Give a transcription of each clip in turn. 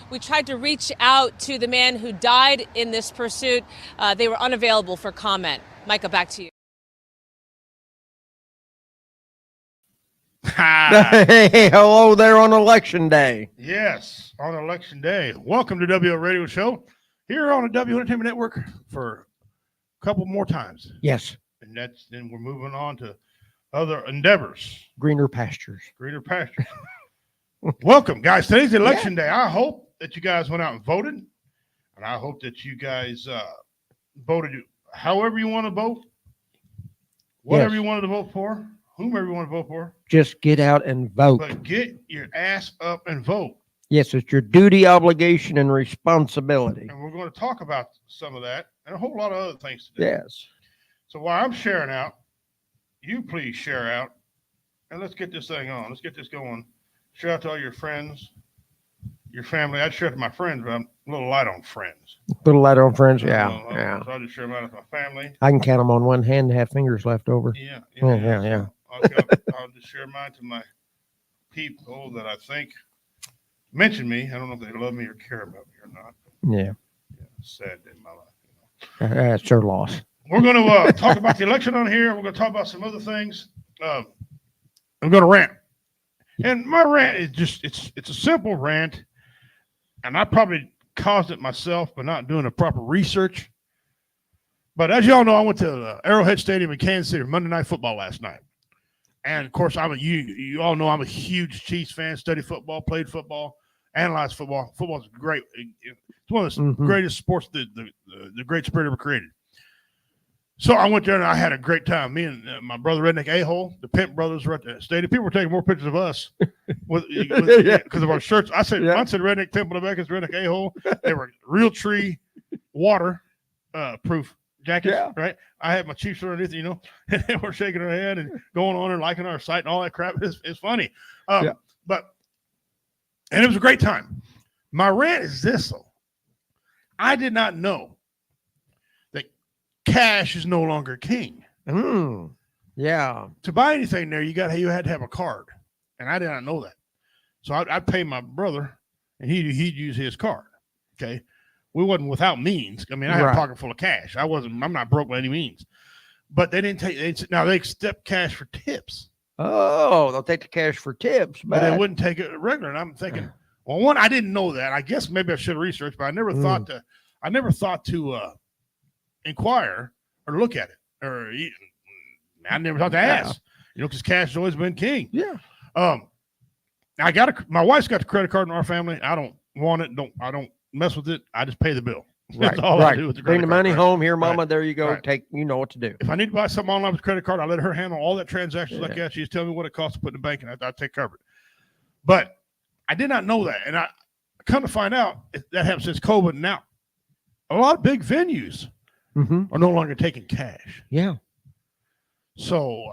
We tried to reach out to the man who died in this pursuit. They were unavailable for comment. Micah, back to you. Hey, hello there on election day. Yes, on election day. Welcome to WO Radio Show here on the W Entertainment Network for a couple more times. Yes. And then we're moving on to other endeavors. Greener pastures. Greener pastures. Welcome, guys. Today's election day. I hope that you guys went out and voted. And I hope that you guys voted however you want to vote. Whatever you wanted to vote for. Whomever you want to vote for. Just get out and vote. But get your ass up and vote. Yes, it's your duty, obligation, and responsibility. And we're going to talk about some of that and a whole lot of other things today. Yes. So while I'm sharing out, you please share out. And let's get this thing on. Let's get this going. Share out to all your friends, your family. I'd share it to my friends, but I'm a little light on friends. A little lighter on friends. Yeah. So I'll just share them out with my family. I can count them on one hand and have fingers left over. Yeah. I'll just share mine to my people that I think mention me. I don't know if they love me or care about me or not. Yeah. Sad day in my life. That's their loss. We're going to talk about the election on here. We're going to talk about some other things. I'm going to rant. And my rant is just, it's a simple rant. And I probably caused it myself by not doing the proper research. But as y'all know, I went to Arrowhead Stadium in Kansas City for Monday Night Football last night. And of course, you all know I'm a huge Chiefs fan, studied football, played football, analyzed football. Football is great. It's one of the greatest sports the Great Spirit ever created. So I went there and I had a great time. Me and my brother Redneck A-Hole, the Pimp brothers were at the stadium. People were taking more pictures of us because of our shirts. I said, I said Redneck Pimp on the back is Redneck A-Hole. They were real tree water proof jackets, right? I had my Chiefs underneath, and they were shaking their head and going on and liking our site and all that crap. It's funny. And it was a great time. My rant is this, though. I did not know that cash is no longer king. Yeah. To buy anything there, you had to have a card. And I did not know that. So I'd pay my brother and he'd use his card. Okay. We wasn't without means. I mean, I had a pocket full of cash. I'm not broke by any means. But they didn't take, now they accept cash for tips. Oh, they'll take the cash for tips. But they wouldn't take it regular. And I'm thinking, well, one, I didn't know that. I guess maybe I should have researched, but I never thought to inquire or look at it. Or I never thought to ask, because cash has always been king. Yeah. My wife's got the credit card in our family. I don't want it. I don't mess with it. I just pay the bill. That's all I do with the credit Bring the money home here, Mama. There you go. Take, you know what to do. If I need to buy something online with credit card, I let her handle all that transactions like that. She's telling me what it costs to put in the bank, and I take care of it. But I did not know that, and I come to find out that happened since COVID. Now, a lot of big venues are no longer taking cash. Yeah. So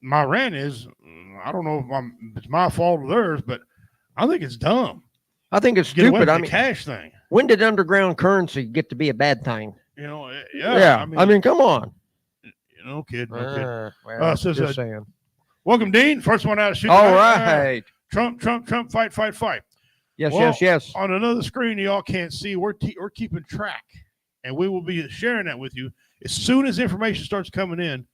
my rant is, I don't know if it's my fault or theirs, but I think it's dumb. I think it's stupid. I mean, cash thing. When did underground currency get to be a bad thing? Yeah. I mean, come on. No kid. Well, Says, just saying. Welcome, Dean. First one out of shoot. All right. Trump, fight. Yes. On another screen, y'all can't see. We're keeping track, and we will be sharing that with you as soon as information starts coming in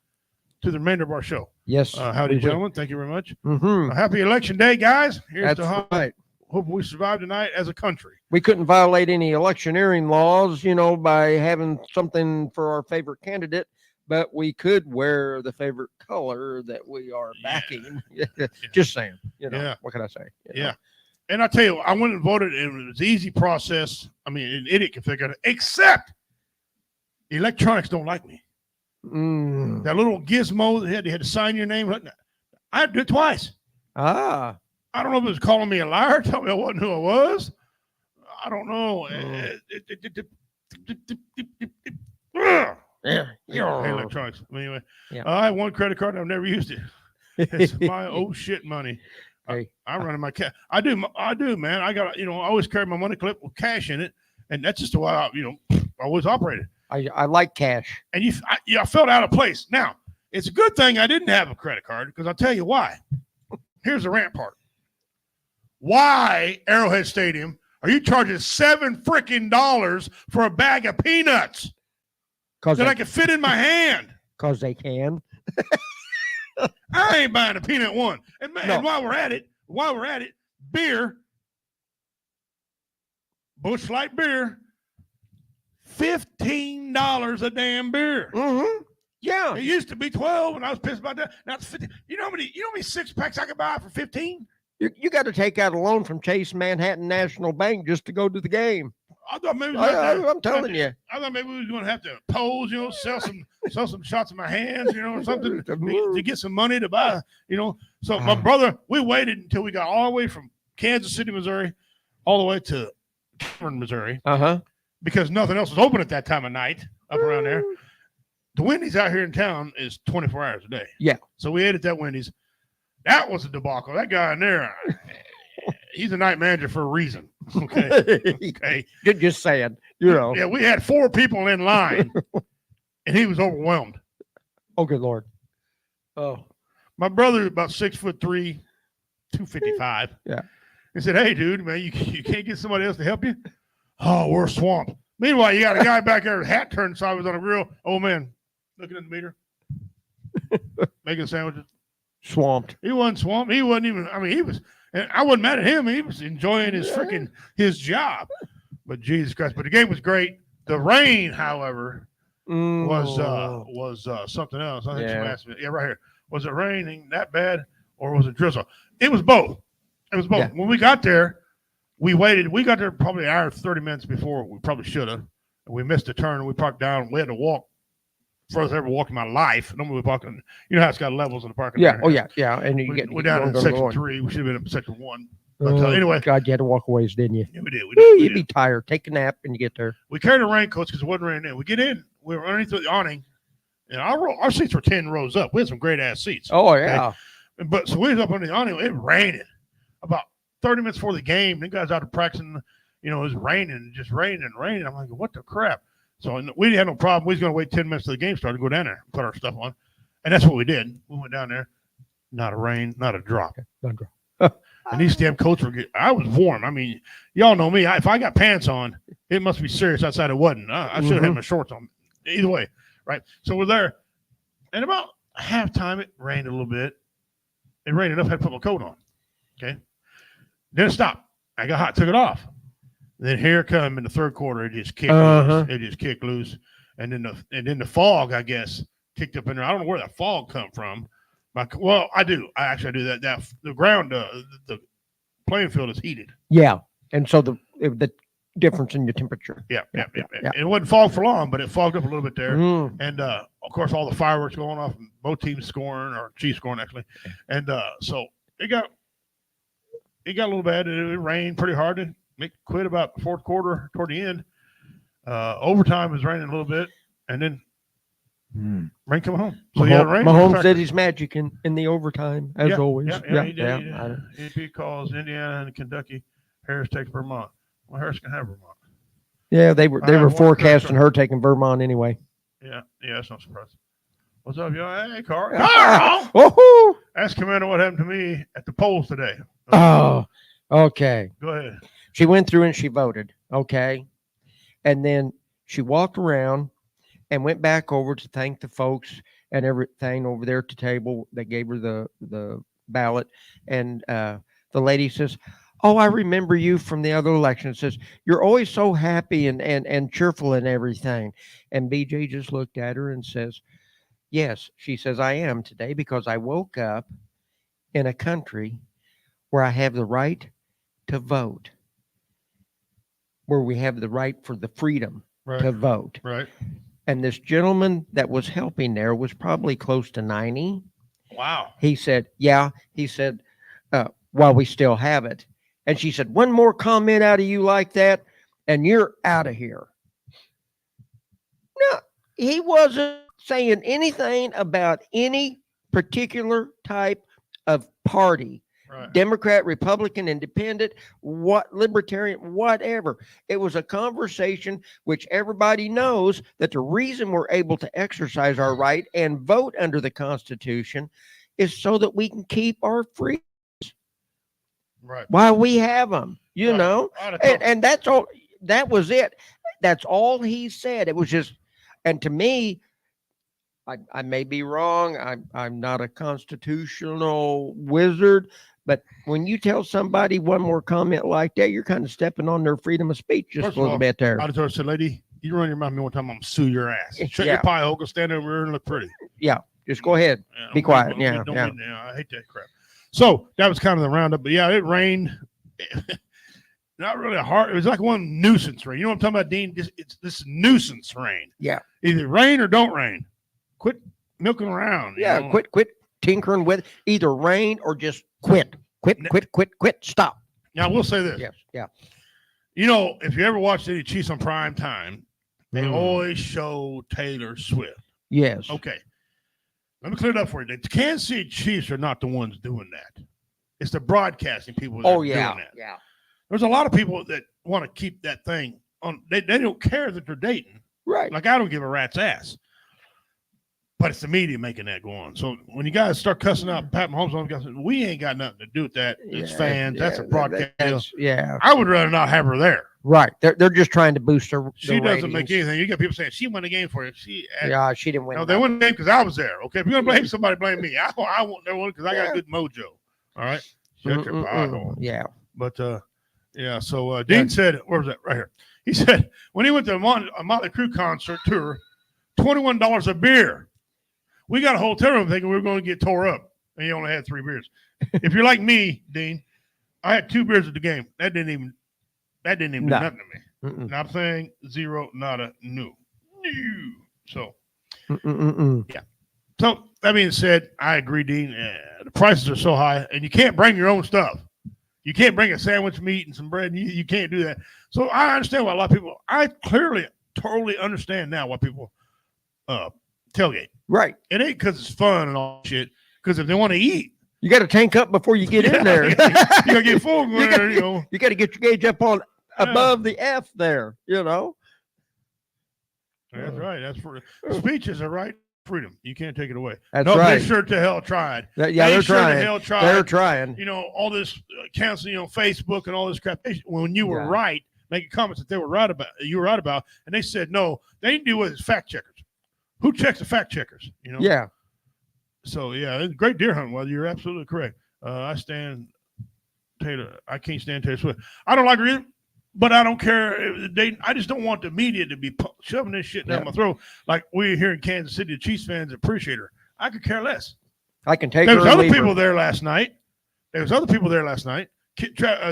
to the remainder of our show. Yes. Howdy, gentlemen. Thank you very much. Mm-hmm. Happy election day, guys. Here's That's right. Hope we survive tonight as a country. We couldn't violate any electioneering laws, by having something for our favorite candidate, but we could wear the favorite color that we are backing. Just saying. What can I say? Yeah. And I tell you, I went and voted, and it was an easy process. I mean, an idiot can figure it out, except electronics don't like me. That little gizmo they had to sign your name. I had to do it twice. I don't know if it was calling me a liar, telling me I wasn't who I was. I don't know. Electronics. Anyway, I have one credit card and I've never used it. It's my old shit money. I'm running my cash. I do, man. I got, I always carry my money clip with cash in it, and that's just the way I always operated. I like cash. And I felt out of place. Now, it's a good thing I didn't have a credit card, because I'll tell you why. Here's the rant part. Why Arrowhead Stadium are you charging $7 for a bag of peanuts Because that I can fit in my hand? they can. I ain't buying a peanut one. And man, No. while we're at it, beer, Busch Light beer, $15 a damn beer. Mm-hmm. Yeah. It used to be 12, and I was pissed about that. Now it's 50. You know how many 6-packs I could buy for 15? You got to take out a loan from Chase Manhattan National Bank just to go to the game. I thought maybe I'm telling you. I thought maybe we was going to have to pose, sell some shots in my hands, or something to get some money to buy, So my brother, we waited until we got all the way from Kansas City, Missouri, all the way to Cameron, Missouri, because nothing else was open at that time of night up around there. The Wendy's out here in town is 24 hours a day. Yeah. So we ate at that Wendy's. That was a debacle. That guy in there, he's a night manager for a reason. Okay. Okay. Just saying, Yeah, we had 4 people in line, and he was overwhelmed. Oh, good Lord. Oh. My brother, about 6'3", 255. Yeah. He said, "Hey, dude, man, you can't get somebody else to help you?" "Oh, we're swamped." Meanwhile, you got a guy back there with hat turned sideways on a grill. Oh man, looking at the meter, making sandwiches. Swamped. He wasn't swamped. He wasn't even. I mean, he was. And I wasn't mad at him. He was enjoying his job. But Jesus Christ! But the game was great. The rain, however, was something else. I think someone asked me. Yeah, right here. Was it raining that bad, or was it drizzle? It was both. It was both. Yeah. When we got there, we waited. We got there probably an hour, 30 minutes before we probably should have. We missed a turn. And we parked down. We had to walk. First ever walk in my life. Normally we're parking. You know how it's got levels in the parking. Yeah. Lot. Oh yeah. Yeah. And we're down in section 3. We should have been in section 1. But anyway, God, you had to walk a ways, didn't you? Yeah, we did. You'd be tired. Take a nap and you get there. We carried a raincoats because it wasn't raining in. We get in. We were underneath the awning, and our seats were 10 rows up. We had some great ass seats. Oh yeah. Okay? But so we was up on the awning. It rained about 30 minutes before the game. The guys out there practicing. It was raining, just raining and raining. I'm like, what the crap? So we had no problem. We was going to wait 10 minutes till the game started to go down there and put our stuff on. And that's what we did. We went down there. Not a rain, not a drop. Not a drop. And these damn coats were I was warm. I mean, y'all know me. If I got pants on, it must be serious outside. It wasn't. I should have had my shorts on. Either way, right? So we're there. And about halftime, it rained a little bit. It rained enough I had to put my coat on. Okay. Then it stopped. I got hot, took it off. Then here come in the third quarter, it just kicked loose. It just kicked loose. And then the fog, I guess, kicked up in there. I don't know where that fog come from. Well, I do. I do that. The ground, the playing field is heated. Yeah. And so the difference in your temperature. Yeah. It wasn't fog for long, but it fogged up a little bit there. And of course, all the fireworks going off, both teams scoring, or Chiefs scoring actually. And so it got a little bad. It rained pretty hard. It quit about the fourth quarter toward the end. Overtime was raining a little bit, and then rain come home. So Mahomes did his magic in the overtime as always. Yeah, he did. AP calls Indiana and Kentucky. Harris takes Vermont. Well, Harris can have Vermont. Yeah, they were forecasting her taking Vermont anyway. Yeah, that's not surprising. What's up, y'all? Hey, Carl. Woohoo! Ask Commander what happened to me at the polls today. Oh, okay. Go ahead. She went through and she voted. Okay. And then she walked around and went back over to thank the folks and everything over there at the table. They gave her the ballot. And the lady says, "Oh, I remember you from the other election." Says, "You're always so happy and cheerful and everything." And BJ just looked at her and says, "Yes," she says, "I am today because I woke up in a country where I have the right to vote, where we have the right for the freedom to vote." Right. And this gentleman that was helping there was probably close to 90. Wow. He said, "Yeah." He said, "While we still have it." And she said, "One more comment out of you like that, and you're out of here." No, he wasn't saying anything about any particular type of party. Right. Democrat, Republican, Independent, Libertarian, whatever. It was a conversation which everybody knows that the reason we're able to exercise our right and vote under the Constitution is so that we can keep our freedoms. Right. Why we have them, you Right. know? I'd have told- And that's all. That was it. That's all he said. It was just, and to me, I may be wrong. I'm not a constitutional wizard, but when you tell somebody one more comment like that, you're kind of stepping on their freedom of speech just First a of little all, bit there. I'd have told her, said, lady, you run your mouth me one time, I'm gonna sue your ass. Shut Yeah. your pie hole, go stand over here and look pretty. Just go ahead. Yeah, Be don't quiet. don't Yeah, don't yeah. I hate that crap. So that was kind of the roundup. But yeah, it rained. Not really hard. It was like one nuisance rain. You know what I'm talking about, Dean? It's this nuisance rain. Yeah. Either rain or don't rain. Quit milking around. you Yeah, know? quit tinkering with either rain or just quit. Quit. Stop. Now, we'll say this. Yes. Yeah. You know, if you ever watched any Chiefs on prime time, they Mm. always show Taylor Swift. Yes. Okay. Let me clear it up for you. The Kansas City Chiefs are not the ones doing that. It's the broadcasting people that Oh are yeah. doing that. Yeah. There's a lot of people that want to keep that thing on. They don't care that they're dating. Right. Like, I don't give a rat's ass. But it's the media making that go on. So when you guys start cussing out Pat Mahomes, guys, we ain't got nothing to do with that. It's Yeah, fans. That's a broadcast deal. Yeah. I would rather not have her there. Right. They're just trying to boost her. She doesn't make anything. You got people saying she won the game for you. Yeah, she didn't win. No, they won the game because I was there. Okay, if you're gonna blame somebody, blame me. I won't never win because I got Yeah. good mojo. All right, shut your pie hole. Yeah. But yeah. So Dean said, where was that? Right here. He said when he went to a Motley Crue concert tour, $21 a beer. We got a hotel room thinking we were going to get tore up, and he only had 3 beers. If you're like me, Dean, I had 2 beers at the game. That didn't even do No. nothing to me. Mm-mm. Not saying zero, nada, no. So. Mm-mm-mm. So that being said, I agree, Dean. The prices are so high, and you can't bring your own stuff. You can't bring a sandwich meat and some bread. You can't do that. So I understand why a lot of people. I clearly, totally understand now why people tailgate. Right. It ain't because it's fun and all shit. Because if they want to eat, You got to tank up before you get in there. you gotta get full. You got- You know. You got to get your gauge up on Yeah. above the F there. You know. That's right. That's for speeches are right. Freedom. You can't take it away. That's no, right. They sure to hell tried. Yeah, They they're sure to trying. hell tried. They're trying. You know, all this counseling on Facebook and all this crap. When you were Yeah. right, making comments that they were right about, you were right about, and they said no, they didn't do it as fact checkers. Who checks the fact checkers? You know. Yeah. So yeah, it's great deer hunting. Well, you're absolutely correct. I stand Taylor. I can't stand Taylor Swift. I don't like her either, but I don't care. I just don't want the media to be shoving this shit down Yeah. my throat. Like we here in Kansas City, the Chiefs fans appreciate her. I could care less. I can take There her. was or other leave people her. there last night.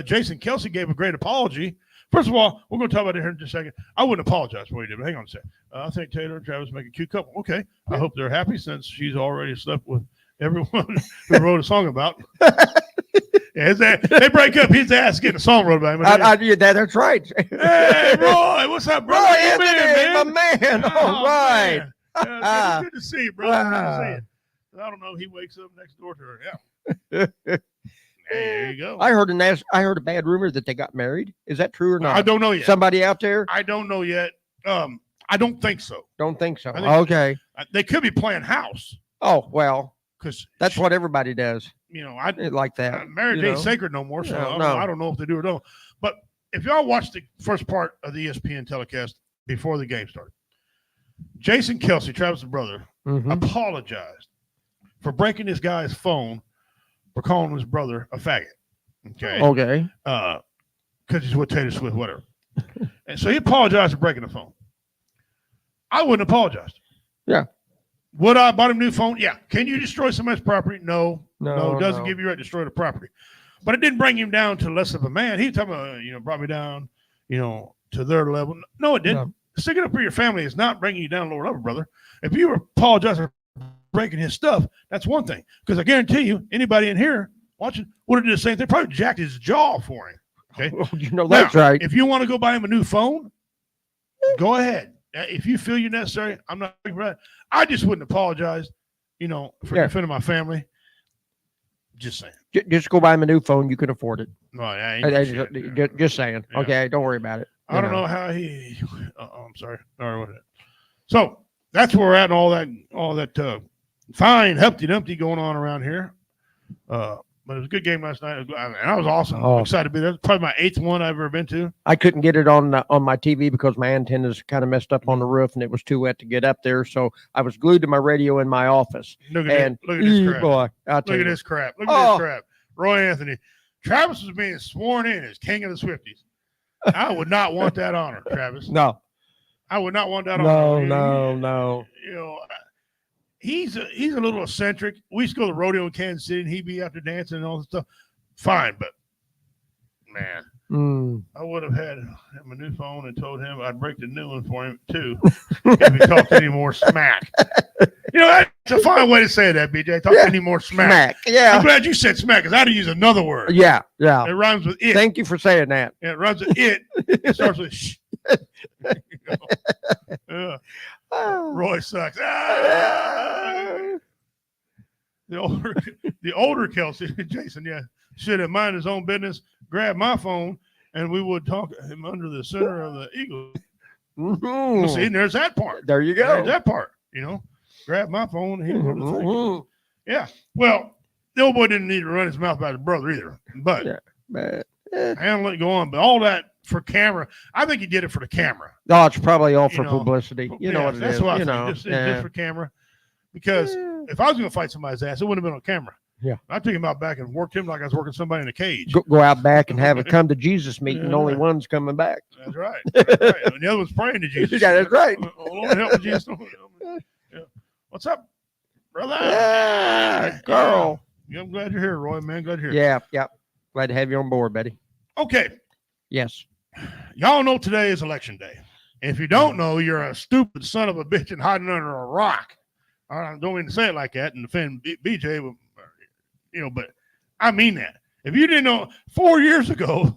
Jason Kelsey gave a great apology. First of all, we're going to talk about it here in just a second. I wouldn't apologize for what he did, but hang on a second. I think Taylor and Travis make a cute couple. Okay. I hope they're happy since she's already slept with everyone who wrote a song about. Yeah, they break up. His ass getting a song wrote about him. Yeah, that's right. Hey, Roy, what's up, bro? Roy How you Anthony, been, my man? man. All right. Man. Yeah, good to see you, bro. Good to see you. I don't know. He wakes up next door to her. Yeah. Hey, there you go. I heard a bad rumor that they got married. Is that true or not? I don't know yet. Somebody out there? I don't know yet. I don't think so. Don't think so. I think- Okay. They could be playing house Oh well, because that's what everybody does. I Like that. marriage you ain't know. sacred no more. So No. I don't know if they do or don't. But if y'all watched the first part of the ESPN telecast before the game started, Jason Kelsey, Travis' brother, Mhm. apologized for breaking this guy's phone for calling his brother a faggot. Okay. Okay. Because he's with Taylor Swift, whatever. And so he apologized for breaking the phone. I wouldn't apologize. Yeah. Would I buy him a new phone? Yeah. Can you destroy somebody's property? No. No, It doesn't no. give you a right to destroy the property. But it didn't bring him down to less of a man. He talking about, brought me down, to their level. No, it didn't. No. Sticking up for your family is not bringing you down to lower level, brother. If you were apologizing for breaking his stuff, that's one thing. Because I guarantee you, anybody in here watching would have did the same thing. Probably jacked his jaw for him. Okay. That's Now, right. If you want to go buy him a new phone, go ahead. If you feel you're necessary, I'm not right. I just wouldn't apologize, for Yeah. defending my family. Just saying. Just go buy him a new phone. You can afford it. No, I ain't Just saying. Yeah. Okay, don't worry about it. I don't know how he. I'm sorry. All right, so that's where we're at, and all that fine Humpty Dumpty going on around here. But But it was a good game last night. And I was awesome. Oh. I'm excited to be there. Probably my 8th one I've ever been to. I couldn't get it on my TV because my antennas kind of messed up on the roof and it was too wet to get up there. So I was glued to my radio in my office. Look at And this, look at this crap. boy, I'll tell Look at you. this crap. Look at Oh. this crap. Roy Anthony. Travis was being sworn in as king of the Swifties. I would not want that honor, Travis. No, I would not want that honor. no. You know, he's a little eccentric. We used to go to the rodeo in Kansas City, and he'd be out there dancing and all this stuff. Fine, but man, I would have had him a new phone and told him I'd break the new one for him too if he talked any more smack. You know, that's a fine way to say that, BJ. Talk any more smack. I'm Yeah. glad you said smack because I had to use another word. Yeah. It rhymes with it. Thank you for saying that. Yeah, it rhymes with it. It starts with sh. You know? Roy sucks. The older Kelsey, Jason, should have minded his own business, grabbed my phone, and we would talk him under the center of the Eagles. Mhm. See, and there's that part. There you There's go. that part. You know, grab my phone. And he would have Mhm. Yeah. Well, the old boy didn't need to run his mouth about his brother either. But Yeah. But, and let it go on. But all that for camera, I think he did it for the camera. no, it's probably all for You know, publicity. You know what it that's is. what I You think. know, Just for camera. Because if I was going to fight somebody's ass, it wouldn't have been on camera. Yeah. I took him out back and worked him like I was working somebody in a cage. go out back and have a come to Jesus meeting. Yeah. Only one's coming back. That's right. That's right. And the other one's praying to Jesus. Yeah, that's right. Oh, Lord, help me, Jesus. Lord, help me. Yeah. What's up, brother? Yeah, girl. Yeah, I'm glad you're here, Roy, man. Glad you're here. Yeah. Glad to have you on board, Betty. Okay. Yes. Y'all know today is election day. And if you don't know, you're a stupid son of a bitch and hiding under a rock. I don't mean to say it like that and offend BJ, but I mean that. If you didn't know, 4 years ago,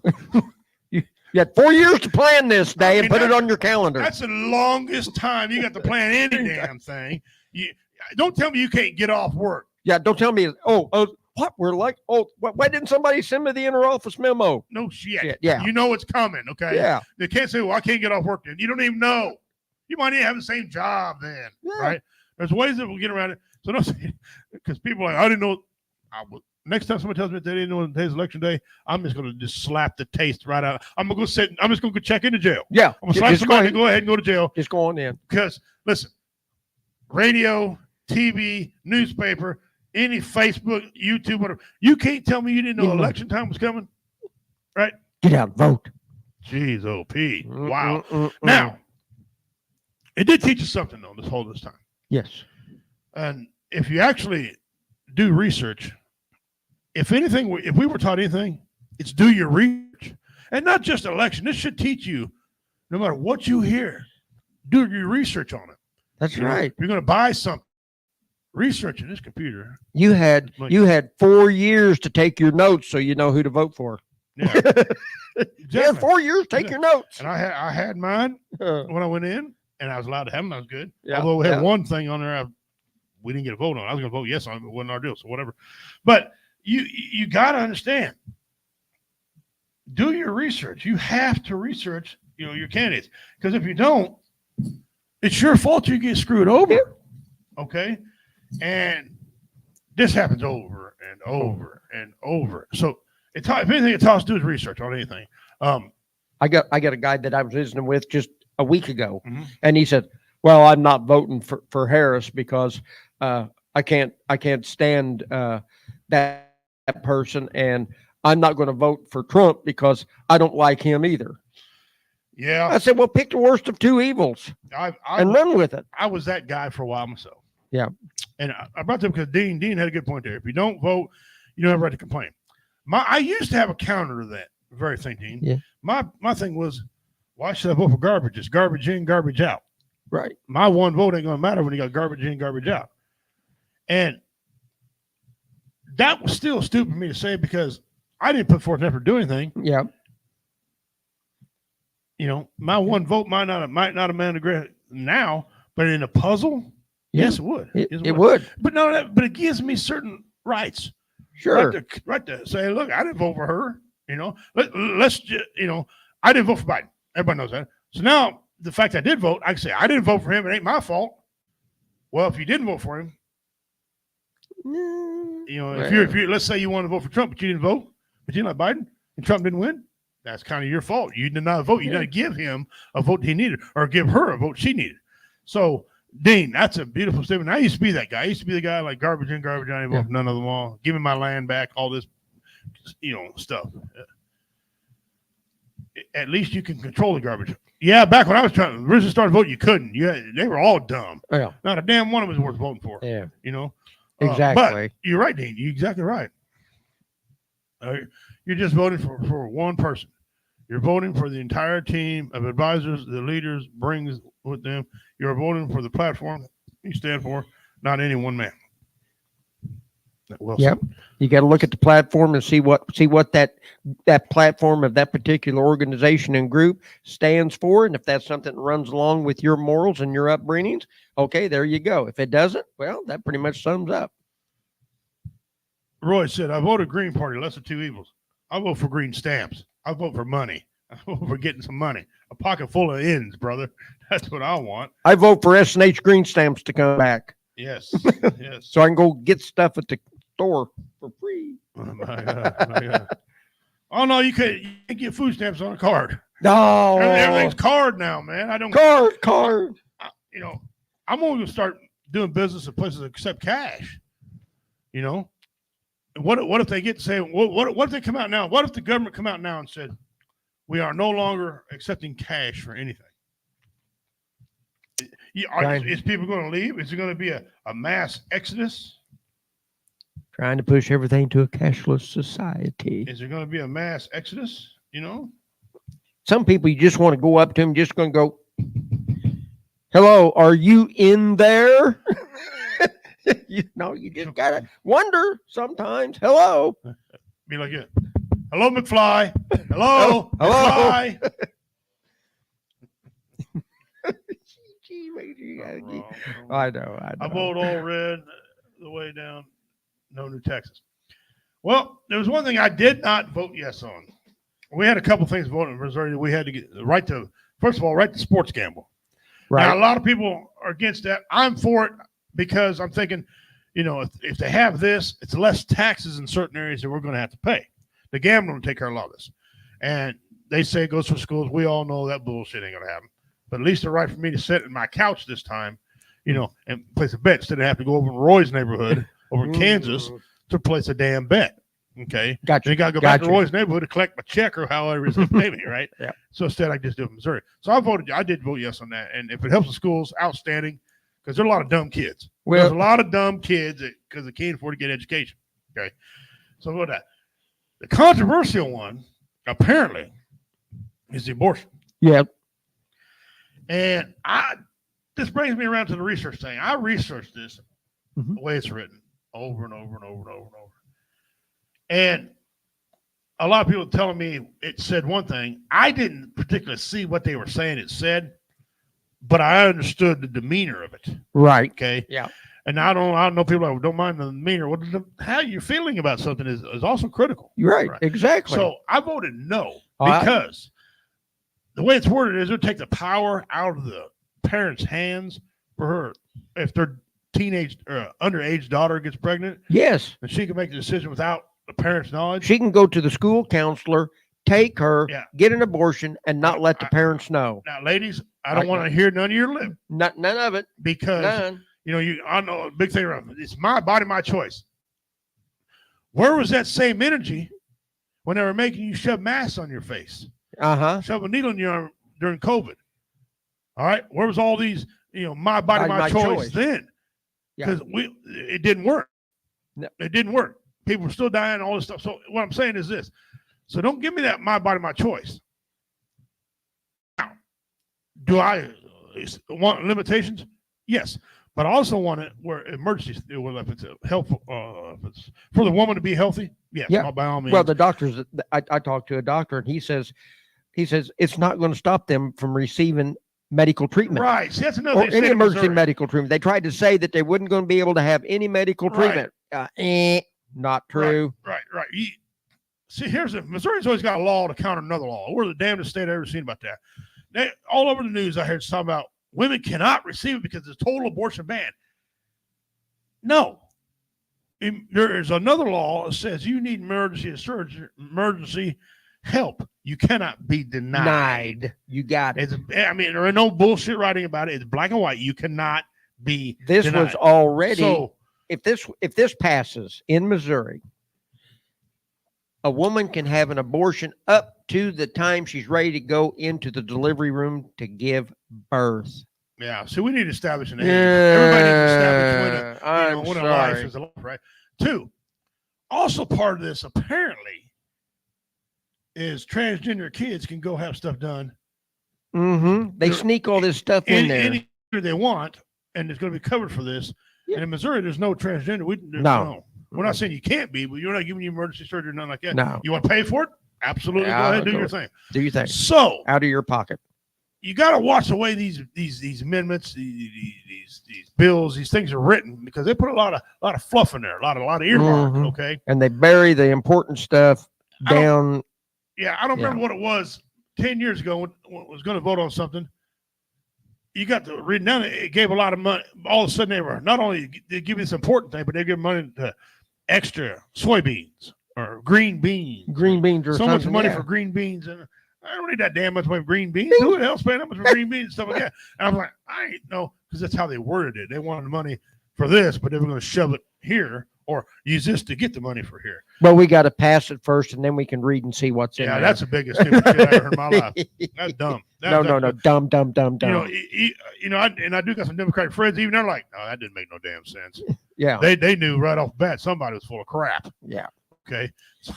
You had 4 years to plan this day and put it on your calendar. that's the longest time you got to plan any damn thing. Don't tell me you can't get off work. Yeah, don't tell me. What? We're like, why didn't somebody send me the interoffice memo? No shit. Yeah. You know it's coming, okay? Yeah. They can't say, well, I can't get off work then. You don't even know. You might even have the same job then, Yeah. right? There's ways that we'll get around it. So don't say, because people are like, I didn't know. Next time somebody tells me that they didn't know today's election day, I'm just going to just slap the taste right out. I'm just going to go check into jail. Yeah. I'm going to slap Just somebody and go ahead and go to jail. Just go on in. Because, listen, radio, TV, newspaper, any Facebook, YouTube, whatever, you can't tell me you didn't know election time was coming. Get out and vote. Jeez, OP. Wow. Mm-mm-mm-mm. Now, it did teach us something, though, this time. Yes. And if you actually do research, if we were taught anything, it's do your research. And not just election. This should teach you, no matter what you hear, do your research on it. That's You know, right. if you're going to buy something, research in this computer. You had 4 years to take your notes so you know who to vote for. Yeah. Yeah, Exactly. 4 years. Take your notes. And I had mine Uh, when I went in, and I was allowed to have them. That was good. Yeah, Although we had yeah. one thing on there we didn't get a vote on. I was going to vote yes on it, but it wasn't our deal, so whatever. But you got to understand, do your research. You have to research, your candidates, because if you don't, it's your fault you get screwed over. Okay, and this happens over and over and over. So if anything, it taught us to do is research on anything. I got a guy that I was visiting with just a week ago, Mhm. and he said, "Well, I'm not voting for Harris because I can't stand that person, and I'm not going to vote for Trump because I don't like him either." Yeah, I said, "Well, pick the worst of two evils and run with it." I was that guy for a while myself. Yeah. And I brought that because Dean had a good point there. If you don't vote, you don't have a right to complain. I used to have a counter to that very thing, Dean. Yeah. My thing was, why should I vote for garbage? It's garbage in, garbage out. Right. My one vote ain't going to matter when you got garbage in, garbage out. And that was still stupid for me to say because I didn't put forth an effort to do anything. Yeah. My one vote might not have amount now, but in a puzzle, yes, it would. It would. But no, but it gives me certain rights. Sure. Right to say, look, I didn't vote for her. Let's just, I didn't vote for Biden. Everybody knows that. So now the fact I did vote, I can say I didn't vote for him. It ain't my fault. Well, if you didn't vote for him, Mm, You know, well, if you're, let's say you want to vote for Trump, but you didn't vote, but you like Biden, and Trump didn't win, that's kind of your fault. You did not vote. You didn't give him a vote he needed, or give her a vote she needed. So, Dean, that's a beautiful statement. I used to be that guy. I used to be the guy like garbage in, garbage out. I vote for none of them all. Give me my land back. All this, stuff. At least you can control the garbage. Yeah, back when I was trying to originally start voting, you couldn't. They were all dumb. Yeah. Not a damn one of them was worth voting for. Yeah. But you're right, Dean. You're exactly right. You're just voting for one person. You're voting for the entire team of advisors the leaders brings with them. You're voting for the platform you stand for, not any one man. Well, yep. You got to look at the platform and see what that platform of that particular organization and group stands for, and if that's something that runs along with your morals and your upbringings, okay, there you go. If it doesn't, well, that pretty much sums up. Roy said, "I voted Green Party, lesser two evils. I vote for green stamps. I vote for money. I vote for getting some money. A pocket full of ends, brother. That's what I want." I vote for S&H green stamps to come back. Yes, yes. So I can go get stuff at the store for free. Oh, my God. Oh no, you can't get food stamps on a card. No, Everything's card now, man. I don't card. I'm only gonna start doing business at places that accept cash. What if they get to say what if they come out now? What if the government come out now and said we are no longer accepting cash for anything? Is people going to leave? Is it going to be a mass exodus? Trying to push everything to a cashless society. Is there going to be a mass exodus? Some people, you just want to go up to them, just going to go, "Hello, are you in there?" You just got to wonder sometimes. Hello. Be like it. "Hello, McFly. Hello, Hello. McFly." I know. I vote all red the way down. No New Texas. Well, there was one thing I did not vote yes on. We had a couple things voted in Missouri that we had to get the right to, first of all, right to sports gamble. Right. Now, a lot of people are against that. I'm for it because I'm thinking, if they have this, it's less taxes in certain areas that we're going to have to pay. The gambling will take care of a lot of this. And they say it goes for schools. We all know that bullshit ain't going to happen. But at least they're right for me to sit in my couch this time, and place a bet instead of have to go over in Roy's neighborhood over in Kansas to place a damn bet. Okay. Gotcha. You got to go back to Roy's neighborhood to collect my check or however it's going to pay me, right? Yeah. So instead, I just do it in Missouri. So I did vote yes on that. And if it helps the schools, outstanding, because there are a lot of dumb kids. There's a lot of dumb kids because they can't afford to get education. Okay. So what that? The controversial one, apparently, is the abortion. Yeah. And this brings me around to the research thing. I researched this the way it's written over and over and over and over and over. And a lot of people telling me it said one thing. I didn't particularly see what they were saying it said, but I understood the demeanor of it. Right. Okay. Yeah. And I don't know people that don't mind the demeanor. How you're feeling about something is also critical. You're right. Exactly. So I voted no because the way it's worded is it would take the power out of the parents' hands for her if their teenage or underage daughter gets pregnant. Yes. And she can make the decision without the parents' knowledge. She can go to the school counselor, take her, get an abortion, and not let the parents know. Now, ladies, I don't want to hear none of your lip. None of it. Because None. I know a big thing around it's my body, my choice. Where was that same energy when they were making you shove masks on your face? Shove a needle in your arm during COVID. All right. Where was all these, my body, my choice then? Because it didn't work. No. It didn't work. People were still dying, all this stuff. So what I'm saying is this. So don't give me that my body, my choice. Now, do I want limitations? Yes. But I also want it where emergencies, if it's helpful, if it's for the woman to be healthy, yes, by all means. Well, the doctors, I talked to a doctor, and he says it's not going to stop them from receiving medical treatment. Right. See, that's another or any emergency medical treatment. They tried to say that they weren't going to be able to have any medical treatment. Not true. Right. See, Missouri's always got a law to counter another law. We're the damnedest state I've ever seen about that. All over the news, I heard something about women cannot receive it because it's a total abortion ban. No. there is another law that says you need emergency help. You cannot be denied. You got it. I mean, there ain't no bullshit writing about it. It's black and white. You cannot be This denied. was already. So, if this passes in Missouri, a woman can have an abortion up to the time she's ready to go into the delivery room to give birth. yeah. So we need to establish an age. Everybody needs to establish when a life sorry. is a life, right? 2, also part of this apparently is transgender kids can go have stuff done Mm-hmm. They There- sneak all this stuff in there. any year they want, and it's going to be covered for this. Yeah. And in Missouri, there's no transgender. No. We're not saying you can't be, but you're not giving you emergency surgery or nothing like that. No. You want to pay for it? Absolutely. Yeah, Go ahead, do go your ahead. thing. Do you think? So Out of your pocket. you got to watch the way these amendments, these bills, these things are written, because they put a lot of fluff in there, a lot of earmarks. Mhm. Okay. And they bury the important stuff I don't- down. Yeah, I don't Yeah. remember what it was 10 years ago when I was going to vote on something. You got to read down it gave a lot of money. All of a sudden, they were not only they give you this important thing, but they give money to extra soybeans or green beans. Green beans or So much something. money yeah. for green beans, and I don't need that damn much money for green beans. Who the hell's paying that much for green beans and stuff like that? And I'm like, I ain't know, because that's how they worded it. They wanted money for this, but they were going to shove it here or use this to get the money for here. Well, we got to pass it first, and then we can read and see what's in Yeah, there. that's the biggest stupid shit I ever heard in my life. That's dumb. no. Dumb. You know, I do got some Democratic friends. Even they're like, no, that didn't make no damn sense. Yeah. They knew right off the bat somebody was full of crap. Yeah. Okay, so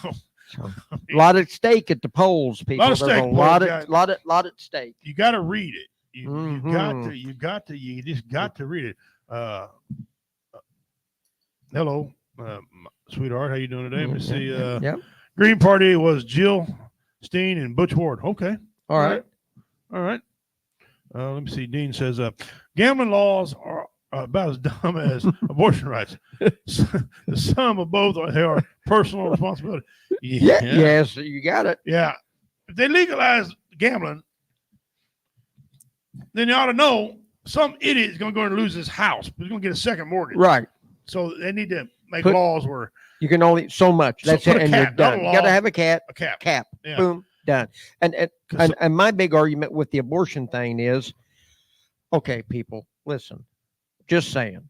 So, a lot at stake at the polls, people. Lot of There's stake, a lot boys, at guys. lot at stake. you got to read it. You Mhm. you just got to read it. Hello, sweetheart, how you doing today? Let me see. Yep. Green Party was Jill Steen and Butch Ward. Okay, All right. all right. Let me see. Dean says, gambling laws are about as dumb as abortion rights. The sum of both they are personal responsibility. Yeah. Yes, you got it. Yeah. If they legalize gambling, then you ought to know some idiot is going to go and lose his house. He's going to get a second mortgage. Right. So they need to make Put- laws where You can only so much. So That's put it, a and cap, you're done. not a You got to law. have a cap. a cap. Cap. Yeah. Boom. Done. And my big argument with the abortion thing is, okay, people, listen. Just saying,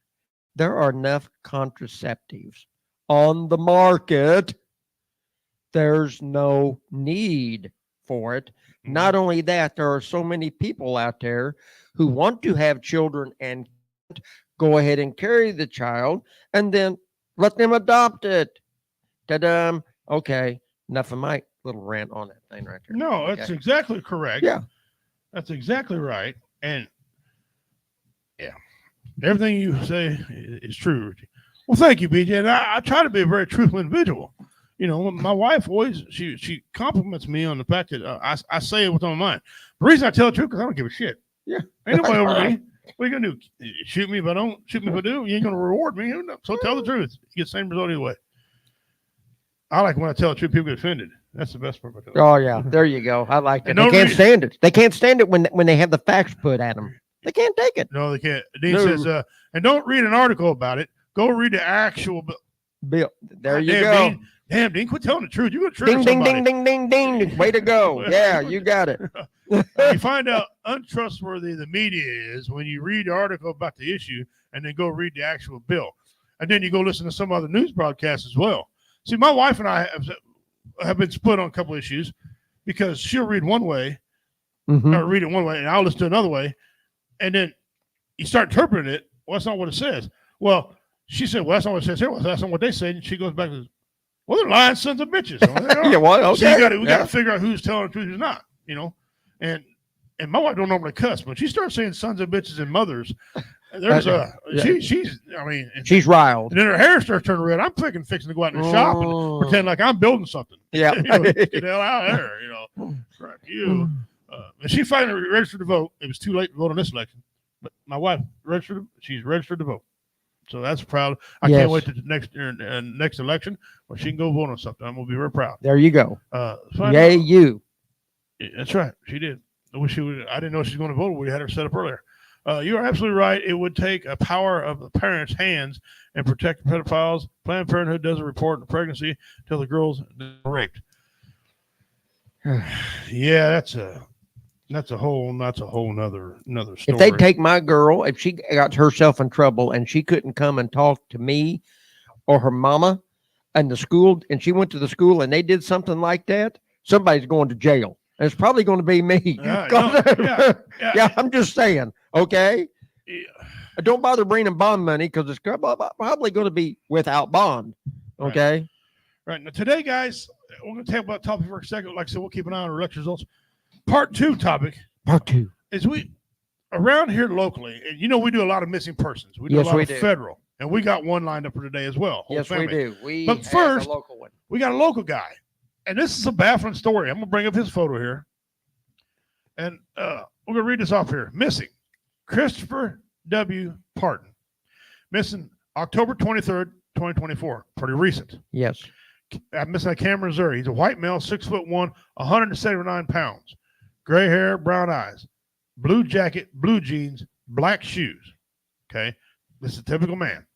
there are enough contraceptives on the market. There's no need for it. Not only that, there are so many people out there who want to have children and go ahead and carry the child and then let them adopt it. Ta-da. Okay, enough of my little rant on that thing right there. No, that's Okay. exactly correct. Yeah. That's exactly right. And yeah, everything you say is true. Well, thank you, BJ. And I try to be a very truthful individual. You know, my wife always she compliments me on the fact that I say what's on my mind. The reason I tell the truth because I don't give a shit. Yeah. Ain't nobody over me. What are you gonna do? Shoot me if I don't? Shoot me if I do? You ain't gonna reward me. So tell the truth. You get the same result either way. I like when I tell the truth, people get offended. That's the best part about it. Oh yeah, there you go. I like it. And They don't can't read- stand it. They can't stand it when they have the facts put at them. They can't take it. No, they can't. Dean No. says, and don't read an article about it. Go read the actual bill. Bill, there you Damn, go. Dean. Damn, Dean, quit telling the truth. You're going to trigger Ding ding somebody. ding ding ding ding. Way to go. Yeah, you got it. You find out untrustworthy the media is when you read the article about the issue and then go read the actual bill. And then you go listen to some other news broadcasts as well. See, my wife and I have been split on a couple issues because she'll read one way Mhm. or read it one way and I'll listen to another way. And then you start interpreting it. Well, that's not what it says. Well, she said, well, that's not what it says here. Well, that's not what they say. And she goes back to, well, they're lying sons of bitches. Well, they are. Yeah, well, okay. So we got Yeah. to figure out who's telling the truth, who's not, you know. And my wife don't normally cuss, but she starts saying sons of bitches and mothers. There's Yeah. she's I mean, and She's riled. then her hair starts turning red. I'm fixing to go out in the shop and Oh. pretend like I'm building something. Yeah. You know, get the hell out of there, you know. Crap you. And she finally registered to vote. It was too late to vote on this election, but my wife registered. She's registered to vote. So that's proud. I Yes. can't wait to the next election where she can go vote on something. I'm gonna be very proud. There you go. Find Yay, out- you. Yeah, that's right. She did. I wish she would. I didn't know she was going to vote. We had her set up earlier. You're absolutely right. It would take a power of the parents' hands and protect pedophiles. Planned Parenthood doesn't report the pregnancy till the girl's raped. Yeah, that's a whole nother story. If they take my girl, if she got herself in trouble and she couldn't come and talk to me or her mama and the school, and she went to the school and they did something like that, somebody's going to jail. And it's probably going to be me. Yeah, I'm just saying. Okay. Yeah. Don't bother bringing bond money because it's probably going to be without bond. Okay. Right. Now, today, guys, we're going to talk about topic for a second. Like I said, we'll keep an eye on our election results. Part 2 topic Part 2 is we around here locally, and you know, we do a lot of missing persons. We do a lot of federal, and we got one lined up for today as well. Yes, we do. But first, a local one. We got a local guy, and this is a baffling story. I'm going to bring up his photo here, and we're going to read this off here. Missing Christopher W. Parton. Missing October 23rd, 2024. Pretty recent. Yes. Missing at Cameron, Missouri. He's a white male, 6'1", 179 pounds. Gray hair, brown eyes, blue jacket, blue jeans, black shoes. Okay. This is a typical man.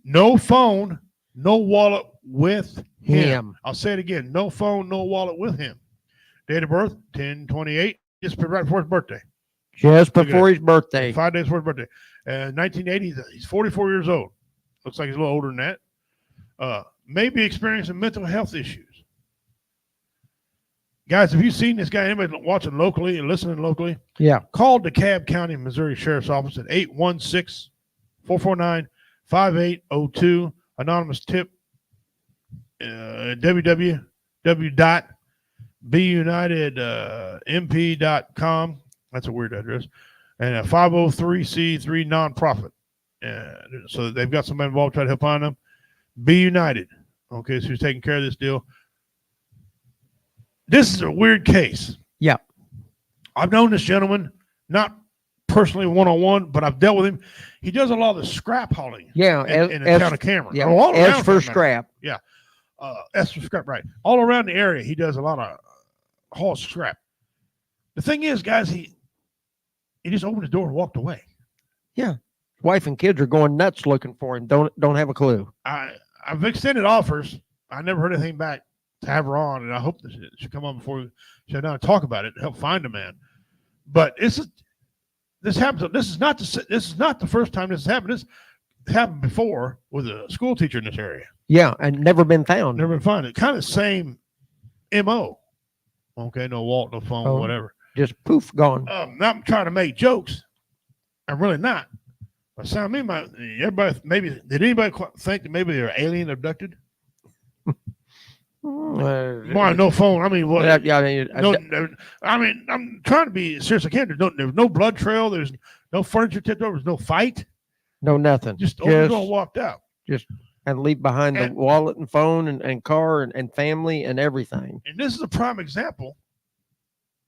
No phone, no wallet with him. I'll say it again. No phone, no wallet with him. Date of birth, 10/28. Just right before his birthday. Just before his birthday. 5 days before his birthday. 1980, he's 44 years old. Looks like he's a little older than that. May be experiencing mental health issues. Guys, have you seen this guy? Anybody watching locally and listening locally? Yeah. Call DeKalb County, Missouri Sheriff's Office at 816-449-5802. Anonymous tip, www.bunitedmp.com. That's a weird address. And a 503c3 nonprofit. So they've got somebody involved trying to help find them. Be United. Okay, so who's taking care of this deal? This is a weird case. Yeah. I've known this gentleman, not personally one-on-one, but I've dealt with him. He does a lot of the scrap hauling in the town of Cameron. Yeah, as for scrap. Yeah. As for scrap, right. All around the area, he does a lot of haul scrap. The thing is, guys, he just opened the door and walked away. Yeah. Wife and kids are going nuts looking for him. Don't have a clue. I've extended offers. I never heard anything back to have her on, and I hope that she'll come on before we sit down and talk about it to help find a man. But this happens. This is not the first time this has happened. This happened before with a school teacher in this area. Yeah, and never been found. Never been found. It kind of same MO. Okay, no wallet, no phone, whatever. Just poof, gone. Not trying to make jokes. I'm really not. But sound me, everybody did anybody think that maybe they're alien abducted? No phone. I mean, what? I'm trying to be serious. I can't. There's no blood trail. There's no furniture tipped over. There's no fight. No nothing. Just opened the door and walked out. And leave behind the wallet and phone and car and family and everything. And this is a prime example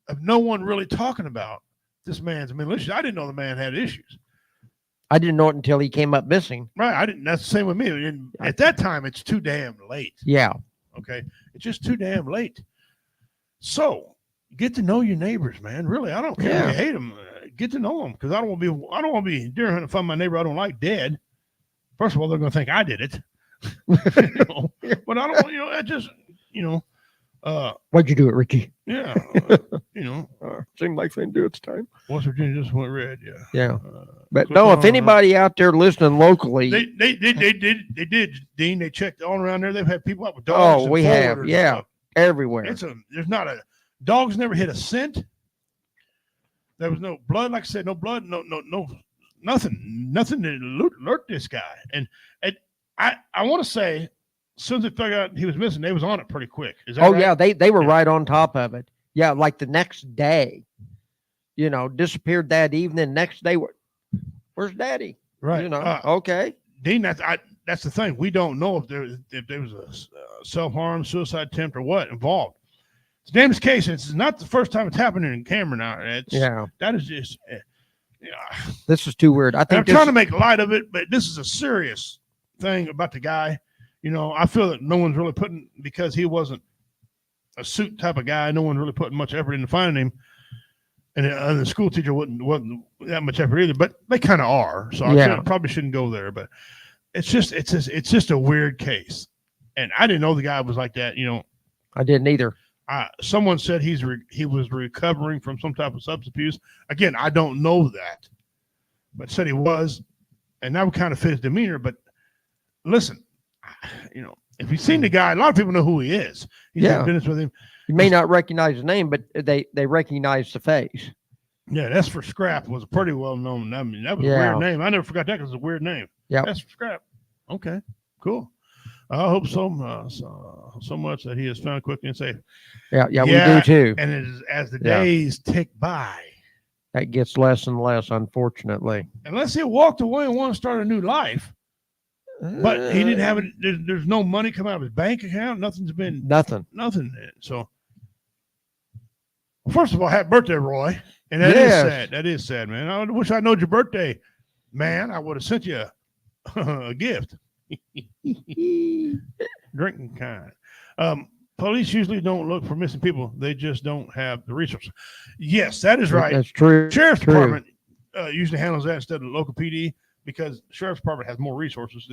of no one really talking about this man's mental issues. I didn't know the man had issues. I didn't know it until he came up missing. Right. I didn't. That's the same with me. And at that time, it's too damn late. Yeah. Okay. It's just too damn late. So get to know your neighbors, man. Really, I don't care if you hate them. Get to know them, because I don't want to be deer hunting and find my neighbor I don't like dead. First of all, they're going to think I did it. But I don't. I just. Why'd you do it, Richie? Yeah. Seemed like they do its time. West Virginia just went red. Yeah. Yeah. But no, if anybody out there listening locally, they did, Dean. They checked all around there. They've had people out with dogs. Oh, we have, everywhere. There's not a dogs never hit a scent. There was no blood, like I said, no blood, no, nothing to alert this guy. And I want to say, as soon as they figured out he was missing, they was on it pretty quick. Is that right? Yeah, they were right on top of it. Yeah, like the next day, disappeared that evening. Next day, where's Daddy? Right. Okay. Dean, that's the thing. We don't know if there was a self-harm, suicide attempt, or what involved. It's a damage case. It's not the first time it's happening in Cameron now. That is just. This is too weird. I think I'm trying to make light of it, but this is a serious thing about the guy. I feel that no one's really putting, because he wasn't a suit type of guy, no one's really putting much effort into finding him. and the school teacher wasn't that much effort either, but they kind of are. So I probably shouldn't go there. But it's just a weird case, and I didn't know the guy was like that. I didn't either. Someone said he was recovering from some type of substance abuse. Again, I don't know that, but said he was, and that would kind of fit his demeanor. But listen, if you've seen the guy, a lot of people know who he is. He's had business with him. You may not recognize the name, but they recognize the face. Yeah, that's for Scrap was a pretty well known. I mean, that was a weird name. I never forgot that because it's a weird name. Yeah, that's for Scrap. Okay, cool. I hope so much that he is found quickly and safe. Yeah, we do too. And as the days tick by, that gets less and less, unfortunately. Unless he walked away and wanted to start a new life. But he didn't have it. There's no money coming out of his bank account. Nothing's been nothing. So, first of all, happy birthday, Roy. And that is sad. That is sad, man. I wish I knowed your birthday, man. I would have sent you a gift. Drinking kind. Police usually don't look for missing people. They just don't have the resources. Yes, that is right. That's true. Sheriff's Department usually handles that instead of the local PD. Because the sheriff's department has more resources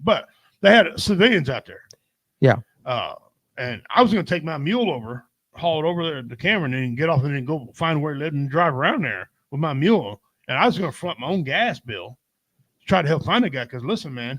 but they had civilians out there. Yeah. And I was going to take my mule over, haul it over there to Cameron and get off and then go find where he lived and drive around there with my mule. And I was going to front my own gas bill to try to help find the guy. Because listen, man,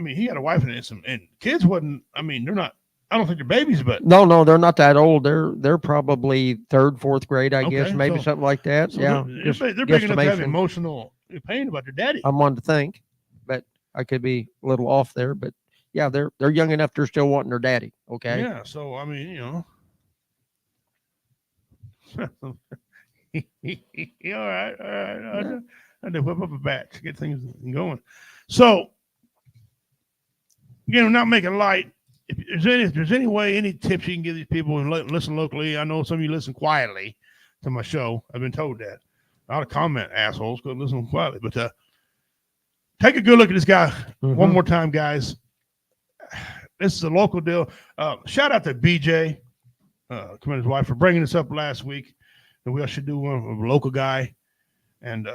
he had a wife and kids wasn't, they're not, I don't think they're babies, but no, they're not that old. They're probably 3rd, 4th grade, I guess, maybe something like that. So yeah. They're big enough to have emotional pain about their daddy. I'm one to think, but I could be a little off there. But yeah, they're young enough. They're still wanting their daddy. Okay. Yeah. So all right. I had to whip up a bat to get things going. So again, we're not making light. If there's any way, any tips you can give these people and listen locally. I know some of you listen quietly to my show. I've been told that. A lot of comment assholes go listen quietly, but take a good look at this guy one more time, guys. This is a local deal. Shout out to BJ, Commander's wife, for bringing this up last week. And we should do one with a local guy. And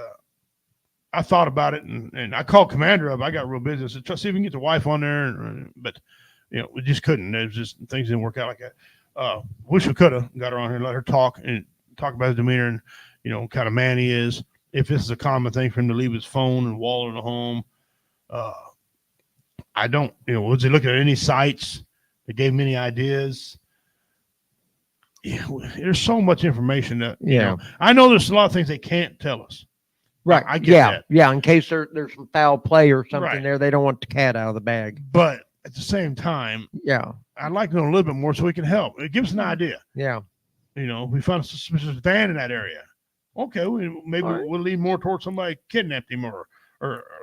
I thought about it, and I called Commander up. I got real business. See if we can get the wife on there, but we just couldn't. It was just things didn't work out like that. Wish we could have got her on here and let her talk about his demeanor and kind of man he is. If this is a common thing for him to leave his phone and wallet in the home, I don't. Was he looking at any sites that gave him any ideas? There's so much information that I know there's a lot of things they can't tell us. Right. I get that. Yeah. In case there's some foul play or something there, they don't want the cat out of the bag. But at the same time, I'd like to know a little bit more so we can help. It gives us an idea. Yeah. We found a suspicious van in that area. Okay, we'll lean more towards somebody kidnapped him or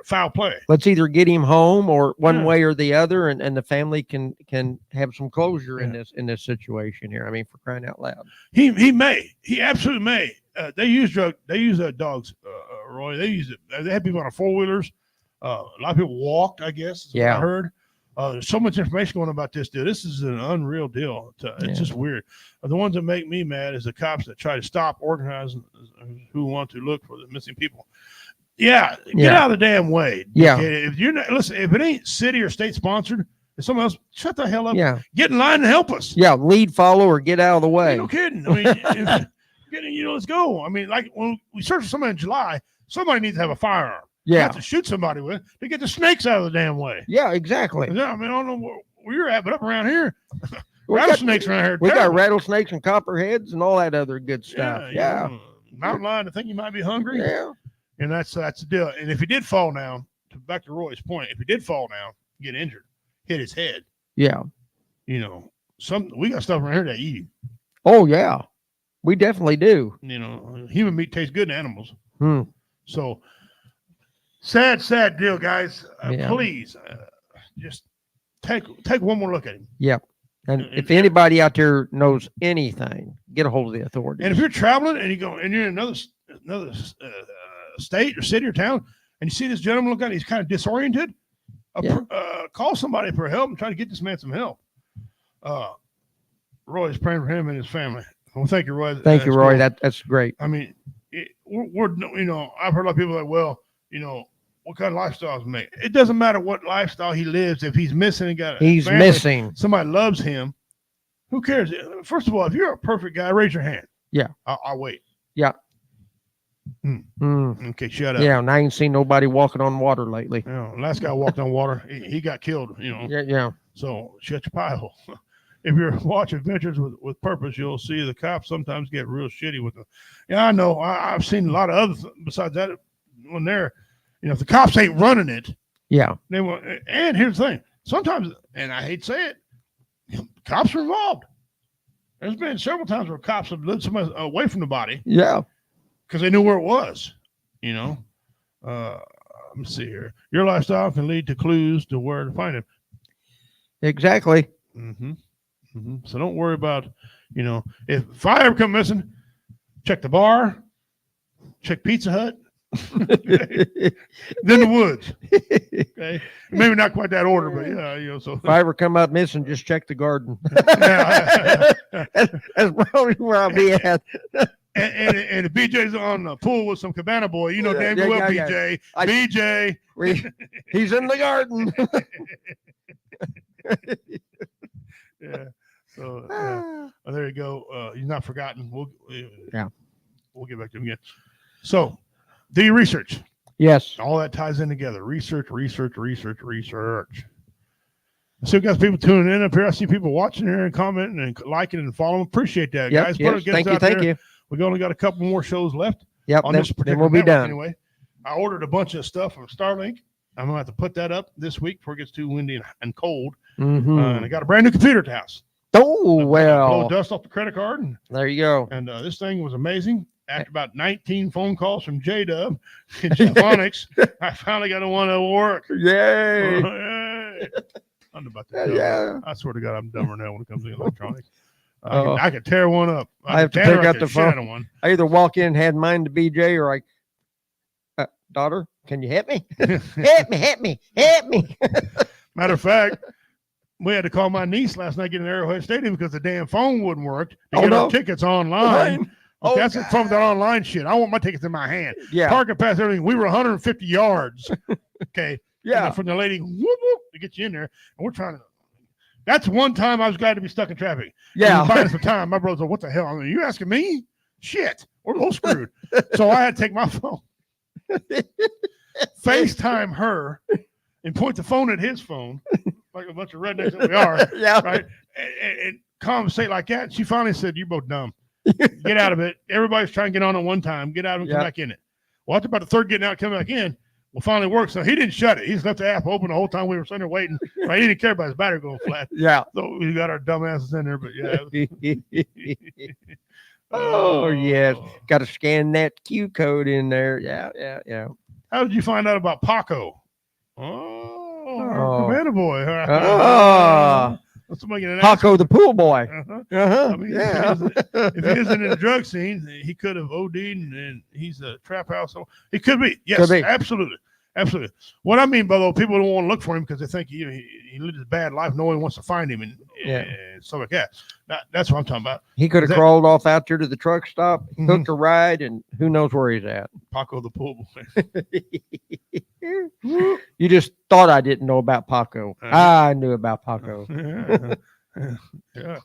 foul play. Let's either get him home or one way or the other, and the family can have some closure in this situation here. For crying out loud. He absolutely may. They use dogs, Roy. They use it. They had people on 4-wheelers. A lot of people walked, I guess. Is what I heard. There's so much information going about this deal. This is an unreal deal. It's just weird. The ones that make me mad is the cops that try to stop organizing who want to look for the missing people. Get out of the damn way. Yeah. Okay? If you're not, listen, if it ain't city or state sponsored, if someone else, shut the hell up. Yeah. Get in line and help us. Yeah. Lead, follow, or get out of the way. No kidding. Let's go. Like when we searched for somebody in July, somebody needs to have a firearm. Yeah. Not to shoot somebody with to get the snakes out of the damn way. Yeah, exactly. I don't know where you're at, but up around here, rattlesnakes around here. We got rattlesnakes and copperheads and all that other good stuff. Yeah. Mountain lion, I think you might be hungry. Yeah. And that's the deal. And if he did fall down, back to Roy's point, if he did fall down, get injured, hit his head. Yeah. We got stuff around here that eat him. Oh yeah. We definitely do. Human meat tastes good in animals. So sad deal, guys. Please just take one more look at him. Yep. And if anybody out there knows anything, get a hold of the authorities. And if you're traveling and you're in another state or city or town, and you see this gentleman look like he's kind of disoriented, call somebody for help and try to get this man some help. Roy's praying for him and his family. Well, thank you, Roy. Thank you, That's Roy. cool. That's great. I mean, we're I've heard a lot of people like, well, what kind of lifestyle is make? It doesn't matter what lifestyle he lives. If he's missing and got He's family, missing. somebody loves him. Who cares? First of all, if you're a perfect guy, raise your hand. Yeah. I'll wait. Yeah. Okay, shut up. Yeah, and I ain't seen nobody walking on water lately. Last guy walked on water. He got killed. Yeah. So shut your pie hole. If you're watching Adventures with Purpose, you'll see the cops sometimes get real shitty with them. Yeah, I know. I've seen a lot of other besides that when they're, if the cops ain't running it, Yeah. they will. And here's the thing: sometimes, and I hate to say it, cops are involved. There's been several times where cops have led somebody away from the body Yeah. because they knew where it was. Let me see here. Your lifestyle can lead to clues to where to find him. Exactly. So don't worry about, if I ever come missing, check the bar, check Pizza Hut, then the woods. Okay, maybe not quite that order, but yeah, So If I ever come up missing, just check the garden. yeah. That's probably where I'll be at. And if BJ's on the pool with some cabana boy, damn Yeah, well, yeah. BJ. I- BJ. He's in the garden. Yeah. So there you go. He's not forgotten. We'll get back to him again. So, do your research. Yes. All that ties in together. Research. I see we got people tuning in up here. I see people watching here and commenting and liking and following. Appreciate that, guys. Yes. Thank you. We've only got a couple more shows left. Yep. On this Then particular we'll be network done. Anyway, I ordered a bunch of stuff from Starlink. I'm gonna have to put that up this week before it gets too windy and cold. And I got a brand new computer at the house. Oh, Blow well. dust off the credit card, and There you go. this thing was amazing. After about 19 phone calls from J-Dub and Javonics, I finally got one that will work. Yay. Yay. I'm about to Yeah. I swear to God, I'm dumber now when it comes to electronics. Oh. I could tear one up. I have to Tanner, pick I up could the phone. shatter one. I either walk in and hand mine to BJ or daughter, can you help me? help me. Matter of fact, we had to call my niece last night getting Arrowhead Stadium because the damn phone wouldn't work to get our tickets online. Oh, That's the problem with that online shit. I want my tickets in my hand. Yeah. Parking pass everything. We were 150 yards. Okay. Yeah. From the lady whoop, whoop, to get you in there. And we're trying to. That's one time I was glad to be stuck in traffic. Yeah. Buying some time. My brother's like, what the hell? I mean, you asking me? Shit. We're both screwed. So I had to take my phone, FaceTime her, and point the phone at his phone, like a bunch of rednecks that we are. Yeah. Right. And conversate like that. She finally said, "You're both dumb. Get out of it. Everybody's trying to get on at one time. Get out and come back in it." Well, after about the third getting out, coming back in, well, finally worked. So he didn't shut it. He just left the app open the whole time we were sitting there waiting. Right? He didn't care about his battery going flat. Yeah. So we got our dumbasses in there, but yeah. Oh, yes. Got to scan that Q code in there. Yeah. How did you find out about Paco? Oh, Cabana boy. Oh. Somebody get an Paco the pool boy. I mean, Yeah. if he isn't in the drug scene, he could have OD'd and he's a trap house. So he could be. Yes, Could be. Absolutely. What I mean by though, people don't want to look for him because they think he lived a bad life. No one wants to find him and stuff like that. That's what I'm talking about. He could have crawled off out there to the truck stop, Mhm. hooked a ride, and who knows where he's at. Paco the pool boy. You just thought I didn't know about Paco. I knew about Paco. Yeah.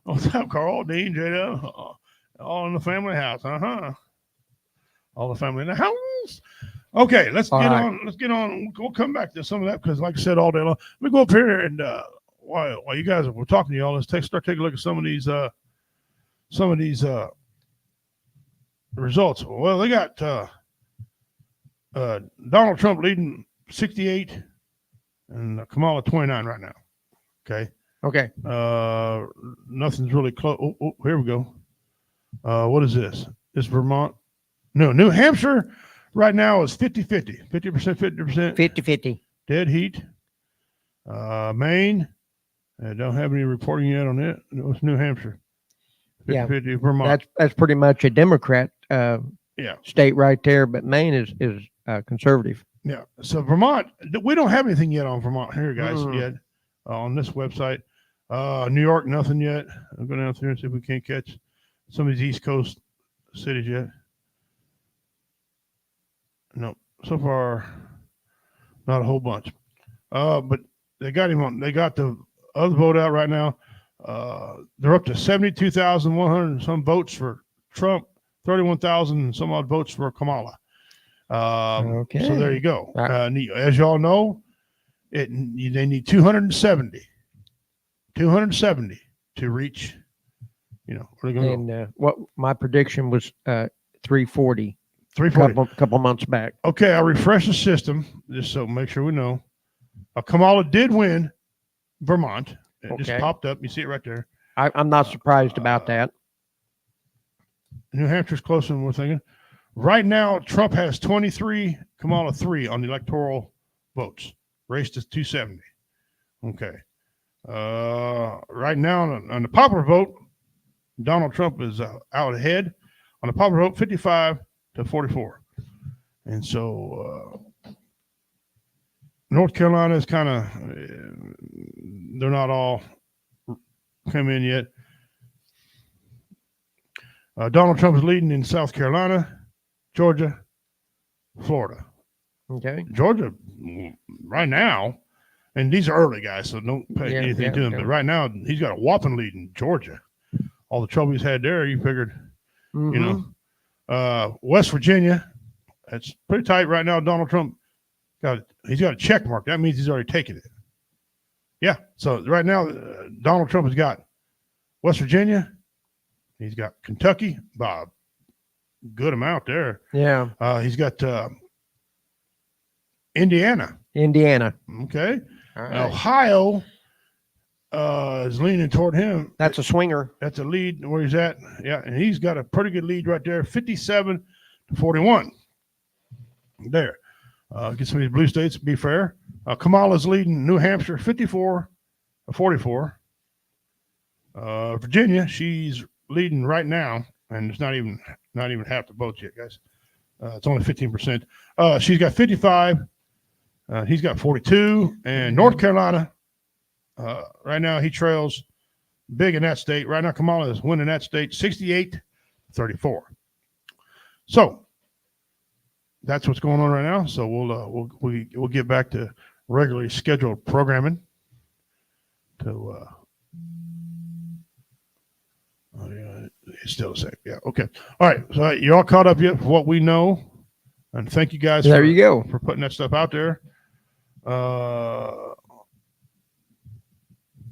What's up, Carl? Dean, Jada? All in the family house. All the family in the house. Okay, let's get on. Let's get on. We'll come back to some of that because, like I said, all day long. Let me go up here and while you guys were talking to y'all, let's start taking a look at some of these results. Well, they got Donald Trump leading 68 and Kamala 29 right now. Okay. Nothing's really close. Oh, here we go. What is this? It's Vermont. No, New Hampshire right now is 50-50. 50%, 50%. 50-50. Dead heat. Maine. I don't have any reporting yet on it. No, it's New Hampshire. 50-50. Vermont. That's pretty much a Democrat state right there, but Maine is conservative. Yeah. So Vermont, we don't have anything yet on Vermont here, guys, yet on this website. New York, nothing yet. I'll go down through and see if we can't catch some of these East Coast cities yet. No, so far, not a whole bunch. But they got him on. They got the other vote out right now. They're up to 72,100 and some votes for Trump, 31,000 some odd votes for Kamala. Okay. So there you go. Right. As y'all know, they need 270 to reach. Where they're going to go. And what my prediction was 340 340. couple months back. Okay, I'll refresh the system just so make sure we know. Kamala did win Vermont. It just Okay. popped up. You see it right there. I'm not surprised about that. New Hampshire's closer than we're thinking. Right now, Trump has 23, Kamala 3 on the electoral votes. Race to 270. Okay. Right now, on the popular vote, Donald Trump is out ahead. On the popular vote, 55 to 44. And so North Carolina is kind of, they're not all come in yet. Donald Trump is leading in South Carolina, Georgia, Florida. Okay. Georgia, right now, and these are early guys, so don't pay anything to him. okay. But right now, he's got a whopping lead in Georgia. All the trouble he's had there, you figured, West Virginia, it's pretty tight right now. Donald Trump he's got a check mark. That means he's already taken it. Yeah. So right now, Donald Trump has got West Virginia. He's got Kentucky by a good amount there. Yeah. He's got Indiana. Indiana. Okay. All right. Ohio is leaning toward him. That's a swinger. That's a lead where he's at. Yeah, and he's got a pretty good lead right there, 57 to 41. There. Get some of these blue states, be fair. Kamala's leading New Hampshire, 54 to 44. Virginia, she's leading right now, and it's not even half the votes yet, guys. It's only 15%. She's got 55. He's got 42. And North Carolina, right now he trails big in that state. Right now, Kamala is winning that state, 68-34. So that's what's going on right now. So we'll get back to regularly scheduled programming. It's still the same. Yeah. Okay. All right. So you're all caught up yet for what we know, and thank you guys. There you go. For putting that stuff out there.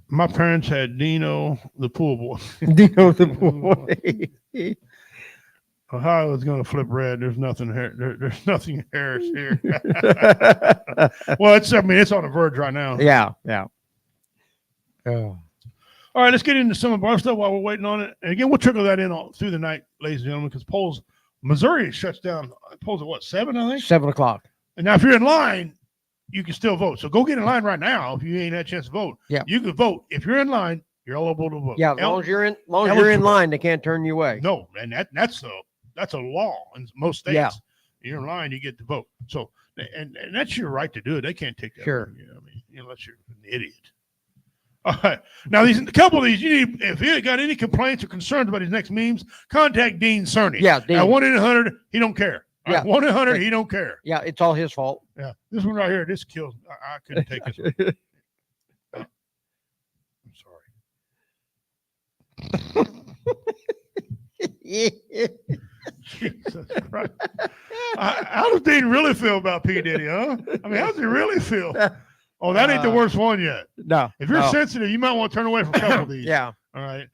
My parents had Dino the pool boy. Dino the boy. Ohio is going to flip red. There's nothing here. There's nothing Harris here. Well, it's on the verge right now. Yeah. Oh. All right, let's get into some of our stuff while we're waiting on it. And again, we'll trickle that in through the night, ladies and gentlemen, because Missouri shuts down polls at 7, I think? 7 o'clock. And now if you're in line, you can still vote. So go get in line right now if you ain't had a chance to vote. Yeah. You can vote. If you're in line, you're eligible to vote. Yeah, as long as you're in line, they can't turn you away. No, and that's a law in most states. Yeah. You're in line, you get to vote. So and that's your right to do it. They can't take that. Sure. From you. I mean, unless you're an idiot. All right. Now, a couple of these, if you got any complaints or concerns about his next memes, contact Dean Cerny. Yeah, Dean. At 1-800, he don't care. Yeah. 1-800, he don't care. Yeah, it's all his fault. Yeah. This one right here, this kills. I couldn't take this one. I'm sorry. Jesus Christ. How does Dean really feel about P. Diddy, huh? I mean, how does he really feel? Oh, that ain't the worst one yet. No. If you're sensitive, you might want to turn away from a couple of these. Yeah. All right.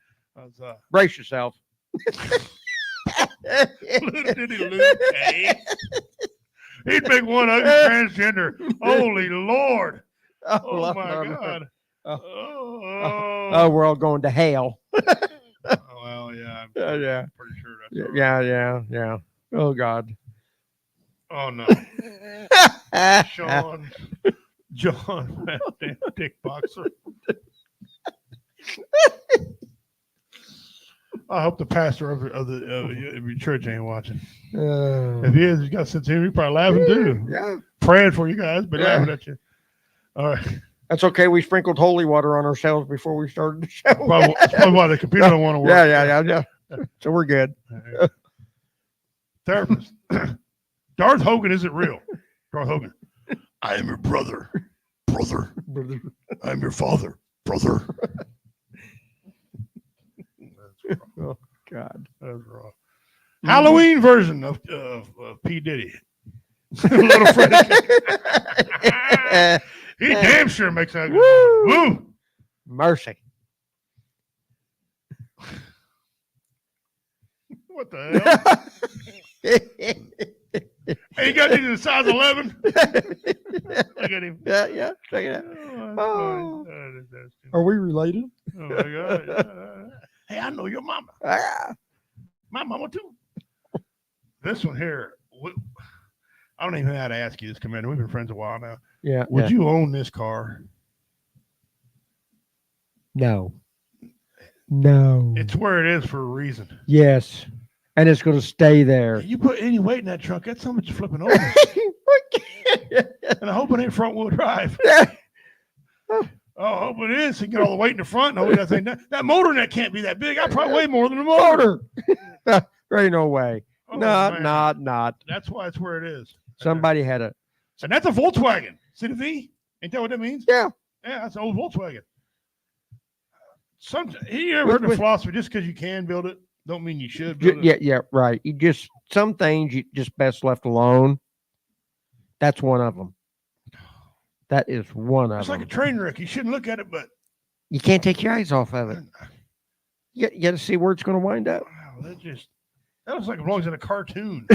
Brace yourself. Little Diddy Luke, hey. He'd make one ugly transgender. Holy Lord. Oh, my God. Oh, we're all going to hell. Well, yeah. I'm Yeah. pretty sure that's all right. Yeah. Oh, God. Oh, no. John, damn dick boxer. I hope the pastor of your church ain't watching. If he is, he's got sense of humor. He's probably laughing too. Yeah. Praying for you guys, but laughing at you. All right. That's okay. We sprinkled holy water on ourselves before we started the show. That's probably why the computer don't want to work. Yeah. So we're good. Therapist. Darth Hogan isn't real. Darth Hogan. I am your brother. Brother. I am your father. Brother. That's wrong. Oh God. That's wrong. Halloween version of P. Diddy. Little Freddy. He damn sure makes that good. Woo! Mercy. What the hell? Hey, you got these in size 11? Look at him. Yeah. Check it out. Oh, Are we related? oh my God. Hey, I know your mama. Ah. My mama too. This one here, I don't even know how to ask you this, Commander. We've been friends a while now. Yeah. Would you own this car? No. No. It's where it is for a reason. Yes. And it's going to stay there. You put any weight in that truck, that's so much flipping over. And I hope it ain't front wheel drive. Oh, I hope it is. So you get all the weight in the front and hold that thing down. That motor net can't be that big. I probably weigh more than the motor. There ain't no way. Oh, not. man. That's why it's where it is. Somebody had a. And that's a Volkswagen. See the V? Ain't that what that means? Yeah. Yeah, that's an old Volkswagen. You ever heard the philosophy? Just because you can build it, don't mean you should build it. Yeah, right. You just some things you just best left alone. That's one of them. That is one of It's them. like a train wreck. You shouldn't look at it, but You can't take your eyes off of it. You got to see where it's going to wind up. wow, that looks like it belongs in a cartoon.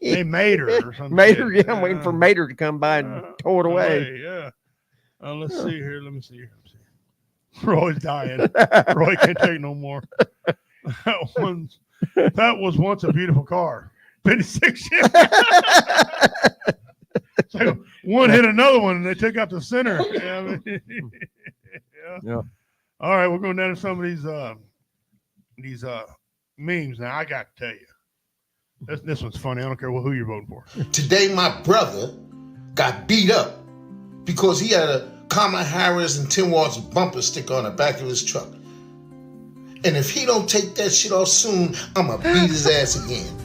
They Mater or something. Mater, yeah, I'm waiting for Mater to come by and tow it away. Yeah. Let's see here. Let me see. Roy's dying. Roy can't take no more. That was once a beautiful car. 56 years. So one hit another one and they took out the center. Yeah. Yeah. All right, we're going down to some of these memes. Now I got to tell you, this one's funny. I don't care who you're voting for. Today, my brother got beat up because he had a Kamala Harris and Tim Walz bumper sticker on the back of his truck. And if he don't take that shit off soon, I'm going to beat his ass again.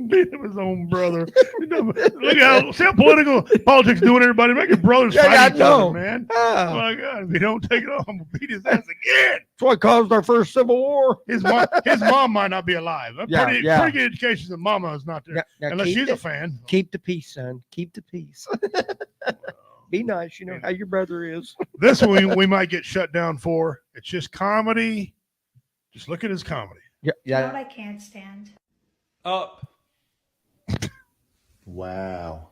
Beat him his own brother. Look at how political politics doing everybody. Make your brothers fight each other, man. Oh my God. If he don't take it off, I'm going to beat his ass again. That's what caused our first Civil War. His mom might not be alive. Pretty good education that mama is not there. Now unless she's a fan. Keep the peace, son. Keep the peace. Be nice. You know how your brother is. This one we might get shut down for. It's just comedy. Just look at his comedy. You know what I can't stand? Up. Wow.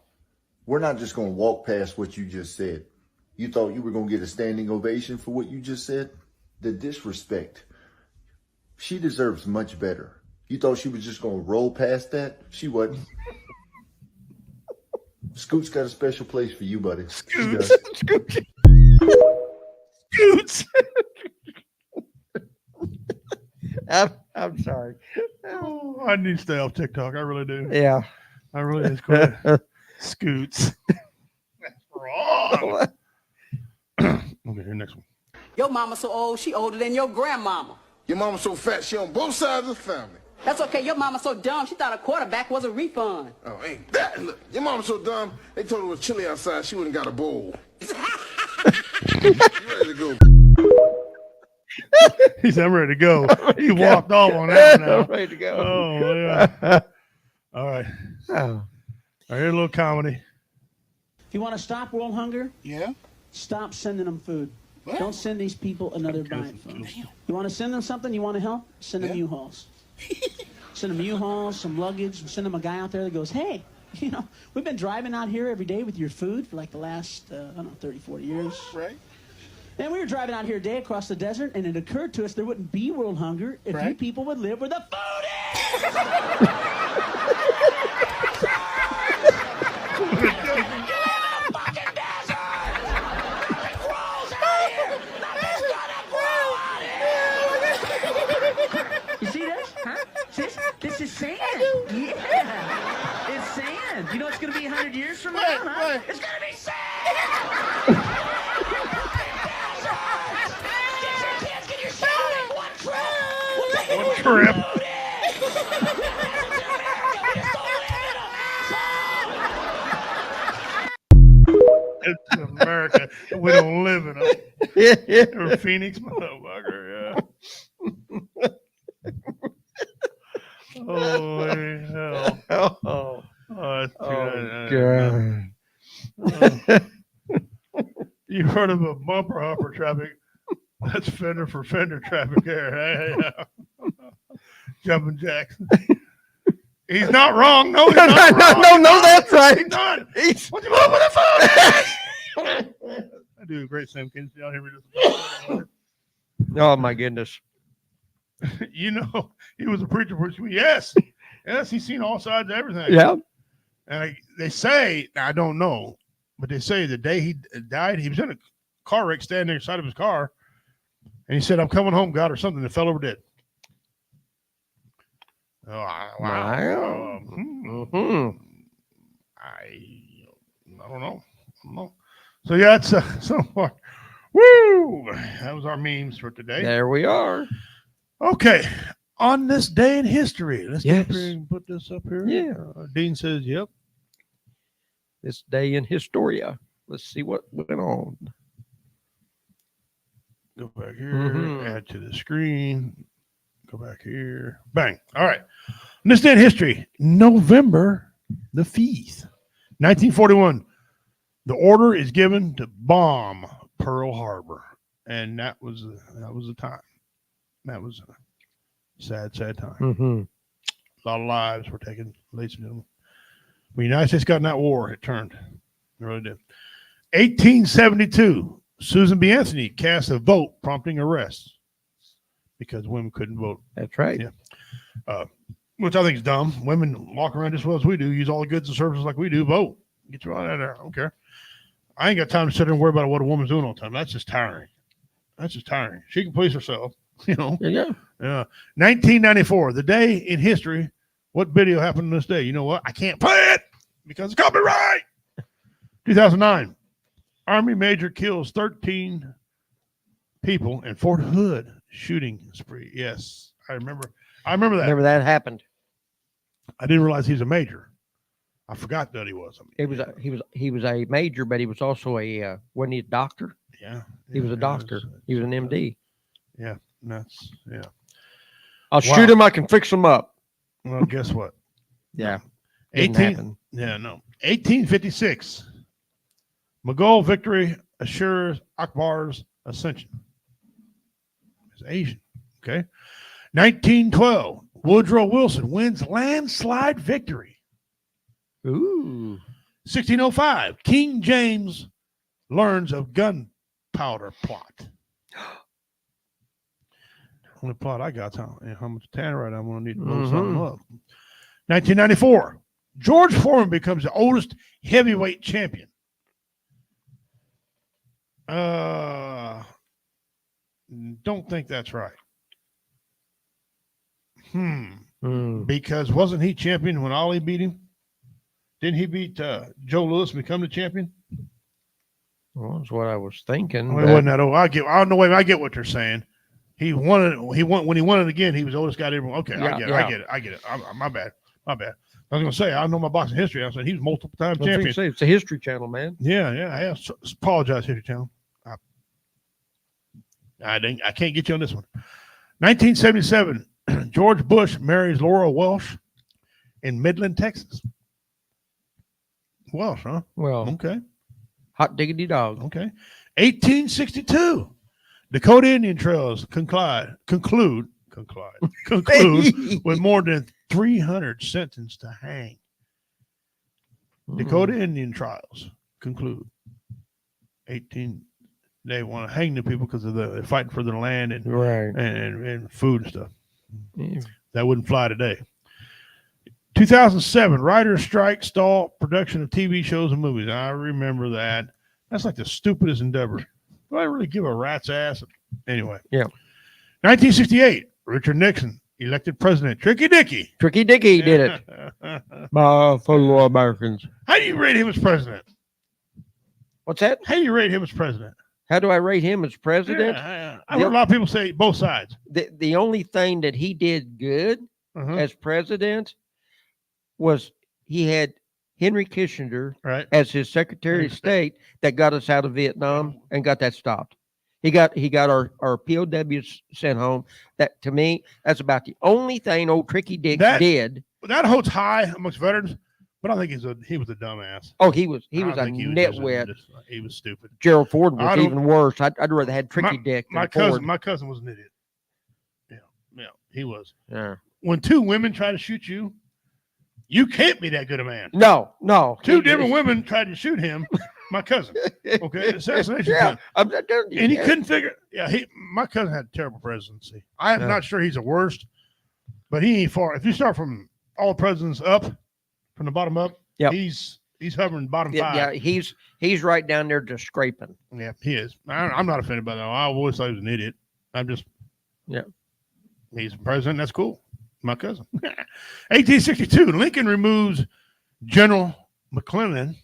We're not just going to walk past what you just said. You thought you were going to get a standing ovation for what you just said? The disrespect. She deserves much better. You thought she was just going to roll past that? She wasn't. Scoot's got a special place for you, buddy. Scoots. Scoots. I'm sorry. Oh, I need to stay off TikTok. I really do. Yeah. I really need to quit. Scoots. That's wrong. Okay, here, next one. Your mama so old, she older than your grandmama. Your mama so fat, she on both sides of the family. That's okay. Your mama so dumb, she thought a quarterback was a refund. Oh, ain't that? Look, your mama so dumb, they told her it was chilly outside, she wouldn't got a bowl. You ready to go? He said, I'm ready to go. He walked off on that now. I'm ready to go. Oh, yeah. All right. Oh. All right, here's a little comedy. If you want to stop world hunger, stop sending them food. What? Don't send these people another diet phone. You want to send them something? You want to help? Send them U-Hauls. Send them U-Hauls, some luggage. Send them a guy out there that goes, hey, you know, we've been driving out here every day with your food for like the last, 30, 40 years. Right. And we were driving out here today across the desert, and it occurred to us there wouldn't be world hunger if you people would live where the food is! You see this? Huh? This is sand. Yeah. It's sand. You know it's going to be 100 years from wait. It's gonna be safe. Get your kids, get your shopping. One trip. We'll take it One to trip. It's America. We don't live in a Phoenix motherfucker. Yeah. Holy hell. Oh, That's God. You've heard of a bumper hopper traffic? That's fender for fender traffic there. Hey, Jumping jacks. He's not wrong. No, he's not wrong. No, that's right. He's not. He's- What's he doing with the phone? I do a great Sam Kinsley. Y'all hear me just Oh, my goodness. you know, he was a preacher for yes, he's seen all sides of everything. Yeah. And they say, I don't know, but they say the day he died, he was in a car wreck standing inside of his car, and he said, "I'm coming home, God," or something. And fell over dead. Oh, wow. Wow. Mhm. I don't know. So yeah, it's so far. Woo! That was our memes for today. There we are. Okay, on this day in history, let's get up Yes. here and put this up here. Yeah. Dean says, "Yep." This day in Historia. Let's see what went on. Go back here. Mhm. Add to the screen. Go back here. Bang. All right. On this day in history, November the 5th, 1941. The order is given to bomb Pearl Harbor, and that was the time. That was a sad time. Mm-hmm. A lot of lives were taken, ladies and gentlemen. When the United States got in that war, it turned. It really did. 1872, Susan B. Anthony cast a vote prompting arrests because women couldn't vote. That's right. Yeah. Which I think is dumb. Women walk around just as well as we do, use all the goods and services like we do, vote. Get you out of there. I don't care. I ain't got time to sit there and worry about what a woman's doing all the time. That's just tiring. She can police herself, you know. Yeah. 1994, the day in history. What video happened on this day? You know what? I can't play it because it's copyright. 2009, Army major kills 13 people in Fort Hood shooting spree. Yes, I remember that. Remember that happened. I didn't realize he's a major. I forgot that he was. He was a major, but he was also wasn't he a doctor? Yeah. He was a doctor. He was an MD. Yeah. I'll shoot him. I can fix him up. Well, guess what? Yeah. 1856. Mughal victory assures Akbar's ascension. He's Asian. Okay. 1912. Woodrow Wilson wins landslide victory. Ooh. 1605. King James learns of gunpowder plot. Only plot I got. How much tannerite I'm going to need to blow something up. 1994. George Foreman becomes the oldest heavyweight champion. Don't think that's right. Because wasn't he champion when Ali beat him? Didn't he beat Joe Louis and become the champion? Well, that's what I was thinking. Well, it wasn't that old. I get what they're saying. He won it. When he won it again, he was the oldest guy to ever. Okay, Yeah, I get it. My bad. I was gonna say I know my boxing history. I said he was multiple time champion. It's a History Channel, man. Yeah. Apologize, History Channel. I can't get you on this one. 1977, George Bush marries Laura Welsh in Midland, Texas. Welsh, huh? Well, Okay. hot diggity dog. Okay. 1862, Dakota Indian Trails conclude with more than 300 sentenced to hang. Dakota Indian Trials conclude. 18. They want to hang the people because of they're fighting for their land and Right. and food and stuff. Yeah. That wouldn't fly today. 2007, writers' strike stall production of TV shows and movies. I remember that. That's like the stupidest endeavor. Do I really give a rat's ass? Anyway. Yeah. 1968, Richard Nixon elected president. Tricky Dicky. Tricky Dicky did it. My fellow Americans. How do you rate him as president? What's that? How do you rate him as president? How do I rate him as president? I heard a lot of people say both sides. The only thing that he did good as president was he had Henry Kissinger as his Secretary of State that got us out of Vietnam and got that stopped. He got our POWs sent home. That, to me, that's about the only thing old Tricky Dick did. That holds high amongst veterans, but I think he was a dumbass. Oh, he was a nitwit. He was stupid. Gerald Ford was even worse. I'd rather had Tricky Dick than my cousin was an idiot. Yeah, he was. Yeah. When two women try to shoot you, you can't be that good a man. No. Two different women tried to shoot him. My cousin. Okay, assassination. Yeah, and he couldn't figure. Yeah, my cousin had a terrible presidency. I'm not sure he's the worst, but he ain't far. If you start from all presidents up, from the bottom up, he's hovering bottom five. Yeah, he's right down there just scraping. Yeah, he is. I'm not offended by that. I always thought he was an idiot. He's president. That's cool. My cousin. 1862, Lincoln removes General McClellan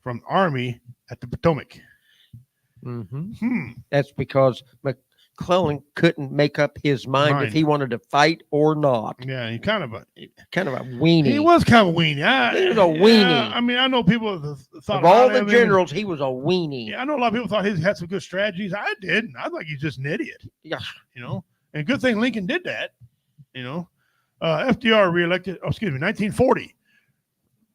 from Army at the Potomac. That's because McClellan couldn't make up his mind if he wanted to fight or not. Yeah, he kind of a weenie. He was kind of a weenie. He was a weenie. I mean, I know people thought of all the generals, he was a weenie. Yeah, I know a lot of people thought he had some good strategies. I didn't. I think he's just an idiot. Yeah, and good thing Lincoln did that. FDR reelected. 1940.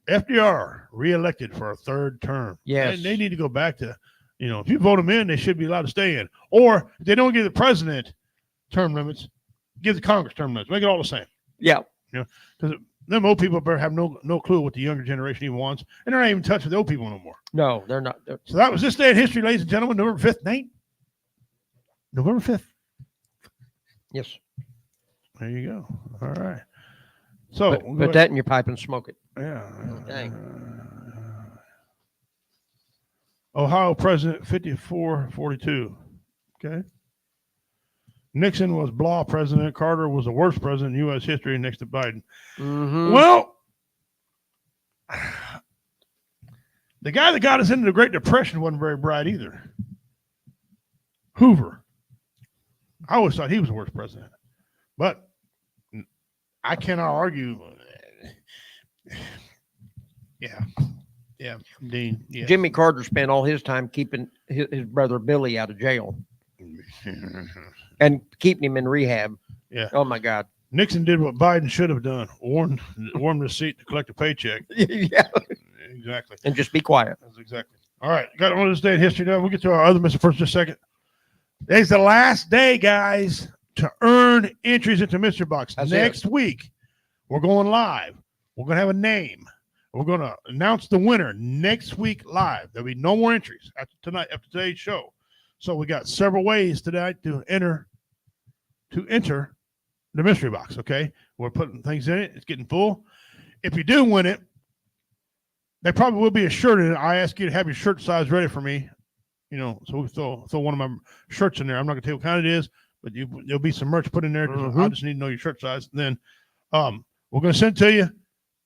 FDR reelected for a third term. Yes. They need to go back to, if you vote them in, they should be allowed to stay in. Or if they don't give the president term limits, give the Congress term limits. Make it all the same. Yeah. Because them old people better have no clue what the younger generation even wants. And they're not even in touch with the old people no more. No, they're not. So that was this day in history, ladies and gentlemen. November 5th, Nate. November 5th. Yes. There you go. All right. So put that in your pipe and smoke it. Yeah. Dang. Ohio president 54-42. Okay. Nixon was blah president. Carter was the worst president in U.S. history next to Biden. Well, the guy that got us into the Great Depression wasn't very bright either. Hoover. I always thought he was the worst president. But I cannot argue. Yeah, Dean. Yeah. Jimmy Carter spent all his time keeping his brother Billy out of jail and keeping him in rehab. Yeah. Oh my God. Nixon did what Biden should have done: warm the seat to collect a paycheck. Yeah. Exactly. And just be quiet. That's exactly. All right, got on this day in history now. We'll get to our other Mr. First in a second. Today's the last day, guys, to earn entries into Mystery Box. Next week, we're going live. We're going to have a name. We're going to announce the winner next week live. There'll be no more entries after today's show. So we got several ways tonight to enter the Mystery Box, okay? We're putting things in it. It's getting full. If you do win it, there probably will be a shirt in it. I ask you to have your shirt size ready for me. So we throw one of my shirts in there. I'm not going to tell you what kind it is, but there'll be some merch put in there. I just need to know your shirt size. And then we're going to send it to you,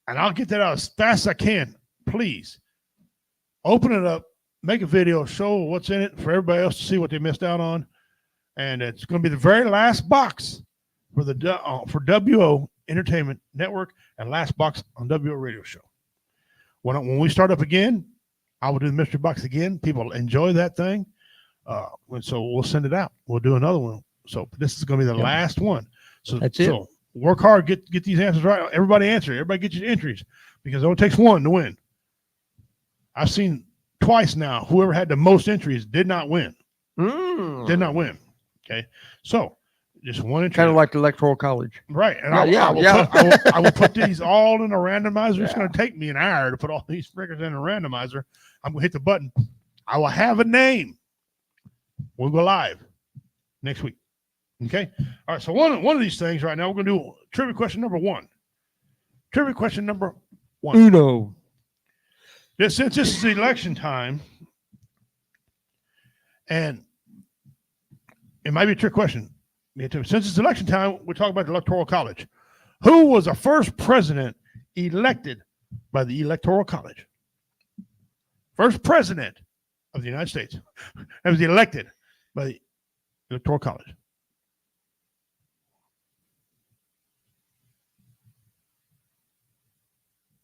and I'll get that out as fast as I can. Please open it up, make a video, show what's in it for everybody else to see what they missed out on. And it's going to be the very last box for WO Entertainment Network and last box on WO Radio Show. When we start up again, I will do the mystery box again. People enjoy that thing. So we'll send it out. We'll do another one. So this is going to be the last one. So that's it. So work hard, get these answers right. Everybody answer. Everybody get your entries because it only takes one to win. I've seen twice now. Whoever had the most entries did not win. Did not win. Okay. So just one entry. Kind of like the Electoral College. Right. And I will put these all in a randomizer. It's going to take me an hour to put all these friggers in a randomizer. I'm going to hit the button. I will have a name. We'll go live next week. Okay. All right. So one of these things right now, we're going to do trivia question number one. Trivia question number one. Uno. Since this is election time, and it might be a trick question. Since it's election time, we're talking about the Electoral College. Who was the first president elected by the Electoral College? First president of the United States that was elected by the Electoral College.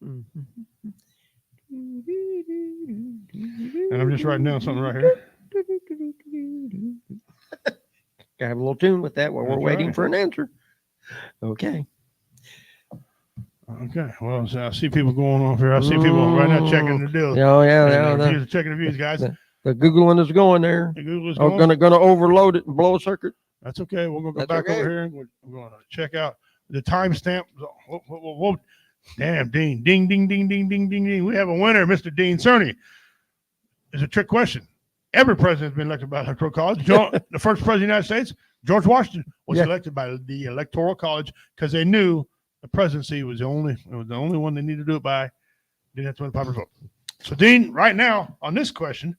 And I'm just writing down something right here. Gotta have a little tune with that while we're That's waiting right. for an answer. Okay. Okay. Well, so I see people going off here. I see people right now checking the deal. Checking the views, guys. The Googling is going there. The Google is Oh, going. gonna overload it and blow a circuit. That's okay. We're going to go That's back okay. over here and we're going to check out the timestamp. Whoa. Damn, Dean. Ding, ding, ding, ding, ding, ding, ding. We have a winner, Mr. Dean Cerny. It's a trick question. Every president has been elected by Electoral College. The first president of the United States, George Washington, was elected by the Electoral College because they knew the presidency was the only one they needed to do it by. Didn't have to win the popular vote. So, Dean, right now on this question,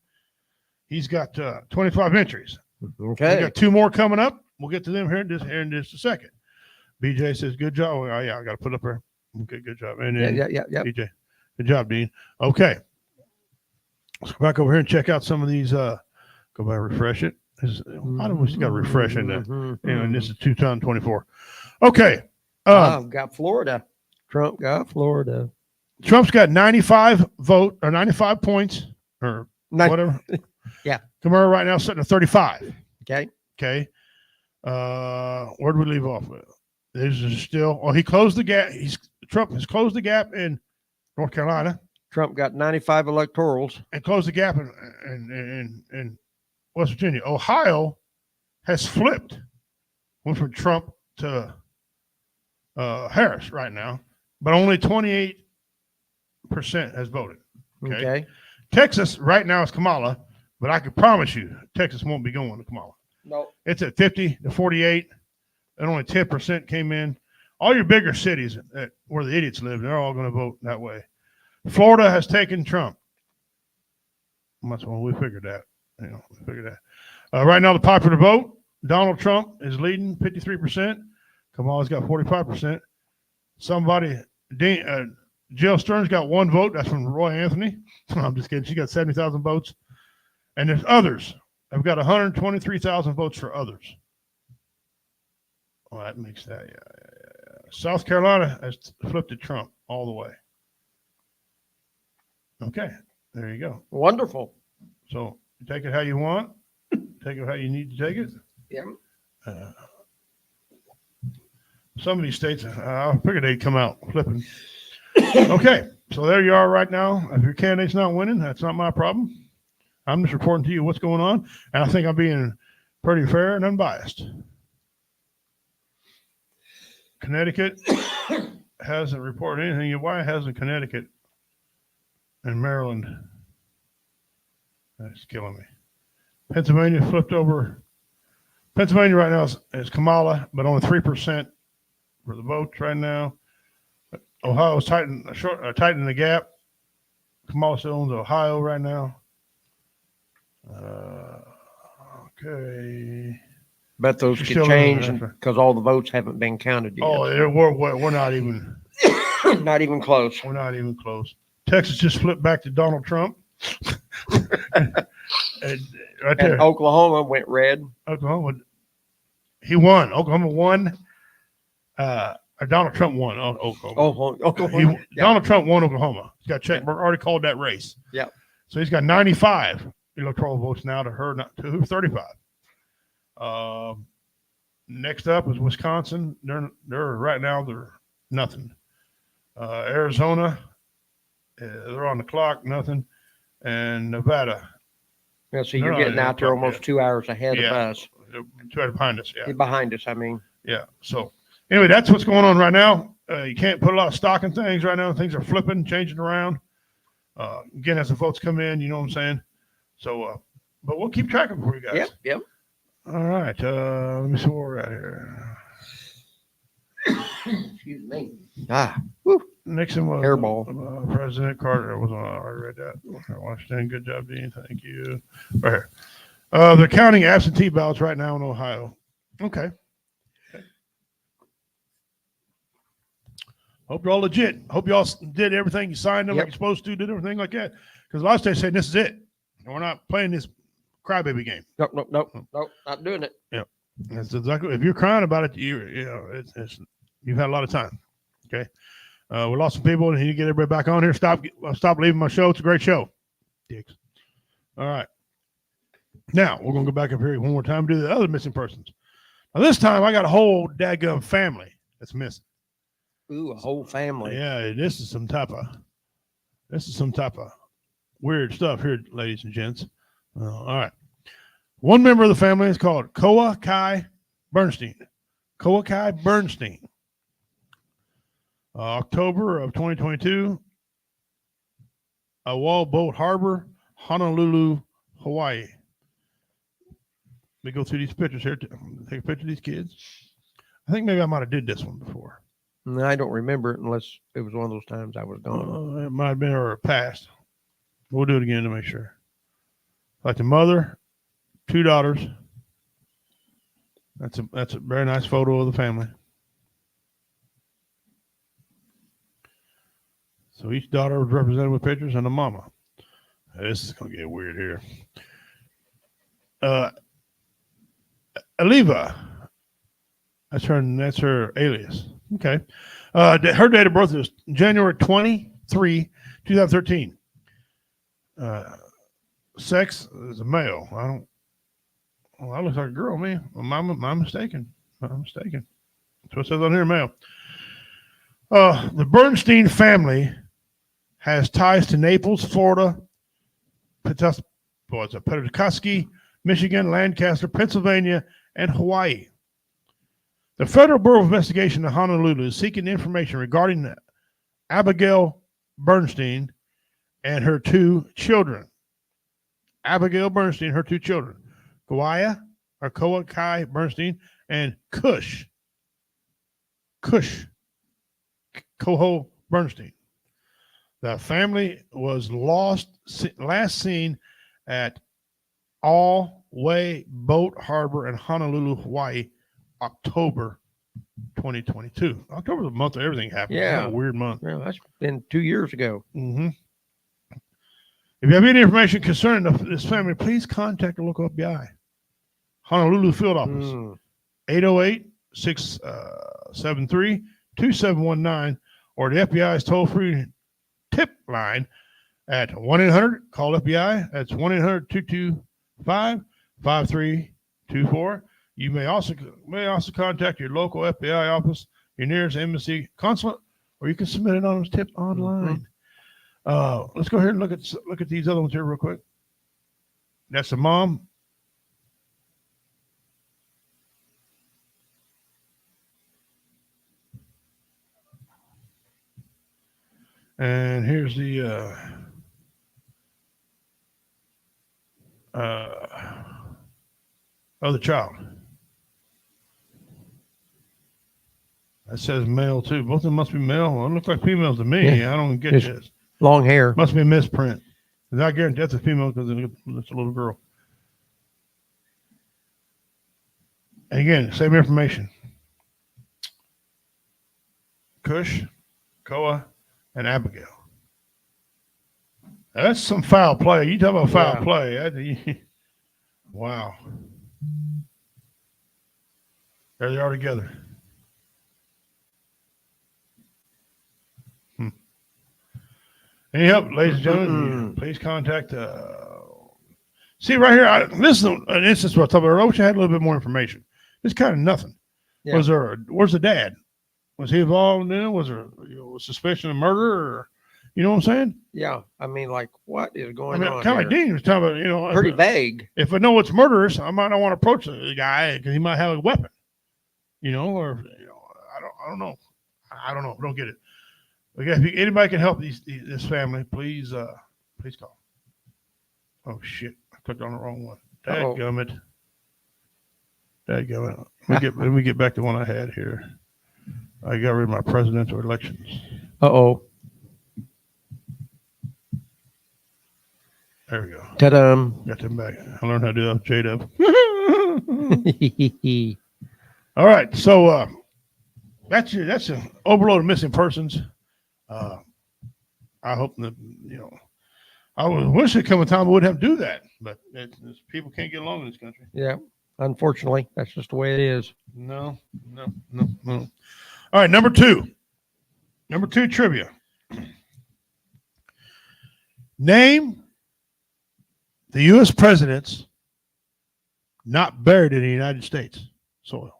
he's got 25 entries. Okay. We got 2 more coming up. We'll get to them here in just a second. BJ says, good job. Oh, yeah, I got to put up there. Okay, good job. And then Yeah. BJ, good job, Dean. Okay. Let's go back over here and check out some of these. Go back, refresh it. I don't wish you got to refresh in that. And this is 2024. Okay. I've got Florida. Trump got Florida. Trump's got 95 points or whatever. Yeah. Kamala right now sitting at 35. Okay. Okay. Where do we leave off with? This is still. Oh, he closed the gap. Trump has closed the gap in North Carolina. Trump got 95 electorals And closed the gap in West Virginia. Ohio has flipped. Went from Trump to Harris right now, but only 28% has voted. Okay. Texas right now is Kamala, but I can promise you Texas won't be going to Kamala. No. It's at 50 to 48, and only 10% came in. All your bigger cities where the idiots live, they're all going to vote that way. Florida has taken Trump. That's when we figured that. Right now, the popular vote, Donald Trump is leading 53%. Kamala's got 45%. Jill Stearns got 1 vote. That's from Roy Anthony. I'm just kidding. She got 70,000 votes. And there's others. I've got 123,000 votes for others. Well, that makes that, yeah. South Carolina has flipped to Trump all the way. Okay, there you go. Wonderful. So you take it how you want, take it how you need to take it. Yeah. Some of these states, I figured they'd come out flipping. Okay, so there you are right now. If your candidate's not winning, that's not my problem. I'm just reporting to you what's going on, and I think I'm being pretty fair and unbiased. Connecticut hasn't reported anything. Why hasn't Connecticut and Maryland? That's killing me. Pennsylvania flipped over. Pennsylvania right now is Kamala, but only 3% for the votes right now. Ohio's tightening the gap. Kamala still owns Ohio right now. Okay. Bet those She's could still change in there. because all the votes haven't been counted yet. Oh, we're not even. Not even close. We're not even close. Texas just flipped back to Donald Trump. and right there, And Oklahoma went red. Oklahoma. He won. Oklahoma won. Donald Trump won. Oklahoma. Oklahoma. Donald Trump won Oklahoma. He's got check. Already called that race. Yeah. So he's got 95 electoral votes now to her, not to 35. Next up is Wisconsin. They're right now they're nothing. Arizona, they're on the clock, nothing, and Nevada. Yeah, so They're you're not getting even out there close almost yet. 2 hours ahead of us. They're right behind us. Yeah. Behind us, I mean. Yeah. So anyway, that's what's going on right now. You can't put a lot of stock in things right now. Things are flipping, changing around. Again, as the votes come in, you know what I'm saying? So, but we'll keep track of it for you guys. Yep. All right. Let me see where we're at here. Excuse me. Nixon was Hairball. President Carter was on. I already read that. Washington, good job, Dean. Thank you. Right here. They're counting absentee ballots right now in Ohio. Okay. Hope you're all legit. Hope you all did everything you signed them like you're supposed to, did everything like that. Because a lot of states saying this is it. And we're not playing this crybaby game. Nope, not doing it. Yeah. That's exactly. If you're crying about it, you've had a lot of time. Okay. We lost some people and you need to get everybody back on here. Stop leaving my show. It's a great show. Dicks. All right. Now we're going to go back up here one more time and do the other missing persons. Now this time I got a whole dadgum family that's missing. Ooh, a whole family. Yeah, this is some type of weird stuff here, ladies and gents. All right. One member of the family is called Koa Kai Bernstein. Koa Kai Bernstein. October of 2022. Boat Harbor, Honolulu, Hawaii. Let me go through these pictures here. Take a picture of these kids. I think maybe I might have did this one before. No, I don't remember it unless it was one of those times I was gone. It might have been or past. We'll do it again to make sure. Like the mother, 2 daughters. That's a very nice photo of the family. So each daughter was represented with pictures and a mama. This is going to get weird here. Aliva. That's her alias. Okay. Her date of birth is January 23, 2013. Sex is a male. That looks like a girl, man. I'm mistaken. That's what it says on here, male. The Bernstein family has ties to Naples, Florida, Petoskey, Michigan, Lancaster, Pennsylvania, and Hawaii. The Federal Bureau of Investigation in Honolulu is seeking information regarding Abigail Bernstein and her 2 children. Abigail Bernstein, her 2 children, Koa Kai Bernstein, and Kush Koho Bernstein. The family was last seen at All Way Boat Harbor in Honolulu, Hawaii, October 2022. October is the month that everything happened. Yeah. It's a weird month. Yeah, that's been 2 years ago. Mm-hmm. If you have any information concerning this family, please contact the local FBI. Honolulu Field Office, 808-673-2719, or the FBI's toll-free tip line at 1-800-CALL-FBI. That's 1-800-225-5324. You may also contact your local FBI office, your nearest embassy consulate, or you can submit an anonymous tip online. Let's go ahead and look at these other ones here real quick. That's the mom. And here's the other child. That says male too. Both of them must be male. Well, it looks like females to me. Yeah. I don't get It's this. long hair. Must be a misprint. Because I guarantee that's a female because it's a little girl. And again, same information. Kush, Koa, and Abigail. That's some foul play. You talk about foul play. Wow. There they are together. Any help, ladies and gentlemen? Please contact. See right here. This is an instance where I thought about. I wish I had a little bit more information. It's kind of nothing. Yeah. Where's the dad? Was he involved in it? Was there suspicion of murder? Or, you know what I'm saying? Yeah. I mean, like, what is going on? Kind of like Dean was talking about. Pretty vague. If I know it's murderous, I might not want to approach the guy because he might have a weapon. I don't know. Don't get it. Okay, if anybody can help this family, please call. Oh shit! I clicked on the wrong one. Dadgummit. Let me get back to one I had here. I got rid of my presidential elections. Uh-oh. There we go. Ta-da. Got them back. I learned how to do that with J-Dub. All right, so that's an overload of missing persons. I hope that I wish there come a time we wouldn't have to do that, but people can't get along in this country. Yeah. Unfortunately, that's just the way it is. No. All right, number two trivia. Name the U.S. presidents not buried in the United States soil.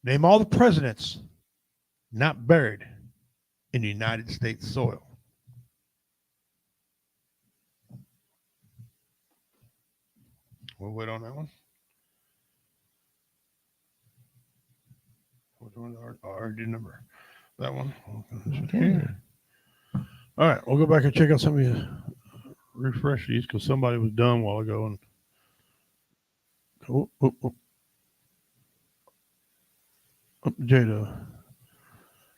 Name all the presidents not buried in the United States soil. We'll wait on that one. Which one? I already did number that one. Okay. All right, we'll go back and check out some of you. Refresh these because somebody was done a while ago. And Jada,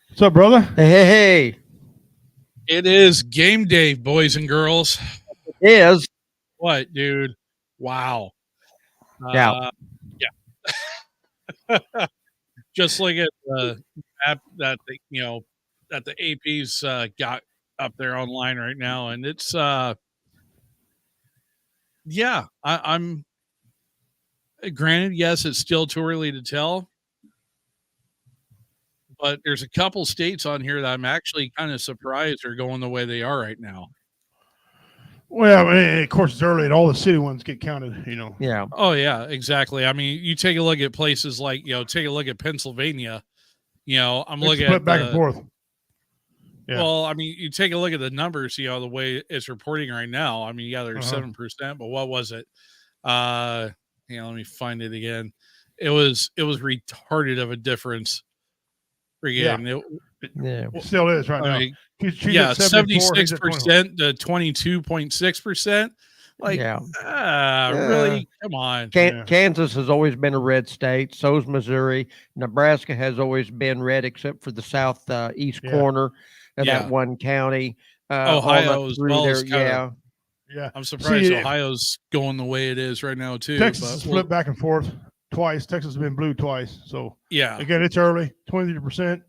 what's up, brother? Hey. It is game day, boys and girls. It is. What, dude? Wow. Yeah. Yeah. Just like at the app that that the AP's got up there online right now, and it's I'm granted, yes, it's still too early to tell, but there's a couple states on here that I'm actually kind of surprised are going the way they are right now. Well, I mean, of course, it's early, and all the city ones get counted. Yeah. Oh yeah, exactly. I mean, you take a look at places like take a look at Pennsylvania. I'm looking at back and forth. Yeah. Well, I mean, you take a look at the numbers. The way it's reporting right now. I mean, yeah, there's 7%, but what was it? Let me find it again. It was retarded of a difference. Again, It still is right now. She's 76% to 22.6%. Really? Come on. Kansas has always been a red state. So's Missouri. Nebraska has always been red, except for the southeast corner of that one county. Ohio as well. Yeah. I'm surprised Ohio's going the way it is right now too. Texas has flipped back and forth twice. Texas has been blue twice. So again, it's early, 23%.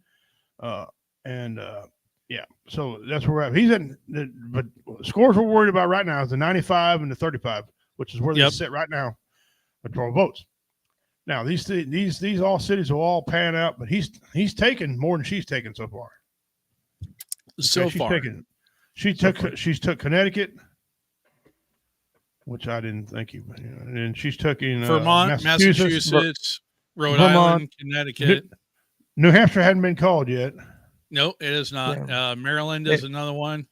So that's where we're at. He's in, but scores we're worried about right now is the 95 and the 35, which is where they sit right now with 12 votes. Now these all cities will all pan out, but he's taken more than she's taken so far. She's took Connecticut, which I didn't think you, and she's taking Vermont, Massachusetts, Rhode Island, Connecticut. New Hampshire hadn't been called yet. No, it is not. Yeah. Maryland is another one.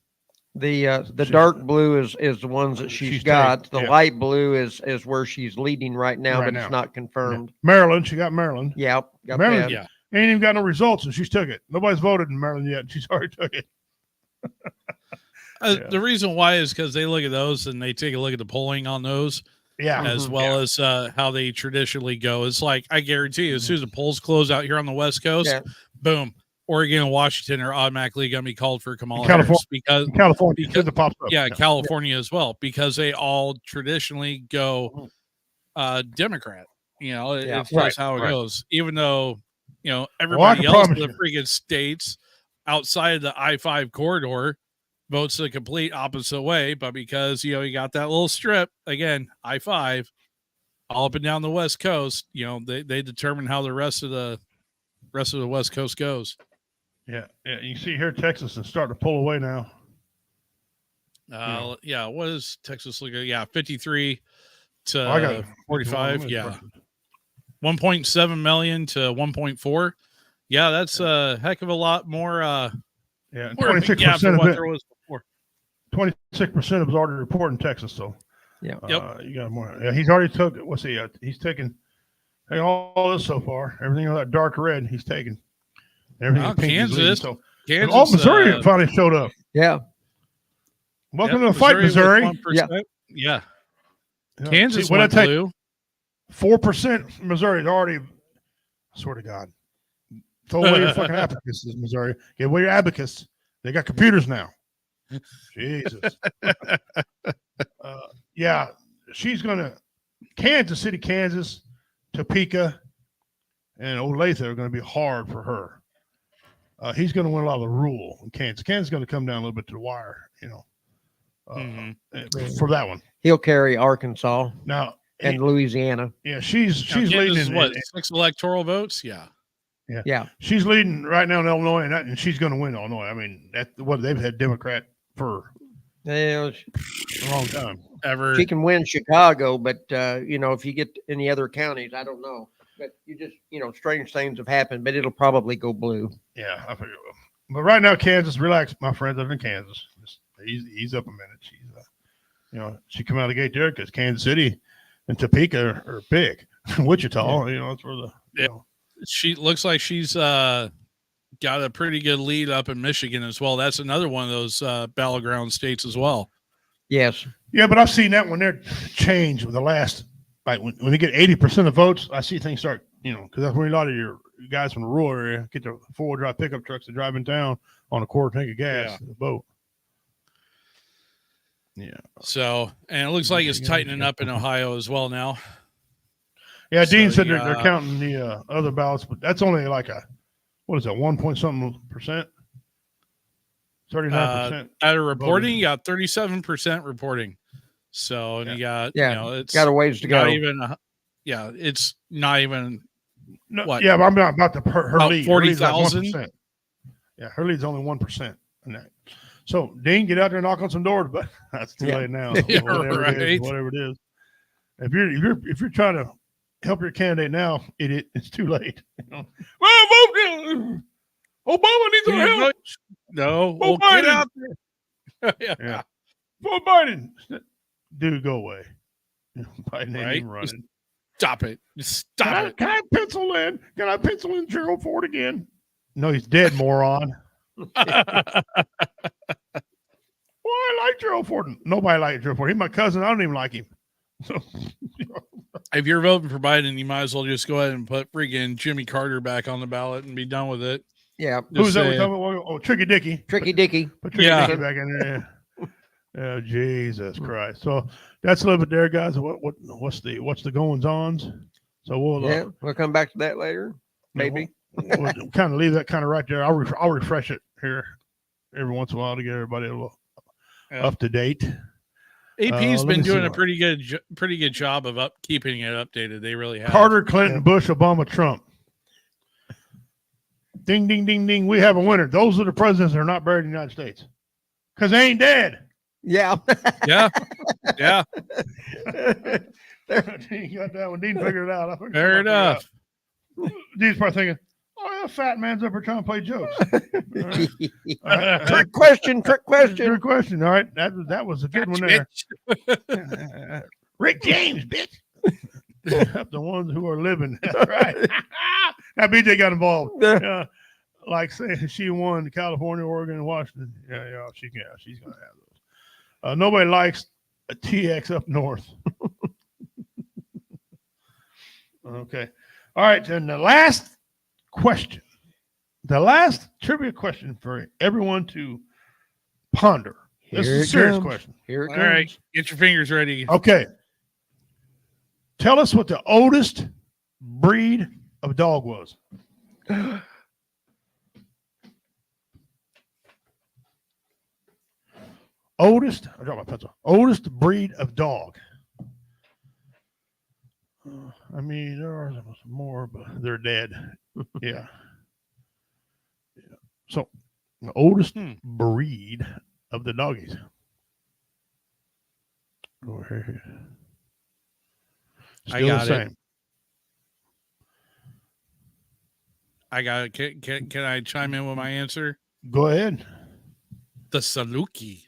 The dark blue is the ones that she's got. The light blue is where she's leading right now, but it's not confirmed. Yeah. Maryland, she got Maryland. Yep. Got Maryland. that. Yeah. Ain't even got no results, and she's took it. Nobody's voted in Maryland yet. She's already took it. The reason why is because they look at those and they take a look at the polling on those. Yeah. As well as how they traditionally go. It's like, I guarantee you, as soon as the polls close out here on the West Coast, boom, Oregon and Washington are automatically going to be called for Kamala Harris because California pops up. Yeah, California as well, because they all traditionally go Democrat. That's how it goes. Even though everybody else in the freaking states outside of the I-5 corridor votes the complete opposite way, but because you got that little strip again, I-5, all up and down the West Coast, they determine how the rest of the West Coast goes. Yeah. You see here, Texas is starting to pull away now. What is Texas looking at? Yeah, 53 to 45. Yeah, 1.7 million to 1.4. Yeah, that's a heck of a lot more. 26% of it. 26% of was already reported in Texas. So you got more. Yeah, he's already took. What's he? He's taken all this so far. Everything on that dark red, he's taken. Everything Kansas. Missouri finally showed up. Yeah. Welcome to the fight, Missouri. Yeah. Kansas went blue. 4% Missouri is already. I swear to God. Throw away your fucking abacus, Missouri. Get away your abacus. They got computers now. Jesus. She's gonna Kansas City, Kansas, Topeka, and Olathe are going to be hard for her. He's going to win a lot of the rural in Kansas. Kansas is going to come down a little bit to the wire, for that one. He'll carry Arkansas Now and Louisiana. Yeah, she's Kansas leading is in what, 6 electoral votes? Yeah. Yeah. She's leading right now in Illinois, and she's going to win Illinois. I mean, they've had Democrat for Yeah, a long time. she can win Chicago, but if you get any other counties, I don't know. But strange things have happened, but it'll probably go blue. Yeah, I figure it will. But right now, Kansas, relax. My friends live in Kansas. He's up a minute. She's, she come out of the gate there because Kansas City and Topeka are big. Wichita, that's where She looks like she's got a pretty good lead up in Michigan as well. That's another one of those battleground states as well. Yes. Yeah, but I've seen that one there change with the last, like when they get 80% of votes, I see things start, because that's where a lot of your guys from the rural area get their 4-wheel drive pickup trucks to drive in town on a quarter tank of gas to vote. Yeah. So, and it looks like it's tightening up in Ohio as well now. Yeah, Dean said they're counting the other ballots, but that's only like 1 point something percent? 39%. Out of reporting, you got 37% reporting. So, and you got, it's got a ways to go. It's not even. No, what? Yeah, but I'm not about her lead. 40,000. Like yeah, her lead's only 1% in that. So, Dean, get out there and knock on some doors, but that's too late now. Whatever it is. If you're trying to help your candidate now, it's too late. Well, vote. Obama needs our help. No, vote Biden. Get out there. Yeah. Vote Biden. Dude, go away. Biden ain't even running. Stop it. Stop it. Can I pencil in? Can I pencil in Gerald Ford again? No, he's dead, moron. Well, I like Gerald Ford. Nobody likes Gerald Ford. He's my cousin. I don't even like him. So, if you're voting for Biden, you might as well just go ahead and put friggin' Jimmy Carter back on the ballot and be done with it. Yeah. Who's that we're talking about? Oh, Tricky Dicky. Tricky Dicky. Put Tricky Dicky back in there. Oh, Jesus Christ. So that's a little bit there, guys. What's the goings ons? So we'll come back to that later. Maybe. We'll kind of leave that kind of right there. I'll refresh it here every once in a while to get everybody a little up to date. AP's been doing a pretty good job of keeping it updated. They really have. Carter, Clinton, Bush, Obama, Trump. Ding, ding, ding, ding. We have a winner. Those are the presidents that are not buried in the United States because they ain't dead. Yeah. Yeah. Yeah. Dean got that one. Dean figured it out. Fair enough. Dean's probably thinking, oh, that fat man's up here trying to play jokes. All right. Trick question. Good question. All right. That was a good one there. Rick James, bitch. The ones who are living. That's right. Now BJ got involved. Like saying she won California, Oregon, and Washington. Yeah, she's gonna have those. Nobody likes a TX up north. Okay. All right. And the last question, the last trivia question for everyone to ponder. This is a serious question. Here it comes. All right. Get your fingers ready. Okay. Tell us what the oldest breed of dog was. Oldest, I dropped my pencil. Oldest breed of dog. I mean, there are some more, but they're dead. Yeah. So, the oldest breed of the doggies. Over here. Still I got the same. it. I got it. Can I chime in with my answer? Go ahead. The Saluki.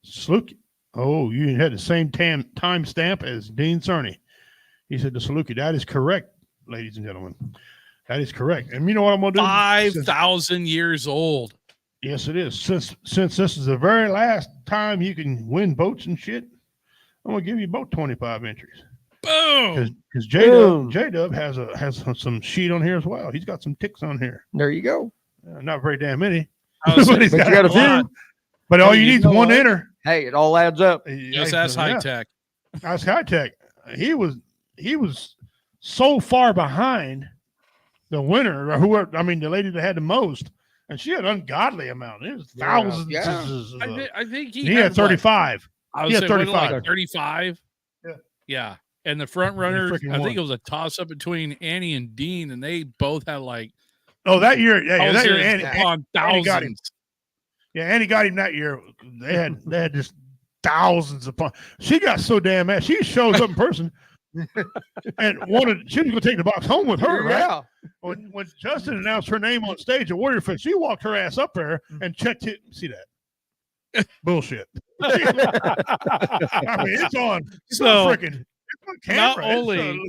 Saluki. Oh, you had the same time stamp as Dean Cerny. He said the Saluki. That is correct, ladies and gentlemen. That is correct. And you know what I'm going to do? 5,000 years old. Yes, it is. Since this is the very last time you can win votes and shit, I'm going to give you about 25 entries. Boom. Because J-Dub has some sheet on here as well. He's got some ticks on here. There you go. Not very damn many. But you got a few. But all you need is one enter. Hey, it all adds up. Yes, that's high tech. That's high tech. He was so far behind the winner, or whoever. I mean, the lady that had the most, and she had an ungodly amount. It was thousands. I think he had 35. He had 35. Like 35. Yeah. And the front runner, I think it was a toss up between Annie and Dean, and they both had like. Oh, that year, that year, Annie got him. Yeah, Annie got him that year. They had just thousands of points. She got so damn mad. She shows up in person and she was going to take the box home with her. Right? Yeah. When Justin announced her name on stage at Warrior Fest, she walked her ass up there and checked it. See that? Bullshit. I mean, it's on. Freaking. Not only,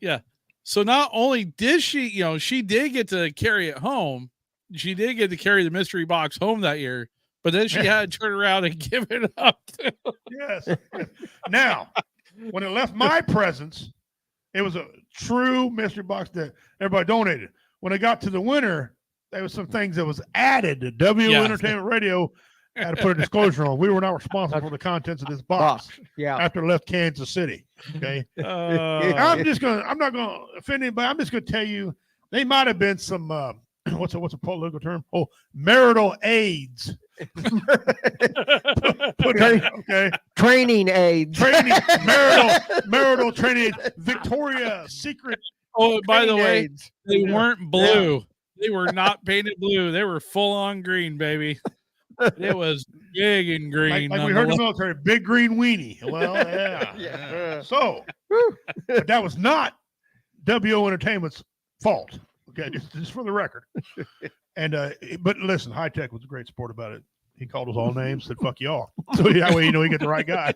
yeah. So not only did she, she did get to carry it home. She did get to carry the mystery box home that year, but then she had to turn around and give it up. Yes. Now, when it left my presence, it was a true mystery box that everybody donated. When it got to the winner, there was some things that was added to Entertainment Radio. Had to put a disclosure on. We were not responsible for the contents of this box. Yeah. After it left Kansas City. Okay. I'm not gonna offend anybody. I'm just gonna tell you they might have been some what's a political term? Oh, marital aids. Okay. Training aids. Marital training aids. Victoria's Secret. Oh, by the way, aids. They weren't blue. Yeah. They were not painted blue. They were full on green, baby. It was big and green. Like we heard in the military, big green weenie. Well, yeah. So, but that was not WO Entertainment's fault. Okay, just for the record. And but listen, High Tech was a great sport about it. He called us all names, said "fuck y'all." So that way you know he got the right guy.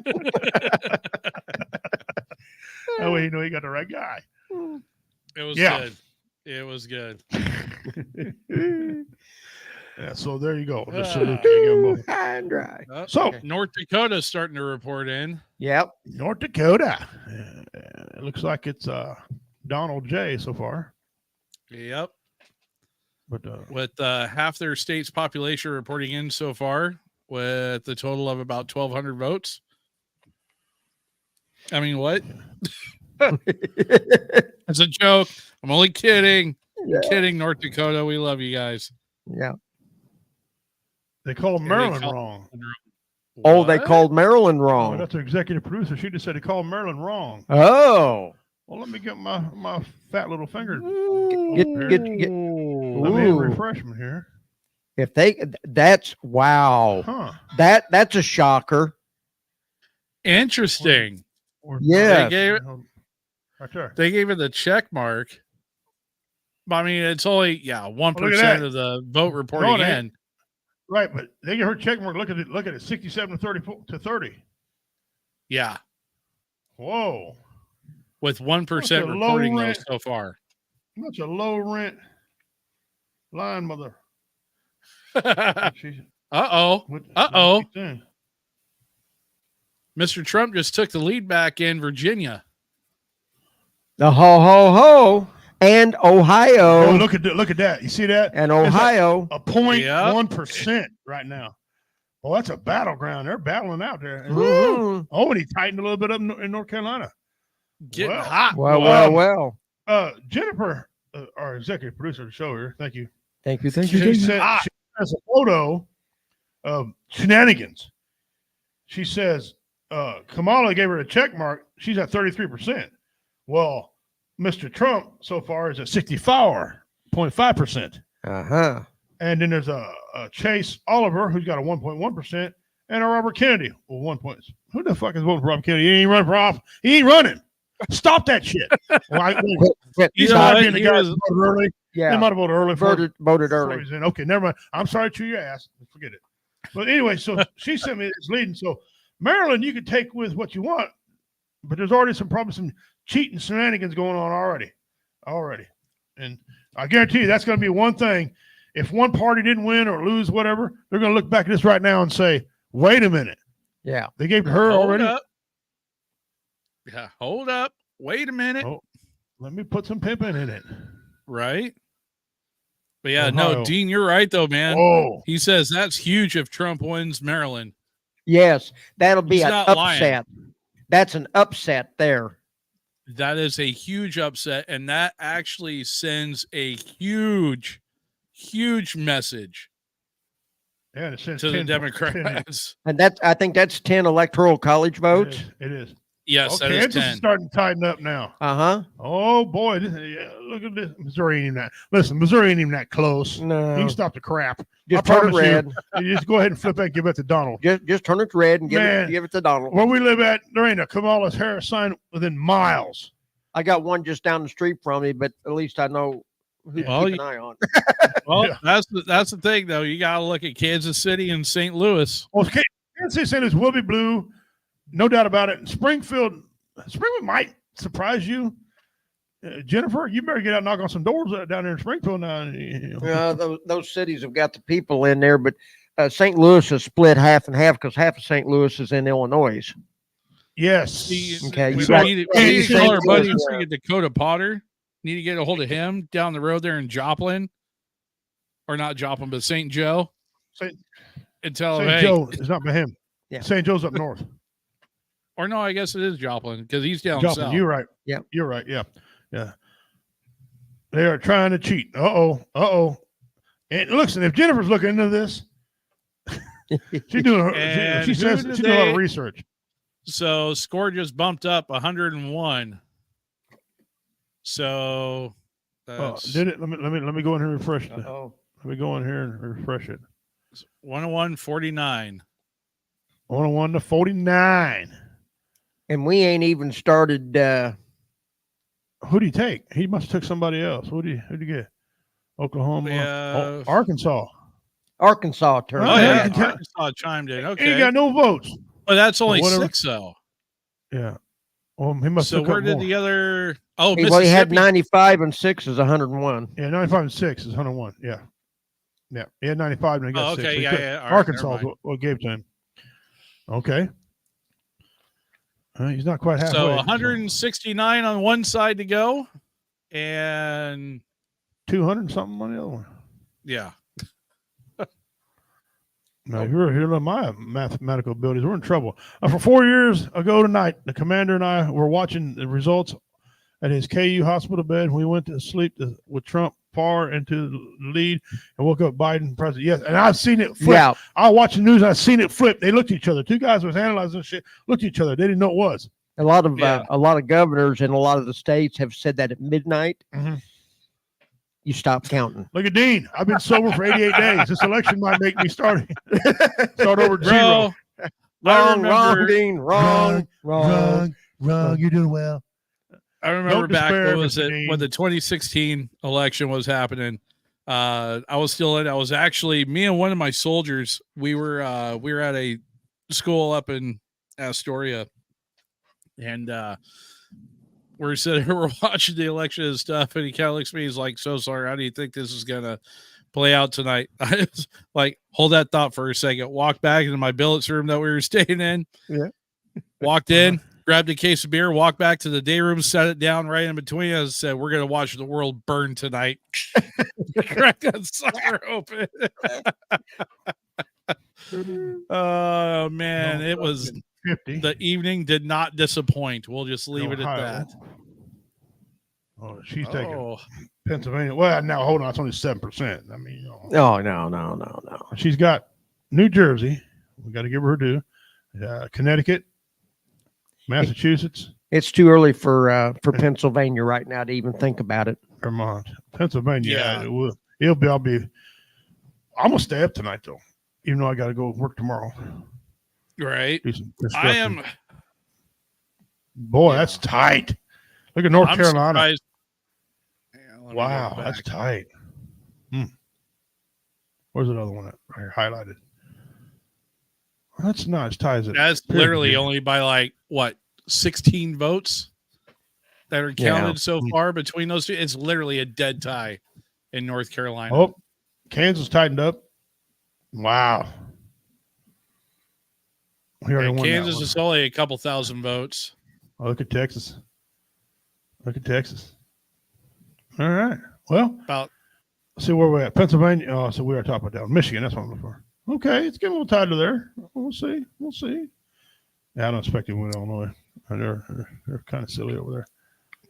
That way you know he got the right guy. It was good. It was good. Yeah, so there you go. Just salute you. High and dry. So North Dakota's starting to report in. Yep. North Dakota. It looks like it's Donald J so far. Yep. But with half their state's population reporting in so far, with a total of about 1,200 votes. I mean, what? It's a joke. I'm only kidding. I'm kidding, North Dakota. We love you guys. Yeah. They called Maryland wrong. Oh, they called Maryland wrong. Oh, that's their executive producer. She just said they called Maryland wrong. Oh. Well, let me get my fat little finger. Get. Let me refresh them here. If that's wow. Huh. That's a shocker. Interesting. Yeah. Right there. They gave it the check mark. I mean, it's only 1% of the vote reporting in. Right, but they get her check mark. Look at it, 67 to 30. Yeah. Whoa. With 1% reporting those so far. That's a low rent line, mother. Uh-oh. Mr. Trump just took the lead back in Virginia. The ho. And Ohio. Oh, look at that. You see that? And Ohio. A 0.1% right now. Well, that's a battleground. They're battling out there. Mm-hmm. Oh, and he tightened a little bit up in North Carolina. Getting hot. Well. Jennifer, our executive producer of the show here. Thank you. Thank you. She has a photo of shenanigans. She says Kamala gave her a check mark. She's at 33%. Well, Mr. Trump so far is at 64.5%. Uh-huh. And then there's a Chase Oliver who's got a 1.1%, and a Robert Kennedy. Well, 1 point. Who the fuck is voting for Robert Kennedy? He ain't running for office. He ain't running. Stop that shit. He's not being the guy that voted early. Yeah. They might have voted early. Voted early. Okay, never mind. I'm sorry to your ass. Forget it. But anyway, so she sent me this leading. So Maryland, you can take with what you want, but there's already probably some cheating shenanigans going on already. And I guarantee you that's going to be one thing. If one party didn't win or lose, whatever, they're going to look back at this right now and say, wait a minute. Yeah. They gave to her already. Yeah. Hold up. Wait a minute. Oh, let me put some pimping in it. Right. But yeah, Ohio. no, Dean, you're right though, man. Oh. He says that's huge if Trump wins Maryland. Yes. That'll be an upset. Lying. That's an upset there. that is a huge upset, and that actually sends a huge message Yeah, it says to the 10 Democrats. And I think that's 10 electoral college votes. It is. Yes, Okay, that is Kansas 10. is starting to tighten up now. Uh-huh. Oh boy, look at this. Missouri ain't even that. Listen, Missouri ain't even that close. No. You can stop the crap. Just I turn it promise you, red. you just go ahead and flip that and give it to Donald. Just turn it red and Man. give it to Donald. Where we live at, there ain't a Kamala Harris sign within miles. I got one just down the street from me, but at least I know who to Well, keep an eye on. Well, Yeah. that's the thing, though. You got to look at Kansas City and St. Louis. Well, Kansas City will be blue, no doubt about it. Springfield might surprise you. Jennifer, you better get out and knock on some doors down there in Springfield now. Those cities have got the people in there, but St. Louis is split half and half because half of St. Louis is in Illinois. Yes. Okay, We you got- need to St. call our buddy Louis, freaking Dakota Potter. Need to get a hold of him down the road there in Joplin. Or not Joplin, but St. Joe. And tell him, St. hey. Joe is not by him. Yeah. St. Joe's up north. Or no, I guess it is Joplin because he's down Joplin, south. you're right. Yeah. You're right. Yeah. Yeah. They are trying to cheat. Uh-oh. And listen, if Jennifer's looking into this, she's doing her, And she who says did she's doing a lot of they- research. So score just bumped up 101. So Did it? Let me go in here and refresh it. Uh-oh. Let me go in here and refresh it. 101-49. 101 to 49. And we ain't even started. Who do you take? He must have took somebody else. Who'd you get? Oklahoma, Arkansas. Arkansas turned. Oh, Oh, yeah. yeah. Arkansas chimed in. He ain't Okay. got no votes. But that's only Whatever. 6, though. Yeah. Well, he must So have where took did more. the other? Oh, Well, he had Mississippi. 95 and 6 is 101. Yeah, 95 and 6 is 101. Yeah. Yeah. He had 95 and he got 6. Okay, So he yeah, took- yeah. All right, Arkansas never is mind. what gave to him. Okay. He's not quite halfway. So 169 on one side to go, and 200 something on the other one. yeah, Now, if you're hearing my mathematical abilities, we're in trouble. For 4 years ago tonight, the commander and I were watching the results at his KU hospital bed. We went to sleep with Trump far into the lead and woke up Biden president. Yes, and I've seen it flip. Yeah. I watched the news and I've seen it flip. They looked at each other. Two guys was analyzing shit, looked at each other. They didn't know what it was. A lot of Yeah. governors in a lot of the states have said that at midnight Mhm. you stop counting. Look at Dean. I've been sober for 88 days. This election might make me start over at zero. bro. Wrong, wrong, remember- Dean. Wrong. You're doing well. I remember Don't back despair, when was Mr. it Dean. when the 2016 election was happening. I was still in. I was actually me and one of my soldiers. We were at a school up in Astoria, and we're sitting here, we're watching the election and stuff. And he kind of looks at me. He's like, "So sorry. How do you think this is gonna play out tonight?" I was like, "Hold that thought for a second." Walked back into my billets room that we were staying in. Yeah. Walked in. Grabbed a case of beer, walked back to the day room, set it down right in between us, said, "We're going to watch the world burn tonight." Crack that sucker open. Oh, man. It was 50. the evening did not disappoint. We'll just leave it at Ohio. that. Oh, she's taking Oh, Pennsylvania. Well, now hold on. It's only 7%. I mean, Oh, no. she's got New Jersey. We got to give her due. Connecticut, Massachusetts, It's too early for Pennsylvania right now to even think about it. Vermont, Pennsylvania. Yeah. I'll be. I'm gonna stay up tonight though, even though I got to go work tomorrow. right. Do some I construction. am. Boy, that's tight. Look at North I'm Carolina. surprised. Yeah, let me Wow, go that's back. tight. Where's another one that right here highlighted? That's not as tight as it. That's appeared to literally be. only by like what 16 votes that are Yeah. counted so far between those two. It's literally a dead tie in North Carolina. Oh, Kansas tightened up. Wow. We already And won that Kansas one. is only a couple thousand votes. Oh, look at Texas. Look at Texas. All right. Well, About see where we're at. Pennsylvania. Oh, so we are top of down. Michigan. That's what I'm looking for. Okay, it's getting a little tighter there. We'll see. We'll see. Yeah, I don't expect to win Illinois. They're kind of silly over there.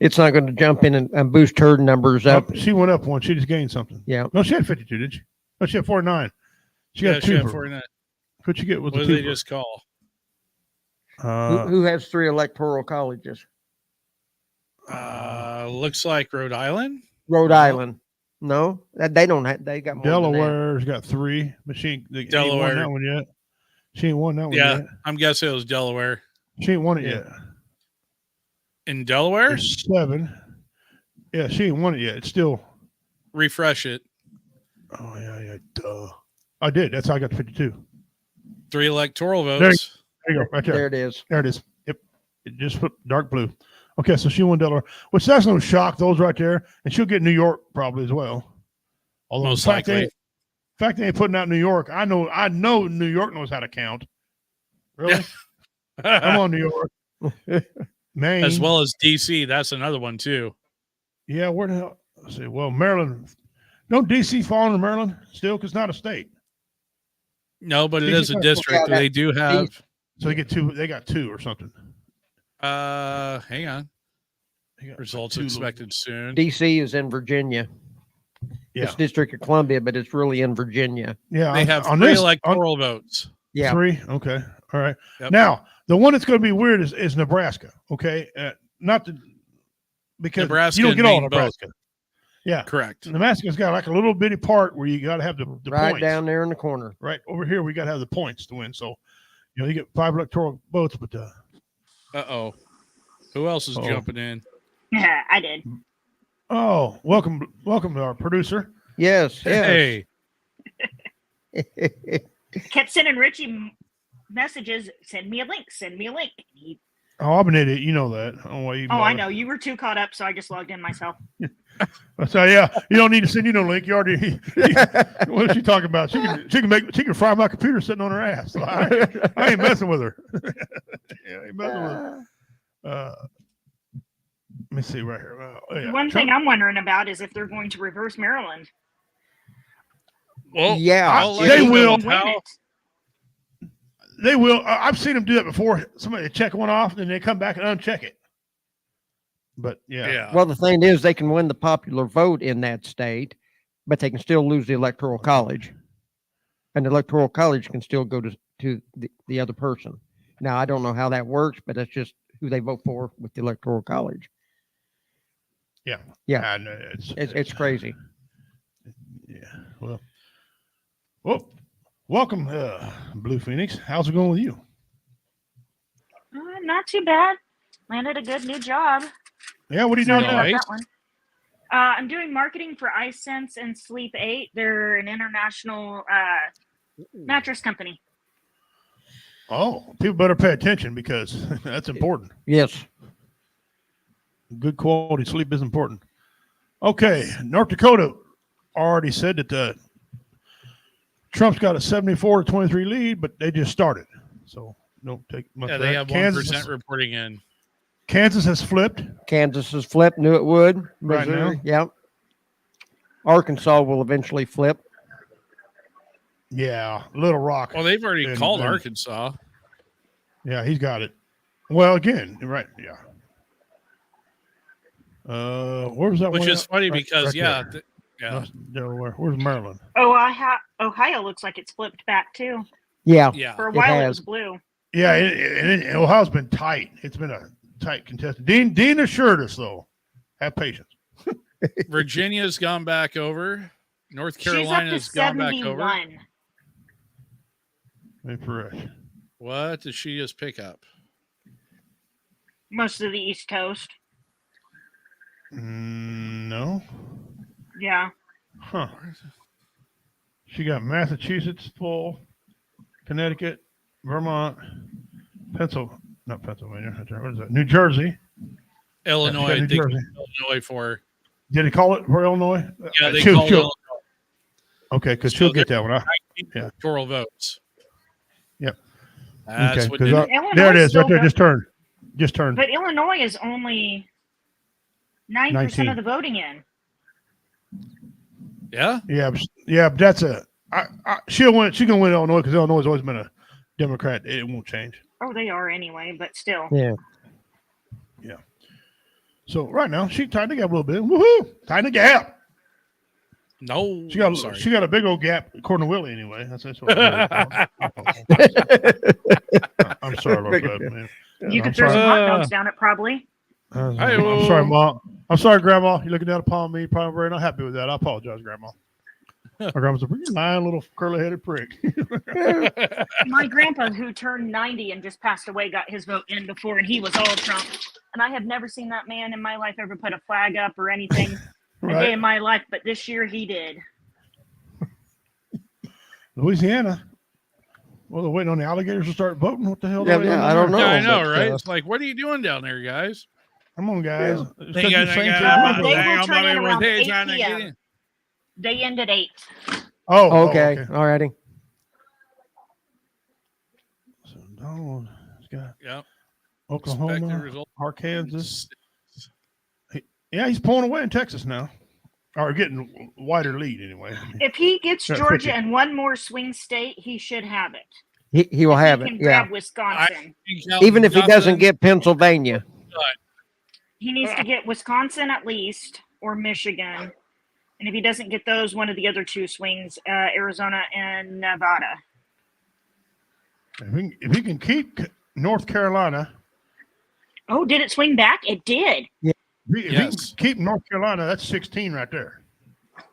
It's not going to jump in and boost her numbers up. She went up one. She just gained something. Yeah. No, she had 52, did she? No, she had 49. She got she two. had 49. What'd you get? What did they just call? Who has 3 electoral colleges? Looks like Rhode Island. Rhode Island. No, they don't have. They got more Delaware's got 3, but she ain't won that one yet. She ain't won that one yet. I'm guessing it was Delaware. She ain't won it yet. In Delaware? There's 7. Yeah, she ain't won it yet. It's still. Refresh it. Oh, yeah. Duh. I did. That's how I got 52. 3 electoral votes. There you go. Right there. There it is. There it is. Yep. It just put dark blue. Okay, so she won Delaware, which that's no shock. Those right there. And she'll get New York probably as well. Although Most the fact likely. they ain't putting out New York, I know New York knows how to count. Really? Come on, New York. Maine. As well as DC. That's another one, too. Yeah, where the hell? Let's see. Well, Maryland. Don't DC fall under Maryland still? Because it's not a state. No, but it is a district. They do have. So they get 2. They got 2 or something. Hang on. Results expected soon. DC is in Virginia. Yeah. It's District of Columbia, but it's really in Virginia. Yeah. They have 3 electoral votes. Yeah. 3? Okay. All right. Yep. Now, the one that's going to be weird is Nebraska. Okay. Because Nebraska you don't get all Maine Nebraska. both. Yeah. Correct. Nebraska's got like a little bitty part where you got to have the Right points. down there in the corner. Right over here, we got to have the points to win. So, you get 5 electoral votes, but Uh-oh. Who else is jumping in? Yeah, I did. oh, welcome to our producer. Yes. Hey. Kept sending Richie messages. Send me a link. Send me a link. Oh, I'm an idiot. You know that. I know. You were too caught up, so I just logged in myself. So yeah, you don't need to send you no link. You already. What is she talking about? She can fry my computer sitting on her ass. So I ain't messing with her. Yeah, I ain't messing with her. Let me see right here. One thing I'm wondering about is if they're going to reverse Maryland. Well, yeah, they will. How? They will. I've seen them do that before. Somebody check one off, and they come back and uncheck it. But yeah. Well, the thing is, they can win the popular vote in that state, but they can still lose the electoral college, and the electoral college can still go to the other person. Now, I don't know how that works, but that's just who they vote for with the electoral college. Yeah. It's crazy. Yeah. Well, welcome, Blue Phoenix. How's it going with you? Not too bad. Landed a good new job. Yeah, what are you doing now? That one. I'm doing marketing for iSense and Sleep 8. They're an international mattress company. Oh, people better pay attention because that's important. Yes. Good quality sleep is important. Okay, North Dakota already said that Trump's got a 74-23 lead, but they just started. So don't take much. Yeah, they have 1% reporting in. Kansas has flipped. Knew it would. Right now. Yep. Arkansas will eventually flip. Yeah, Little Rock. Well, they've already called Arkansas. Yeah, he's got it. Well, again, right. Yeah. Where was that? Which one is at? funny because, there. yeah. Delaware. Where's Maryland? Ohio looks like it's flipped back too. Yeah. For a while it was blue. Yeah, Ohio's been tight. It's been a tight contest. Dean assured us, though, have patience. Virginia's gone back over. North Carolina's gone back over. Fresh. What did she just pick up? Most of the East Coast. No. Yeah. Huh. She got Massachusetts full, Connecticut, Vermont, not Pennsylvania. What is that? New Jersey. Illinois. New Jersey. Illinois for. Did he call it for Illinois? Yeah, they called Illinois. Okay, because she'll get that one. Electoral votes. Yep. That's okay, what there it is, right there. Just turned. But Illinois is only 9% of the voting in. Yeah. But that's she'll win. She's gonna win Illinois because Illinois has always been a Democrat. It won't change. Oh, they are anyway, but still. Yeah. So right now she tightened the gap a little bit. Woohoo! Tighten the gap. No, She got sorry. she got a big old gap, according to Willie. Anyway, that's what. I'm sorry about that, man. You could throw some hot dogs down it, probably. I'm sorry, Mom. I'm sorry, Grandma. You're looking down upon me. Probably very not happy with that. I apologize, Grandma. My grandma's a pretty lying little curly-headed prick. My grandpa, who turned 90 and just passed away, got his vote in before, and he was all Trump. And I have never seen that man in my life ever put a flag up or anything a day in my life, but this year he did. Louisiana. Well, they're waiting on the alligators to start voting. What the hell? Yeah, I don't know. Yeah, I know, but, right? It's like, what are you doing down there, guys? Come on, guys. They will turn in around 8 p.m. They end at 8. Oh, okay. All righty. So Donald has got Yep. Oklahoma, Arkansas. Yeah, he's pulling away in Texas now. Or getting wider lead anyway. If he gets Yeah, Georgia 50. and one more swing state, he should have it. He will have He it. can Yeah. grab Wisconsin. Even if he doesn't get Pennsylvania. He needs to get Wisconsin at least, or Michigan. And if he doesn't get those, one of the other two swings, Arizona and Nevada. If he can keep North Carolina. Oh, did it swing back? It did. Yeah. If he can keep North Carolina, that's 16 right there.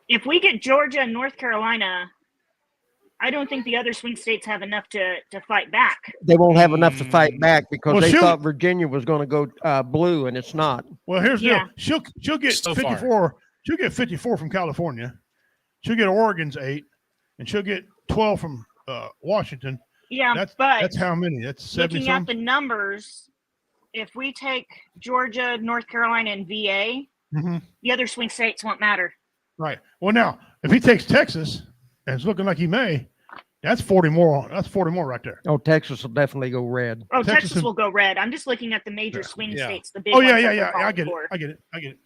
If we get Georgia and North Carolina, I don't think the other swing states have enough to fight back. They won't have enough to fight back because Well, they she'll- thought Virginia was going to go blue, and it's not. Well, here's the Yeah. deal. She'll get So 54. She'll get 54 from California. She'll get Oregon's 8, and she'll get 12 from Washington. Yeah, That's but how many? That's 70 looking at the numbers, if we take Georgia, North Carolina, and VA, the other swing states won't matter. Right. Well, now if he takes Texas, and it's looking like he may, that's 40 more. That's 40 more right there. Oh, Texas will definitely go red. Oh, Texas Texas and- will go red. I'm just looking at the major swing states, the big Oh ones. yeah, that yeah, they're yeah. I calling get it. for. I get it. I get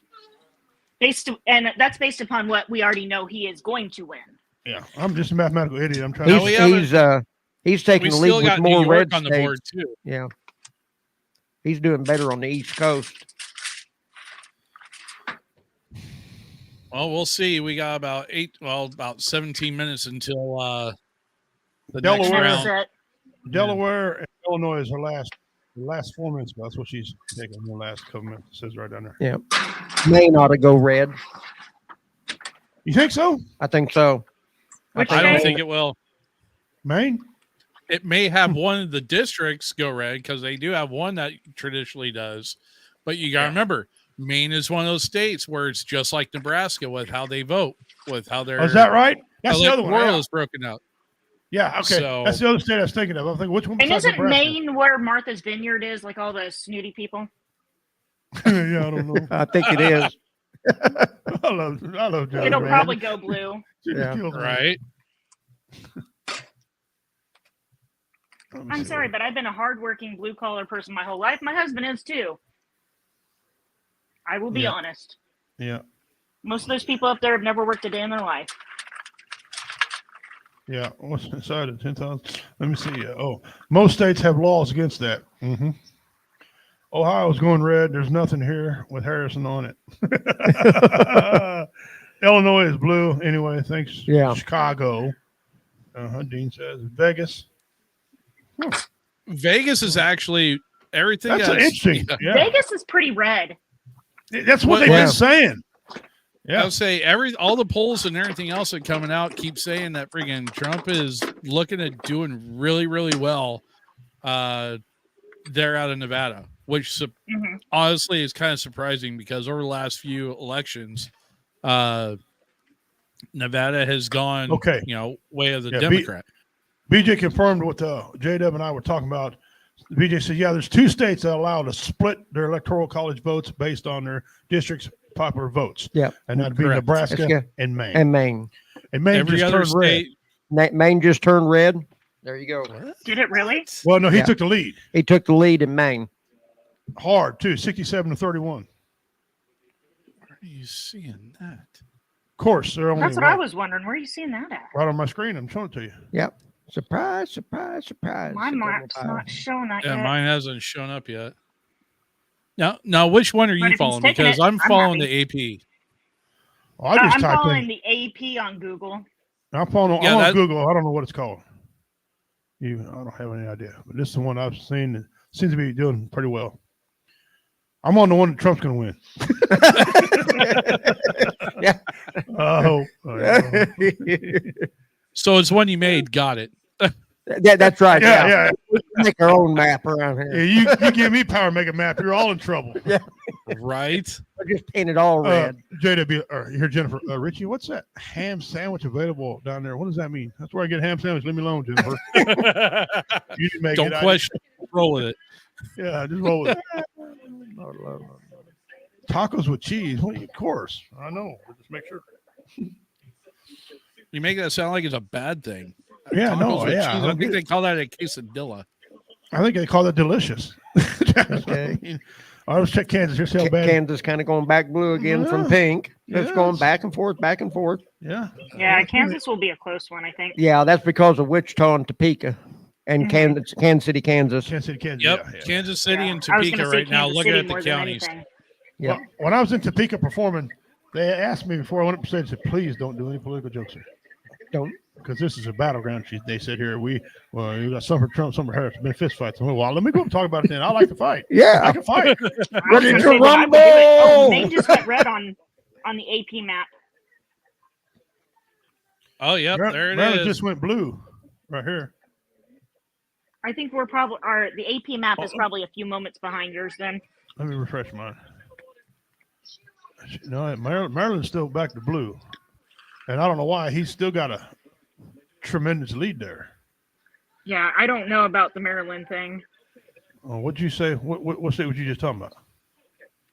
it. And that's based upon what we already know he is going to win. Yeah, I'm just a mathematical idiot. I'm trying. He's taking We the still lead got with New more York red on the states. board too. Yeah, he's doing better on the East Coast. Well, we'll see. We got about 17 minutes until the Delaware. next round. Delaware and Illinois is her last 4 minutes. That's what she's taking her last couple minutes. It says right down there. Yeah, Maine ought to go red. You think so? I think so. I don't think it will. Maine? It may have one of the districts go red because they do have one that traditionally does. But you got to remember, Maine is one of those states where it's just like Nebraska with how they vote, with how they're. Oh, is that right? That's the other one. World Yeah. is broken out. Yeah, okay. So- That's the other state I was thinking of. I'm thinking, which one? And besides isn't Nebraska? Maine where Martha's Vineyard is, like all the snooty people? Yeah, I don't know. I think it is. I love Joe. It'll man. probably go blue. Yeah. Right. I'm sorry, but I've been a hardworking blue collar person my whole life. My husband is too. I will be Yeah. honest. Yeah, Most of those people up there have never worked a day in their life. yeah. What's inside of 10,000? Let me see. Most states have laws against that. Ohio's going red. There's nothing here with Harrison on it. Illinois is blue. Anyway, thanks. Yeah. Chicago. Dean says Vegas. Vegas is actually everything. That's else- interesting. Yeah. Vegas is pretty red. That's what they've Yeah. been saying. I Yeah. would say all the polls and everything else that coming out keep saying that friggin' Trump is looking at doing really, really well there out of Nevada, which honestly is kind of surprising because over the last few elections, Nevada has gone, way of the Democrat. BJ confirmed what J-Dub and I were talking about. BJ said, yeah, there's 2 states that allow to split their electoral college votes based on their district's popular votes. Yeah. And that'd be Correct. Nebraska That's good. and Maine. And Maine. And Maine Every just other turned red. state, Maine just turned red. There you go. Did it really? Well, no, he Yeah. took the lead. He took the lead in Maine. Hard, too, 67-31. where are you seeing that? Of course, they're only That's what I was wondering. Where are you seeing that at? right on my screen. I'm showing it to you. Yep. Surprise, surprise, surprise. My The map's double not showing that Yeah, yet. mine hasn't shown up yet. Now, which one are But you if he's following? taking Because it, I'm I'm following happy. the AP. Well, I just I'm typed following in. the AP on Google. I'm following. Yeah, I'm on that- Google. I don't know what it's called. I don't have any idea. But this is the one I've seen that seems to be doing pretty well. I'm on the one that Trump's going to win. Yeah. Oh. So it's one you made. Got it. That's right. Yeah. We can make our own map around Yeah, here. you give me power, make a map. You're all in trouble. Yeah. Right. We just paint it all red. JW, here, Jennifer. Richie, what's that ham sandwich available down there? What does that mean? That's where I get ham sandwich. Leave me alone, Jennifer. You didn't make Don't it. question. Roll with it. Yeah, just roll with it. Tacos with cheese. Well, of course. I know. Just make sure. You make that sound like it's a bad thing. Yeah, Tacos no, with yeah. cheese, I think they call that a quesadilla. I think they call that delicious. Okay. I was check Kansas. Here's how bad. Kansas kind of going back blue again from pink. It's going back and forth, back and forth. Yeah. Yeah, Kansas will be a close one, I think. Yeah, that's because of Wichita and Topeka and Kansas City, Kansas. Kansas City, Kansas. Yep. Yeah, yeah. Kansas City and I was Topeka gonna say right now. Kansas Looking City at the more than counties. anything. Yeah. Well, when I was in Topeka performing, they asked me before I went up and said, please don't do any political jokes here. Don't. Because this is a battleground. They said here, you got some for Trump, some for Harris. Been fist fights. Well, let me go up and talk about it then. I like to fight. Yeah. I can fight. Ready to I was gonna say that I would do it. rumble! Maine just went red on the AP map. Oh, yep. There it Maryland is. just went blue right here. I think we're probably the AP map is probably a few moments behind yours then. Let me refresh mine. No, Maryland's still back to blue. And I don't know why. He's still got a tremendous lead there. Yeah, I don't know about the Maryland thing. Oh, what'd you say? What state was you just talking about?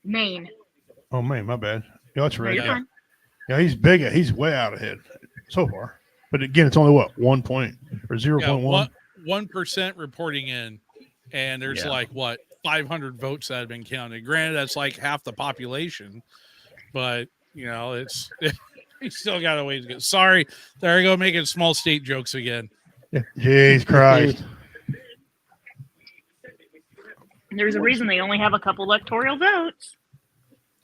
Maine. Oh, man, my bad. Yeah, that's No, right. you're fine. Yeah, he's big. He's way out ahead so far. But again, it's only what 1 point or 0.1. 1% reporting in, and there's like 500 votes that have been counted. Granted, that's like half the population, but it's we still got a ways to go. Sorry, there I go making small state jokes again. Jeez Christ! There's a reason they only have a couple electoral votes.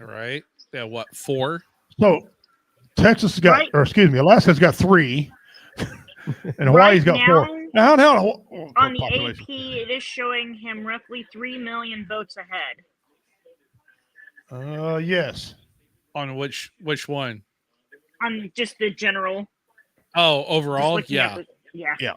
All right, yeah, what 4? So Texas got, Right. or excuse me, Alaska's got 3, and Hawaii's got 4. Now, On the population. AP, it is showing him roughly 3 million votes ahead. Yes. On which one? On just the general. Oh, just overall, looking at yeah. yeah.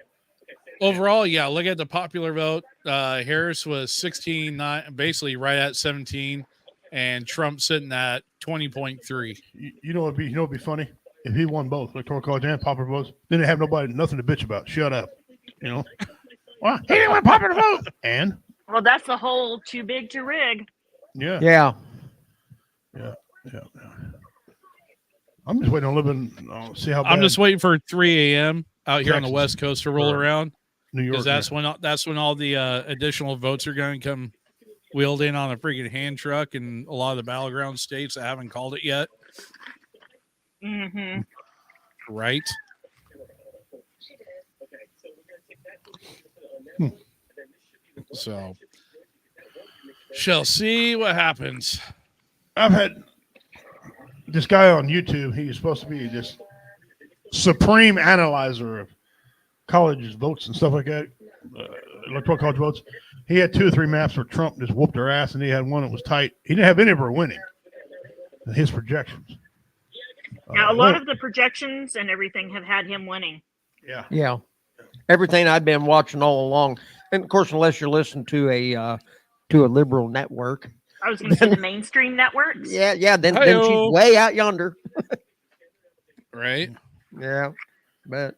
Overall, yeah. Look at the popular vote. Harris was 16.9, basically right at 17, and Trump sitting at 20.3. You know what'd be funny if he won both electoral college and popular votes. Then they have nothing to bitch about. Shut up. Well, he didn't win popular vote. And Well, that's the whole too big to rig. yeah. Yeah. I'm just waiting on a little bit. See how bad I'm just waiting for 3 a.m. out here on the Texas West Coast to roll or around, New York. because that's when all the additional votes are going to come wheeled in on a freaking hand truck in a lot of the battleground states that haven't called it yet. Mm-hmm. Right. So, shall see what happens. I've had this guy on YouTube. He's supposed to be this supreme analyzer of colleges votes and stuff like that, electoral college votes. He had 2 or 3 maps where Trump just whooped their ass, and he had one that was tight. He didn't have any of her winning. His projections. Now, a lot of the projections and everything have had him winning. Yeah. Yeah. Everything I've been watching all along. And of course, unless you're listening to a liberal network. I was going to say the mainstream networks. Yeah. Then she's way out yonder. Right. Yeah. But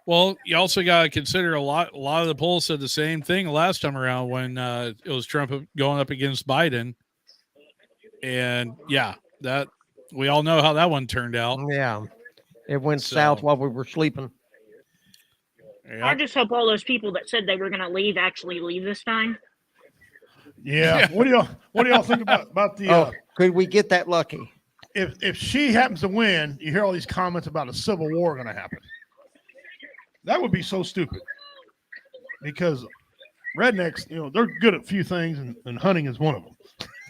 well, you also got to consider a lot of the polls said the same thing last time around when it was Trump going up against Biden. And yeah, that we all know how that one turned out. Yeah. It went south while we were sleeping. Yeah. I just hope all those people that said they were going to leave actually leave this time. Yeah. What do y'all think about the could we get that lucky? If she happens to win, you hear all these comments about a civil war going to happen. That would be so stupid. Because rednecks, they're good at a few things, and hunting is one of them.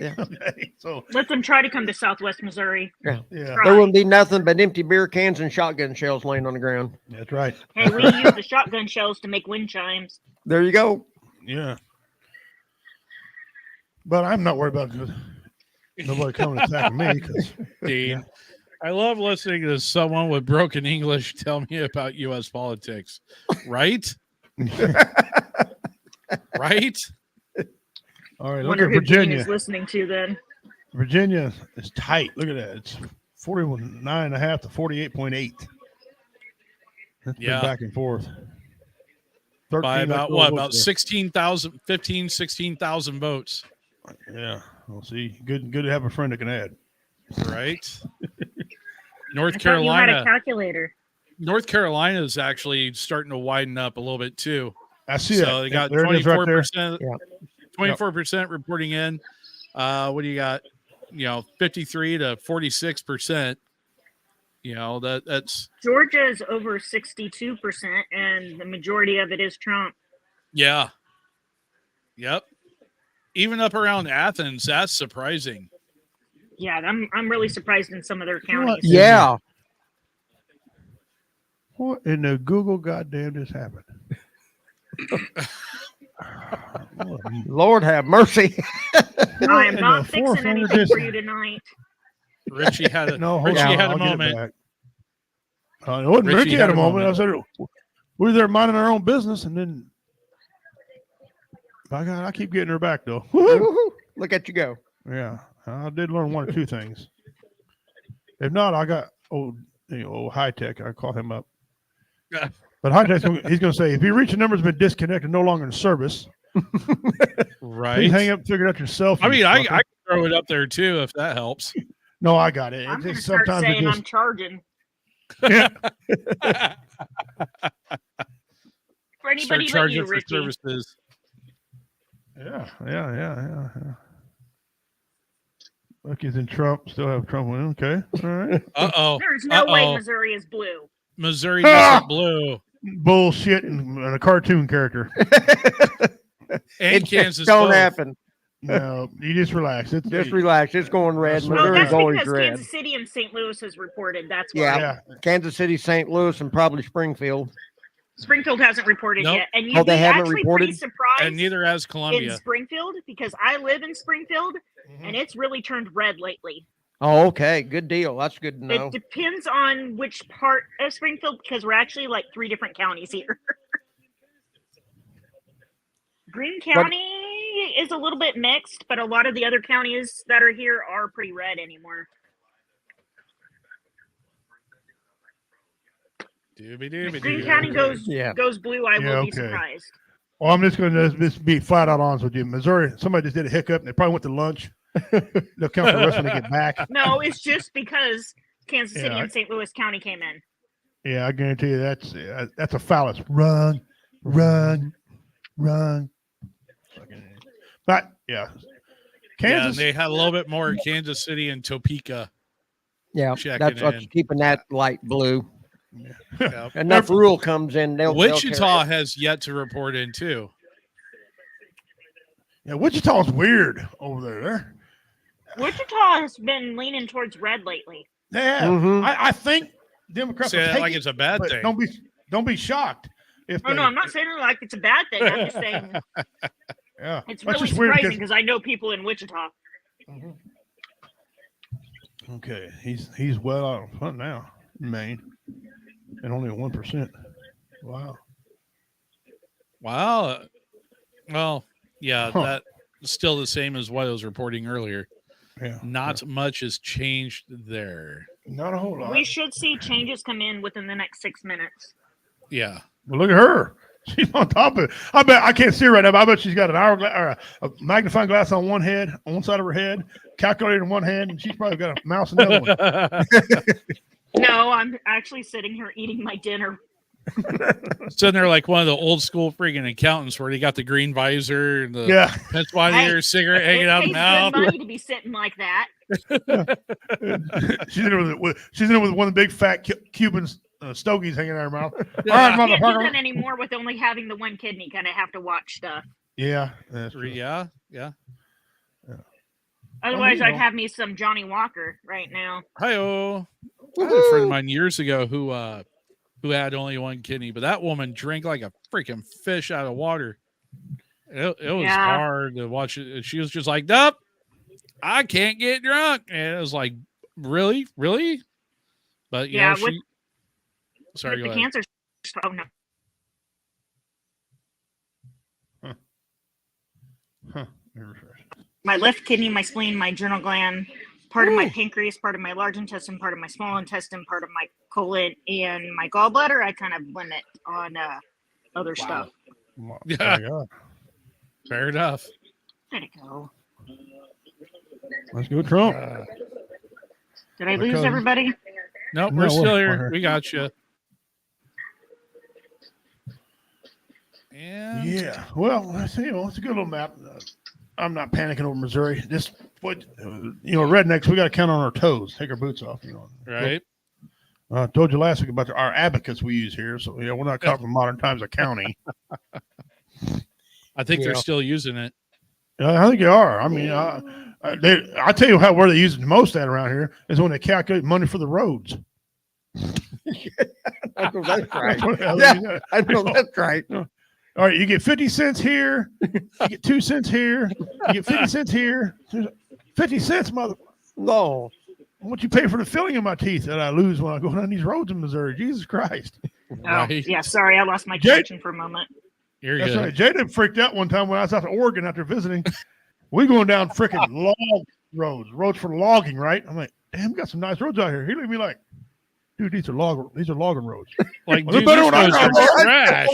Yeah. Okay, so Let them try to come to Southwest Missouri. yeah, There wouldn't be nothing but empty beer cans and shotgun shells laying on the ground. that's right. Hey, we use the shotgun shells to make wind chimes. There you go. Yeah. But I'm not worried about nobody coming attacking me. Dean, I love listening to someone with broken English tell me about U.S. politics. Right? Right? All right, look Wonder at who Dean Virginia. is listening to then. Virginia is tight. Look at that. It's 49.5 to 48.8. That's been back and forth. By about what? About 16,000 votes. Yeah. We'll see. Good to have a friend that can add. Right? North I thought you had Carolina. a calculator. North Carolina is actually starting to widen up a little bit too. I see so that. They got There it is right there. 24%. 24% reporting in. What do you got? 53 to 46%. That's Georgia is over 62%, and the majority of it is Trump. yeah. Yep. Even up around Athens, that's surprising. Yeah, I'm really surprised in some of their counties. Yeah. What in the Google goddamn just happened? Lord have mercy. I am not fixing anything for you tonight. Richie had a Richie had a moment. It wasn't Richie had a moment. I said we were there minding our own business, and then by God, I keep getting her back though. Woo-hoo. Look at you go. Yeah, I did learn one or two things. If not, I got old High Tech. I call him up. But High Tech's he's going to say if you reach a number that's been disconnected, no longer in service. Right. Please hang up and figure it out yourself. I mean, I can throw it up there too if that helps. No, I got it. I'm going to start saying I'm charging. Yeah. For anybody but you, Richie. Services. Yeah. Lucky's in Trump. Still have Trump winning. Okay. All right. Uh-oh. There's no way Missouri is blue. Missouri isn't blue. Bullshit and a cartoon character. And Kansas don't both. happen. No, you just relax. Just relax. It's going red. No, Missouri's that's always because red. Kansas City and St. Louis has reported. That's why. Yeah. Kansas City, St. Louis, and probably Springfield. Springfield hasn't reported yet, and you'd they be haven't actually reported, pretty surprised. And neither has Columbia. In Springfield, because I live in Springfield, and it's really turned red lately. Oh, okay. Good deal. That's good to know. It depends on which part of Springfield, because we're actually like 3 different counties here. Greene County is a little bit mixed, but a lot of the other counties that are here are pretty red anymore. If Greene County goes blue, I will be surprised. Well, I'm just going to just be flat out honest with you. Missouri, somebody just did a hiccup, and they probably went to lunch. They'll count the rest when they get back. No, it's just because Kansas City and St. Louis County came in. Yeah, I guarantee you that's a phallus. Run. But yeah, Kansas. They had a little bit more Kansas City and Topeka. Yeah, that's what's keeping that light blue. Yeah. Enough rule comes in. Wichita has yet to report in too. Yeah, Wichita's weird over there. Wichita has been leaning towards red lately. Yeah, I think Democrats say that like it's a bad thing. Don't be shocked. No, I'm not saying it like it's a bad thing. I'm just saying. Yeah, it's really surprising because I know people in Wichita. Okay, he's well out in front now, Maine, and only 1%. Wow. Well, yeah, that's still the same as what I was reporting earlier. Yeah, not much has changed there. Not a whole lot. We should see changes come in within the next 6 minutes. Yeah. Well, look at her. She's on top of it. I bet I can't see her right now, but I bet she's got an hourglass or a magnifying glass on one side of her head, calculator in one hand, and she's probably got a mouse in the other one. No, I'm actually sitting here eating my dinner. Sitting there like one of the old school freaking accountants where you got the green visor and the pencil on your cigarette hanging out of the mouth. Good money to be sitting like that. She's in it with one of the big fat Cuban stogies hanging out of her mouth. All right, motherfucker. I can't do that anymore with only having the one kidney. Kind of have to watch stuff. Yeah. That's true. Yeah. Otherwise, I'd have me some Johnny Walker right now. Hi-oh. I had a friend of mine years ago who had only one kidney, but that woman drank like a freaking fish out of water. It was hard to watch it. She was just like, nope, I can't get drunk. And it was like, really? But yeah, know, sorry, with the cancer. Oh no. Huh. My left kidney, my spleen, my adrenal gland, part of my pancreas, part of my large intestine, part of my small intestine, part of my colon, and my gallbladder. I kind of limit on other stuff. Yeah. Fair enough. There you go. Let's go, Trump. Did I lose everybody? Nope, we're still here. We got you. And yeah, well, it's a good little map. I'm not panicking over Missouri. Rednecks, we got to count on our toes, take our boots off. Right. I told you last week about our abacus we use here, so we're not caught from modern times accounting. I think they're still using it. I think they are. I mean, I tell you where they use it the most at around here is when they calculate money for the roads. I know that's right. Yeah, I know that's right. All right, you get 50 cents here, you get 2 cents here, you get 50 cents here. 50 cents, mother. No. What you pay for the filling of my teeth that I lose when I go down these roads in Missouri? Jesus Christ. Right. Yeah, sorry, I lost my connection for a moment. That's good. Right. Jaden freaked out one time when I was out to Oregon after visiting. We going down freaking log roads for logging, right? I'm like, damn, we got some nice roads out here. He looked at me like, dude, these are logging roads. Like, dude, these roads are trash.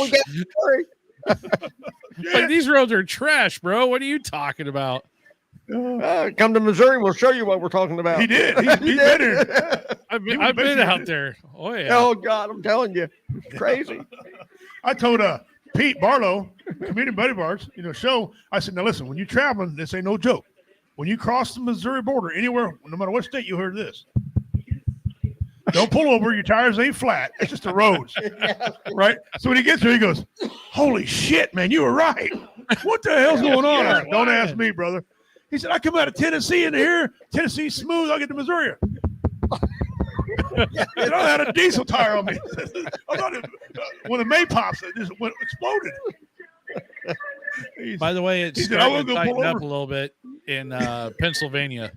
Like, these roads are trash, bro. What are you talking about? Come to Missouri, we'll show you what we're talking about. He did. He did. I've been out there. Oh yeah. Oh God, I'm telling you, it's crazy. I told Pete Barlow, comedian buddy of ours, show. I said, now listen, when you're traveling, this ain't no joke. When you cross the Missouri border, anywhere, no matter what state, you heard this. Don't pull over. Your tires ain't flat. It's just the roads, right? So when he gets there, he goes, "Holy shit, man, you were right. What the hell's going on?" I said, don't ask me, brother. He said, "I come out of Tennessee into here. Tennessee's smooth. I'll get to Missouri." I had a diesel tire on me. I thought when the Maypops it just exploded. By the way, it's starting to tighten up a little bit in Pennsylvania.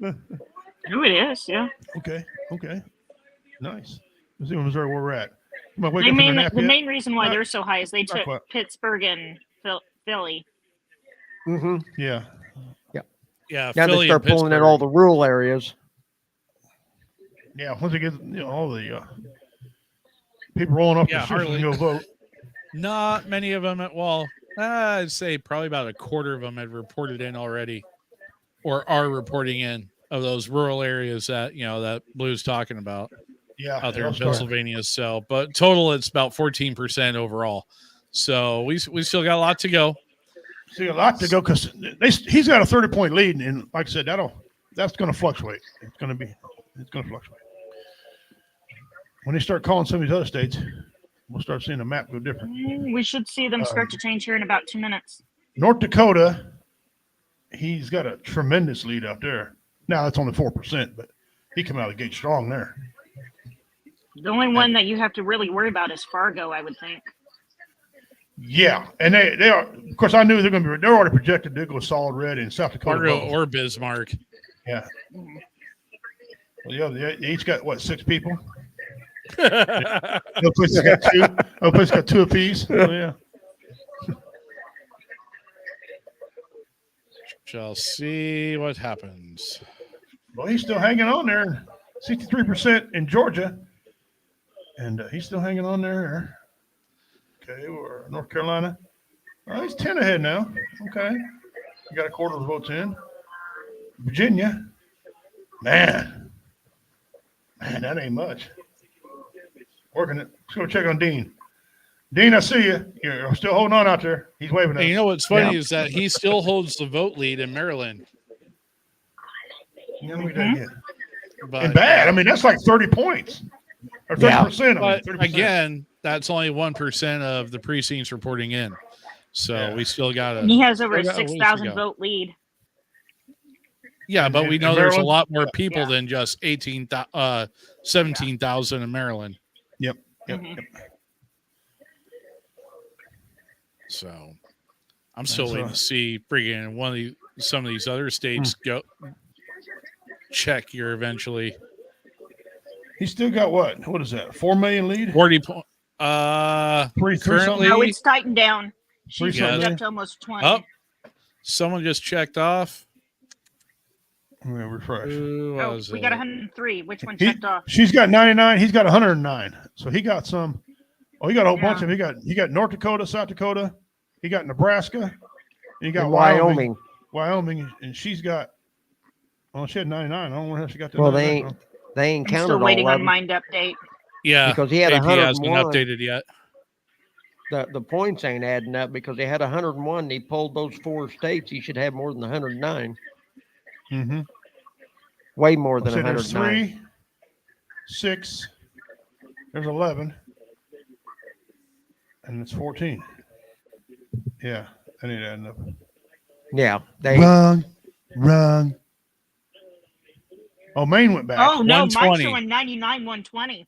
Who it is, yeah. Okay. Nice. Let's see Missouri where we're at. The main reason why they're so high is they took Pittsburgh and Philly. Mm-hmm. Yeah. Now they start pulling in all the rural areas. Yeah, once it gets all the people rolling up the street to go vote. Not many of them. I'd say probably about a quarter of them had reported in already, or are reporting in, of those rural areas that that Blue's talking about. Yeah, out there in Pennsylvania. So, but total, it's about 14% overall. So we still got a lot to go. See, a lot to go because he's got a 30-point lead, and like I said, that's going to fluctuate. It's going to fluctuate. When they start calling some of these other states, we'll start seeing the map go different. We should see them start to change here in about 2 minutes. North Dakota, he's got a tremendous lead out there. Now that's only 4%, but he came out of the gate strong there. The only one that you have to really worry about is Fargo, I would think. Yeah, and they are. Of course, I knew they're going to be. They're already projected to go solid red in South Dakota. Fargo or Bismarck. Yeah. Well, they each got what, 6 people? No place got 2. No place got 2 apiece. Oh, yeah. Shall see what happens. Well, he's still hanging on there. 63% in Georgia, and he's still hanging on there. Okay, or North Carolina. Oh, he's 10 ahead now. Okay, you got a quarter of the votes in. Virginia, man, that ain't much. Working it. Let's go check on Dean. Dean, I see you. You're still holding on out there. He's waving at us. You know what's funny is that he still holds the vote lead in Maryland. And bad. I mean, that's like 30 points. Or 30%. But again, that's only 1% of the precincts reporting in. So we still got And he has over a still got ways to 6,000 go. vote lead. Yeah, but we in know there's a Maryland? lot more people Yeah. than just 17,000 in Maryland. Yep. Mhm. So I'm still That's waiting to see friggin' some of these other states go check here eventually. He's still got what? What is that? 4 million lead? 40 Three currently No, it's tightened down. Three She's something. up to almost 20. Oh, someone just checked off. I'm gonna refresh. Who Oh, was we it? got 103. Which one He- checked off? She's got 99. He's got 109. So he got some. Oh, he got a whole Yeah. bunch of. He got North Dakota, South Dakota. He got Nebraska. And he got And Wyoming. Wyoming, and she's got. Well, she had 99. I don't know where she got that. Well, 99 they ain't I'm counted still all waiting of on them Mind Update. Yeah, because he had AP hasn't 101. updated yet. The points ain't adding up because they had 101. And he pulled those 4 states. He should have more than 109. Mm-hmm. Way more than So there's 109. 3, 6. There's 11, and it's 14. Yeah, I need to add up. Yeah, they. Wrong. Oh, Maine went back. Oh, no. Mine's 120. showing 99, 120.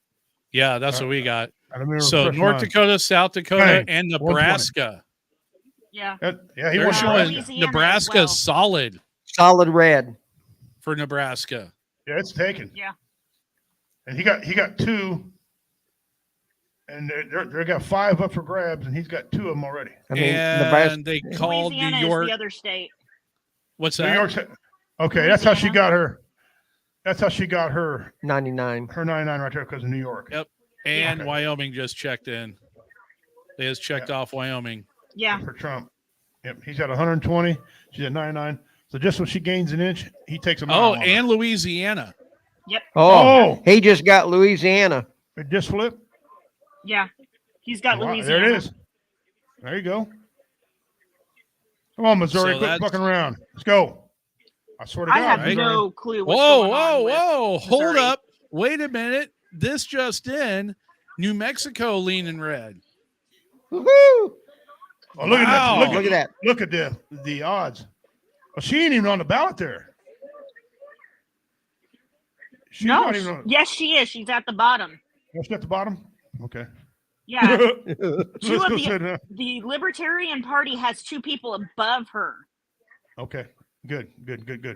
Yeah, that's what we got. I don't remember So refresh North mine. Dakota, South Dakota, Bang, and 120. Nebraska. Yeah. Yeah, he They're won showing Nebraska. Louisiana as Nebraska well. solid Solid red. for Nebraska. Yeah, it's taken. Yeah. And he got 2, and they got 5 up for grabs, and he's got 2 of them already. I mean, And Nebraska. they called Louisiana New York. is the other state. What's New that? York's okay. That's how she Louisiana. got her. That's how she got her 99. 99 right there because of New York. Yep. And Okay. Wyoming just checked in. They just checked off Wyoming. Yeah. For Trump. Yep, he's at 120. She's at 99. So just when she gains an inch, he takes a mile. Oh, on her. and Louisiana. Oh, he just got Louisiana. It just flipped. Yeah. He's got Wow, Louisiana. there it is. There you go. Come on, Missouri, So quit that's- fucking around. Let's go. I swear to I God. have right? no clue what's Whoa, going on with whoa. Hold Missouri. up. Wait a minute. This just in. New Mexico leaning red. Woohoo! Oh, look at Wow. that. Look at that. Look at the odds. Oh, she ain't even on the ballot there. She's No. not even on. Yes, she is. She's at the bottom. Oh, she's at the bottom? Okay. Yeah. Let's Two go of sit down. the Libertarian Party has 2 people above her, Okay. Good.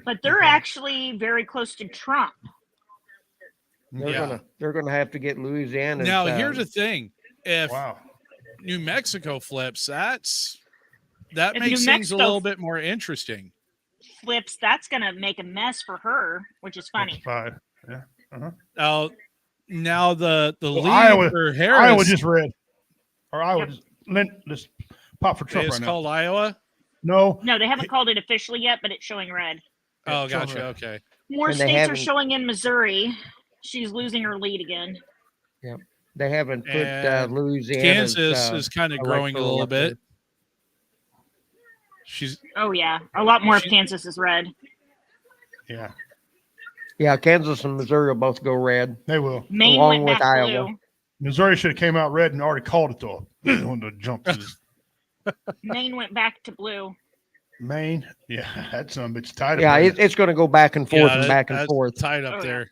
but they're Okay. actually very close to Trump. They're gonna have to get Louisiana. Now, here's the thing. If Wow. New Mexico flips, that If makes New things a Mexico- little bit more interesting. Flips, that's going to make a mess for her, which is That's funny. 5. Yeah. Now the Well, lead Iowa- for Harris Iowa just red. Or Iowa Yep. just pop for Trump is right now. called Iowa. No. No, they haven't called it officially yet, but it's showing red. Oh, Trump gotcha. red. Okay. More And they states are haven't- showing in Missouri. She's losing her lead again. they haven't put And Louisiana. Kansas is kind of growing a electoral little up there. bit. She's Oh, yeah. A lot more of Kansas is red. Yeah. Yeah, Kansas and Missouri will both go red. They will. Maine Along went with back Iowa. blue. Missouri should have came out red and already called it though. On the jump to this. Maine went back to blue. Maine. Yeah, that's some bitch tied. Yeah, up there. it's going to go back and forth and back and that's forth. tied up Oh, yeah. there.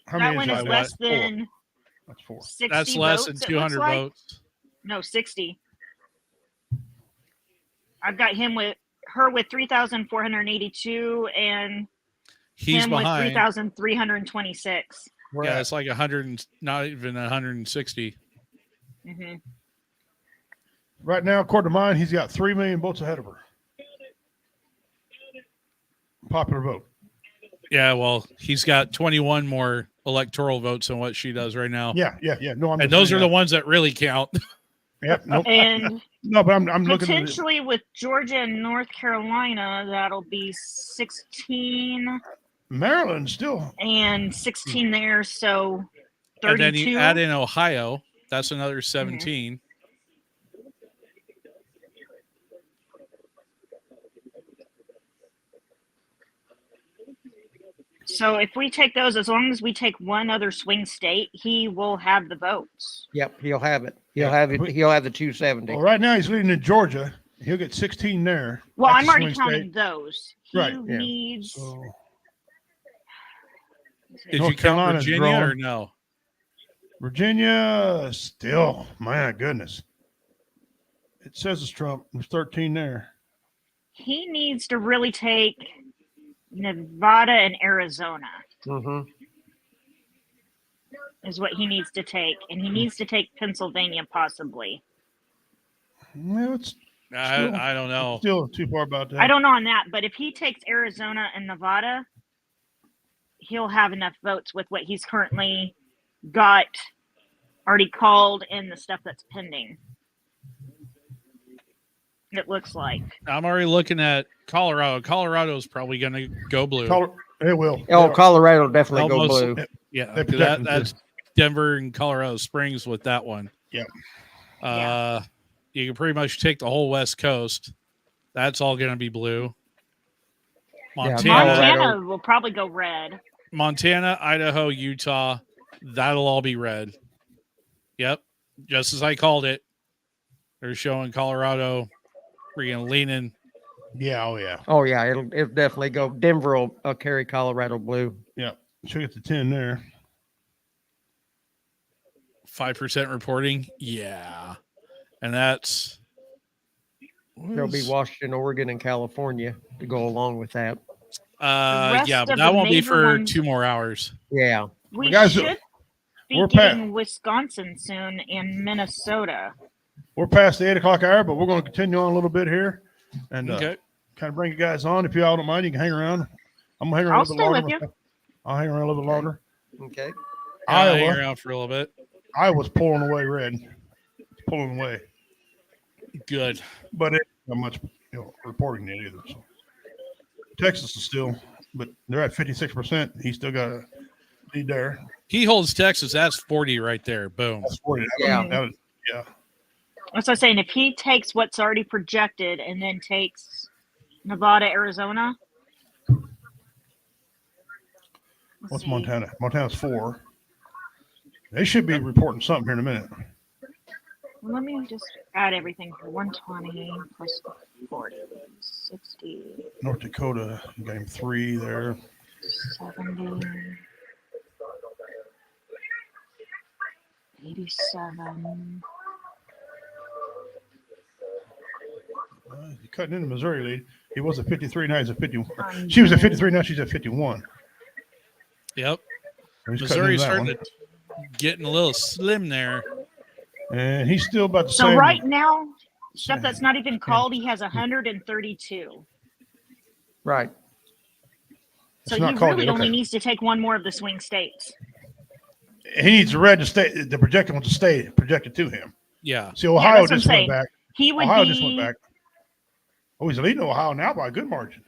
How That many one is is that? less Four. than That's 4. 60 That's less votes, than it looks 200 like. votes. No, 60. I've got her with 3,482 and He's him behind. with 3,326. Yeah, it's like 100, not even 160. Mm-hmm. Right now, according to mine, he's got 3 million votes ahead of her. Popular vote. Yeah, well, he's got 21 more electoral votes than what she does right now. Yeah. No, I'm And just those saying are the that. ones that really count. Yep. Nope. And No, but I'm looking at it. potentially with Georgia and North Carolina, that'll be 16 Maryland still. and 16 there, so 32. And then you add in Ohio, that's another 17. So if we take those, as long as we take one other swing state, he will have the votes. Yep, he'll have it. He'll have it. He'll have the 270. Well, right now he's leading in Georgia. He'll get 16 there. Well, That's I'm a already swing counting state. those. He Right, yeah. needs. So, Did North you count Carolina's Virginia growing. or no? Virginia still, my goodness. It says it's Trump. There's 13 there. He needs to really take Nevada and Arizona. Mm-hmm. Is what he needs to take, and he needs to take Pennsylvania possibly. Well, it's I don't know. still too far about that. I don't know on that, but if he takes Arizona and Nevada, he'll have enough votes with what he's currently got already called and the stuff that's pending. It looks like. I'm already looking at Colorado. Colorado's probably going to go blue. It will. Oh, Colorado definitely go Almost- blue. Yeah, They project them that's Denver and Colorado Springs with that one. Yeah. You can pretty much take the whole West Coast. That's all going to be blue. Montana will probably go red. Montana, Idaho, Utah, that'll all be red. Yep, just as I called it. They're showing Colorado freaking leaning. Yeah, oh yeah. Oh yeah, it'll definitely go. Denver will carry Colorado blue. Yeah, she'll get the 10 there. 5% reporting. Yeah. And that's There'll be Washington, Oregon, and California to go along with that. yeah, but that won't be for 2 more hours. Yeah. We Guys, should be we're getting Wisconsin soon and Minnesota. We're past the 8 o'clock hour, but we're going to continue on a little bit here and Okay. kind of bring you guys on. If you all don't mind, you can hang around. I'm going to hang around I'll a little bit stay longer. with you. I'll hang around a little bit longer. Okay. Hang Iowa. around for a little bit. Iowa's pulling away red. It's pulling away. Good. But it's not much reporting it either. So Texas is still, but they're at 56%. He's still got a lead there. He holds Texas. That's 40 right there. Boom. That's 40. Yeah. Yeah. That's what I'm saying. If he takes what's already projected and then takes Nevada, Arizona. What's Montana? Montana's 4. They should be reporting something here in a minute. Well, let me just add everything for 120 plus 40, 60, North Dakota, you got him 3 there. 70, 87. He's cutting into Missouri lead. He was at 53, now he's at 51. She was at 53, now she's at 51. Yep. He's cutting Missouri's into that starting one. to getting a little slim there. And he's still about the So same. right now, stuff that's not even called, he has 132. Right. So It's he not called really yet, only okay. needs to take one more of the swing states. He needs the red to stay. The projected one to stay projected to him. Yeah. See, Ohio that's what I'm just went saying. back. He would Ohio be. just went back. Oh, he's leading Ohio now by a good margin.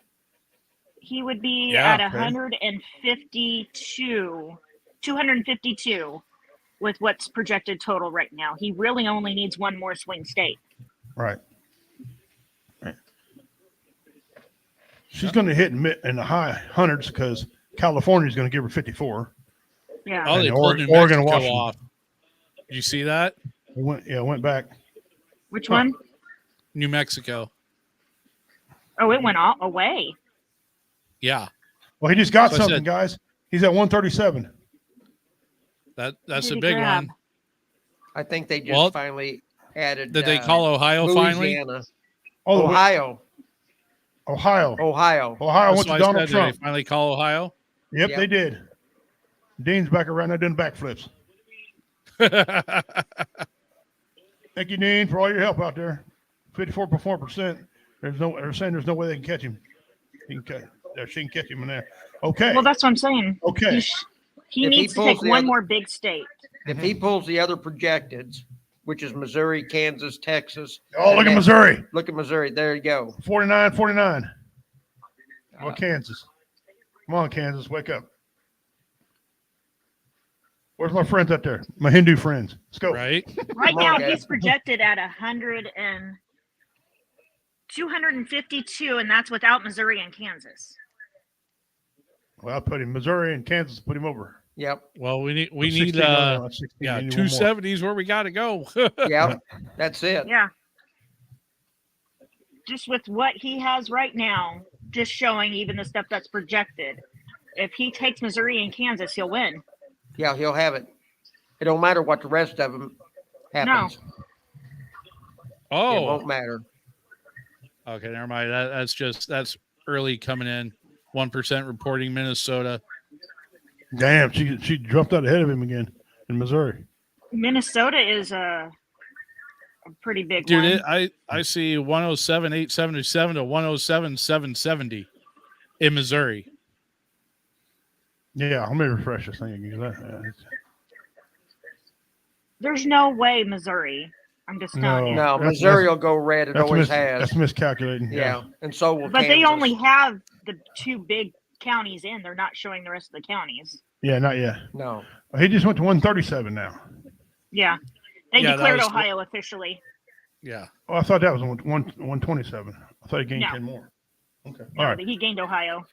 He would be Yeah, at okay. 252 with what's projected total right now. He really only needs one more swing state. Right. She's going to hit in the high hundreds because California's going to give her 54. Yeah. Oh, they And pulled New Oregon and Mexico Washington. off. Did you see that? It went back. Which one? New Mexico. Oh, it went all away. Yeah. Well, he just got So I something, said- guys. He's at 137. That's Did a he big grab? one. I think they just Well, finally added. Did they call Ohio finally? Louisiana. Oh, Ohio. Ohio. Ohio. Ohio That's went what to I Donald said. Did Trump. they finally call Ohio? Yep, Yep. they did. Dean's back around there doing backflips. Thank you, Dean, for all your help out there. 54.4%. They're saying there's no way they can catch him. She can catch him in there. Okay. Well, that's what I'm saying. Okay. He If he needs to pulls take the one other- more big state. If he pulls the other projecteds, which is Missouri, Kansas, Texas. Oh, look at and Missouri. Look at Missouri. There you go. 49. Well, Kansas. Come on, Kansas. Wake up. Where's my friends out there? My Hindu friends. Let's go. Right? Right Come on, now, guys. he's projected at 252, and that's without Missouri and Kansas. Well, I put him Missouri and Kansas. Put him over. Yep. Well, we need 16, no, 16, yeah, we need one more. 270s where we got to go. Yep. That's it. Yeah. Just with what he has right now, just showing even the stuff that's projected. If he takes Missouri and Kansas, he'll win. Yeah, he'll have it. It don't matter what the rest of them happens. Oh, It won't matter. okay, never mind. That's early coming in. 1% reporting Minnesota. Damn, she jumped out ahead of him again in Missouri. Minnesota is a pretty big Dude, one. I see 107,877 to 107,770 in Missouri. Yeah, let me refresh this thing again. There's no way Missouri. I'm just telling you. No, Missouri will go red. It always has. That's miscalculating. Yeah, and so will But Kansas. they only have the 2 big counties in. They're not showing the rest of the counties. Yeah, not yet. No. He just went to 137 now. Yeah. They Yeah, that declared was- Ohio officially. Yeah. Oh, I thought that was 127. I thought he gained No. 10 more. Okay. No, All right. he gained Ohio.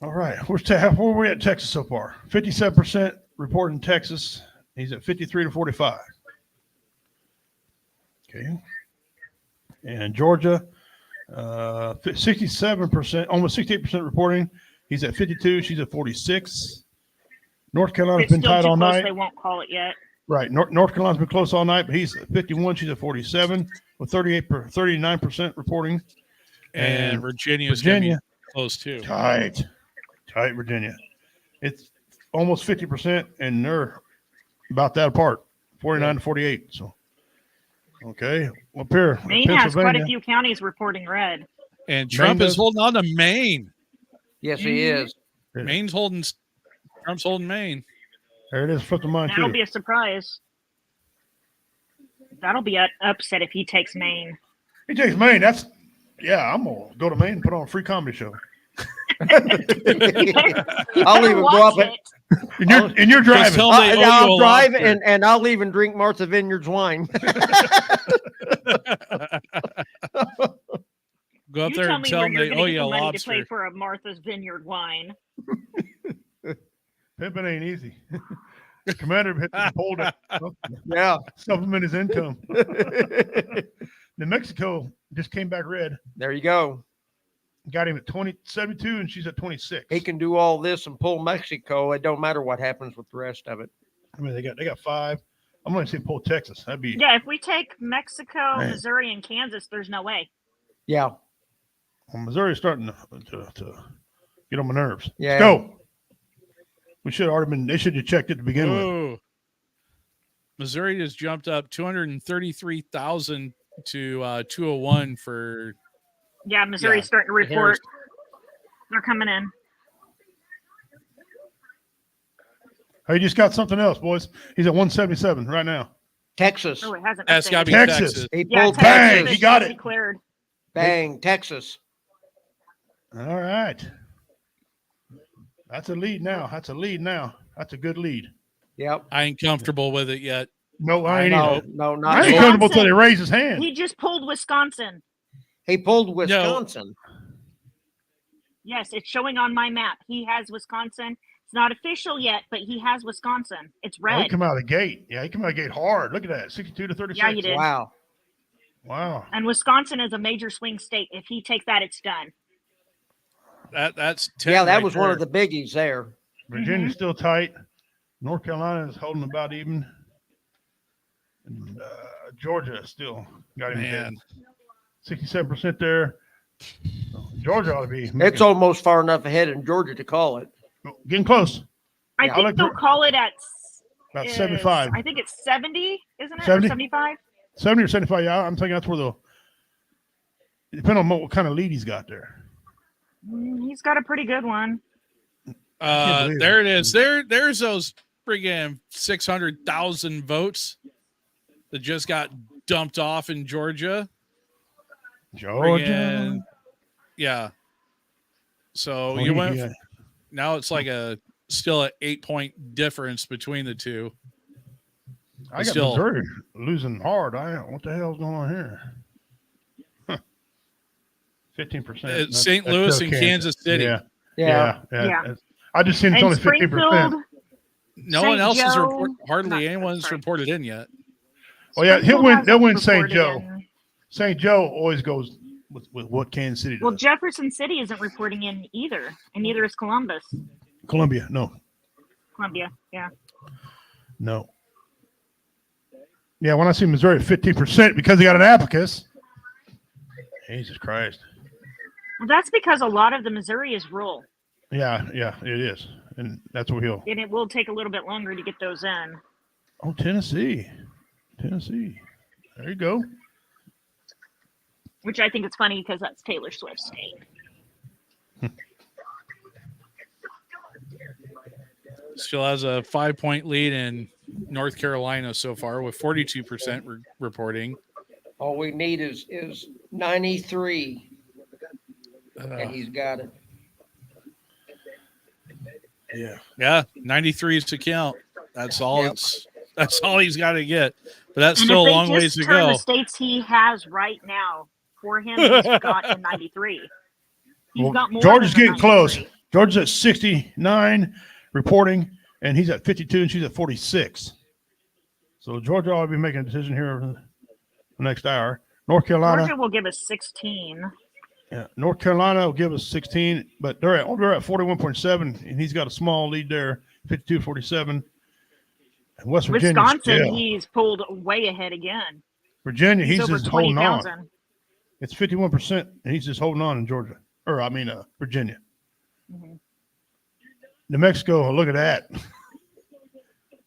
All right. Where are we at Texas so far? 57% report in Texas. He's at 53 to 45. Okay. And Georgia, 67%, almost 68% reporting. He's at 52. She's at 46. North Carolina's It's been still tied too all close. night. They won't call it yet. Right. North Carolina's been close all night, but he's at 51. She's at 47 with 39% reporting. And Virginia's Virginia, gonna be close too. tight Virginia. It's almost 50%, and they're about that apart, 49 to 48. So, okay, up here, Maine has quite a Pennsylvania. few counties reporting red. And Trump is holding on to Maine. Yes, he is. Trump's holding Maine. There it is, flip the mine That'll too. be a surprise. That'll be an upset if he takes Maine. He takes Maine. I'm gonna go to Maine and put on a free comedy show. I'll even go up it. And you're driving. tell them they owe you I'll a drive lobster. and I'll even drink Martha Vineyard's wine. Go up You there tell and me tell where them you're they going owe to you get a the money to pay lobster. for a Martha's Vineyard wine. Pimping ain't easy. Commander pulled it. Yeah. Supplement his income. New Mexico just came back red. There you go. Got him at 72, and she's at 26. He can do all this and pull Mexico. It don't matter what happens with the rest of it. I mean, they got 5. I'm going to say pull Texas. That'd be Yeah, if we take Mexico, Man. Missouri, and Kansas, there's no way. Yeah. well, Missouri's starting to get on my nerves. Yeah. Let's go. We should have already been. They should have checked it to begin with. Whoa. Missouri just jumped up 233,000 to 201 for. Yeah, Missouri's Yeah, starting to report. Harris. They're coming in. Hey, just got something else, boys. He's at 177 right now. Texas. Oh, it hasn't. That's got to be updated. Texas. Texas. He Yeah, pulled Texas Bang, Texas. he got it. Declared. Bang, Texas. All right. That's a lead now. That's a good lead. Yep. I ain't comfortable with it yet. No, I ain't No, either. no, I not ain't yet. comfortable until they raise his hand. He just pulled Wisconsin. He pulled Wisconsin. Yes, it's showing on my map. He has Wisconsin. It's not official yet, but he has Wisconsin. It's Oh, red. he come out of the gate. Yeah, he come out of the gate hard. Look at that. 62 to 36. Yeah, he did. Wow. Wow. And Wisconsin is a major swing state. If he takes that, it's done. That's 10 Yeah, that right was one there. of the biggies there. Virginia's still tight. North Carolina is holding about even. And Georgia still got him dead. Man. 67% there. So Georgia ought to be It's almost far enough ahead in Georgia to call it. getting close. I Yeah, I think like they'll Geor- call it at About 75. I think it's 70, isn't it? 70? 75? 70 or 75. Yeah, I'm thinking that's where they'll. Depending on what kind of lead he's got there. He's got a pretty good one. believe There it is. There's those friggin' 600,000 votes that just got dumped off in Georgia. Georgia. Friggin', yeah. So you went. Now it's like still an 8-point difference between the two. I got still- Missouri losing hard. What the hell's going on here? 15%. It's St. Louis and Kansas City. Yeah. Yeah. Yeah. I just seen it's And only 15%. Springfield, No St. one else is Joe- hardly anyone's reported in yet. Oh yeah, Springfield they'll win hasn't St. reported Joe. in. St. Joe always goes with what Kansas City does. Well, Jefferson City isn't reporting in either, and neither is Columbus. Columbia, no. Columbia, yeah. No. Yeah, when I see Missouri at 15% because they got an abacus. Jesus Christ. Well, that's because a lot of the Missouri is rural, Yeah, it is. And that's what he'll. and it will take a little bit longer to get those in. Oh, Tennessee. There you go. Which I think it's funny because that's Taylor Swift's state. Still has a 5-point lead in North Carolina so far with 42% reporting. All we need is 93, and he's got it. Yeah. 93 is to count. That's all. Yep. That's all he's got to get. But that's And still if a long they ways just to turn go. the states he has right now for him, he's got in 93. He's got more. Georgia's than the getting close. 93. Georgia's at 69 reporting, and he's at 52, and she's at 46. So Georgia ought to be making a decision here over the next hour. North Carolina. Georgia will give us 16. Yeah, North Carolina will give us 16, but they're at 41.7, and he's got a small lead there, 52-47. And West Virginia, Wisconsin, he's pulled way ahead again. Virginia, He's he's over just holding on. 20,000. It's 51%, and he's just holding on in Georgia, Virginia. Mm-hmm. New Mexico, look at that.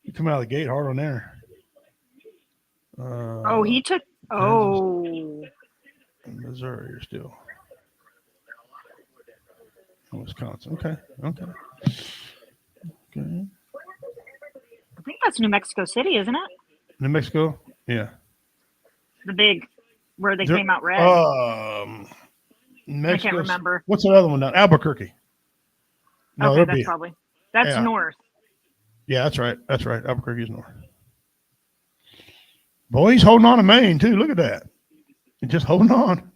You come out of the gate hard on there. Oh, he took. Oh, Missouri, you're still. Wisconsin. Okay. I think that's New Mexico City, isn't it? New Mexico? Yeah. The big, where they There- came out red. Mexico, I can't remember. What's the other one down? Albuquerque. No, Okay, there'd that's be. probably. That's yeah. north. Yeah, that's right. Albuquerque's north. Boy, he's holding on to Maine, too. Look at that. He's just holding on.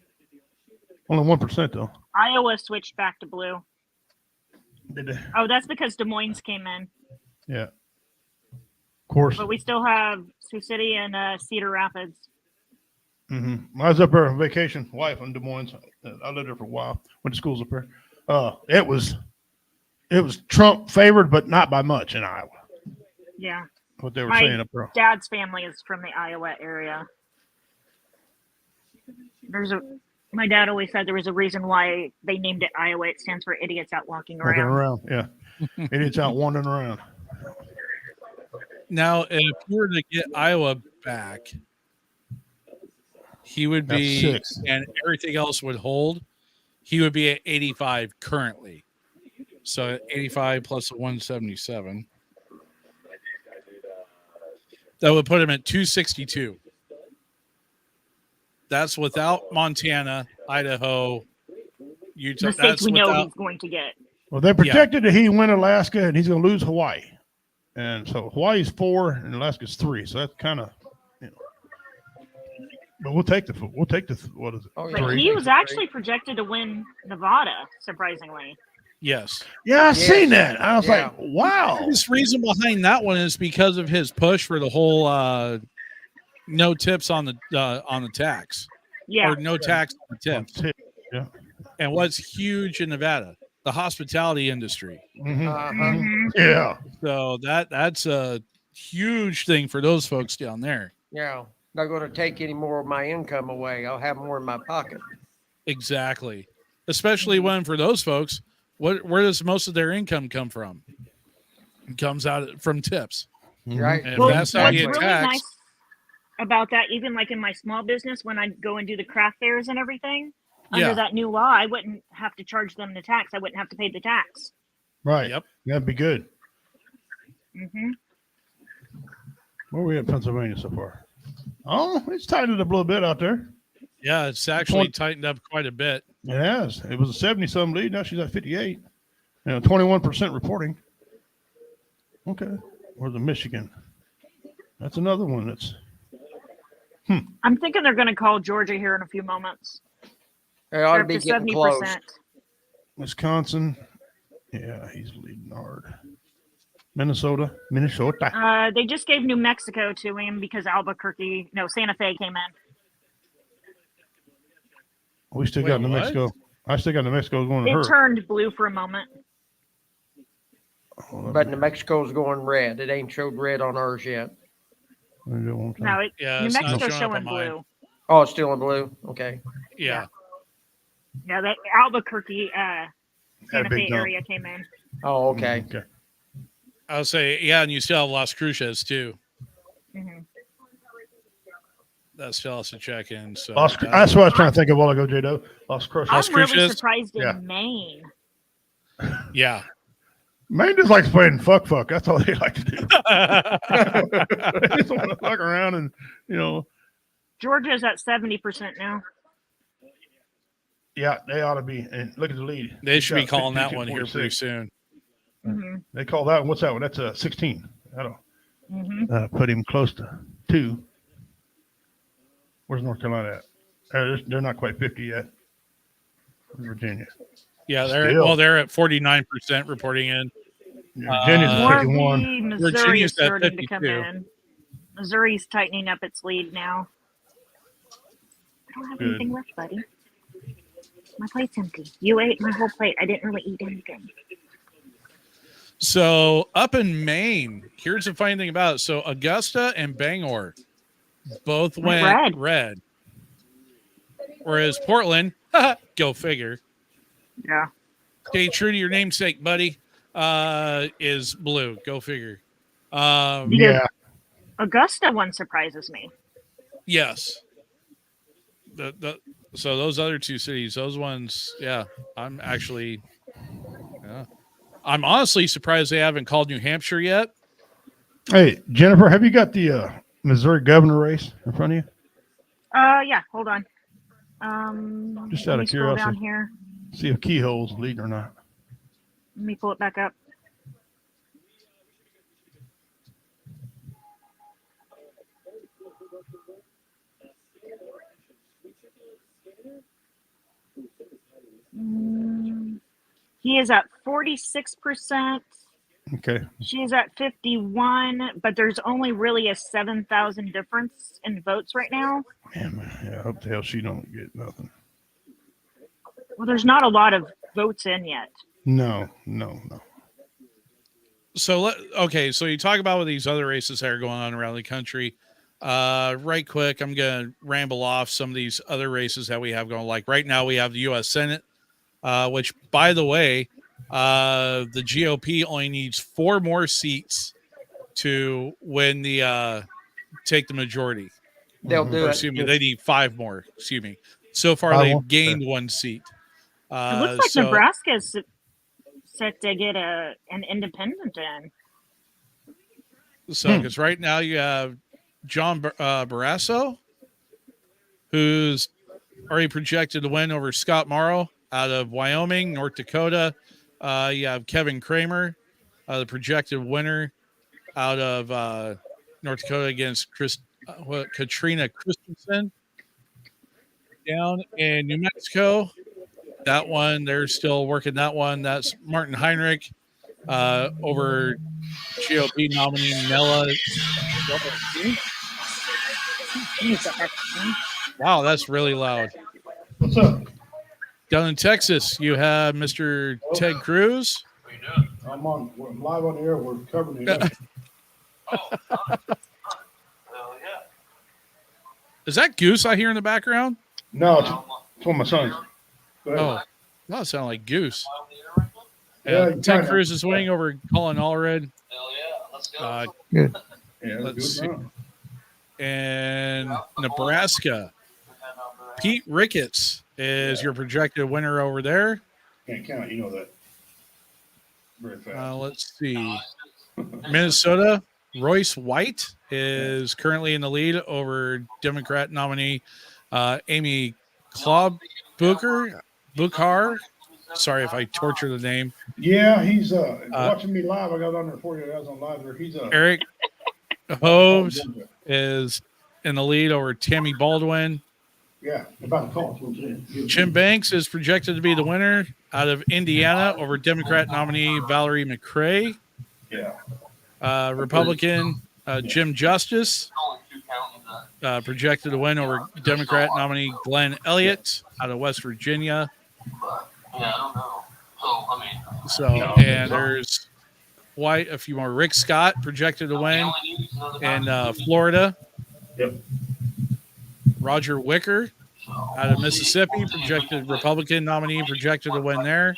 Only 1%, though. Iowa switched back to blue. Did they? Oh, that's because Des Moines came in. Yeah. Of course. But we still have Sioux City and Cedar Rapids. Mm-hmm. I was up there on vacation, wife in Des Moines. I lived there for a while. Went to schools up there. It was Trump favored, but not by much in Iowa. Yeah. What they were saying up there. Dad's family is from the Iowa area. My dad always said there was a reason why they named it Iowa. It stands for idiots out walking around. Yeah. Idiots out wandering around. Now, if you were to get Iowa back, he would be, That's 6. and everything else would hold. He would be at 85 currently. So 85 plus the 177. That would put him at 262. That's without Montana, Idaho, Utah. The states we know without, he's going to get. Well, they projected that he win Alaska and he's going to lose Hawaii. And so Hawaii's 4 and Alaska's 3. So that's kind of, but we'll take the what is it? Oh, yeah. But 3. he was actually projected to win Nevada, surprisingly. yes. Yeah, I seen that. I was like, wow. The reason behind that one is because of his push for the whole no tips on the tax. Yeah. Or no tax on the tips. Yeah. And what's huge in Nevada? The hospitality industry. Mm-hmm. Yeah. So that's a huge thing for those folks down there. Yeah. Not going to take any more of my income away. I'll have more in my pocket. Exactly. Especially when for those folks, where does most of their income come from? It comes out from tips. Right. And Well, that's how what's you really tax. nice about that, even like in my small business, when I go and do the craft fairs and everything, under Yeah. that new law, I wouldn't have to charge them the tax. I wouldn't have to pay the tax. Right. Yep. That'd be good. Mm-hmm. Where are we at Pennsylvania so far? Oh, it's tightened up a little bit out there. Yeah, it's actually tightened up quite a bit. It has. It was a 70-some lead. Now she's at 58. 21% reporting. Okay. Where's the Michigan? That's another one that's. I'm thinking they're going to call Georgia here in a few moments. They ought They're to be up to getting close. 70%. Wisconsin. Yeah, he's leading hard. Minnesota. They just gave New Mexico to him because Santa Fe came in. We still got New Mexico. I still got New Mexico going to her. It turned blue for a moment. But New Mexico's going red. It ain't showed red on ours yet. No, New Mexico's showing blue. Oh, it's still in blue. Okay. Yeah. Yeah, that Albuquerque, Santa Fe area came in. Oh, okay. Okay. I'll say, yeah, and you still have Las Cruces too. Mm-hmm. That still has to check in. So that's what I was trying to think of a while ago, J-Do. Las Cruces. I'm really surprised in Maine. Yeah. Maine just likes playing fuck. That's all they like to do. They just want to fuck around and, Georgia's at 70% now. Yeah, they ought to be. And look at the lead. They should be calling that one here pretty soon. Mm-hmm. They call that one. What's that one? That's a 16. That'll put him close to 2. Where's North Carolina at? They're not quite 50 yet. Virginia. Yeah, they're at 49% reporting in. Virginia's at 51. Missouri's starting to come in. Missouri's tightening up its lead now. I don't have anything left, buddy. My plate's empty. You ate my whole plate. I didn't really eat anything. So up in Maine, here's the funny thing about it. So Augusta and Bangor both went red. Whereas Portland, go figure. Yeah. Stay true to your namesake, buddy. Is blue. Go figure. Augusta one surprises me. Yes. So those other 2 cities, those ones, I'm actually, I'm honestly surprised they haven't called New Hampshire yet. Hey, Jennifer, have you got the Missouri governor race in front of you? Yeah, hold on. Just out of curiosity. Down here. See if Keyhole's leading or not. Let me pull it back up. He is at 46%. Okay. She's at 51, but there's only really a 7,000 difference in votes right now. Man, I hope the hell she don't get nothing. Well, there's not a lot of votes in yet. No. So so you talk about with these other races that are going on around the country. Right quick, I'm going to ramble off some of these other races that we have going. Like right now we have the U.S. Senate, which, by the way, the GOP only needs 4 more seats to win take the majority. They'll do it. Excuse me, they need 5 more. Excuse me. So far, they've gained 1 seat. It looks like Nebraska is set to get an independent in. So, because right now you have John Barrasso, who's already projected to win over Scott Morrow out of Wyoming, North Dakota. You have Kevin Kramer, the projected winner out of North Dakota against Katrina Christensen. Down in New Mexico, that one, they're still working that one. That's Martin Heinrich over GOP nominee Nella. Wow, that's really loud. What's up? Down in Texas, you have Mr. Ted Cruz. We're live on the air. We're covering it. Is that Goose I hear in the background? No, it's one of my sons. Oh, that sounded like Goose. Yeah, Ted Cruz is winning over Colin Allred. Hell yeah, let's go. Good. Let's see. And Nebraska, Pete Ricketts is your projected winner over there. Can't count, you know that. Very fast. Let's see. Minnesota, Royce White is currently in the lead over Democrat nominee Amy Klobuchar. Sorry if I torture the name. Yeah, he's watching me live. I got on there for you. I was on live there. He's Eric Hoves is in the lead over Tammy Baldwin. Yeah, about the call. Jim Banks is projected to be the winner out of Indiana over Democrat nominee Valerie McRae. Yeah. Republican Jim Justice projected to win over Democrat nominee Glenn Elliott out of West Virginia. So, and there's quite a few more. Rick Scott projected to win in Florida. Yep. Roger Wicker out of Mississippi, projected Republican nominee, projected to win there.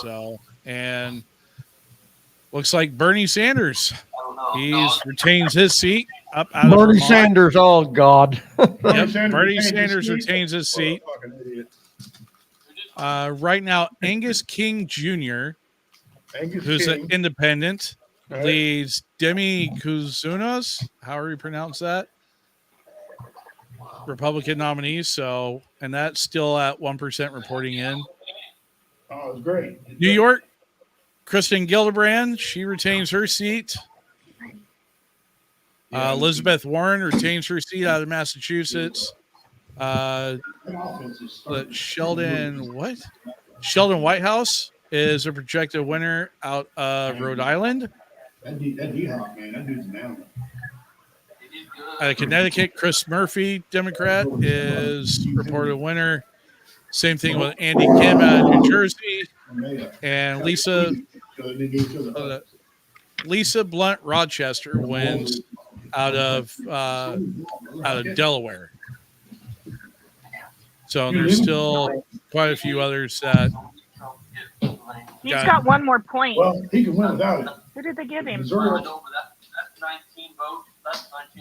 So, and looks like Bernie Sanders, he retains his seat up out of Bernie Vermont. Sanders, oh God. Yep, Bernie Sanders retains his seat. Right now, Angus King Jr., who's an independent, leads Demi Kuzunas, however you pronounce that, Republican nominees. So, and that's still at 1% reporting in. Oh, it's great. New York, Kristen Gillibrand, she retains her seat. Elizabeth Warren retains her seat out of Massachusetts. Sheldon Whitehouse is a projected winner out of Rhode Island. That'd be hot, man. That dude's an animal. Connecticut, Chris Murphy, Democrat, is reported winner. Same thing with Andy Kim out of New Jersey. And Lisa Blunt Rochester wins out of Delaware. So there's still quite a few others that. He's got one more point. Well, he can win without it. Who did they give him?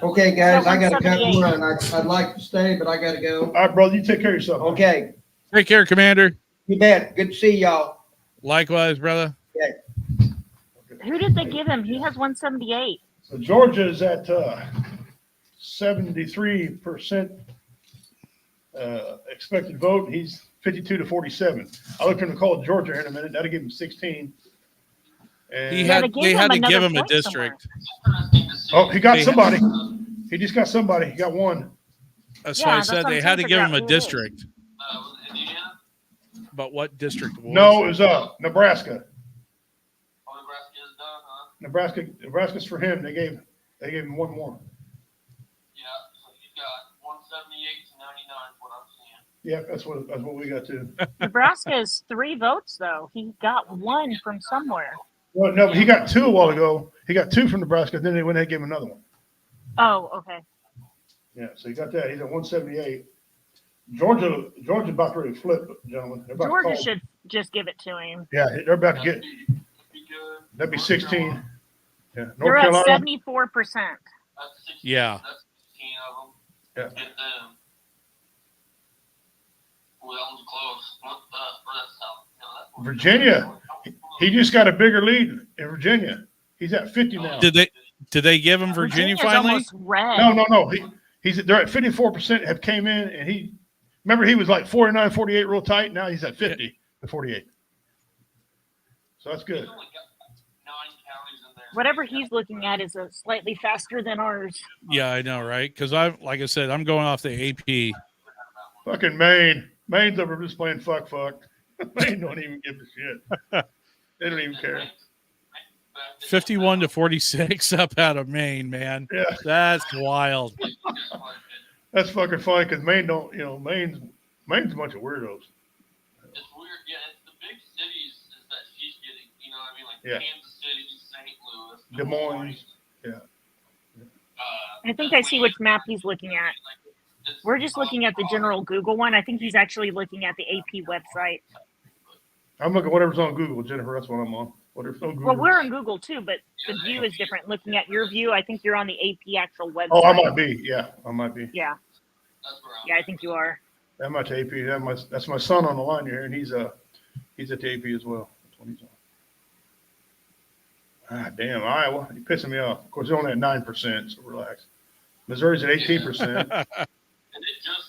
Okay, guys, I got to cut and run. I'd like to stay, but I got to go. All right, brother, you take care of yourself. Okay. Take care, Commander. You bet. Good to see y'all. Likewise, brother. Okay. Who did they give him? He has 178. So Georgia is at 73% expected vote. He's 52 to 47. I'll look him to call Georgia here in a minute. That'll give him 16. And They had to give him a district. Oh, he got somebody. He just got somebody. He got one. That's why I said they had to give him a district. But what district was? No, it was Nebraska. Nebraska's for him. They gave him one more. Yeah, so he's got 178 to 99 is what I'm seeing. Yeah, that's what we got too. Nebraska is 3 votes though. He got 1 from somewhere. Well, no, but he got 2 a while ago. He got 2 from Nebraska. Then they went ahead and gave him another one. Oh, okay. Yeah, so he got that. He's at 178. Georgia about ready to flip, gentlemen. Georgia should just give it to him. Yeah, they're about to get. That'd be 16. Yeah, North They're Carolina. at 74%. Yeah. That's 16 of them. Yeah. And then, well, that was close. That's South. Virginia, he just got a bigger lead in Virginia. He's at 50 now. Did they give him Virginia Virginia's finally? Almost red. No. They're at 54%. Have came in and he was like 49, 48 real tight. Now he's at 50 to 48. So that's good. Whatever he's looking at is slightly faster than ours. Yeah, I know, right? Because like I said, I'm going off the AP. Fucking Maine. Maine's over just playing fuck. Maine don't even give a shit. They don't even care. 51 to 46 up out of Maine, man. Yeah. That's wild. That's fucking funny because Maine don't, Maine's a bunch of weirdos. It's weird. Yeah, it's the big cities is that she's getting, you know what I mean? Like Yeah. Kansas City, St. Louis, Des Moines. Yeah. I think I see which map he's looking at. We're just looking at the general Google one. I think he's actually looking at the AP website. I'm looking at whatever's on Google, Jennifer. That's what I'm on. Whatever's on Google. Well, we're on Google too, but the view is different. Looking at your view, I think you're on the AP actual website. Oh, I might be. Yeah, I might be. Yeah. Yeah, I think you are. That much AP. That's my son on the line here, and he's at the AP as well. That's what he's on. Ah, damn, Iowa. You're pissing me off. Of course, they're only at 9%, so relax. Missouri's at 18%.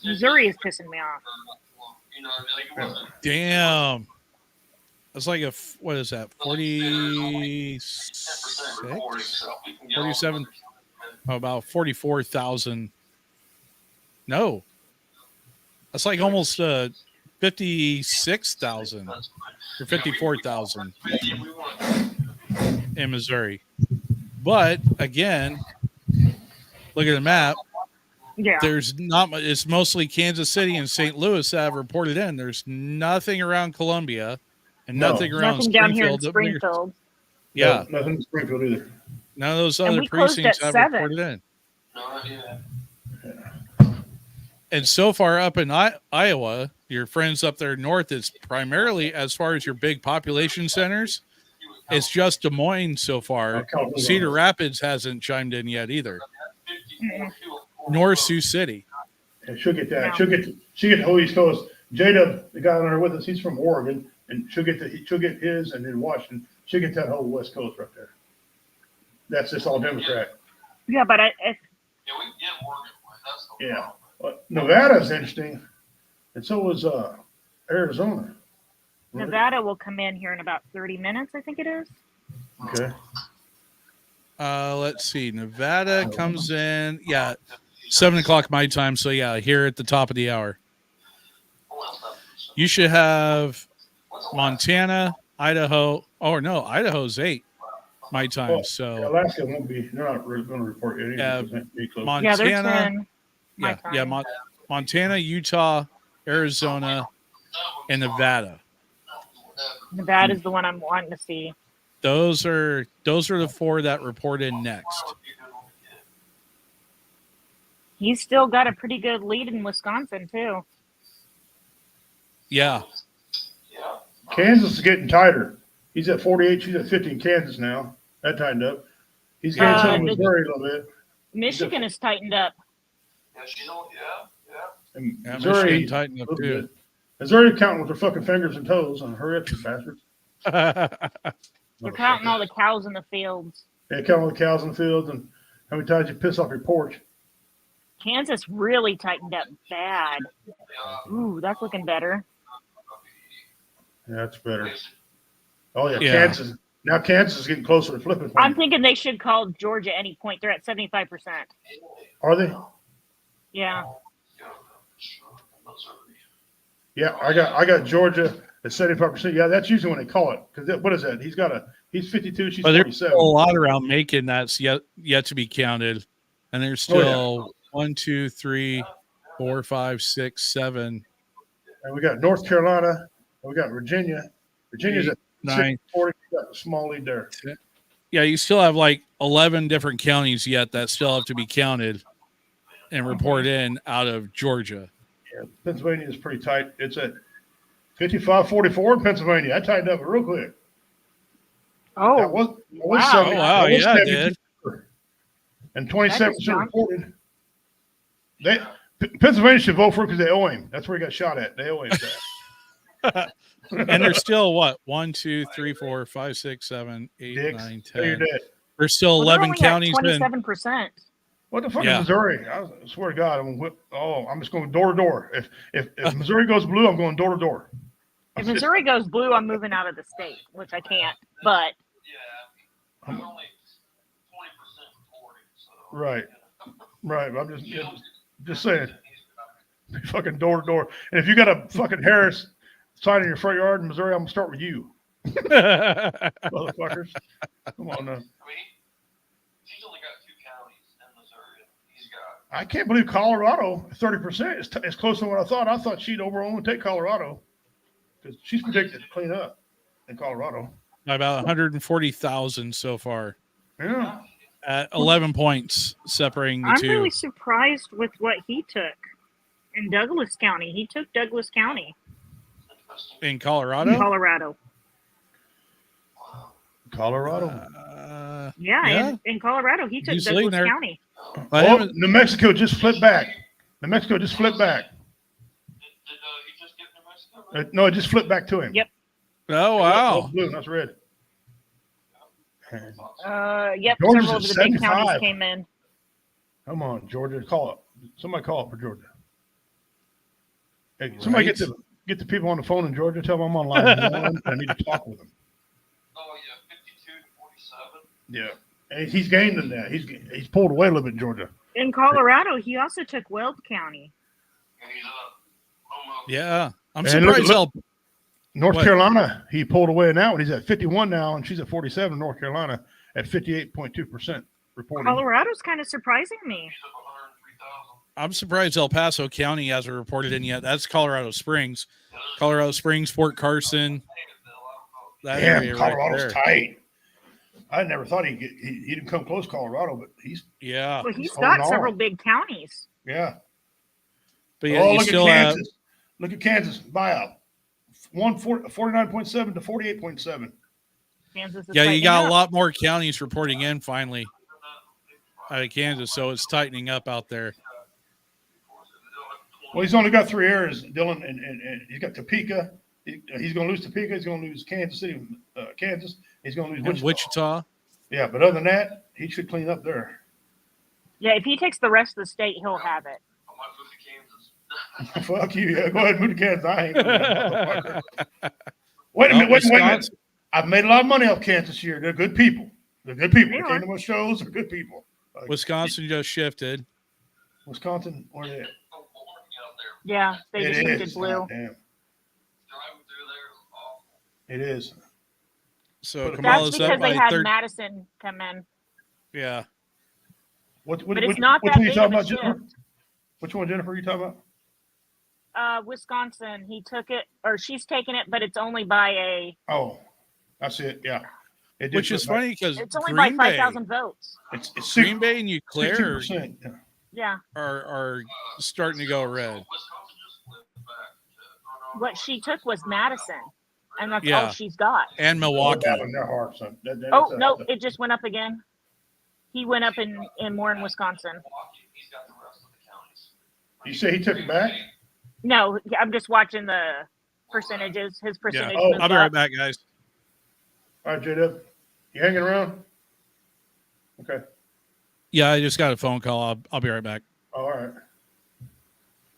Missouri is pissing me off. Damn. That's like what is that? 46? 47? Oh, about 44,000 No. That's like almost 56,000 or 54,000 in Missouri. But again, look at the map. Yeah. There's not much. It's mostly Kansas City and St. Louis that have reported in. There's nothing around Columbia and nothing around nothing down here in Springfield. Springfield. Yeah. No, nothing in Springfield either. None of those And other we closed precincts at have 7. reported in. No idea. And so far up in Iowa, your friends up there north, it's primarily, as far as your big population centers, it's just Des Moines so far. Cedar Rapids hasn't chimed in yet either. Nor Sioux City. And she'll get that. She'll get the whole East Coast. J-Dub, the guy on there with us, he's from Oregon, and she'll get his, and then Washington. She'll get that whole West Coast right there. That's just all Democrat. Yeah, but Yeah, we can get Oregon. That's the Yeah. problem. But Nevada's interesting, and so was Arizona. Right? Nevada will come in here in about 30 minutes, I think it is. Okay. Let's see. Nevada comes in, 7:00 my time. So here at the top of the hour. You should have Montana, Idaho. Oh no, Idaho's 8 my time. Well, So Alaska won't be. They're not really going to report anything. Montana, they're 10. Montana, Utah, Arizona, and Nevada. Nevada's the one I'm wanting to see. Those are the 4 that report in next. He's still got a pretty good lead in Wisconsin too. Yeah. Kansas is getting tighter. He's at 48. She's at 50 in Kansas now. That tightened up. He's getting some in Missouri a little bit. Michigan has tightened up. Yeah, she's on. Yeah. And Yeah, Missouri Michigan tightened up too. Missouri counting with their fucking fingers and toes. Hurry up, you bastards. They're counting all the cows in the fields. Yeah, counting all the cows in the fields and how many times you piss off your porch. Kansas really tightened up bad. Ooh, that's looking better. Yeah, that's better. Oh yeah, Yeah. Kansas. Now Kansas is getting closer to flipping. I'm thinking they should call Georgia any point. They're at 75%. Are they? Yeah. Yeah, I got Georgia at 75%. Yeah, that's usually when they call it. Because what is that? He's 52. She's But there's 47. still a lot around Macon that's yet to be counted, and there's still 1, 2, 3, 4, 5, 6, 7. And we got North Carolina. And we got Virginia. Virginia's at 9. 40. Got a small lead there. Yeah, you still have like 11 different counties yet that still have to be counted and report in out of Georgia. Yeah, Pennsylvania is pretty tight. It's at 55-44 in Pennsylvania. I tightened up real quick. Oh, that was wow. 70, Oh, wow, that was yeah, it 72. did. And 27% reported. Pennsylvania should vote for it because they owe him. That's where he got shot at. They owe him that. And there's still what? 1, 2, 3, 4, 5, 6, 7, 8, Dicks, 9, tell your 10. dad. There's still 11 counties. 27%. What the fuck Yeah. is Missouri? I swear to God, I'm just going door to door. If Missouri goes blue, I'm going door to door. If Missouri goes blue, I'm moving out of the state, which I can't. But Yeah. We're only 20% reporting. So. Right. I'm just saying, fucking door to door. And if you got a fucking Harris sign in your front yard in Missouri, I'm gonna start with you, motherfuckers. Come on now. I mean, he's only got 2 counties in Missouri. He's got. I can't believe Colorado 30% is closer than what I thought. I thought she'd overall take Colorado because she's predicted to clean up in Colorado. About 140,000 so far. Yeah. At 11 points separating the I'm two. really surprised with what he took in Douglas County. He took Douglas County. In Colorado? Colorado. Yeah. In Colorado, he took He's Douglas leading there. County. Oh, New Mexico just flipped back. New Mexico just flipped back. Did he just get New Mexico? No, it just flipped back to him. Yep. Oh, wow. Blue, that's red. Yep. Georgia's Several of at the big 75. counties came in. Come on, Georgia, call up. Somebody call up for Georgia. Hey, somebody Right. get the people on the phone in Georgia. Tell them I'm online. I need to talk with them. Oh yeah, 52 to 47. Yeah, and he's gained in that. He's pulled away a little bit in Georgia. In Colorado, he also took Weld County. Yeah, I'm And surprised. North What? Carolina, he pulled away now, and he's at 51 now, and she's at 47. North Carolina at 58.2% reporting. Colorado's kind of surprising me. I'm surprised El Paso County hasn't reported in yet. That's Colorado Springs, Fort Carson. That area Damn, right Colorado's there. tight. I never thought he didn't come close to Colorado, but he's Yeah. Well, he's holding got on. several big counties. Yeah. But yeah, Oh, you look still at have Kansas. Look at Kansas buyout. 49.7 to 48.7. Kansas is you tightening got up. a lot more counties reporting in finally out of Kansas, so it's tightening up out there. Well, he's only got 3 areas, Dylan, and he's got Topeka. He's going to lose Topeka. He's going to lose Kansas City, Kansas. He's going to lose And Wichita. Yeah, but other than that, he should clean up there. Yeah, if he takes the rest of the state, he'll have it. Fuck you. Yeah, go ahead and move to Kansas. I ain't motherfucker. Wait a minute. I've made a lot of money off Kansas this year. They're good people. They came to my shows. They're good people. Wisconsin just shifted. Wisconsin, where they at? Yeah, they It just is. shifted blue. Oh, damn. It is. So That's Kamala's because up they by had 30. Madison come in. Yeah. But it's not which that one you big talking of a about, Jennifer? Which one, Jennifer, are you talking about? Wisconsin, he took it, or she's taken it, but it's only by a. Oh, that's it. Yeah. It did Which is flip back. funny because It's only Green by Bay, 5,000 votes. It's Green Bay and Eau Claire 60%. Yeah. Yeah. are starting to go red. What she took was Madison, and that's Yeah. all she's got. And Milwaukee. That one, they're hard, son. Oh, no, it just went up again. He went up in more in Wisconsin. You say he took it back? No, I'm just watching the percentages. His Yeah. percentage. Oh, moved I'll be up. right back, guys. All right, J-Dub. You hanging around? Okay. Yeah, I just got a phone call. I'll be right back. Oh, all right.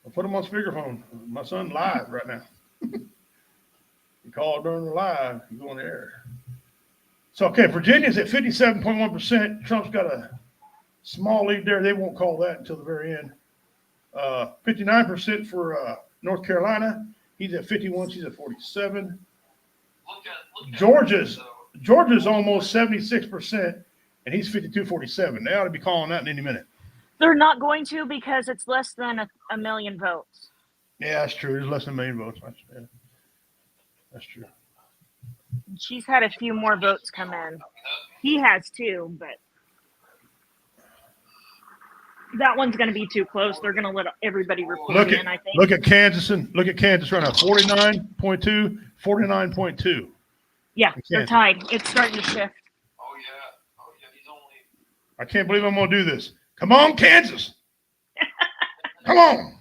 I'll put him on speakerphone. My son's live right now. He called during the live. He's on the air. So, okay, Virginia's at 57.1%. Trump's got a small lead there. They won't call that until the very end. 59% for North Carolina. He's at 51. She's at 47. Georgia's almost 76%, and he's 52.47. They ought to be calling that in any minute. They're not going to because it's less than a million votes. Yeah, that's true. There's less than a million votes. That's true. She's had a few more votes come in. He has too, but that one's going to be too close. They're going to let everybody report in, I think. Look at Kansas right now. 49.2, 49.2. Yeah, they're tied. It's starting to shift. I can't believe I'm going to do this. Come on, Kansas. Come on.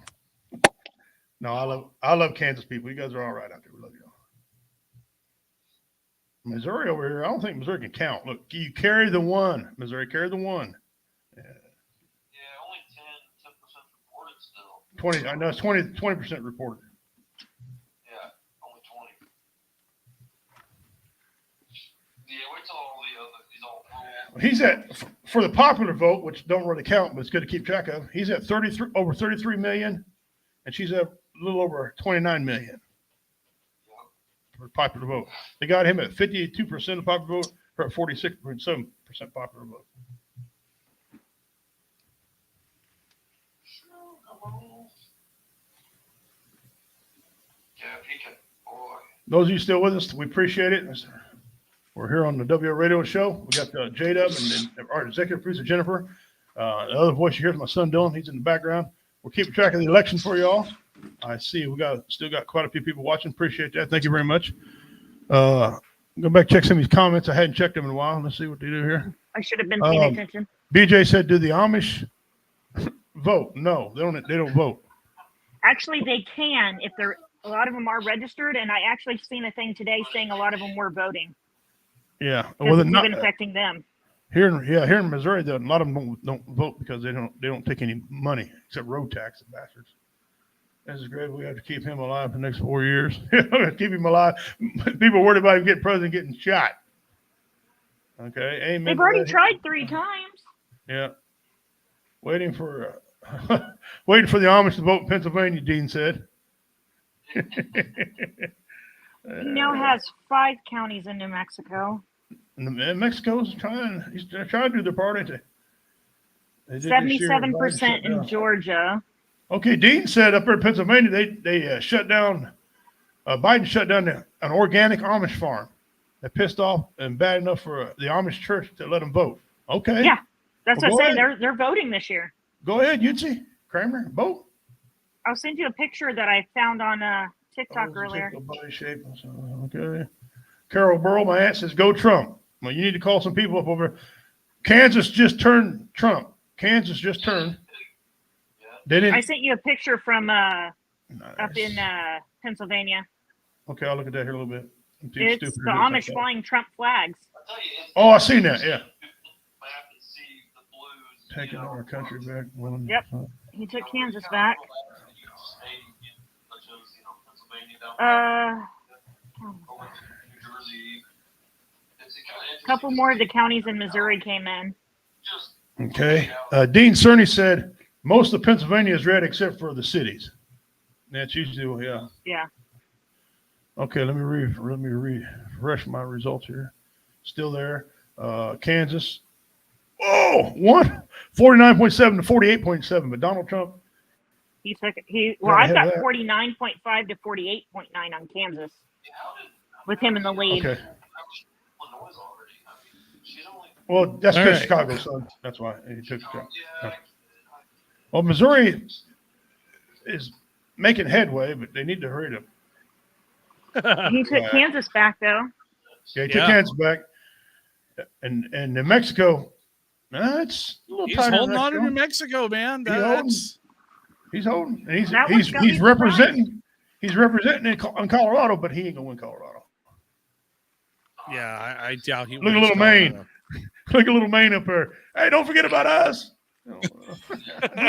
No, I love Kansas people. You guys are all right out there. We love you all. Missouri over here, I don't think Missouri can count. Look, you carry the one. Missouri, carry the one. Yeah. only 10% reported still. 20, I know it's 20% reported. Yeah, only 20. Yeah, wait till all the other, these all roll. He's at, for the popular vote, which don't really count, but it's good to keep track of, he's at over 33 million, and she's at a little over 29 million for popular vote. They got him at 52% of popular vote, or at 46.7% popular vote. Yeah, he can, boy. Those of you still with us, we appreciate it. We're here on the WO Radio Show. We got J-Dub and our executive producer, Jennifer. The other voice you hear is my son, Dylan. He's in the background. We're keeping track of the election for y'all. I see we still got quite a few people watching. Appreciate that. Thank you very much. Go back, check some of these comments. I hadn't checked them in a while. Let's see what they do here. I should have been paying attention. BJ said, do the Amish vote? No, they don't vote. Actually, they can if they're. A lot of them are registered, and I actually seen a thing today saying a lot of them were voting. Yeah, well, it's even affecting them. Here in Missouri, though, a lot of them don't vote because they don't take any money except road tax, the bastards. This is great. We have to keep him alive for the next 4 years. Keep him alive. People worried about him getting president, getting shot. Okay, amen. They've already tried 3 times. Yeah. Waiting for waiting for the Amish to vote in Pennsylvania, Dean said. He now has 5 counties in New Mexico. And Mexico's they're trying to do their part, ain't they? 77% in Georgia. Okay, Dean said up there in Pennsylvania, they shut down, Biden shut down an organic Amish farm. That pissed off and bad enough for the Amish church to let them vote. Okay. Yeah, that's Well, what I'm saying. ahead. They're voting this year. Go ahead, Yutzi, Kramer, vote. I'll send you a picture that I found on TikTok earlier. Body shape. Okay. Carol Burrow, my aunt says, go Trump. Well, you need to call some people up over. Kansas just turned Trump. Kansas just turned. They didn't. I sent you a picture from up in Pennsylvania. Okay, I'll look at that here a little bit. It's the Amish flying Trump flags. Oh, I seen that. Yeah. Taking our country back. Yep. He took Kansas back. A couple more of the counties in Missouri came in. Okay. Dean Cerny said most of Pennsylvania is red except for the cities. That's usually, yeah. Yeah. Okay, let me refresh my results here. Still there. Kansas. Oh, 49.7 to 48.7. But Donald Trump. He took it. I've got 49.5 to 48.9 on Kansas with him in the lead. Okay. Well, that's because right. Chicago, son. That's why he took Trump. Well, Missouri is making headway, but they need to hurry up. He took Kansas back, though. Yeah, he took Kansas back. And New Mexico, it's a little He's tighter. holding on to New Mexico, man. He's holding. And he's representing. He's representing in Colorado, but he ain't gonna win Colorado. Yeah, I doubt he. Look at little Maine. Look at little Maine up there. Hey, don't forget about us. We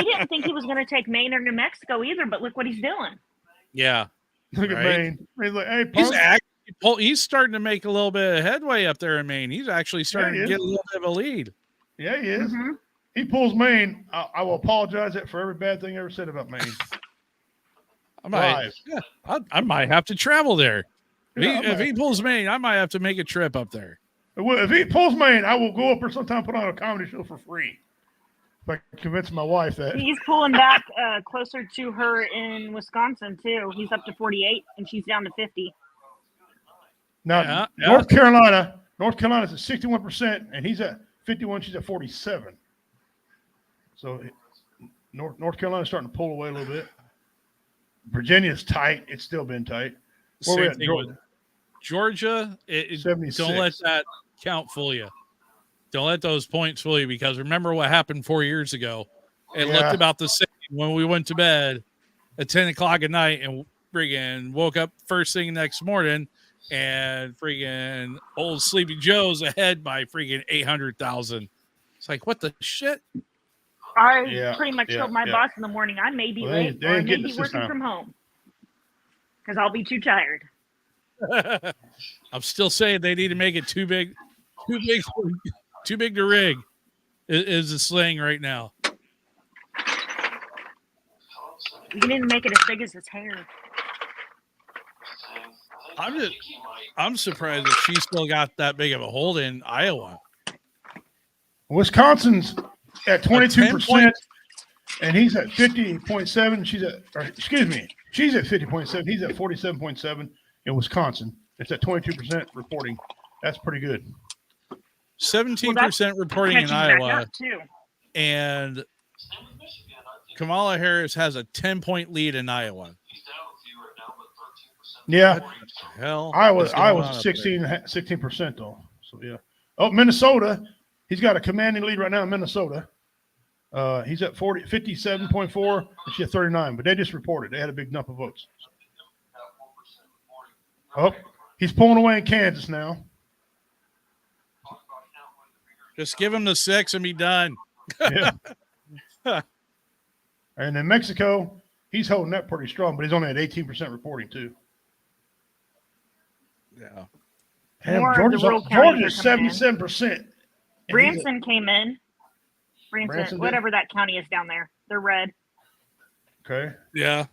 didn't think he was going to take Maine or New Mexico either, but look what he's doing. Yeah. Look at Maine. He's like, hey, he's starting to make a little bit of headway up there in Maine. He's actually starting to get a little bit of a lead. Yeah, he is. Mm-hmm. He pulls Maine. I will apologize for every bad thing I ever said about Maine. I might have to travel there. If he pulls Maine, I might have to make a trip up there. If he pulls Maine, I will go up there sometime, put on a comedy show for free. If I can convince my wife that. He's pulling back closer to her in Wisconsin, too. He's up to 48, and she's down to 50. Now, North Carolina's at 61%, and he's at 51. She's at 47. So North Carolina's starting to pull away a little bit. Virginia's tight. It's still been tight. Where we at, Georgia, don't let that count fool you. Don't let those points fool you, because remember what happened 4 years ago. It looked about the same when we went to bed at 10 o'clock at night and friggin' woke up first thing next morning, and friggin' old Sleepy Joe's ahead by friggin' 800,000. It's like, what the shit? I pretty much told my boss in the morning I may be late or I may be working from home because I'll be too tired. I'm still saying they need to make it too big to rig is the slang right now. You need to make it as big as his hair. I'm surprised that she still got that big of a hold in Iowa. Wisconsin's at 22%, and he's at 50.7. She's at 50.7. He's at 47.7 in Wisconsin. It's at 22% reporting. That's pretty good. 17% reporting in Iowa, and Kamala Harris has a 10-point lead in Iowa. Yeah, hell, Iowa's 16% though. So yeah. Oh, Minnesota, he's got a commanding lead right now in Minnesota. He's at 57.4, and she's at 39. But they just reported they had a big number of votes. Oh, he's pulling away in Kansas now. Just give him the 6 and be done. Yeah. And in Mexico, he's holding that pretty strong, but he's only at 18% reporting too. Yeah. And Georgia's 77%. Branson came in. Branson did? whatever that county is down there. They're red. Okay. Yeah.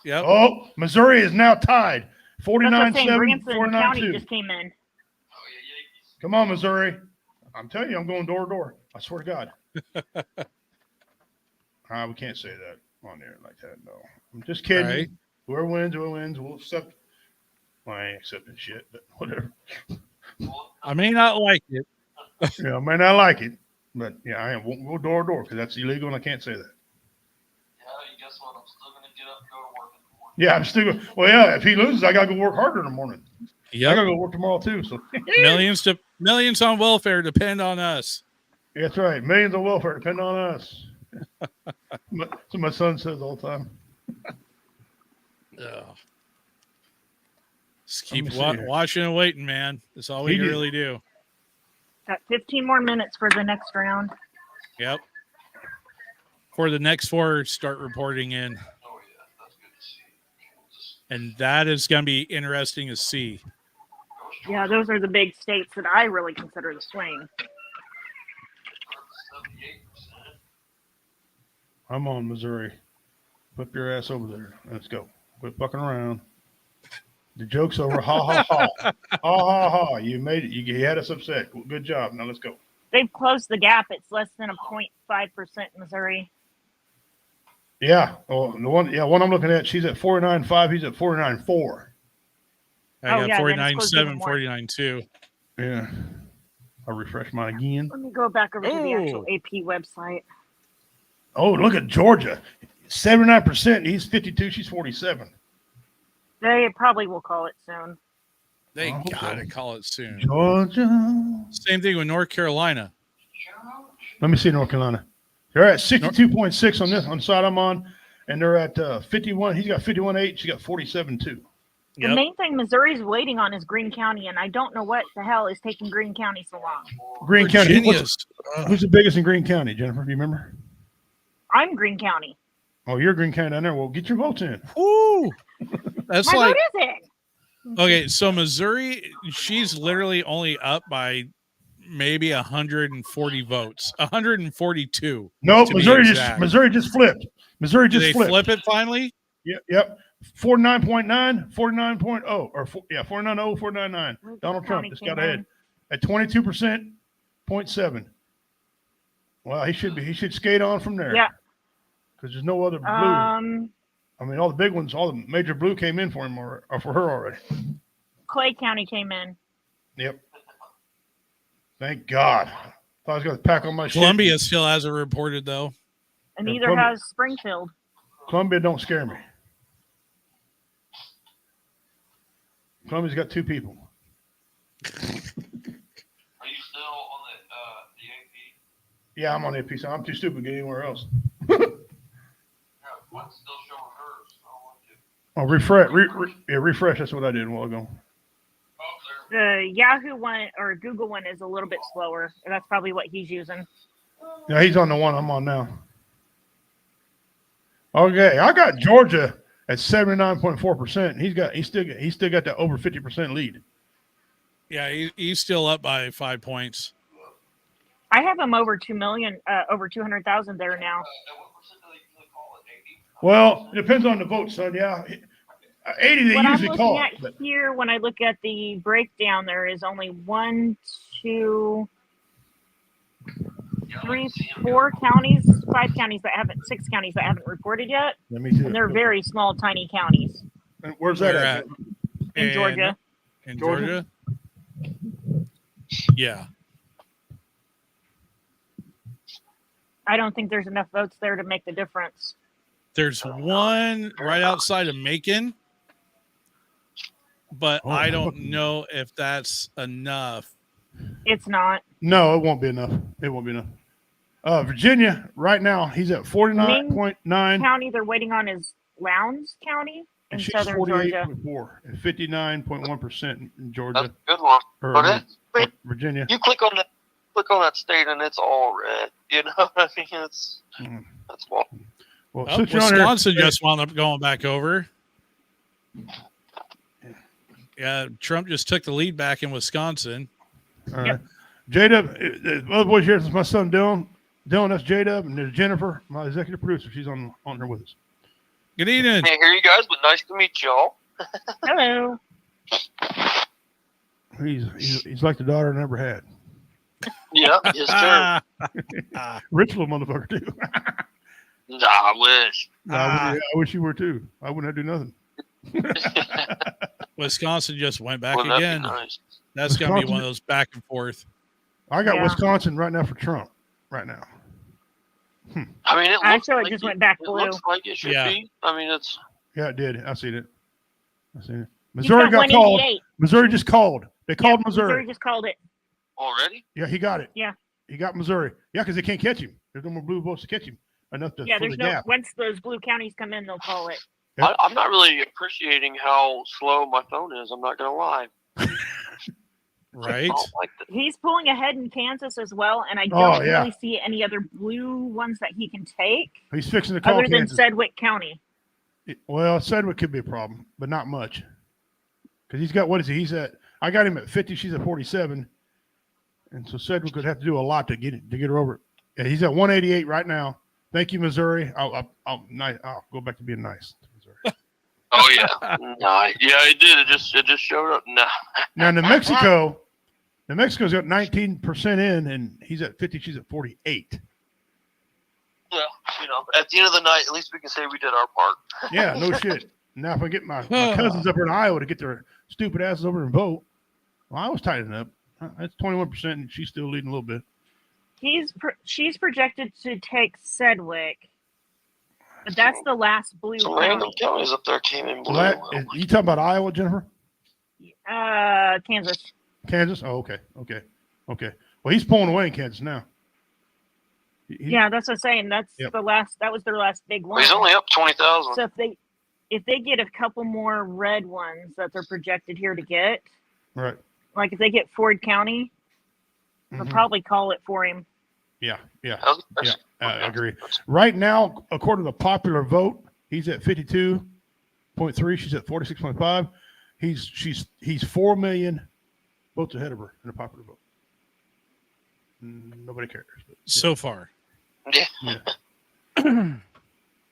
Yep. Oh, Missouri is now tied. That's what I'm saying. 49-7, Branson County 49-2. just came in. Come on, Missouri. I'm telling you, I'm going door to door. I swear to God. We can't say that on there like that. No, I'm just kidding. Right. Whoever wins, we'll accept. Well, I ain't accepting shit, but whatever. I may not like it. Yeah, I may not like it, but yeah, I am. We'll go door to door because that's illegal and I can't say that. Yeah, you guess what? I'm still gonna get up and go to work in the morning. Yeah, I'm still going. Well, yeah, if he loses, I gotta go work harder in the morning. I Yep. gotta go work tomorrow too. So Millions on welfare depend on us. that's right. Millions on welfare depend on us. That's what my son says all the time. Ugh. Just Let keep me see here. watching and waiting, man. That's all we He did. really do. Got 15 more minutes for the next round. Yep. For the next 4, start reporting in. Oh yeah, that's good to see. We'll just And that is going to be interesting to see. go straight Yeah, those are the big states that I really consider the swing. for the 78%. I'm on Missouri. Whip your ass over there. Let's go. Quit fucking around. The joke's over. Ha ha ha. Ha ha ha. You made it. You had us upset. Good job. Now let's go. They've closed the gap. It's less than a 0.5% Missouri. Yeah. Oh, the one. Yeah, one I'm looking at. She's at 49.5. He's at 49.4. I Oh, got yeah, then it's close 49.7, even more. 49.2. Yeah. I'll refresh mine again. Let me go back over to the actual AP website. Oh, look at Georgia. 79%. He's 52. She's 47. They probably will call it soon. They I hope got to so. call it soon. Georgia. Same thing with North Carolina. Let me see North Carolina. They're at 62.6 on this on the side I'm on, and they're at 51. He's got 51.8. She got 47.2. The Yep. main thing Missouri's waiting on is Greene County, and I don't know what the hell is taking Greene County so long. Greene County. Virginia's. Who's the biggest in Greene County, Jennifer? Do you remember? I'm Greene County. Oh, you're Greene County down there. Well, get your votes in. Woo! That's My like, vote is in. okay, so Missouri, she's literally only up by maybe 140 votes, 142. No, to be Missouri exact. just flipped. Missouri Did just they flipped. flip it finally? Yep. 49.9, 49.0, or 49.0, 499. Donald Trump County just came got ahead at 22%, 0.7. Well, he should skate on from there. Yeah. Because there's no other blue. I mean, all the big ones, all the major blue came in for him or for her already. Clay County came in. Yep. Thank God. Thought I was going to pack on my shit. Columbia still hasn't reported, though. And Yeah, neither Columbia- has Springfield. Columbia don't scare me. Columbia's got 2 people. Are you still on the AP? Yeah, I'm on the AP. So I'm too stupid to get anywhere else. Yeah, mine's still showing hers. I want you. Oh, refresh. Refresh. That's what I did a while ago. Oh, there. The Yahoo one or Google one is a little bit slower. That's probably what he's using. Yeah, he's on the one I'm on now. Okay, I got Georgia at 79.4%. He's still got that over 50% lead. Yeah, he's still up by 5 points. I have him over 2 million, over 200,000 there now. And what percent do they usually call it? 80? Well, it depends on the vote, son. Yeah, 80 they What I'm usually looking call at it. But here, when I look at the breakdown, there is only 1, 2, 3, 4 counties, 5 counties that haven't, 6 counties that haven't reported yet, let me see. and they're very small, tiny counties And where's that Where at? in Georgia. In Georgia? Georgia? Yeah. I don't think there's enough votes there to make the difference. There's one right outside of Macon, but Oh. I don't know if that's enough. It's not. No, it won't be enough. It won't be enough. Virginia, right now, he's at 49.9. County they're waiting on is Lowndes County in And she's southern Georgia. 48.4 and 59.1% in Georgia. That's a good one. Or But Virginia. you click on that state and it's all red. You know what I mean? It's Mm. that's why. Well, Oh, since you're on here- Wisconsin just wound up going back over. Yeah, Trump just took the lead back in Wisconsin. All right. Jada, the other boys here, this is my son Dylan. Dylan, that's J-Dub, and there's Jennifer, my executive producer. She's on here with us. Good evening. Can't hear you guys, but nice to meet y'all. Hello. He's like the daughter I never had. Yeah, yes, sir. Rich little motherfucker too. Nah, I wish. I wish you were too. I wouldn't have to do nothing. Wisconsin just went back Well, that'd be again. nice. That's going to be one of those back and forth. I got Yeah. Wisconsin right now for Trump. Right now. I mean, I looks saw it like just went back It blue. looks like it should Yeah. be. I mean, it's. Yeah, it did. I seen it. He's Missouri got called. 188. Missouri just called. They called Missouri Missouri. just called it. Already? Yeah, he got it. Yeah. He got Missouri. Yeah, because they can't catch him. There's no more blue votes to catch him. Enough to Yeah, fill there's the no. gap. Once those blue counties come in, they'll call it. Yep. I'm not really appreciating how slow my phone is. I'm not going to lie. Right? I don't like that. He's pulling ahead in Kansas as well, and I Oh, don't yeah. really see any other blue ones that he can take He's fixing to call other than Kansas. Sedgwick County. Well, Sedgwick could be a problem, but not much. Because he's got, what is he? He's at, I got him at 50. She's at 47. And so Sedgwick would have to do a lot to get her over. Yeah, he's at 188 right now. Thank you, Missouri. I'll go back to being nice to Missouri. Oh, yeah. No, yeah, it did. It just showed up. No. Now, New Mexico's got 19% in, and he's at 50. She's at 48. Well, at the end of the night, at least we can say we did our part. Yeah, no shit. Now, if I get my cousins up here in Iowa to get their stupid asses over and vote, well, I was tightening up. That's 21%, and she's still leading a little bit. She's projected to take Sedgwick, but that's the last blue Some random county. counties up there came in blue. You talking about Iowa, Jennifer? Kansas. Kansas? Oh, okay. Well, he's pulling away in Kansas now. Yeah, that's what I'm saying. That's the last. That was their last big one. Well, he's only up 20,000. So if they get a couple more red ones that they're projected here to get, Right. like if they get Ford County, they'll probably call it for him. Yeah. I agree. Right now, according to the popular vote, he's at 52.3. She's at 46.5. He's 4 million votes ahead of her in the popular vote. Nobody cares. So far. Yeah.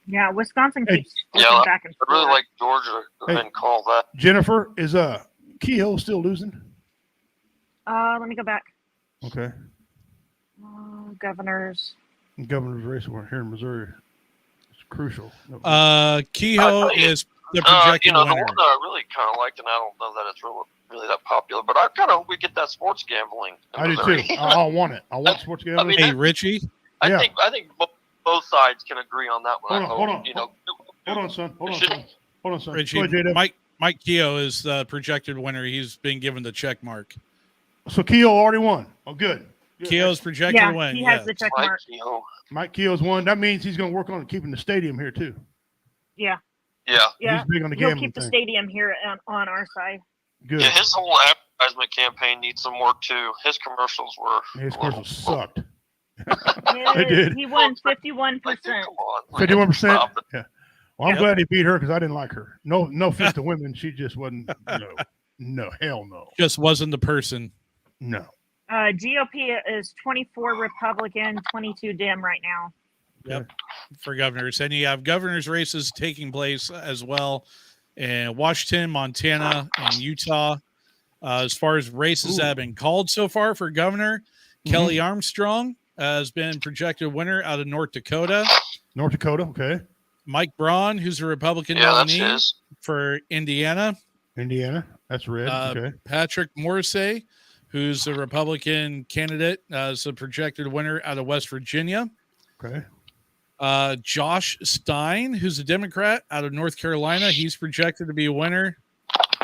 Yeah, Wisconsin keeps Yeah, flipping back and I really forth. like Georgia. Go ahead and call that. Jennifer, is Kehoe still losing? Let me go back. Okay. Governors. Governor's race we're here in Missouri. It's crucial. Kehoe is the projected the winner. one that I really kind of liked, and I don't know that it's really that popular, but I kind of hope we get that sports gambling. in I do Missouri. too. I want it. I want sports gambling. Hey, Richie. I think both sides can agree on that one. Hold on. Hold on, son. Hold on, son. Richie, Go ahead, J-Dub. Mike Kehoe is the projected winner. He's been given the check mark. So Kehoe already won. Oh, good. Kehoe's projected to win. He has the check mark. Mike Kehoe's won. That means he's going to work on keeping the stadium here too. Yeah. Yeah. Yeah. He's big on the He'll gambling keep the thing. stadium here on our side. Good. Yeah, his whole advertisement campaign needs some work too. His commercials were. His commercials sucked. They did. He won 51%. 51%. Yeah. Well, I'm glad he beat her because I didn't like her. No offense to women. She just wasn't. No, hell no. Just wasn't the person. No. GOP is 24 Republican, 22 Dem right now. Yep. For governors. And you have governors races taking place as well in Washington, Montana, and Utah. As far as races that have been called so far for governor, Kelly Armstrong has been projected winner out of North Dakota. North Dakota, okay. Mike Braun, who's a Republican that's nominee his. for Indiana. Indiana, that's red. Okay. Patrick Morrissey, who's a Republican candidate, is a projected winner out of West Virginia. Okay. Josh Stein, who's a Democrat out of North Carolina, he's projected to be a winner.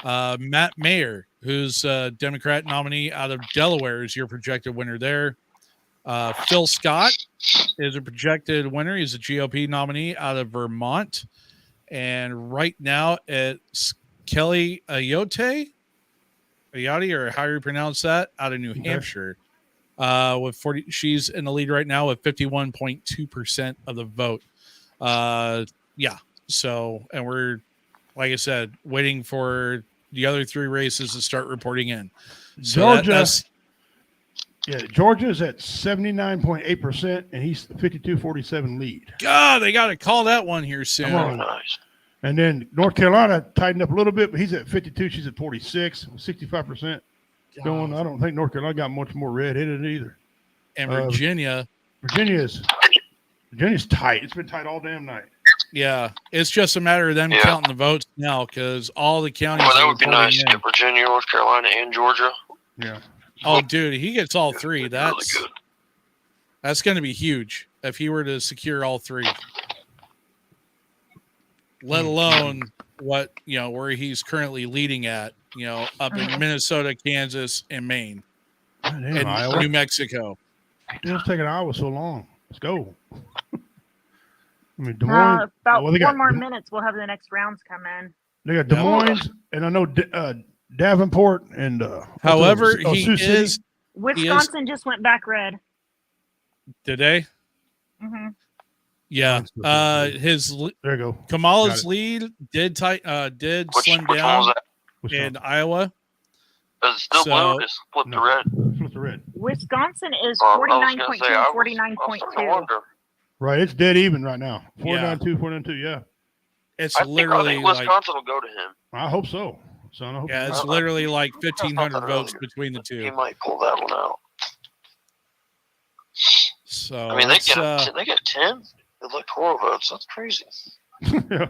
Matt Mayer, who's a Democrat nominee out of Delaware, is your projected winner there. Phil Scott is a projected winner. He's a GOP nominee out of Vermont. And right now it's Kelly Ayotte, or how you pronounce that, out of New Hampshire. With 40, she's in the lead right now with 51.2% of the vote. So, and we're, like I said, waiting for the other three races to start reporting in. So Georgia. Yeah, Georgia's at 79.8%, and he's 52-47 lead. God, they got to call that one here soon. Come on. Nice. And then North Carolina tightened up a little bit, but he's at 52. She's at 46, 65%. Going, I don't think North Carolina got much more red in it either. And Virginia. Virginia's tight. It's been tight all damn night. Yeah, it's just a matter of them counting the votes now because all the counties. Well, that would be nice to get Virginia, North Carolina, and Georgia. Yeah. Oh, dude, he gets all three. That's really good. That's going to be huge if he were to secure all three. Let alone where he's currently leading at, up in Minnesota, Kansas, and Maine, and Iowa. New Mexico. It's taking Iowa so long. Let's go. I mean, Des Moines. About 4 more minutes, we'll have the next rounds come in. They got Des Moines, and I know Davenport, and however, Wisconsin just went back red. Did they? Mm-hmm. Yeah. There you go. Kamala's lead did slim down in Iowa. It's still blue. It's flipped to red. Flip to red. Wisconsin is 49.2, 49.2. Right, it's dead even right now. 49.2, 49.2. Yeah. It's I literally think Wisconsin will go to him. I hope so. Son, I hope yeah, it's literally like 1,500 votes between the two. He might pull that one out. So I mean, they get 10 electoral votes. That's crazy. Yeah.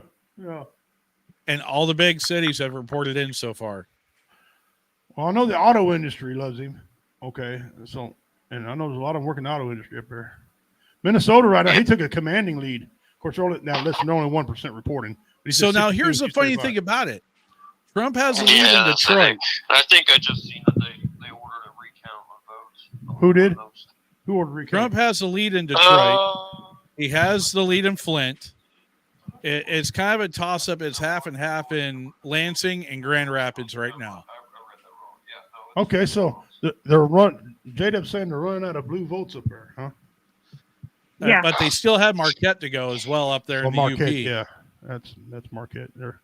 And all the big cities have reported in so far. Well, I know the auto industry loves him. Okay, so and I know there's a lot of them working in the auto industry up there. Minnesota right now, he took a commanding lead. Of course, they're only 1% reporting. So now here's the funny thing about it. Trump has a lead in Detroit. I think I just seen that they ordered a recount of votes. Who did? Who ordered recount? Trump has the lead in Detroit. He has the lead in Flint. It's kind of a toss-up. It's half and half in Lansing and Grand Rapids right now. Okay, so J-Dub's saying they're running out of blue votes up there, huh? Yeah. But they still have Marquette to go as well up there in the Marquette, UP. Yeah, that's Marquette there.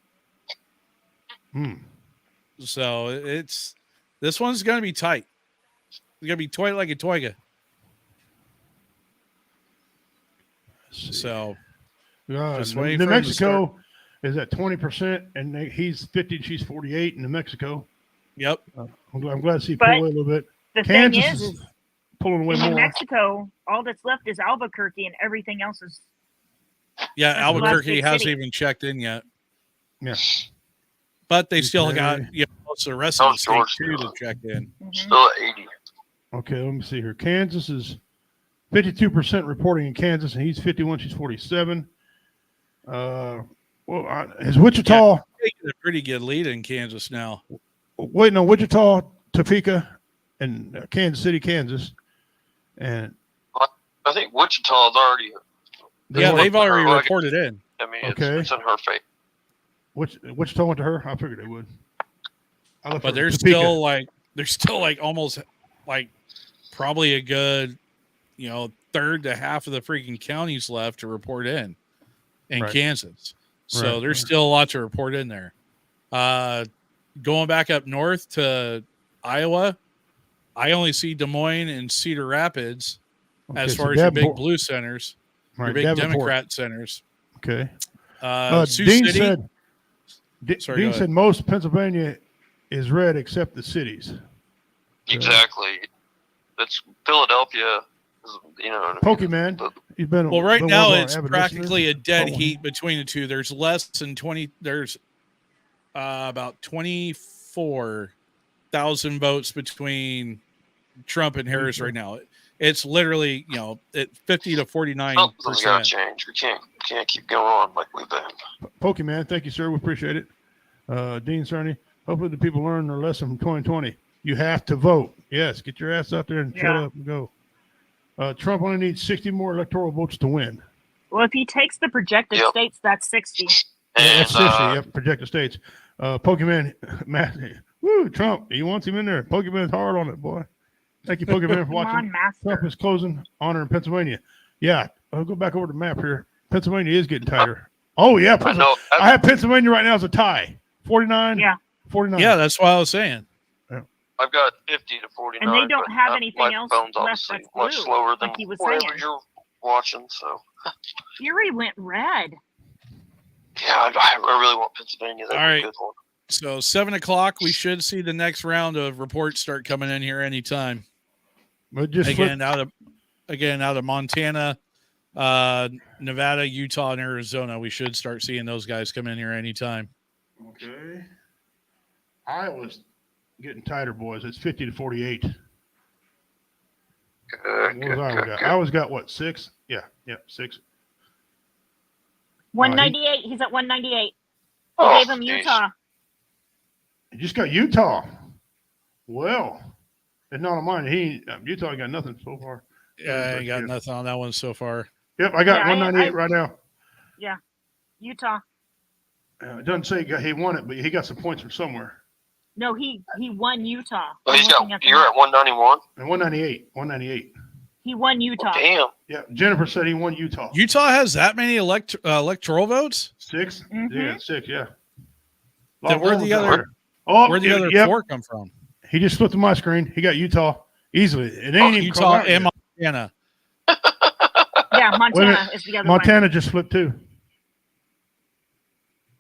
So this one's going to be tight. It's going to be tight like a toiga. So New Mexico is at 20%, and he's 50 and she's 48 in New Mexico. Yep. I'm glad to see pull away a little bit. The Kansas thing is pulling away in more. New Mexico, all that's left is Albuquerque, and everything else is. Yeah, Albuquerque hasn't even checked in yet. Yeah. But they still got most of the rest of the state too to check in. Still at 80. Okay, let me see here. Kansas is 52% reporting in Kansas, and he's 51. She's 47. Is Wichita taking a pretty good lead in Kansas now? Waiting on Wichita, Topeka, and Kansas City, Kansas, and I think Wichita's already. They've already reported in. I mean, it's in her fate. Wichita went to her. I figured they would. But they're still like almost like probably a good, third to half of the freaking counties left to report in Kansas. So there's still a lot to report in there. Going back up north to Iowa, I only see Des Moines and Cedar Rapids as far as your big blue centers, your big Democrat centers. Okay. Dean said most Pennsylvania is red except the cities. Exactly. It's Philadelphia. Pokemon. He's been right now it's practically a dead heat between the two. There's less than 20. There's about 24,000 votes between Trump and Harris right now. It's literally, at 50 to 49%. Something's got to change. We can't keep going on like we've been. Pokemon, thank you, sir. We appreciate it. Dean Cerny, hopefully the people learn their lesson from 2020. You have to vote. Yes, get your ass out there and shut up and go. Trump only needs 60 more electoral votes to win. Well, if he takes the projected states, that's 60. That's 60, projected states. Pokemon, Matt, woo, Trump, he wants him in there. Pokemon's hard on it, boy. Thank you, Pokemon, for watching. Trump is closing honor in Pennsylvania. Yeah, I'll go back over the map here. Pennsylvania is getting tighter. Oh, yeah. I have Pennsylvania right now as a tie. 49. Yeah. 49. Yeah, that's what I was saying. Yeah. I've got 50 to 49. And they don't but have my anything else phone's left obviously that's much blue, slower than like he was whatever saying. you're watching. So Fury went red. yeah, I really want Pennsylvania. That'd All be right. a good one. So 7:00, we should see the next round of reports start coming in here anytime. But just Again, out of Montana, Nevada, Utah, and Arizona. We should start seeing those guys come in here anytime. Okay. Iowa's getting tighter, boys. It's 50 to 48. What was Iowa got? Iowa's got what, 6? Yeah, 6. 198. He's at 198. Oh, They gave him geez. Utah. He just got Utah. Well, it's not on mine. Utah got nothing so far. Yeah, I ain't got nothing on that one so far. Yep, I got Yeah, 198 right now. Yeah, Utah. It doesn't say he won it, but he got some points from somewhere. No, he won Utah. Oh, I'm looking at the you're map. at 191. And 198. He won Utah. Damn. Yeah, Jennifer said he won Utah. Utah has that many electoral votes? 6? Mhm. Yeah, 6, yeah. Then where'd the other yep. 4 come from? He just flipped to my screen. He got Utah easily. It ain't even Utah come out and yet. Montana. Yeah, Wait a Montana minute. is the other Montana just flipped too.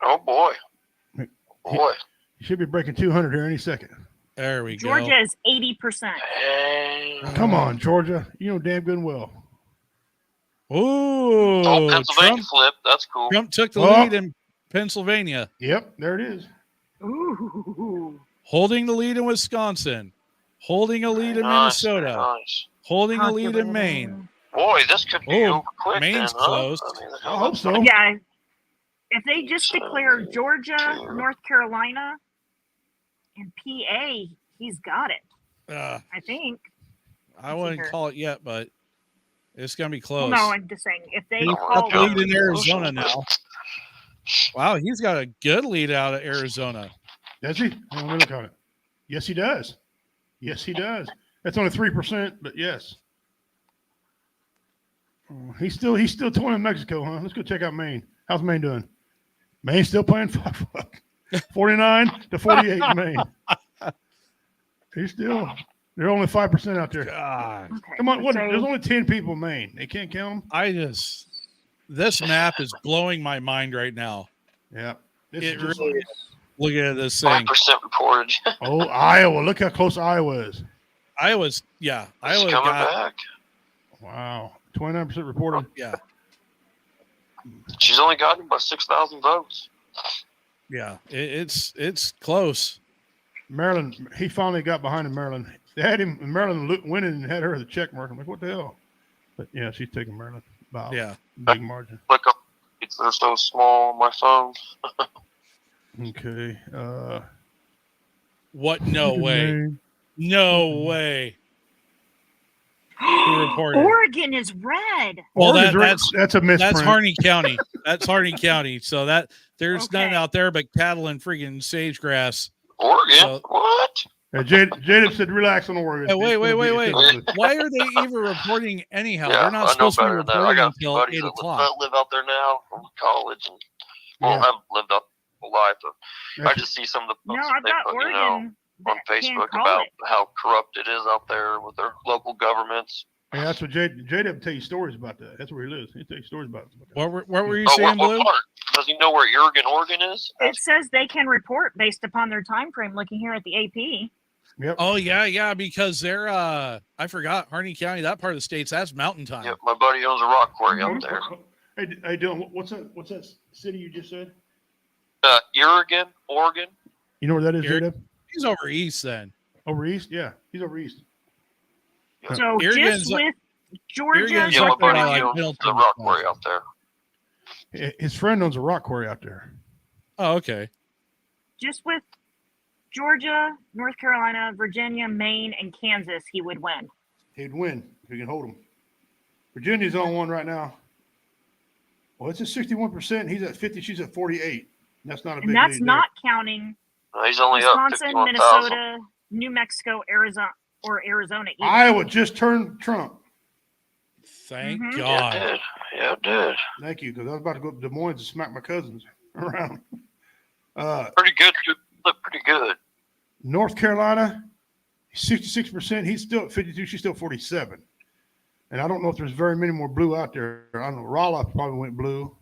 Oh boy. Boy. He should be breaking 200 here any second. There we one. Georgia is 80%. Come on, Georgia. You know damn good and well. Ooh, Oh, Pennsylvania Trump, flip. That's cool. Trump took the Oh. lead in Pennsylvania, Yep, there it is. Ooh. holding the lead in Wisconsin, holding a lead in Nice, Minnesota, nice. holding a lead in Maine. Boy, this could be Oh, over quick. Maine's then, huh? close. I mean, I hope so. Yeah. If they just declare Georgia, North Carolina, and PA, he's got it. I think. I wouldn't call it yet, but it's going to be close. Well, no, I'm just saying if they He's call got the lead it, in Arizona now. Wow, he's got a good lead out of Arizona. Does he? Let me look on it. Yes, he does. Yes, he does. That's only 3%, but yes. Oh, he's still touring in Mexico, huh? Let's go check out Maine. How's Maine doing? Maine's still playing 49 to 48 in Maine. They're only 5% out there. God. okay, Come on, so there's only 10 people in Maine. They can't count them. This map is blowing my mind right now. Yeah. It really is. Look at this thing. 5% reported. Oh, Iowa. Look how close Iowa is. Iowa's It's Iowa coming got, back. Wow. 29% reported. yeah. She's only gotten by 6,000 votes. Yeah. It's close. Maryland, he finally got behind in Maryland. They had him in Maryland winning and had her the check mark. I'm like, what the hell? But yeah, she's taking Maryland by a big margin. Look up. They're so small on my phone. Okay. What? No way. No way. Who reported? Oregon is red. Well, that's a misprint. That's Harney County. That's Harney County. So there's Okay. none out there but cattle and freaking sagegrass. Oregon? So- What? Jacob said, relax on Oregon. Hey, wait. It's Why are they even reporting anyhow? Yeah, They're not I know supposed to be better than that. I reporting got a few until buddies 8 that o'clock. live out there now from college, and Yeah. I've lived up a life. But I That's- just see some of the No, posts I've they got put, Oregon on that can't Facebook call about it. how corrupt it is out there with their local governments. Yeah, that's what Jacob tell you stories about that. That's where he lives. He tell you stories about it. What were you Oh, saying, what Blue? part? Does he know where Oregon is? It says they can report based upon their time frame. Looking here at the AP. Yep. Oh yeah, because they're I forgot Harney County, that part of the states, that's mountain time. Yep, my buddy owns a rock quarry out there. Hey, Dylan, what's that city you just said? Oregon. You know where that is, Here- Jacob? He's over east then. Over east? Yeah, he's over east. So Oregon's- just with Georgia, Oregon's Yeah, my like buddy like owns Middleton a rock and quarry stuff. out there. His friend owns a rock quarry out there. Oh, okay. just with Georgia, North Carolina, Virginia, Maine, and Kansas, he would win. He'd win if he can hold him. Virginia's on one right now. Well, it's at 61%. He's at 50. She's at 48. That's not a big And that's lead not counting He's only up Wisconsin, 51,000. Minnesota, New Mexico, Arizona. there. Either. Iowa just turned Trump. Thank Mhm. God. Yeah, it did. Yeah, it did. Thank you, because I was about to go to Des Moines and smack my cousins around. Pretty good. Look pretty good. North Carolina, 66%. He's still at 52. She's still 47. And I don't know if there's very many more blue out there. I don't know. Roloff probably went blue.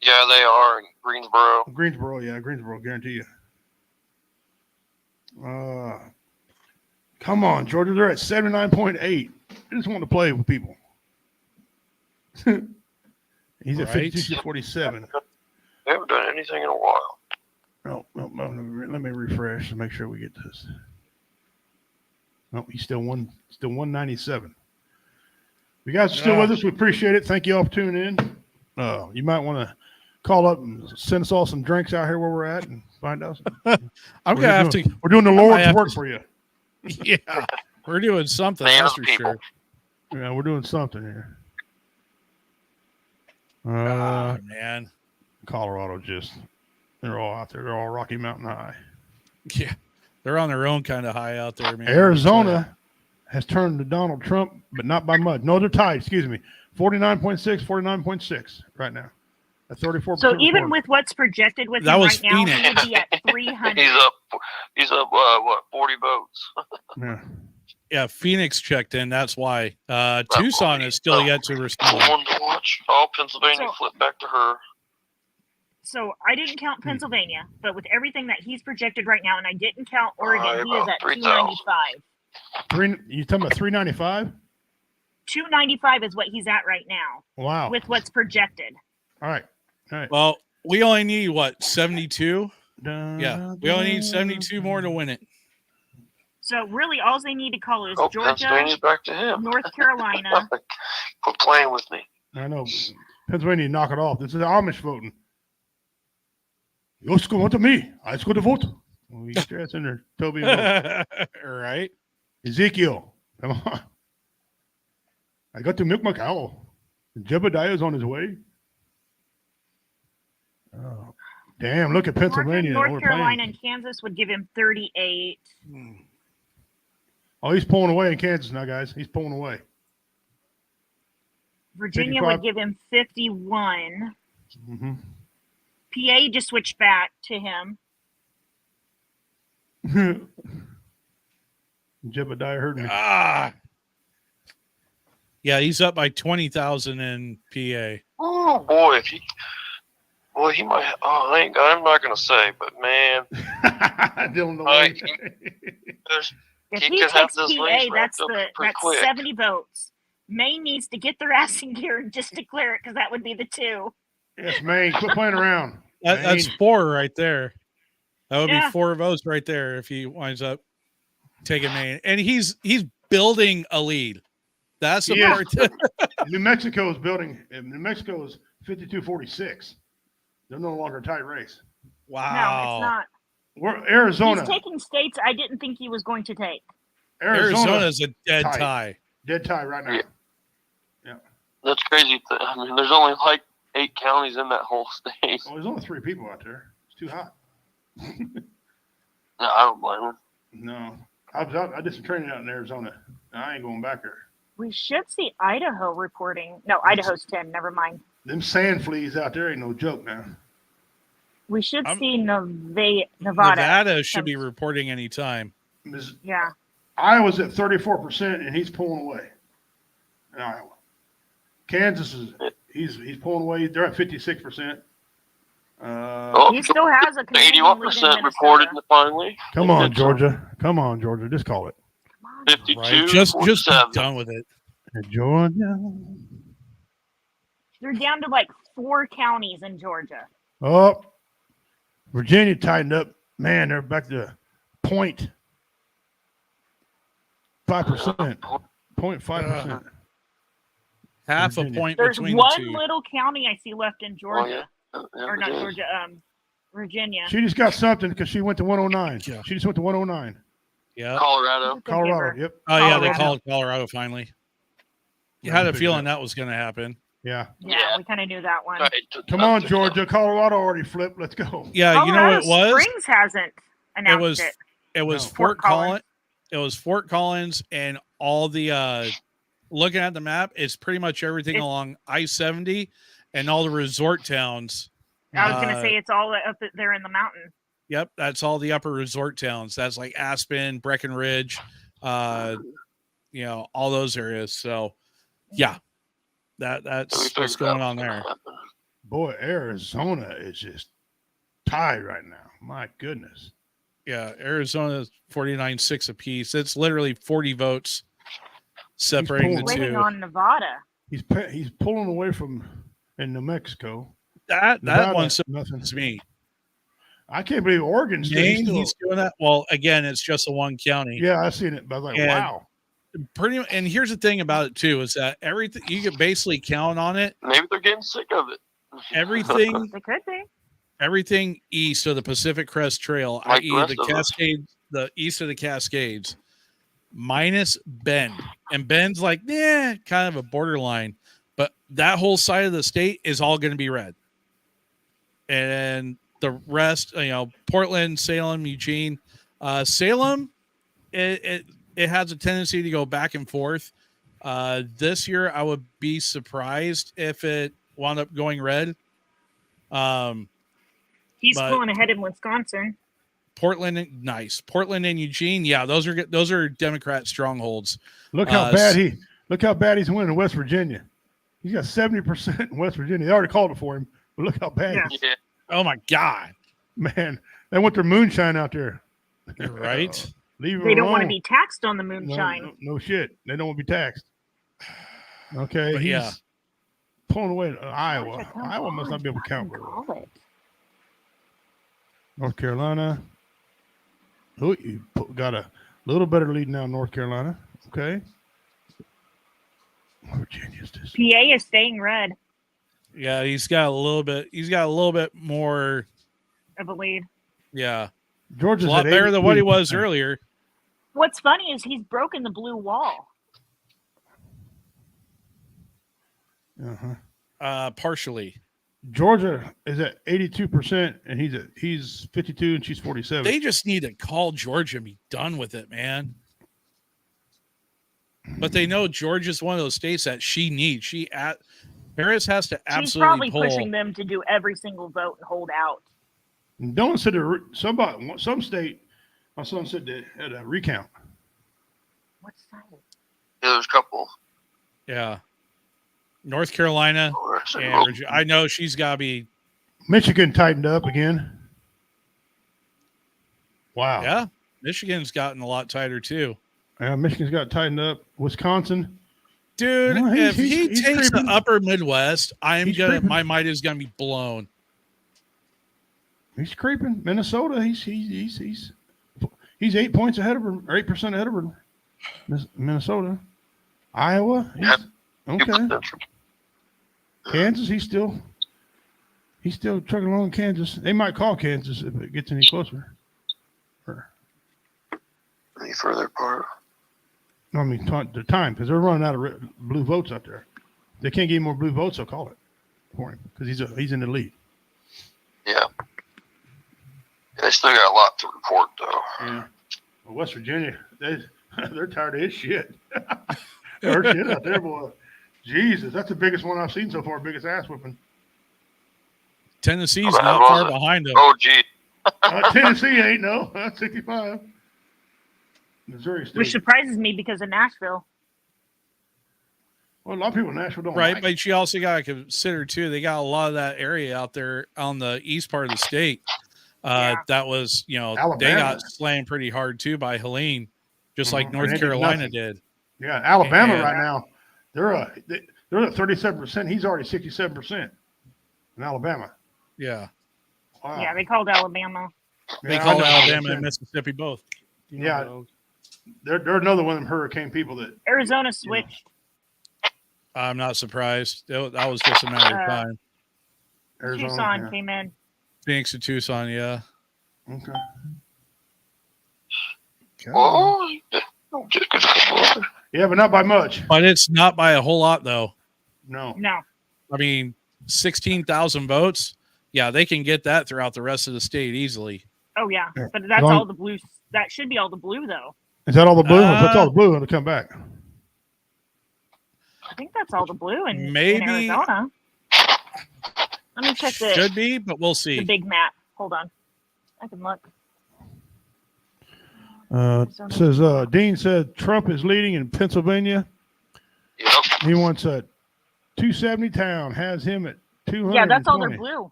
Yeah, they are in Greensboro. Greensboro, guarantee you. Come on, Georgia. They're at 79.8. I just want to play with people. He's at 52 to 47. They haven't done anything in a while. No, let me refresh to make sure we get this. No, he's still 197. You guys are still with us. We appreciate it. Thank you all for tuning in. You might want to call up and send us all some drinks out here where we're at and find out. I'm gonna have to. We're doing the Lord's work for you. Yeah, we're doing something. That's for sure. Yeah, we're doing something here. Man, Colorado they're all out there. They're all Rocky Mountain High. Yeah, they're on their own kind of high out there, man. Arizona has turned to Donald Trump, but not by much. No, they're tied. Excuse me. 49.6 right now. At 34%. So even with what's projected with him right now, he would be at 300. He's up, what, 40 votes? Yeah, Phoenix checked in. That's why. Tucson is still yet to respond. One to watch. Oh, Pennsylvania flipped back to her. So I didn't count Pennsylvania, but with everything that he's projected right now, and I didn't count Oregon, he is at 295. You talking about 395? 295 is what he's at right now. Wow. With what's projected. All right. Well, we only need what, 72? Yeah, we only need 72 more to win it. So really, all they need to call is Georgia, Pennsylvania's back to him. North Carolina. Quit playing with me. I know. Pennsylvania, knock it off. This is Amish voting. You go want to me. I just go to vote. Well, you get your ass in there, Toby. Right. Ezekiel, come on. I got to milk my cow. Jebediah's on his way. Oh, damn, look at Pennsylvania. North Carolina and Kansas would give him 38. Oh, he's pulling away in Kansas now, guys. He's pulling away. Virginia 55. would give him 51. Mm-hmm. PA just switched back to him. Jebediah heard me. Yeah, he's up by 20,000 in PA. Oh boy, he might. I'm not gonna say, but man, I don't know. If he takes PA, that's 70 votes. Maine needs to get their ass in gear and just declare it, because that would be the two. Yes, Maine. Quit playing around. That's 4 right there. That would be 4 votes right there if he winds up taking Maine. And he's building a lead. That's the part. New Mexico is building. New Mexico is 52-46. They're no longer a tight race. Wow. No, it's not. We're Arizona. He's taking states I didn't think he was going to take. Arizona's a dead tie. Dead tie right now. Yeah. That's crazy. I mean, there's only like 8 counties in that whole state. Well, there's only 3 people out there. It's too hot. No, I don't blame them. No. I did some training out in Arizona. I ain't going back there. We should see Idaho reporting. No, Idaho's 10. Never mind. Them sand fleas out there ain't no joke now. We should see Nevada. Nevada should be reporting anytime. Yeah. Iowa's at 34%, and he's pulling away. In Iowa. Kansas he's pulling away. They're at 56%. He still has a 81% reported finally. Come on, Georgia. Just call it. 52. Right. Just be done with it. Georgia. They're down to like 4 counties in Georgia. Oh, Virginia tightened up. Man, they're back to 0.5%. 0.5%. Half a point There's between one the two. little county I see left in Georgia. Or not Georgia, Virginia. She just got something because she went to 109. Yeah. She just went to 109. Yeah. Colorado. Yep. Oh, yeah, they called Colorado finally. You had a feeling that was going to happen. Yeah. Yeah, we kind of knew that one. Come on, Georgia. Colorado already flipped. Let's go. Yeah, Colorado you know what it was? Springs hasn't announced it. It was Fort Collins. It was Fort Collins, and all the looking at the map, it's pretty much everything along I-70 and all the resort towns. I was going to say it's all up there in the mountain. Yep, that's all the upper resort towns. That's like Aspen, Breckenridge, you know, all those areas. So, yeah, that's what's going on there. Boy, Arizona is just tied right now. My goodness. Yeah, Arizona's 49-6 apiece. It's literally 40 votes separating the waiting two. on Nevada. He's pulling away from in New Mexico. That one nothing to me. I can't believe Oregon's Maine, he's doing that. Well, again, it's just a one county. Yeah, I've seen it, but I was like, wow. And here's the thing about it too is that everything you can basically count on it. Maybe they're getting sick of it. Everything They could be. Everything east of the Pacific Crest Trail, Like i.e., the the Cascades, the east of the Cascades, minus Bend, and Bend's like, kind of a borderline, but that whole side of the state is all going to be red, and the rest, Portland, Salem, Eugene, Salem, it has a tendency to go back and forth. This year, I would be surprised if it wound up going red. He's pulling ahead in Wisconsin. Portland, nice. Portland and Eugene, yeah, those are Democrat strongholds. Look how bad he's winning in West Virginia. He's got 70% in West Virginia. They already called it for him, but look how bad. Yeah. Oh my God, man, they want their moonshine out there. You're right. They don't want to be taxed on the moonshine. No shit. They don't want to be taxed. Okay, but he's pulling away Iowa. Iowa must not be able to count very well. North Carolina. Oh, you got a little better lead now in North Carolina. Okay. Virginia's this. PA is staying red. Yeah, he's got a little bit more of a lead. Yeah. Georgia's a lot better than what he was earlier. What's funny is he's broken the blue wall. Partially. Georgia is at 82%, and he's 52, and she's 47. They just need to call Georgia and be done with it, man. But they know Georgia's one of those states that she needs. Harris has to absolutely She's probably pull. pushing them to do every single vote and hold out. Don't say some state. My son said they had a recount. What's that? Yeah, there's a couple. Yeah. North Carolina and Virginia. I know she's got to be. Michigan tightened up again. Wow. Yeah. Michigan's gotten a lot tighter too. Yeah, Michigan's got tightened up. Wisconsin. Dude, if he takes creeping. the upper Midwest, my mind is gonna be blown. He's creeping. Minnesota, he's 8 points ahead of her, or 8% ahead of her. Minnesota. Iowa, okay. Kansas, he's still trucking along Kansas. They might call Kansas if it gets any closer. Any further apart? No, I mean the time, because they're running out of blue votes out there. They can't get any more blue votes. They'll call it for him because he's in the lead. Yeah. They still got a lot to report though. Yeah. Well, West Virginia, they're tired of his shit. Their shit out there, boy. Jesus, that's the biggest one I've seen so far. Biggest ass whipping. Tennessee's not far behind them. Oh, gee. Tennessee ain't no. That's 65. Missouri State. Which surprises me because of Nashville. Well, a lot of people in Nashville don't right, like. But you also got to consider too. They got a lot of that area out there on the east part of the state. That was, Alabama. They got slammed pretty hard too by Helene, just like North Carolina did. Yeah, Alabama right now, they're at 37%. He's already 67% in Alabama. Yeah. Wow. Yeah, they called Alabama. They called Alabama and Mississippi both. Yeah. They're another one of them hurricane people that Arizona switched. I'm not surprised. That was just a matter of time. Arizona, Tucson came in. Phoenix and Tucson, yeah. Okay. Oh, yeah, but not by much. But it's not by a whole lot, though. No. I mean, 16,000 votes. Yeah, they can get that throughout the rest of the state easily. Oh yeah, but that's all the blue. That should be all the blue, though. Is that all the blue? That's all the blue when they come back. I think that's all the blue in Arizona. Let me check the. Should be, but we'll see. The big map. Hold on. I can look. Says Dean said Trump is leading in Pennsylvania. Yep. He wants a 270 town, has him at 200. Yeah, that's all they're blue.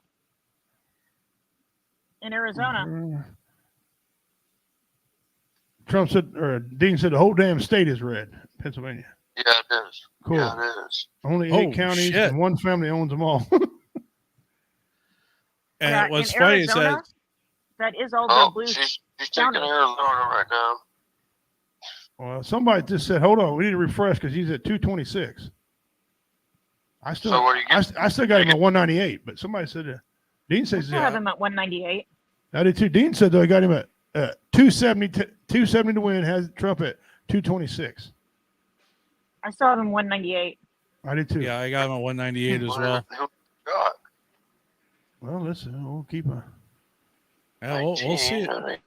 In Arizona. Trump said, or Dean said, the whole damn state is red. Pennsylvania. Yeah, it is. Cool. Yeah, it is. Only 8 counties and one family owns them all. And what's funny is that is all the blue. She's taking Arizona right now. Well, somebody just said, hold on, we need to refresh because he's at 226. I still got him at 198, but somebody said, Dean says, I have him at 198. I did too. Dean said, though, I got him at 270 to win, has Trump at 226. I still have him 198. I did too. Yeah, I got him at 198 as well. Well, listen, we'll keep a. Yeah, we'll see it.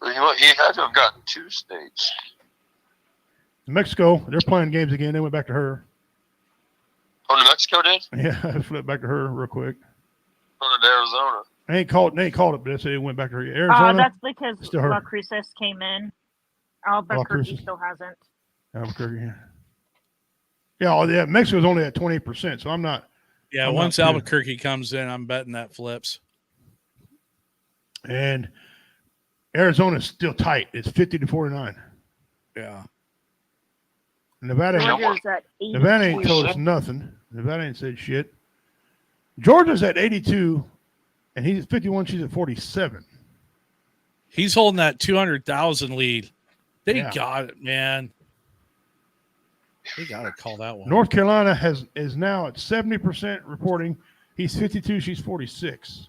He had to have gotten 2 states. Mexico, they're playing games again. They went back to her. Oh, New Mexico did? Yeah, I flipped back to her real quick. Oh, to Arizona. They ain't called it, but they said it went back to her. Arizona. That's because Albuquerque came in. Albuquerque still hasn't. Albuquerque, yeah. Mexico's only at 28%, so I'm not. Yeah, once Albuquerque comes in, I'm betting that flips. And Arizona's still tight. It's 50-49. Yeah. Nevada ain't told us nothing. Nevada ain't said shit. Georgia's at 82, and he's at 51. She's at 47. He's holding that 200,000 lead. They got it, man. They got to call that one. North Carolina is now at 70% reporting. He's 52. She's 46.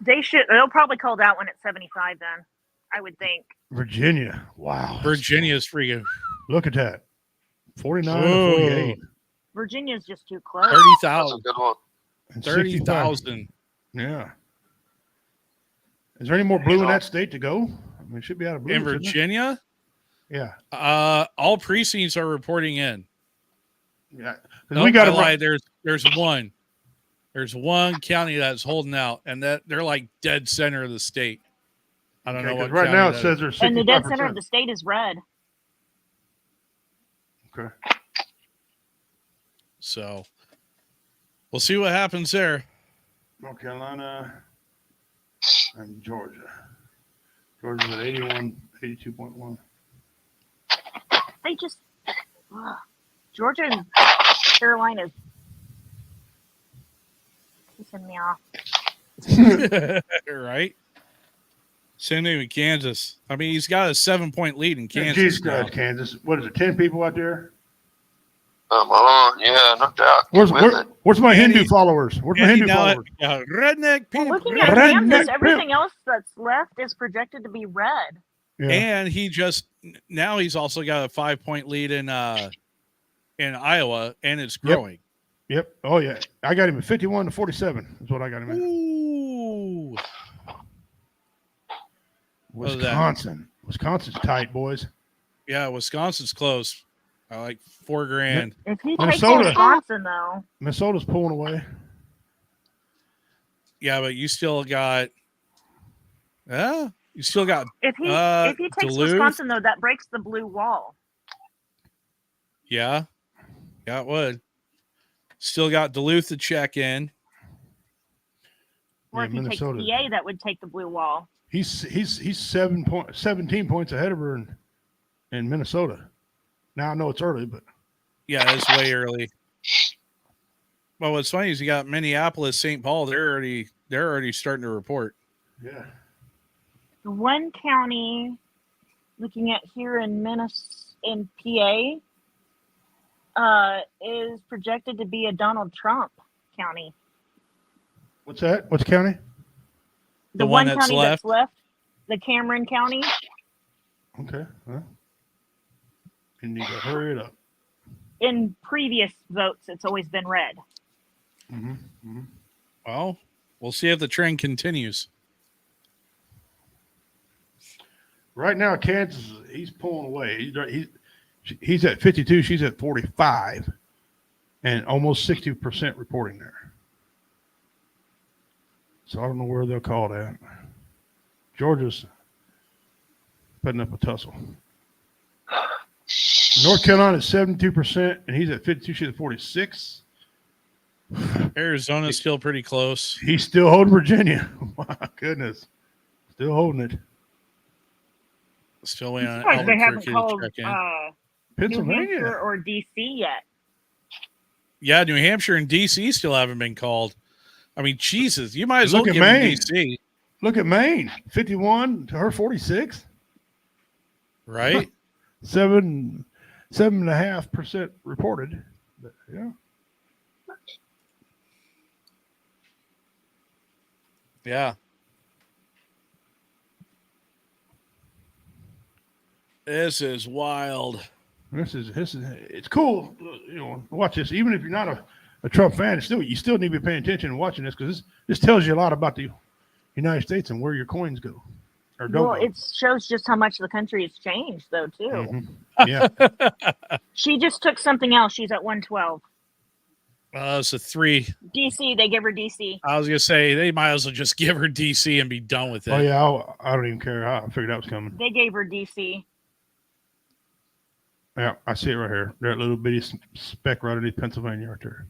They'll probably call that one at 75 then, I would think. Virginia. Wow. Virginia's freaking. Look at that. 49 to 48. Virginia's just too close. 30,000. That's a good one. 30,000. Yeah. Is there any more blue in that state to go? I mean, it should be out of blue. In Virginia? Yeah. All precincts are reporting in. Yeah. We got to lie. There's one. There's one county that's holding out, and that they're like dead center of the state. I don't know what. Right now it says there's 65%. And the dead center of the state is red. Okay. So we'll see what happens there. North Carolina and Georgia. Georgia's at 81, 82.1. They just Georgia and Carolina's pissing me off. Right? Same thing with Kansas. I mean, he's got a 7-point lead in Kansas. Jesus Christ, Kansas. What is it, 10 people out there? Yeah, no doubt. Where's my Hindu followers? Where's my Hindu followers? Redneck people. Looking at Kansas, everything else that's left is projected to be red. Yeah. And he's also got a 5-point lead in Iowa, and it's growing. Yep. Oh yeah, I got him at 51 to 47. Is what I got him at. Ooh. Wisconsin's tight, boys. Yeah, Wisconsin's close. I like $4,000. If he takes Wisconsin, though, Minnesota's pulling away. Yeah, but you still got. If he takes Duluth. Wisconsin, though, that breaks the blue wall. Yeah, it would. Still got Duluth to check in. Or if he takes PA, that would take the blue wall. He's 17 points ahead of her in Minnesota. Now I know it's early, but yeah, it's way early. Well, what's funny is you got Minneapolis, St. Paul. They're already starting to report. Yeah. The one county looking at here in PA is projected to be a Donald Trump county. What's that? What's county? The one county that's left, the Cameron County. Okay. Well, you need to hurry it up. In previous votes, it's always been red. Mm-hmm. Mm-hmm. Well, we'll see if the trend continues. Right now, Kansas, he's pulling away. He's at 52. She's at 45, and almost 60% reporting there. So I don't know where they'll call that. Georgia's putting up a tussle. North Carolina is 72%, and he's at 52. She's at 46. Arizona's still pretty close. He's still holding Virginia. My goodness. Still holding it. Still waiting on Surprised they haven't Albuquerque to called check in. New Pennsylvania. Hampshire or DC yet. Yeah, New Hampshire and DC still haven't been called. I mean, Jesus, you might as well Look at give them Maine. DC. Look at Maine. 51 to her 46. Right? 7.5% reported. But, yeah. Yeah. This is wild. This is it's cool. You know, watch this. Even if you're not a Trump fan, you still need to be paying attention and watching this because this tells you a lot about the United States and where your coins go or don't Well, go. it shows just how much the country has changed, though, too. Mm-hmm. Yeah. She just took something else. She's at 112. It's a 3. DC, they give her DC. I was going to say, they might as well just give her DC and be done with it. Oh, yeah. I don't even care. I figured that was coming. They gave her DC. Yeah, I see it right here. That little bitty speck right underneath Pennsylvania right there.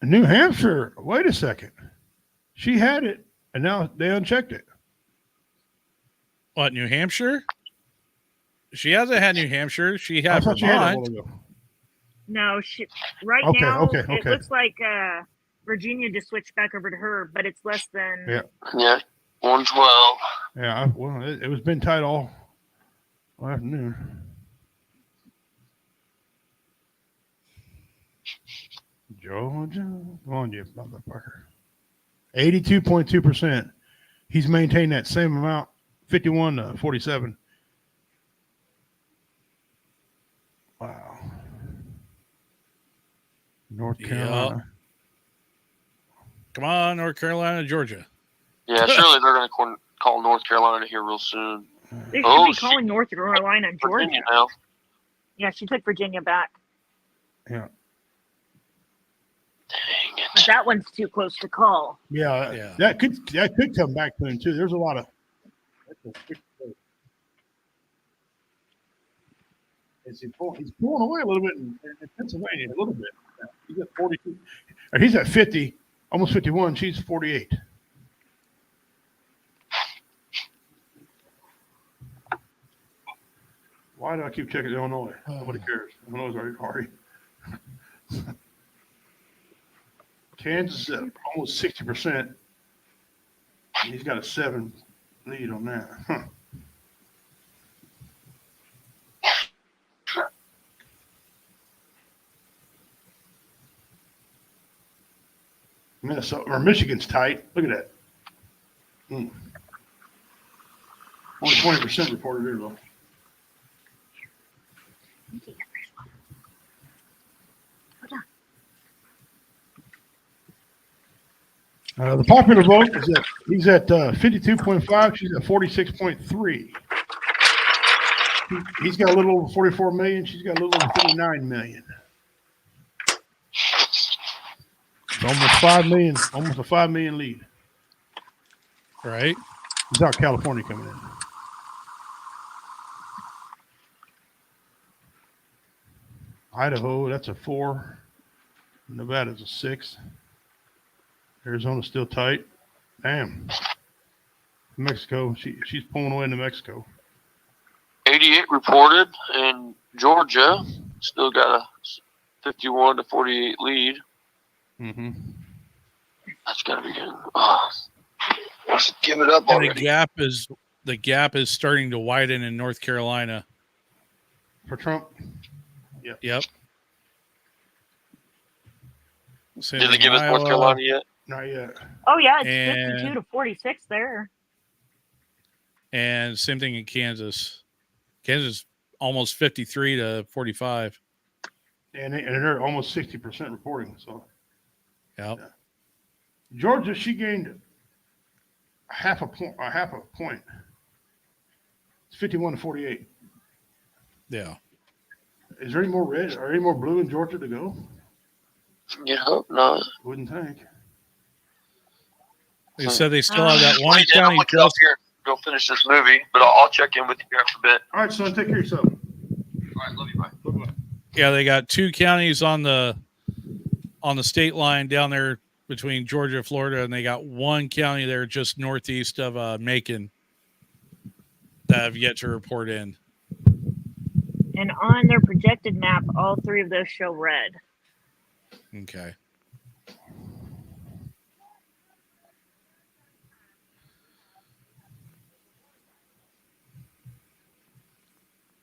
New Hampshire. Wait a second. She had it, and now they unchecked it. What, New Hampshire? She hasn't had New Hampshire. She had thought she had it a while Vermont. ago. No, right Okay, now, okay. it looks like Virginia just switched back over to her, but it's less than... Yeah. Yeah, 112. Yeah, well, it was been tight all afternoon. Georgia, come on, you motherfucker. 82.2%. He's maintained that same amount, 51 to 47. Wow. North Carolina. Come on, North Carolina, Georgia. Yeah, surely they're going to call North Carolina here real soon. They should be calling North Carolina and Georgia. Virginia now. Yeah, she took Virginia back. Yeah. Dang it. But that one's too close to call. Yeah, that could come back to him too. There's a lot of. He's pulling away a little bit in Pennsylvania, a little bit. He's at 42. Or he's at 50, almost 51. She's 48. Why do I keep checking Illinois? Nobody cares. Illinois is already. Kansas is at almost 60%. He's got a 7 lead on that. Huh. Minnesota or Michigan's tight. Look at that. Only 20% reported here though. The popular vote is he's at 52.5. She's at 46.3. He's got a little over 44 million. She's got a little over 59 million. It's almost 5 million. Almost a 5 million lead. Right. Without California coming in. Idaho, that's a 4. Nevada's a 6. Arizona's still tight. Damn. Mexico, she's pulling away into Mexico. 88 reported, and Georgia still got a 51 to 48 lead. Mm-hmm. That's gotta be good. Let's give it up And already. the gap is starting to widen in North Carolina. For Trump? Yep. Did they give us North Carolina yet? Not yet. Oh, yeah, it's And- 52 to 46 there. And same thing in Kansas. Kansas almost 53 to 45. And they're almost 60% reporting. So, Yep. Georgia, she gained half a point. It's 51 to 48. Yeah. Is there any more red or any more blue in Georgia to go? You hope not. Wouldn't think. They said they still have that one I'm county looking up here. Go finish this movie, but I'll check in with you here after a bit. All right, son. Take care of yourself. All right, love you. Bye. Bye-bye. Yeah, they got 2 counties on the state line down there between Georgia and Florida, and they got 1 county there just northeast of Macon that have yet to report in. And on their projected map, all 3 of those show red. Okay.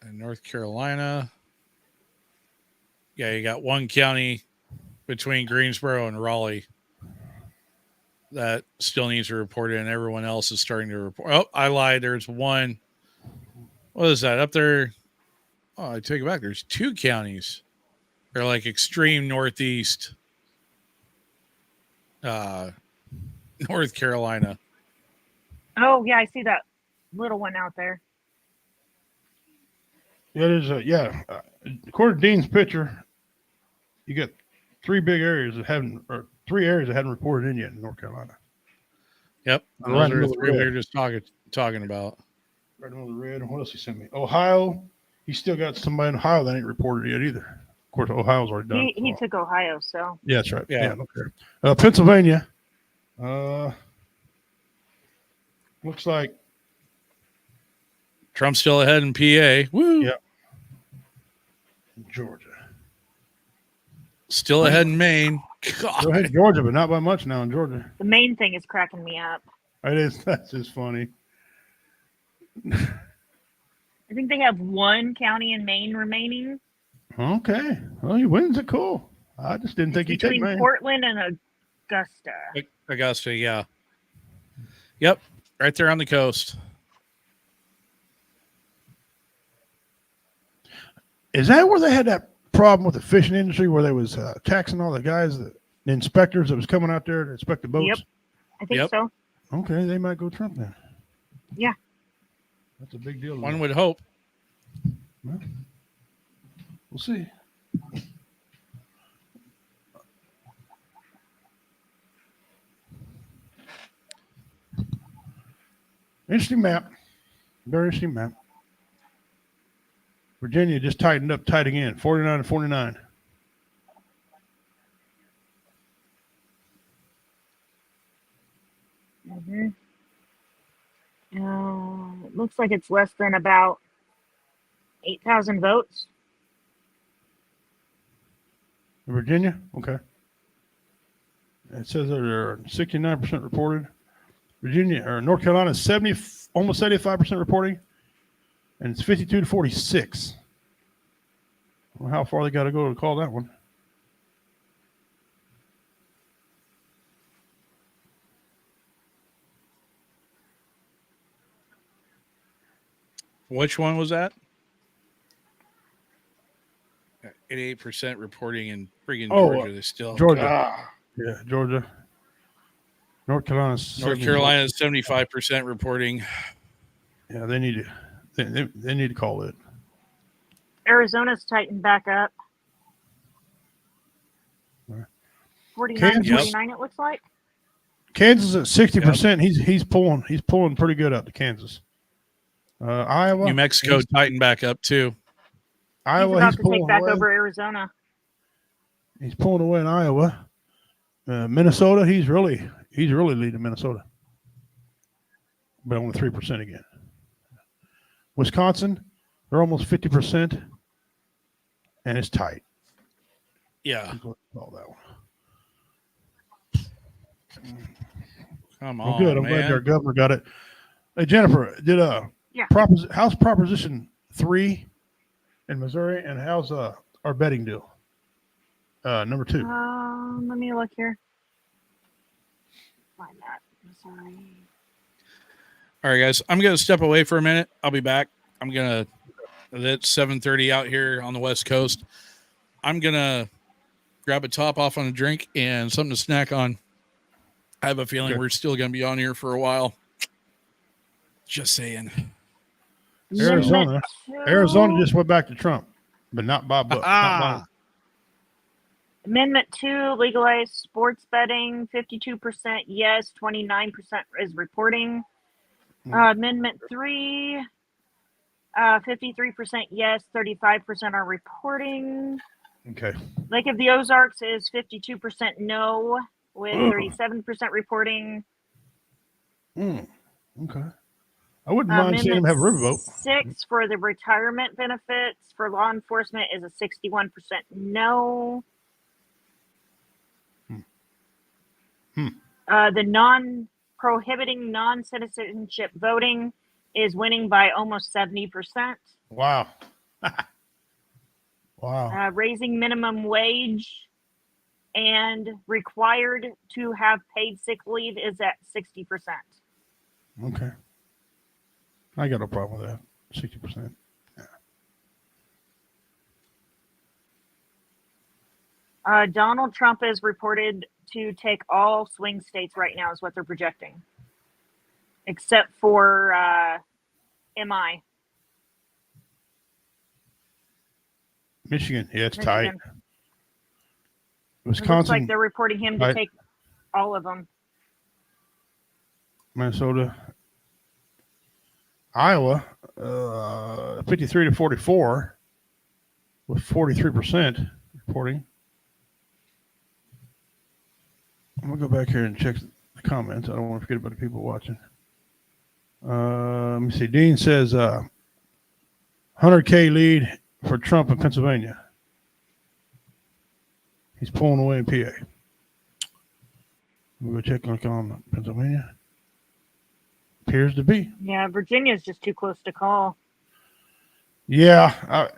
And North Carolina. Yeah, you got 1 county between Greensboro and Raleigh that still needs to report in. Everyone else is starting to report. Oh, I lied. There's 1. What is that up there? Oh, I take it back. There's 2 counties. They're like extreme northeast North Carolina. Oh, yeah, I see that little one out there. Yeah, there's according to Dean's picture, you got 3 big areas that haven't, or 3 areas that hadn't reported in yet in North Carolina. Yep, those are the 3 we were just talking about. Right in the middle of the red. What else he sent me? Ohio. He still got somebody in Ohio that ain't reported yet either. Of course, Ohio's already done. He took Ohio, so. Yeah, that's right. Yeah. Okay. Pennsylvania. Looks like Trump's still ahead in PA. Woo. Yeah. Georgia. Still ahead in Maine. God. Go ahead, Georgia, but not by much now in Georgia. The main thing is cracking me up. It is. That's just funny. I think they have 1 county in Maine remaining. Okay. Well, he wins it. Cool. I just didn't think he'd take Between Maine. Portland and Augusta. Augusta, yeah. Yep, right there on the coast. Is that where they had that problem with the fishing industry where they was taxing all the guys, the inspectors that was coming out there to inspect the boats? Yep, I think so. Okay, they might go Trump then. Yeah. That's a big deal. One would hope. Well, we'll see. Interesting map. Very interesting map. Virginia just tightened up tight again, 49 to 49. Mm-hmm. It looks like it's less than about 8,000 votes. Virginia? Okay. It says they're 69% reported. Virginia or North Carolina is almost 75% reporting, and it's 52 to 46. Well, how far they got to go to call that one? Which one was that? 88% reporting in friggin' Georgia. They still Georgia. Yeah, Georgia. North Carolina. North Carolina is 75% reporting. Yeah, they need to. They need to call it. Arizona's tightened back up. 49 Kansas. 49 it looks like. Kansas at 60%. Yep. He's pulling pretty good up to Kansas. Iowa. New Mexico tightened back up too. Iowa, he's about to take back over Arizona. He's pulling away in Iowa. Minnesota, he's really leading Minnesota, but only 3% again. Wisconsin, they're almost 50%, and it's tight. Yeah. All that one. Come Well, on, good. I'm glad our governor got it. Hey, Jennifer, did how's Proposition 3 in Missouri, and how's our betting deal? Number 2. Let me look here. Find that. Missouri. All right, guys. I'm gonna step away for a minute. I'll be back. It's 7:30 out here on the West Coast. I'm gonna grab a top off on a drink and something to snack on. I have a feeling we're still gonna be on here for a while. Just saying. Arizona just went back to Trump, but not by book. Amendment 2, legalize sports betting. 52% yes, 29% is reporting. Amendment 3, 53% yes, 35% are reporting. Okay. Lake of the Ozarks is 52% no, with 37% reporting. Okay. I wouldn't mind seeing him have a riverboat. 6 for the retirement benefits for law enforcement is a 61% no. The prohibiting non-citizenship voting is winning by almost 70%. Wow. Wow. Raising minimum wage and required to have paid sick leave is at 60%. Okay. I got no problem with that. 60%. Yeah. Donald Trump is reported to take all swing states right now, is what they're projecting, except for MI. Michigan, yeah, it's Michigan. tight. It Wisconsin, looks like they're reporting him to take all of them. Minnesota, Iowa, 53 to 44, with 43% reporting. I'm gonna go back here and check the comments. I don't want to forget about the people watching. Let me see. Dean says 100K lead for Trump in Pennsylvania. He's pulling away in PA. We'll go check on Pennsylvania. Appears to be. Yeah, Virginia's just too close to call. Yeah.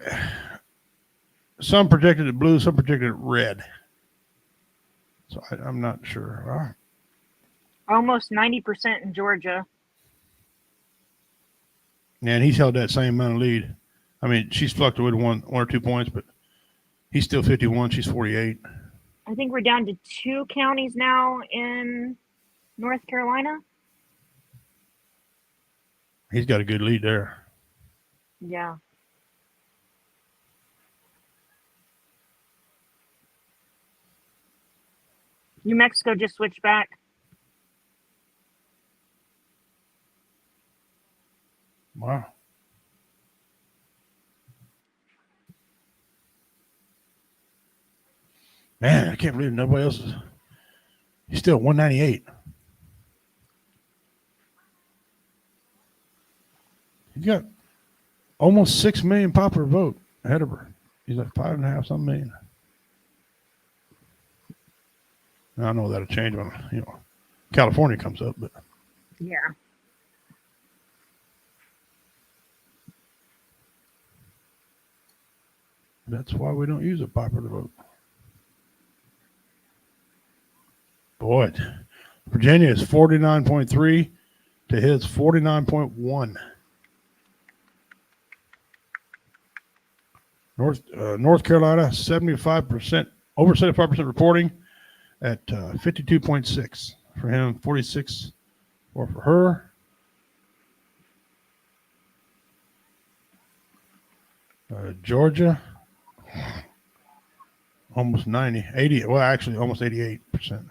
Some predicted it blue, some predicted it red. So I'm not sure. Almost 90% in Georgia. Yeah, and he's held that same amount of lead. I mean, she's fluctuated one or 2 points, but he's still 51. She's 48. I think we're down to 2 counties now in North Carolina. He's got a good lead there. Yeah. New Mexico just switched back. Wow. Man, I can't believe nobody else is. He's still 198. He's got almost 6 million popular vote ahead of her. He's like 5.5 some million. Now, I know that'll change when California comes up, but yeah. That's why we don't use a popular vote. Boy, Virginia is 49.3 to his 49.1. North Carolina, 75%, over 75% reporting at 52.6 for him, 46 for her. Georgia, almost 90, 80, well, actually almost 88%.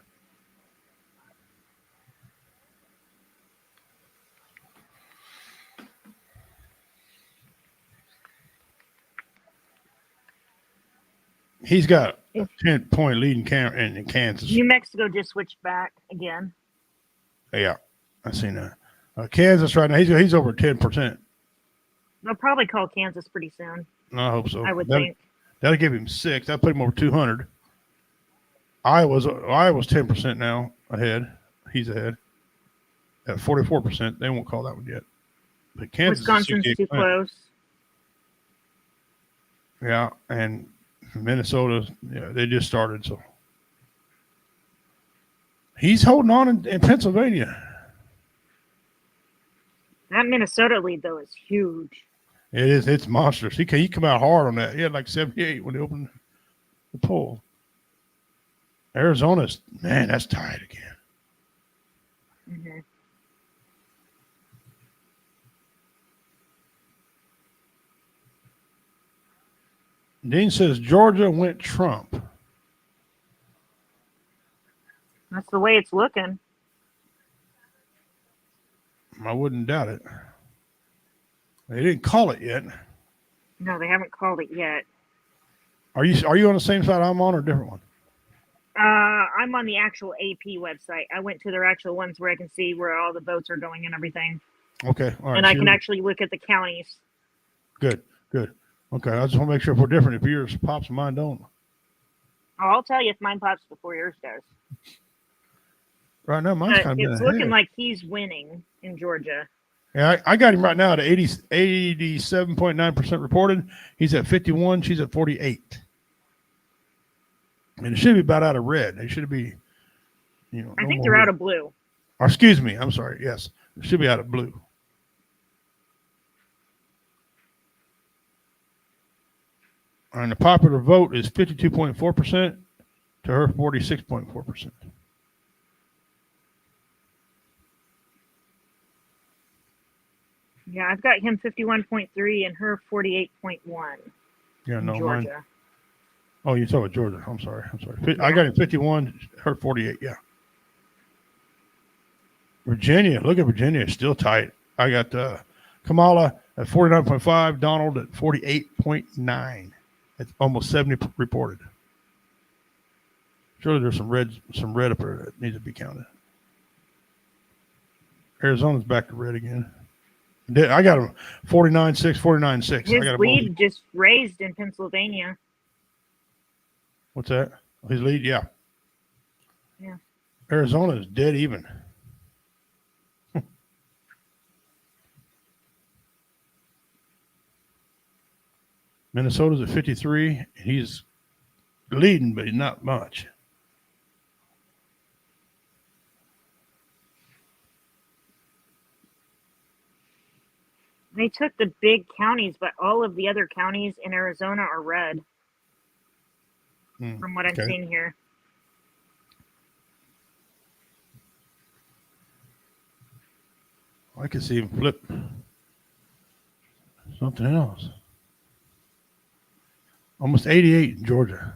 He's got a 10-point lead in Kansas. New Mexico just switched back again. Yeah, I seen that. Kansas right now, he's over 10%. They'll probably call Kansas pretty soon. I hope so. I would think. That'll give him 6. That'll put him over 200. Iowa's 10% now ahead. He's ahead at 44%. They won't call that one yet. But Kansas, Wisconsin's too close. Yeah, and Minnesota, yeah, they just started, so he's holding on in Pennsylvania. That Minnesota lead though is huge. It is. It's monstrous. He come out hard on that. He had like 78 when he opened the poll. Arizona's, man, that's tied again. Mm-hmm. Dean says Georgia went Trump. That's the way it's looking. I wouldn't doubt it. They didn't call it yet. No, they haven't called it yet. Are you on the same side I'm on or a different one? I'm on the actual AP website. I went to their actual ones where I can see where all the votes are going and everything. Okay. All right. And I can actually look at the counties. Good. Okay. I just want to make sure if we're different. If yours pops and mine don't. Oh, I'll tell you if mine pops before yours does. Right now, mine's kind of it's looking like he's winning in Georgia. Yeah, I got him right now at 87.9% reported. He's at 51. She's at 48. And it should be about out of red. They should be, I think they're out of blue. Or excuse me. I'm sorry. Yes, it should be out of blue. And the popular vote is 52.4% to her 46.4%. Yeah, I've got him 51.3 and her 48.1. Yeah, no, Georgia. mine. Oh, you're talking about Georgia. I'm sorry. I got him 51, her 48. Yeah. Virginia. Look at Virginia. It's still tight. I got Kamala at 49.5, Donald at 48.9. It's almost 70 reported. Surely there's some red up there that needs to be counted. Arizona's back to red again. I got him 49.6, 49.6. His lead just raised in Pennsylvania. What's that? His lead? Yeah. Yeah. Arizona is dead even. Minnesota's at 53. He's leading, but not much. They took the big counties, but all of the other counties in Arizona are red. From what I'm seeing here. I can see him flip something else. Almost 88 in Georgia.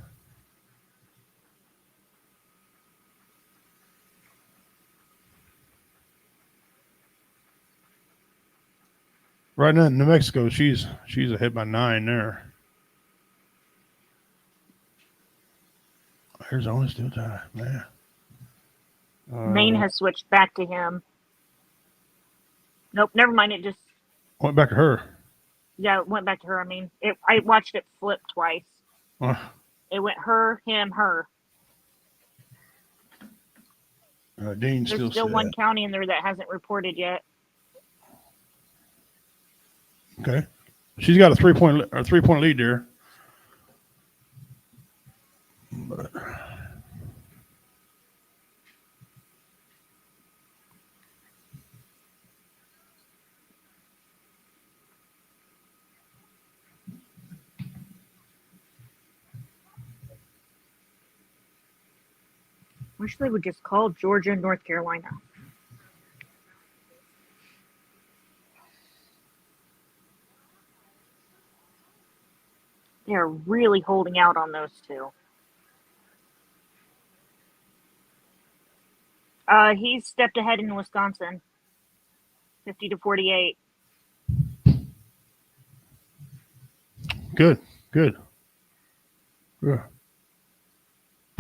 Right now in New Mexico, she's ahead by 9 there. Arizona's still tied, man. Maine has switched back to him. Nope, never mind. It just went back to her. Yeah, it went back to her. I mean, I watched it flip twice. It went her, him, her. Dean's There's still one county in there that hasn't reported yet. Okay, she's got a 3-point lead there. But wish they would just call Georgia and North Carolina. They're really holding out on those two. He's stepped ahead in Wisconsin, 50-48. Good. Yeah.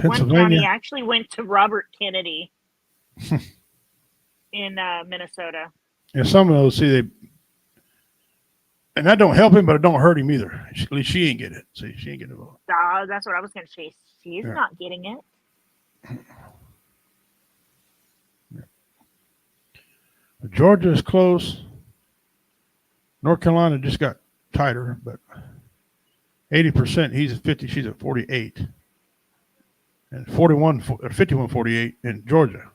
One county actually went to Robert Kennedy in Minnesota. Yeah, some of those and that don't help him, but it don't hurt him either. At least she ain't get it. See, she ain't getting a vote. That's what I was going to say. She's not getting it. Georgia is close. North Carolina just got tighter, but 80%. He's at 50. She's at 48. And 51-48 in Georgia.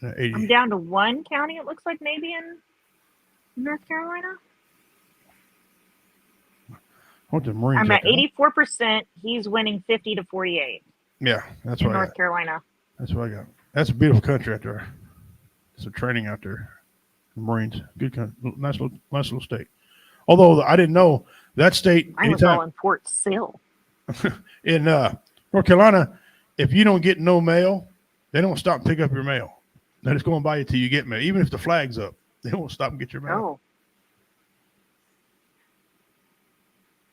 80. I'm down to one county, it looks like, maybe in North Carolina. The Marines I'm at 84%. He's winning 50-48. Yeah, that's what North Carolina. That's what I got. That's a beautiful country out there. Some training out there. The Marines, good country, nice little state. Although I didn't know that state. I was all in Fort Sill. In North Carolina, if you don't get no mail, They don't stop and pick up your mail. They're just going by you till you get mail. Even if the flag's up, they won't stop and get your mail. Oh.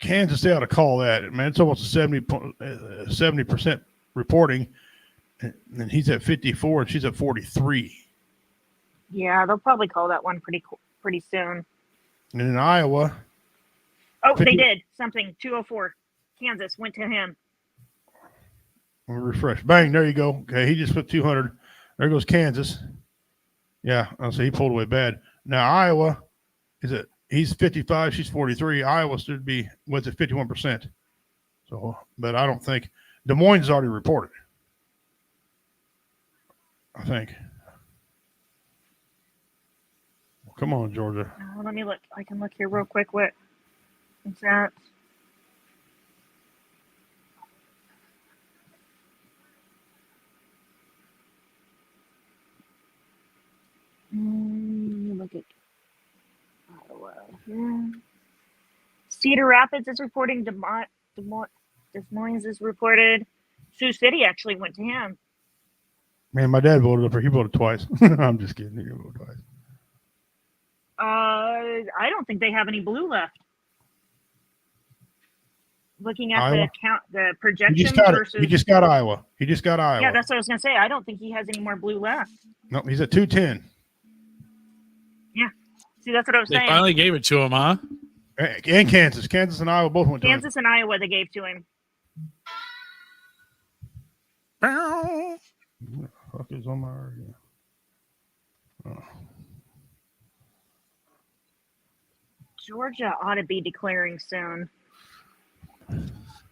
Kansas, they ought to call that. Man, it's almost a 70% reporting. And he's at 54 and she's at 43. Yeah, they'll probably call that one pretty soon. And in Iowa. Oh, they did something. 204. Kansas went to him. We'll refresh. Bang, there you go. Okay, he just put 200. There goes Kansas. Yeah, I'll say he pulled away bad. Now Iowa he's 55, she's 43. Iowa should be was at 51%. So, but I don't think Des Moines has already reported. I think. Well, come on, Georgia. Let me look. I can look here real quick. What is that? Look at Iowa here. Cedar Rapids is reporting. Des Moines is reported. Sioux City actually went to him. Man, my dad voted for. He voted twice. I'm just kidding. He voted twice. I don't think they have any blue left. Looking at Iowa? the projection versus. He just got Iowa. Yeah, that's what I was gonna say. I don't think he has any more blue left. No, he's at 210. Yeah. See, that's what I was saying. They finally gave it to him, huh? And Kansas. Kansas and Iowa both went to him. Kansas and Iowa they gave to him. What the fuck is on my radio? Oh. Georgia ought to be declaring soon.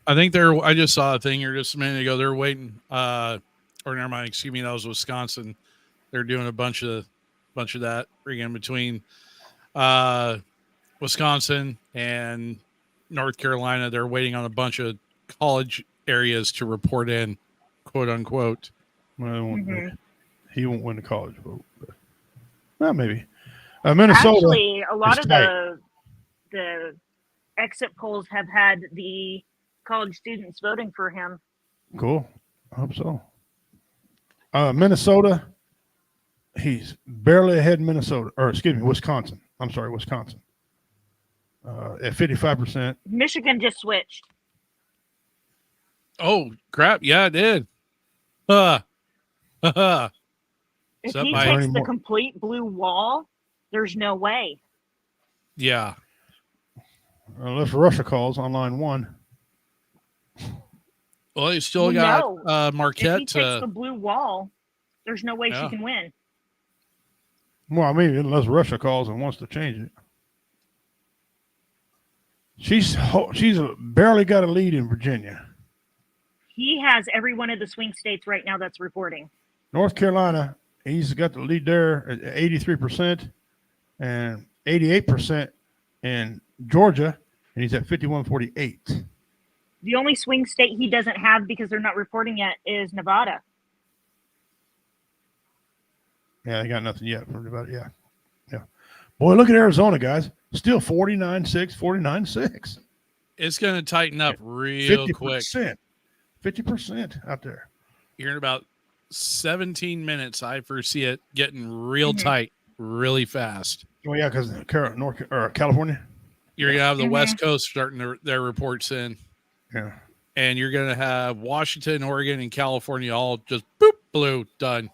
I think I just saw a thing here just a minute ago. They're waiting. Or never mind. Excuse me. That was Wisconsin. They're doing a bunch of that again between Wisconsin and North Carolina. They're waiting on a bunch of college areas to report in, quote unquote. Well, he won't win the college vote. But, well, maybe. Minnesota. Actually, a lot of the exit polls have had the college students voting for him. Cool. I hope so. Minnesota. He's barely ahead in Wisconsin. I'm sorry, Wisconsin. At 55%. Michigan just switched. Oh, crap. Yeah, it did. If he takes the complete blue wall, there's no way. Yeah. Unless Russia calls on line 1. Well, he still got Marquette. If he takes the blue wall, there's no way she can win. Well, I mean, unless Russia calls and wants to change it. She's barely got a lead in Virginia. He has every one of the swing states right now that's reporting. North Carolina, he's got the lead there at 83% and 88% in Georgia, and he's at 51.48. The only swing state he doesn't have because they're not reporting yet is Nevada. Yeah, they got nothing yet from Nevada. Yeah. Boy, look at Arizona, guys. Still 49.6, 49.6. It's going to tighten up real 50%, quick. 50% out there. Here in about 17 minutes, I foresee it getting real tight, really fast. Oh yeah, because California. You're going to have the West Coast starting their reports in. Yeah. And you're going to have Washington, Oregon, and California all just boop, blue, done.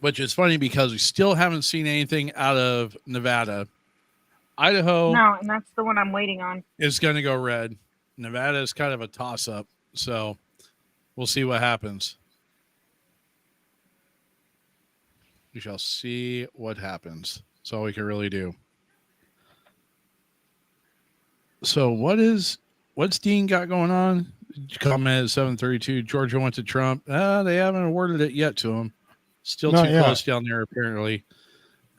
Which is funny because we still haven't seen anything out of Nevada. Idaho. No, and that's the one I'm waiting on. Is going to go red. Nevada is kind of a toss-up. So we'll see what happens. We shall see what happens. That's all we can really do. So what's Dean got going on? Comment at 732. Georgia went to Trump. They haven't awarded it yet to him. Still too close down there, apparently.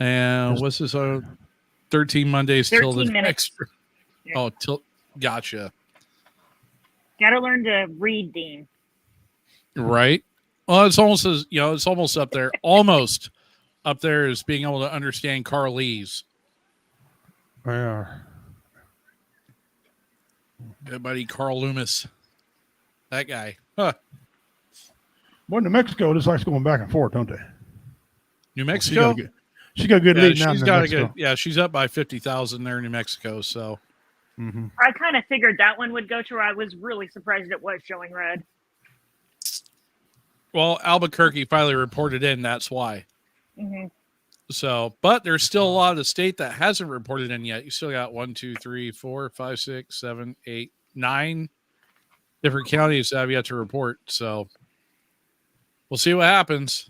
And what's this? 13 Mondays till the next. Oh, gotcha. Got to learn to read, Dean. Right. Well, it's almost it's almost up there. Almost up there is being able to understand Carlese. Yeah. Good buddy, Carl Loomis. That guy. Huh. Boy, New Mexico just likes going back and forth, don't they? New Mexico? She got a good lead now. She's got a good. Yeah, she's up by 50,000 there in New Mexico. So, I kind of figured that one would go to her. I was really surprised it was showing red. well, Albuquerque finally reported in. That's why. Mm-hmm. So, but there's still a lot of the state that hasn't reported in yet. You still got 1, 2, 3, 4, 5, 6, 7, 8, 9 different counties that have yet to report. So, we'll see what happens.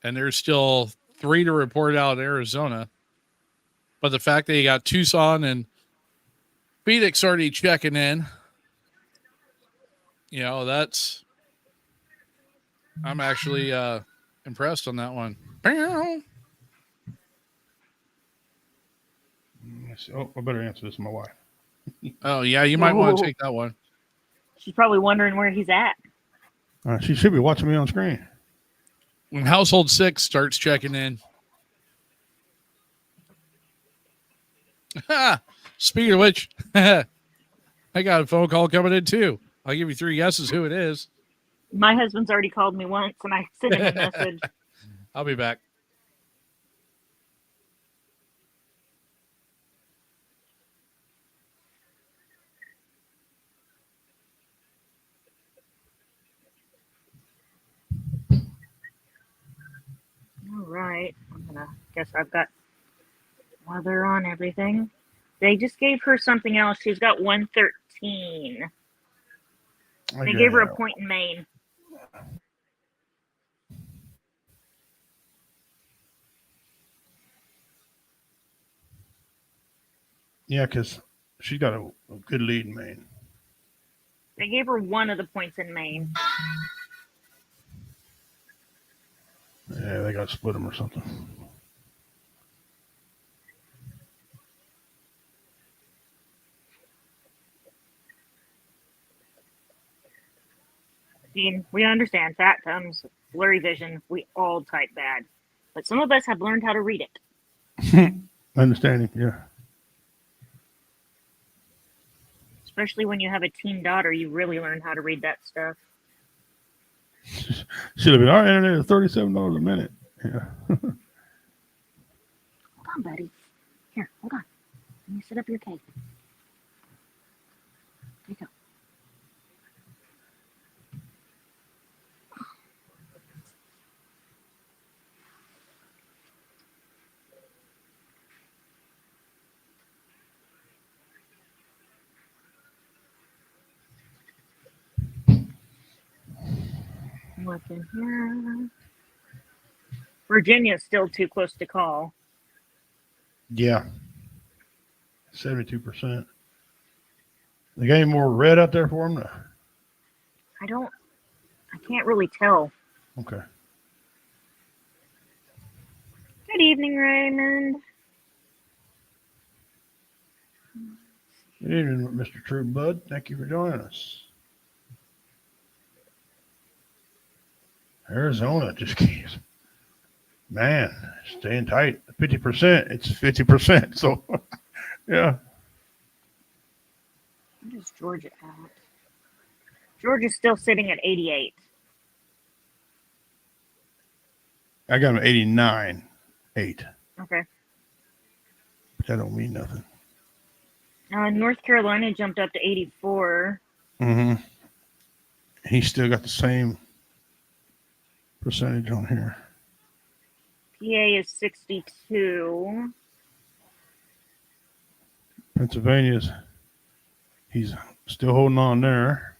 And there's still 3 to report out in Arizona. But the fact that you got Tucson and Phoenix already checking in, that's. I'm actually impressed on that one. Oh, I better answer this to my wife. Oh, yeah, you might want to take that one. She's probably wondering where he's at. She should be watching me on screen. When Household 6 starts checking in. Speaking of which, I got a phone call coming in too. I'll give you 3 guesses who it is. My husband's already called me once, and I sent him a message. I'll be back. All right. Guess I've got weather on everything. They just gave her something else. She's got 113. They gave her a point in Maine. Yeah, because she got a good lead in Maine. They gave her one of the points in Maine. Yeah, they got to split them or something. Dean, we understand fat thumbs, blurry vision. We all type bad. But some of us have learned how to read it. Understanding, yeah. Especially when you have a teen daughter, you really learn how to read that stuff. Should have been our internet is $37 a minute. Yeah. Hold on, buddy. Here, hold on. Let me set up your cake. There you go. Looking here. Virginia's still too close to call. Yeah. 72%. They got any more red out there for them? I can't really tell. Okay. Good evening, Raymond. Good evening, Mr. True Bud. Thank you for joining us. Arizona just keeps, staying tight. 50%. It's 50%. So, yeah. What is Georgia at? Georgia's still sitting at 88. I got him 89.8. Okay. But that don't mean nothing. North Carolina jumped up to 84. Mm-hmm. He's still got the same percentage on here. PA is 62. Pennsylvania's, he's still holding on there.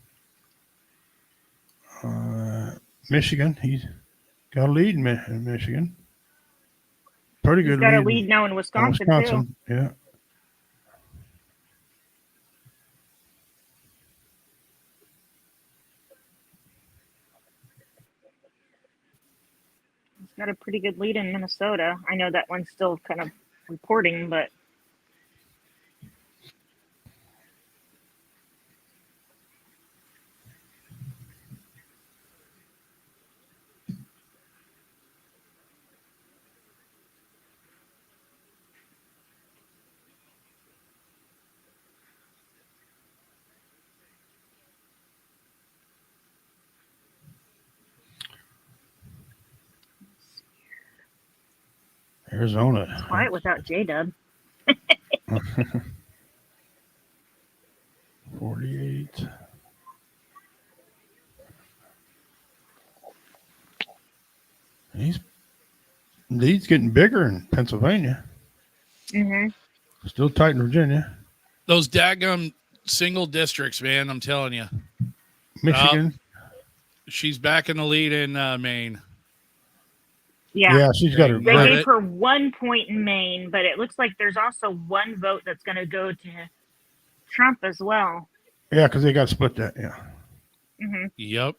Michigan, he's got a lead in Michigan. Pretty good He's got lead. a lead now in Wisconsin, too. Yeah. He's got a pretty good lead in Minnesota. I know that one's still kind of reporting, but Arizona. Quiet without J-Dub. 48. He's getting bigger in Pennsylvania. Mm-hmm. Still tight in Virginia. Those daggum single districts, man. I'm telling you. Michigan. She's back in the lead in Maine. Yeah, she's got her. They gave her 1 point in Maine, but it looks like there's also one vote that's going to go to Trump as well. Yeah, because they got to split that. Yeah. Mm-hmm. Yep.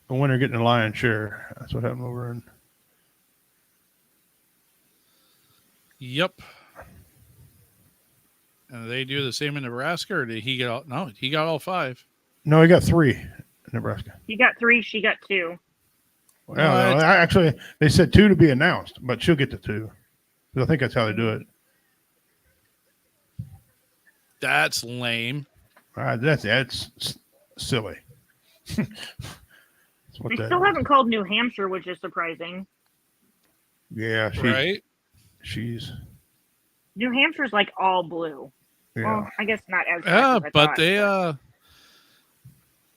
The winner getting the lion's share. That's what happened over in. Yep. And they do the same in Nebraska, or did he get all? No, he got all 5. No, he got 3 in Nebraska. He got 3. She got 2. Well, no, actually, they said 2 to be announced, but she'll get the 2. I think that's how they do it. That's lame. That's silly. They still haven't called New Hampshire, which is surprising. Yeah, right. She's New Hampshire's like all blue. Yeah. Well, I guess not as. Yeah, as I but thought, they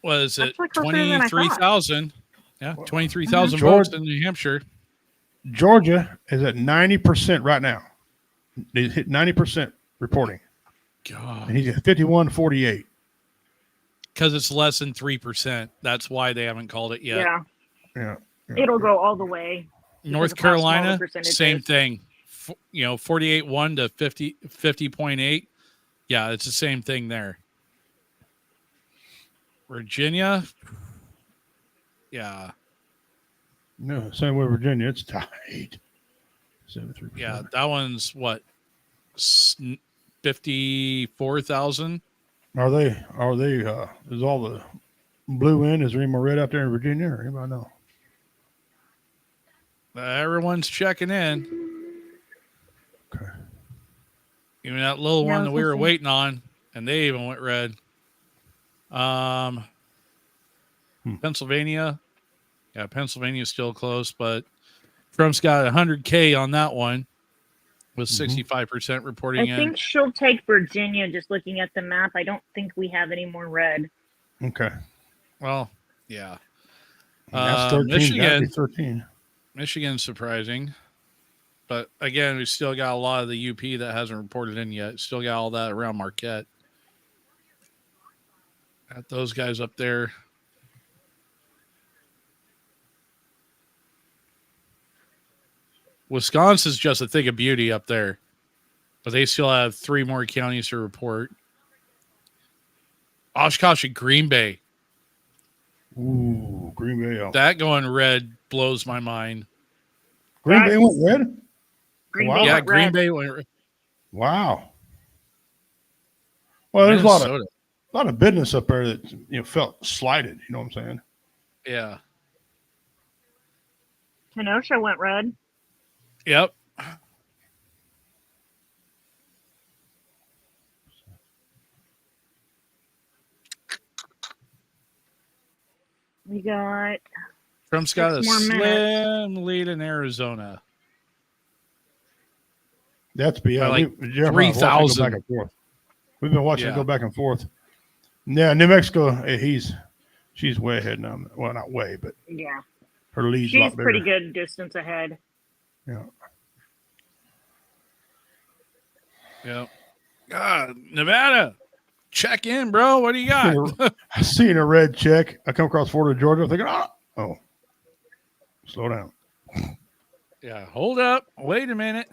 what is it? like closer than I thought. 23,000. Yeah, 23,000 votes in New Hampshire. Georgia is at 90% right now. They hit 90% reporting. God. And he's at 51-48. Because it's less than 3%. That's why they haven't called it yet. Yeah. It'll go all the way. North because of how small Carolina, the percentage same is. thing. 48-1 to 50.8. Yeah, it's the same thing there. Virginia. Yeah. No, same way Virginia. It's tight. 73%. Yeah, that one's what? 54,000. Are they is all the blue in? Is there any more red out there in Virginia, or anybody know? Everyone's checking in. Okay. Even that little one that we were waiting on, and they even went red. Pennsylvania. Yeah, Pennsylvania's still close, but Trump's got 100K on that one with 65% reporting I think she'll take Virginia. Just looking at the map, I don't think we have any more red. Okay. Well, yeah. That's 13. Michigan. 13. Michigan's surprising. But again, we still got a lot of the UP that hasn't reported in yet. Still got all that around Marquette. Got those guys up there. Wisconsin's just a thing of beauty up there. But they still have 3 more counties to report. Oshkosh and Green Bay. Ooh, Green Bay. That going red blows my mind. Green Bay went red? Wow. Green Bay went red. Wow. Well, there's a lot of business up there that felt slighted. You know what I'm saying? Yeah. Kenosha went red. Yep. We got. Trump's got a 6 more slim lead in Arizona. That's be like 3,000 back and forth. We've been watching it go back and forth. Yeah, New Mexico, she's way ahead now. Well, not way, but yeah, her lead's a lot she's bigger. pretty good distance ahead. Yeah. Yeah. God, Nevada, check in, bro. What do you got? I seen a red check. I come across Florida, Georgia. I'm thinking, oh, slow down. Yeah, hold up. Wait a minute.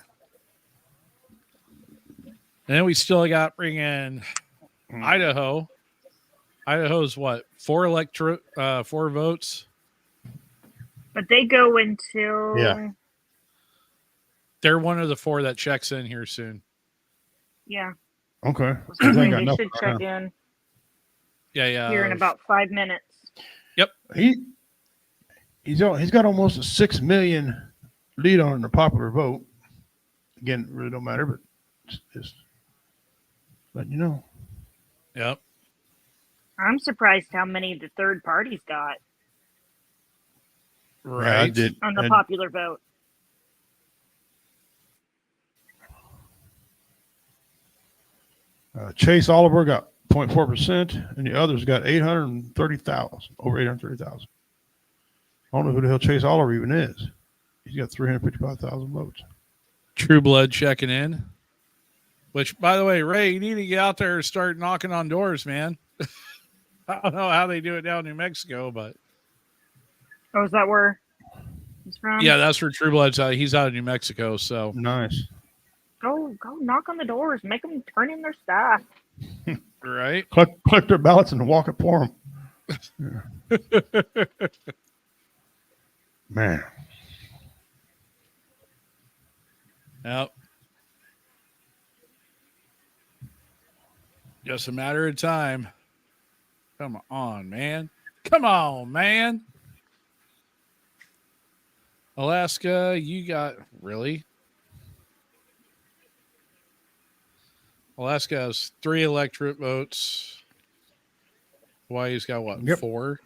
And then we still got bring in Idaho. Idaho's what? 4 votes. But they go until. Yeah. They're one of the 4 that checks in here soon. Yeah. Okay. They should check in Yeah. here in about 5 minutes. Yep. He's got almost a 6 million lead on the popular vote. Again, really don't matter, but just letting you know. Yep. I'm surprised how many the third parties got Right. Yeah, on the popular vote. Chase Oliver got 0.4%, and the others got 830,000, over 830,000. I don't know who the hell Chase Oliver even is. He's got 355,000 votes. True Blood checking in. Which, by the way, Ray, you need to get out there and start knocking on doors, man. I don't know how they do it down in New Mexico, but. Oh, is that where he's from? Yeah, that's where True Blood's out. He's out of New Mexico, so. Nice. Go knock on the doors. Make them turn in their stuff. Right. Collect their ballots and walk it for them. Yeah. Man. Yep. Just a matter of time. Come on, man. Come on, man. Alaska, you got really? Alaska has 3 electorate votes. Hawaii's got what? Yep. 4?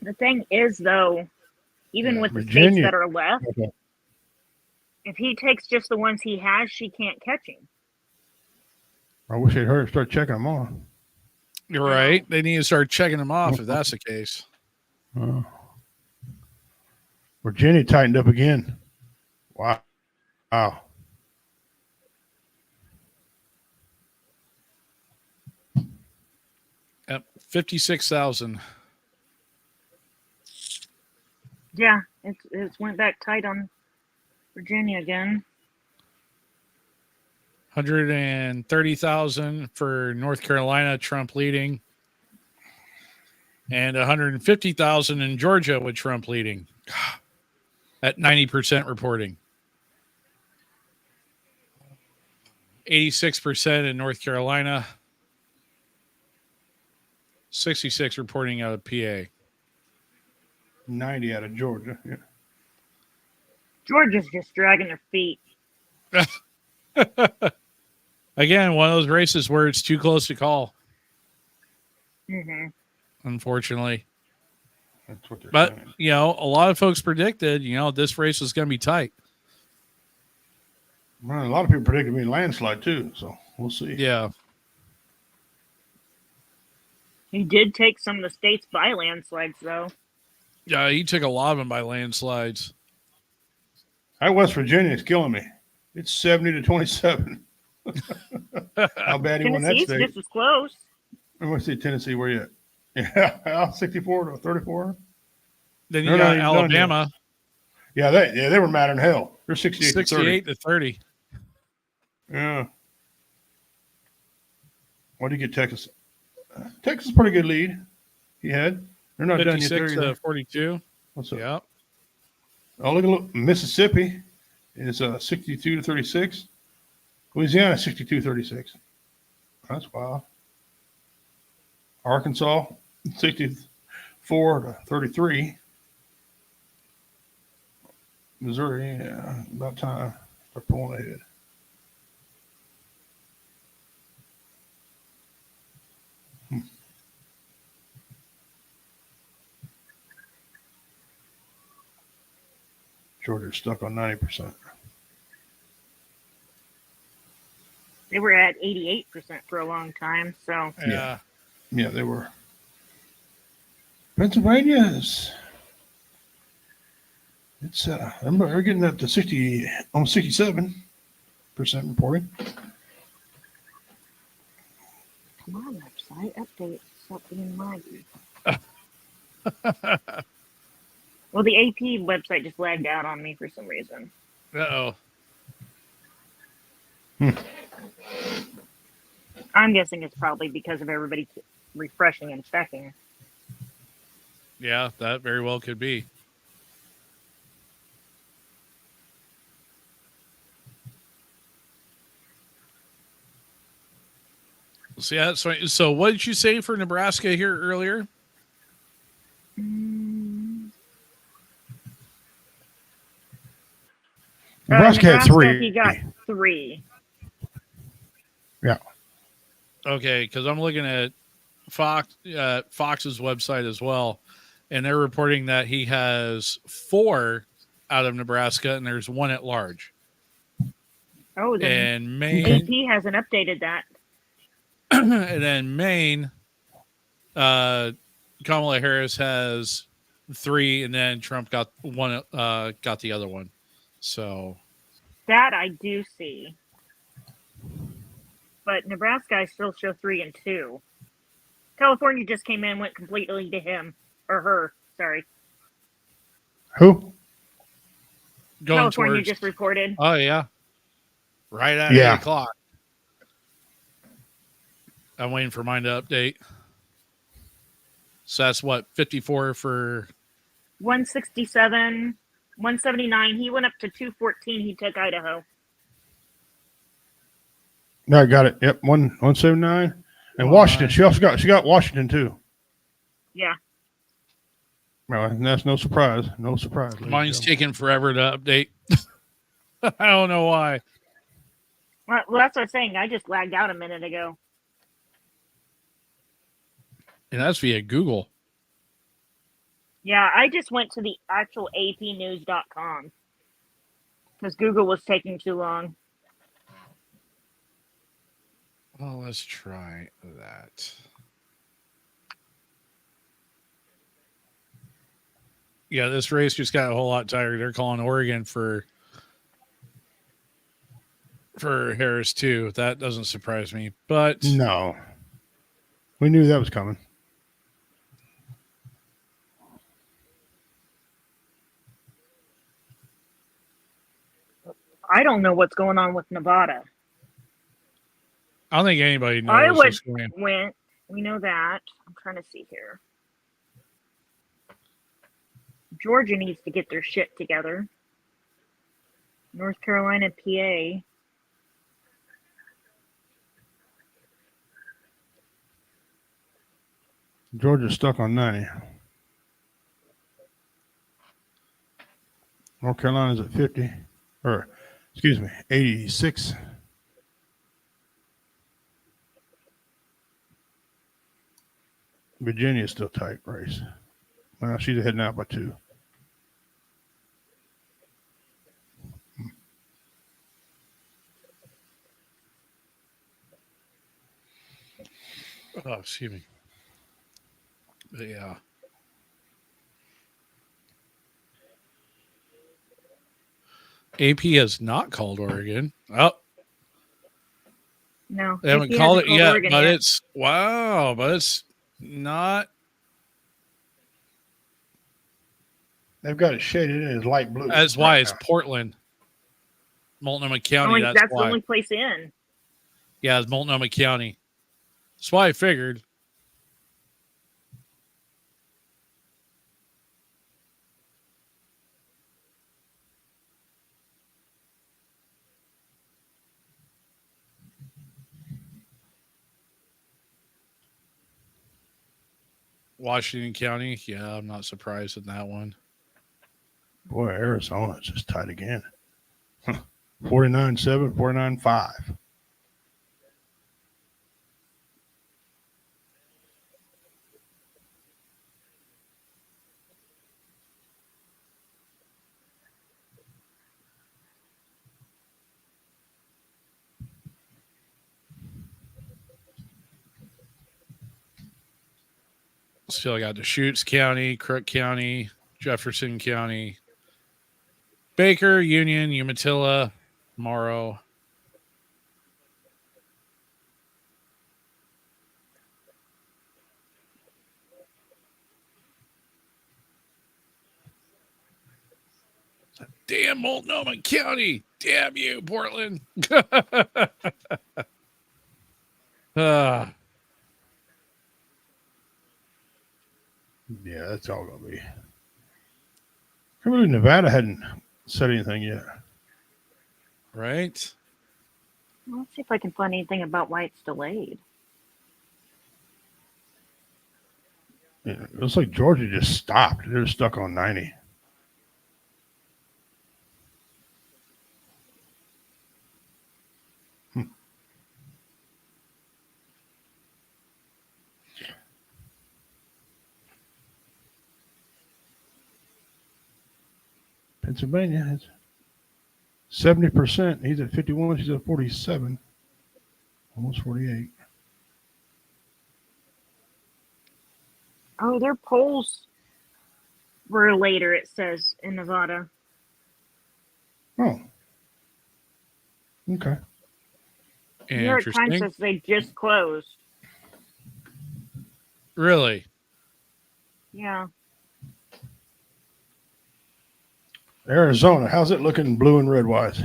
The thing is, though, even with the Virginia. states that are left, Okay. if he takes just the ones he has, she can't catch him. I wish they'd hurry start checking them off. You're right. They need to start checking them off if that's the case. Virginia tightened up again. Wow. Yep. 56,000. Yeah, it's went back tight on Virginia again. 130,000 for North Carolina, Trump leading. And 150,000 in Georgia with Trump leading at 90% reporting. 86% in North Carolina. 66 reporting out of PA. 90 out of Georgia. Yeah. Georgia's just dragging their feet. Again, one of those races where it's too close to call. Mm-hmm. Unfortunately. That's what they're But, saying. you know, a lot of folks predicted, you know, this race was going to be tight. Well, a lot of people predicted me a landslide too, so we'll see. Yeah. He did take some of the states by landslides, though. Yeah, he took a lot of them by landslides. That West Virginia is killing me. It's 70-27. How bad he won that Tennessee's state. just as close. I want to see Tennessee. Where you at? Yeah, 64-34. Then you They're got not even done yet. Alabama. Yeah, they were mad in hell. They're 68 to 30. Yeah. What did you get Texas? Texas pretty good lead. He had. They're not done yet. 56 They're- to 42. What's up? Yeah. Oh, look, Mississippi is 62-36. Louisiana 62-36. That's wild. Arkansas 64-33. Missouri, yeah, about time they're pulling ahead. Georgia's stuck on 90%. They were at 88% for a long time, so. Yeah. Yeah, they were. Pennsylvania's. It's they're getting up to 60, almost 67% reporting. Come on, website update. Stop being laggy. Well, the AP website just lagged out on me for some reason. Uh-oh. I'm guessing it's probably because of everybody refreshing and checking. Yeah, that very well could be. So, yeah, so what did you say for Nebraska here earlier? Nebraska had 3. He got 3. Yeah. Okay, because I'm looking at Fox's website as well, and they're reporting that he has 4 out of Nebraska, and there's 1 at large. Oh, then And Maine. AP hasn't updated that. And then Maine, Kamala Harris has 3, and then Trump got one, got the other one. So that I do see. But Nebraska, I still show 3 and 2. California just came in, went completely to him or her. Sorry. Who? California just reported. Oh yeah, right at 8 o'clock. I'm waiting for mine to update. So that's what 54 for 167, 179. He went up to 214. He took Idaho. No, I got it. Yep, 179. And Washington. She also got Washington too. Yeah. Well, that's no surprise. No surprise. Mine's taking forever to update. I don't know why. Well, that's what I'm saying. I just lagged out a minute ago. And that's via Google. Yeah, I just went to the actual apnews.com because Google was taking too long. Well, let's try that. Yeah, this race just got a whole lot tighter. They're calling Oregon for Harris too. That doesn't surprise me, but no, we knew that was coming. I don't know what's going on with Nevada. I don't think anybody knows. Iowa went. We know that. I'm trying to see here. Georgia needs to get their shit together. North Carolina, PA. Georgia's stuck on 90. North Carolina's at 50. Or, excuse me, 86. Virginia's still tight race. Well, she's heading out by 2. Oh, excuse me. But yeah. AP has not called Oregon. Oh. No. They haven't called it yet, but it's wow, but it's not. They've got it shaded in as light blue. That's why it's Portland. Multnomah County. That's the why. only place in. Yeah, it's Multnomah County. That's why I figured. Washington County. Yeah, I'm not surprised in that one. Boy, Arizona's just tight again. 49-7, 49-5. Still got Deschutes County, Crook County, Jefferson County, Baker, Union, Umatilla, Morrow. Damn Multnomah County. Damn you, Portland. Yeah, that's all going to be. I believe Nevada hadn't said anything yet. Right? Let's see if I can find anything about why it's delayed. Yeah, it looks like Georgia just stopped. They're stuck on 90. Pennsylvania has 70%. He's at 51. She's at 47. Almost 48. Oh, their polls were later, it says, in Nevada. Oh. Okay. New York Times says they just closed. Really? Yeah. Arizona, how's it looking blue and red wise?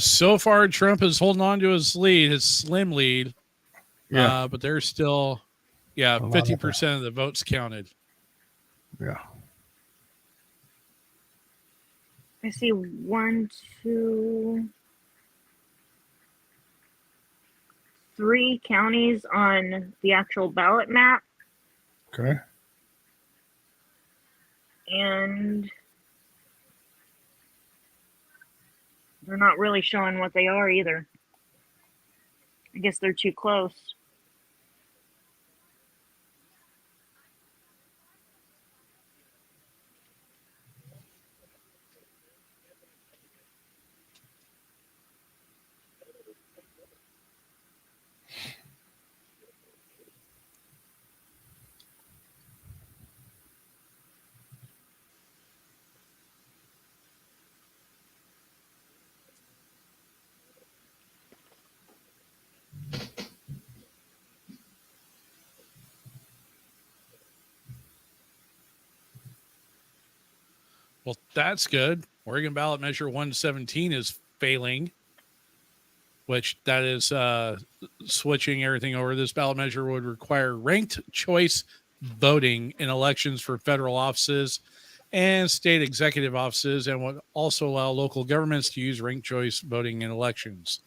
So far Trump is holding on to his lead, his slim lead. Yeah. But there's still 50% of the votes counted. Yeah. I see 1, 2, 3 counties on the actual ballot map. Okay. And they're not really showing what they are either. I guess they're too close. Well, that's good. Oregon ballot measure 117 is failing, which that is switching everything over. This ballot measure would require ranked choice voting in elections for federal offices and state executive offices, and would also allow local governments to use ranked choice voting in elections.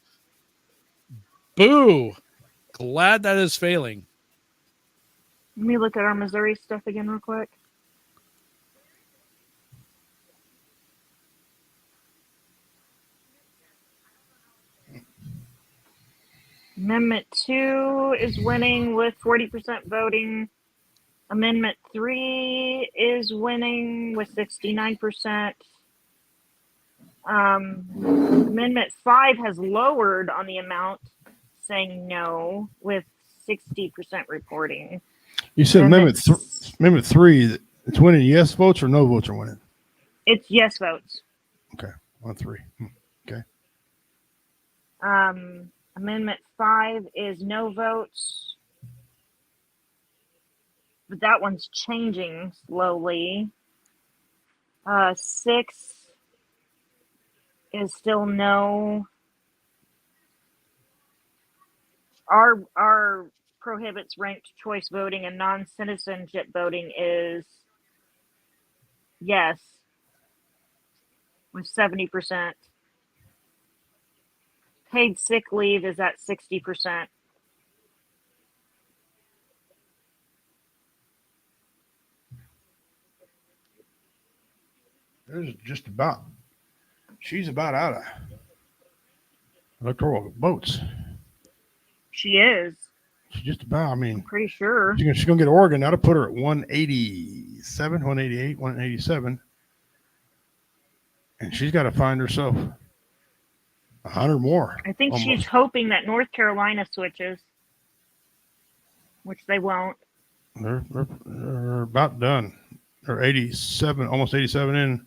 Boo! Glad that is failing. Let me look at our Missouri stuff again real quick. Amendment 2 is winning with 40% voting. Amendment 3 is winning with 69%. Amendment 5 has lowered on the amount, saying no, with 60% reporting. You said Amendment 3, it's winning yes votes or no votes are winning? It's yes votes. Okay, 1-3. Okay. Amendment 5 is no votes. But that one's changing slowly. 6 is still no. Our prohibits ranked choice voting, and non-citizenship voting is yes, with 70%. Paid sick leave is at 60%. There's just about, she's about out of electoral votes. She is. She's just about, I mean, I'm pretty sure. She's going to get Oregon. That'll put her at 187, 188, 187. And she's got to find herself 100 more. I think almost. She's hoping that North Carolina switches, which they won't. They're about done. They're 87, almost 87 in,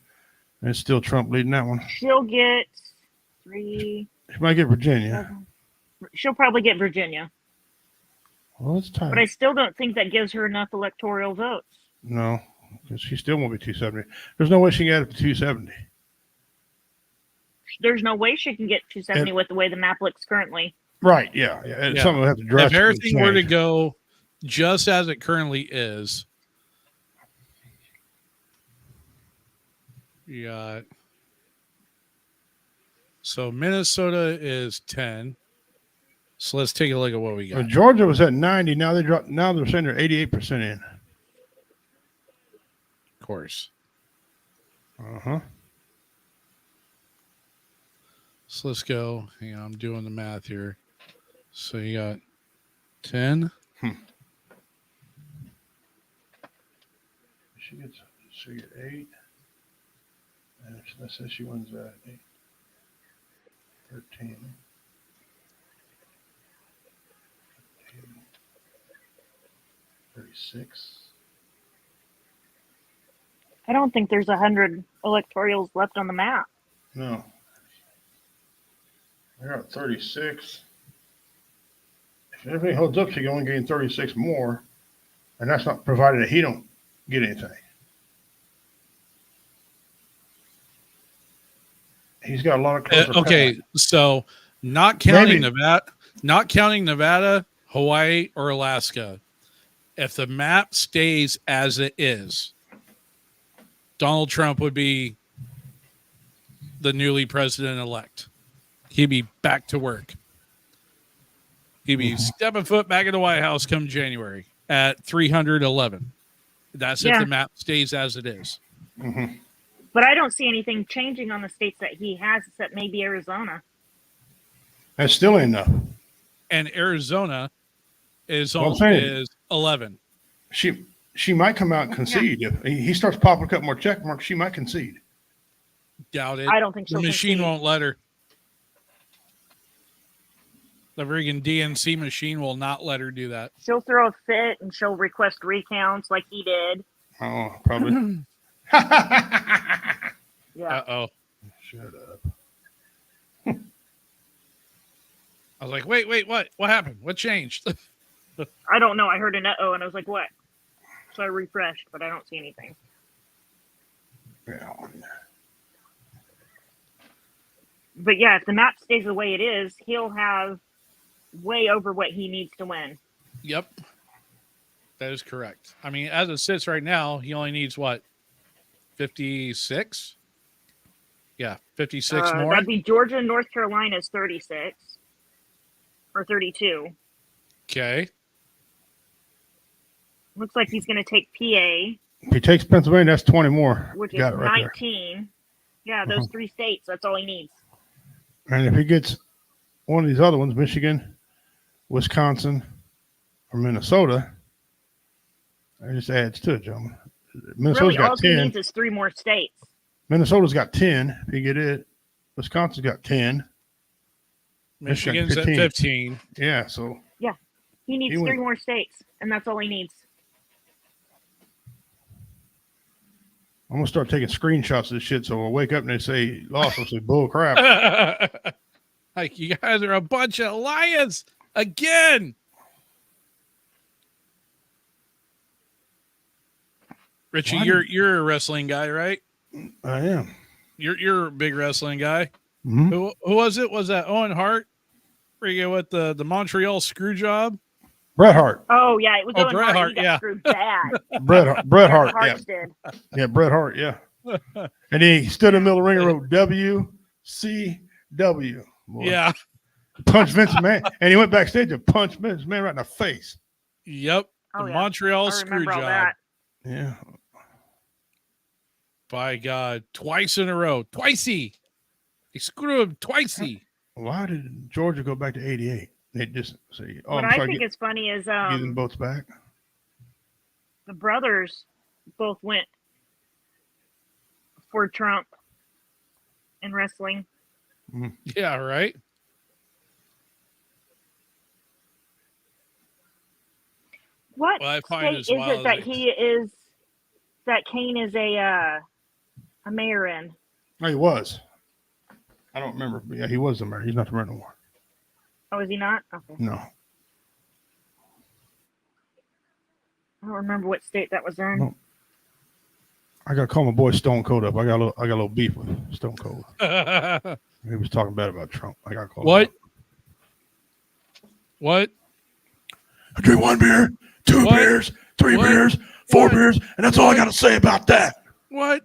and it's still Trump leading that one. She'll get 3. She might get Virginia. 7. She'll probably get Virginia. Well, it's tight. But I still don't think that gives her enough electoral votes. No, because she still won't be 270. There's no way she can get it to 270. There's no way she can get 270 with the way the map looks currently. Right, yeah. It's something we have to drastically If everything were to change. go just as it currently is, you got, so Minnesota is 10. So let's take a look at what we got. Georgia was at 90. Now they dropped. Now they're saying they're 88% in. Of course. So let's go. Hang on, I'm doing the math here. So you got 10. She gets 8. That says she wins that 13. 36. I don't think there's 100 electorals left on the map. No. They're at 36. If everything holds up, she can only gain 36 more. And that's not provided that he don't get anything. He's got a lot of okay, so not counting Nevada, Hawaii, or Alaska. If the map stays as it is, Donald Trump would be the newly president-elect. He'd be back to work. He'd be stepping foot back in the White House come January at 311. That's if the map stays as it is. Mm-hmm. But I don't see anything changing on the states that he has, except maybe Arizona. That still ain't enough. And Arizona is 11. She might come out and concede. If he starts popping a couple more check marks, she might concede. Doubt it. I don't think the machine won't let her. The friggin' DNC machine will not let her do that. She'll throw a fit and she'll request recounts like he did. Oh, probably. Yeah. Uh-oh. Shut up. I was like, wait, what? What happened? What changed? I don't know. I heard an uh-oh and I was like, what? So I refreshed, but I don't see anything. Yeah. But yeah, if the map stays the way it is, he'll have way over what he needs to win. Yep. That is correct. I mean, as it sits right now, he only needs what? 56? Yeah, 56 more. That'd be Georgia and North Carolina's 36 or 32. Okay. Looks like he's going to take PA. If he takes Pennsylvania, that's 20 more. Which is Got it right 19. There. Yeah, those 3 states. That's all he needs. And if he gets one of these other ones, Michigan, Wisconsin, or Minnesota, that just adds to it, gentlemen. Minnesota's really, got all 10. he needs is 3 more states. Minnesota's got 10. If you get it, Wisconsin's got 10. Michigan's at 15. Yeah, so. Yeah, he needs 3 more states, and that's all he needs. I'm going to start taking screenshots of this shit so I'll wake up and they say, lost, I'll say, bull crap. Like, you guys are a bunch of liars again. Richie, you're a wrestling guy, right? I am. You're a big wrestling guy. Mm-hmm. Who was it? Was that Owen Hart? Freaking with the Montreal screw job? Bret Hart. Oh yeah, it was Owen Bret Hart. He got screwed bad. Bret Hart. Hart did. Yeah, Bret Hart. Yeah. And he stood in the middle of the ring and wrote WCW. Boy. Yeah. Punched Vince McMahon, and he went backstage and punched Vince McMahon right in the face. Yep. Oh, the yeah. Montreal I screw remember all job. that. Yeah. By God, twice in a row. Twicey. They screwed him twicey. Why did Georgia go back to 88? They just say, "Oh, What I think is funny is getting boats back." the brothers both went for Trump in wrestling. Yeah, right. What Well, I find state as is it that Kane is a mayor in? Oh, he was. I don't remember, but yeah, he was the mayor. He's not the mayor no more. Oh, is he not? Okay. No. I don't remember what state that was in. No. I gotta call my boy Stone Cold up. I got a little beef with Stone Cold. He was talking bad about Trump. I gotta call him up. What? I drink 1 beer, 2 beers, 3 beers, 4 beers, and that's all I gotta say about that. What?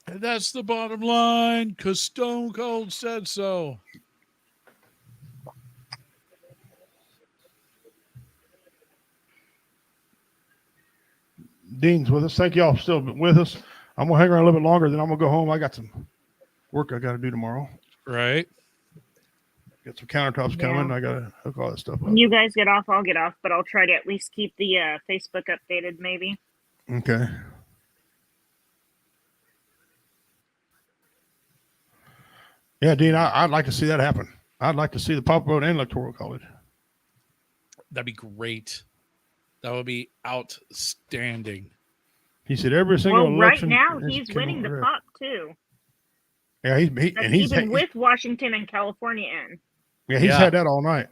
And that's the bottom line, because Stone Cold said so. Dean's with us. Thank y'all for still with us. I'm gonna hang around a little bit longer, then I'm gonna go home. I got some work I gotta do tomorrow. Right. Got some countertops coming. I gotta hook all that stuff up. When you guys get off, I'll get off, but I'll try to at least keep the Facebook updated, maybe. Okay. Yeah, Dean, I'd like to see that happen. I'd like to see the popular vote and electoral college. That'd be great. That would be outstanding. He said every single election. Right now he's winning the pop too. Yeah, he's even with Washington and California in. Yeah, he's had that all night.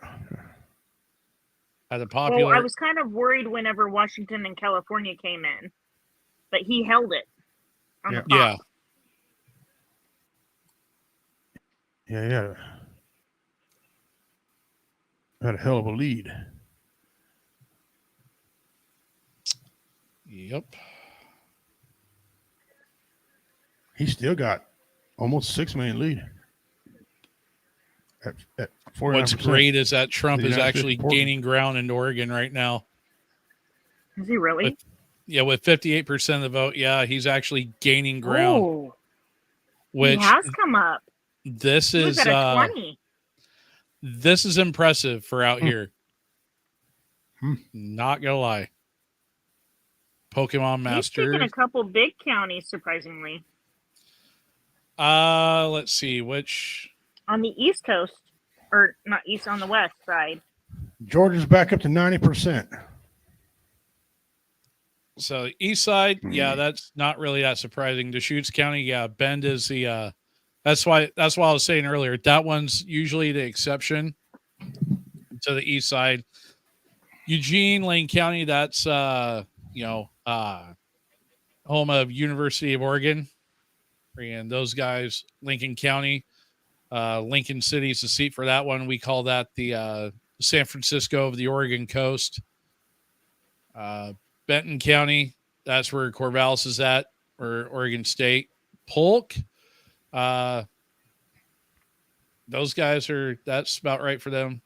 At the popular. Well, I was kind of worried whenever Washington and California came in, but he held it on the pop. Yeah. Yeah. Had a hell of a lead. Yep. He still got almost 6 million lead. At 49%. What's great is that Trump is actually gaining ground in Oregon right now. Is he really? With 58% of the vote, he's actually gaining ground. Oh, which he has come up. This is at a 20. This is impressive for out here. Not gonna lie. Pokemon Master. He's taken a couple big counties, surprisingly. Let's see which on the East Coast, or not east, on the west side. Georgia's back up to 90%. So east side, that's not really that surprising. Deschutes County, Bend is the that's why I was saying earlier, that one's usually the exception to the east side. Eugene, Lane County, that's home of University of Oregon. And those guys, Lincoln County, Lincoln City is the seat for that one. We call that the San Francisco of the Oregon coast. Benton County, that's where Corvallis is at, or Oregon State. Polk, those guys that's about right for them.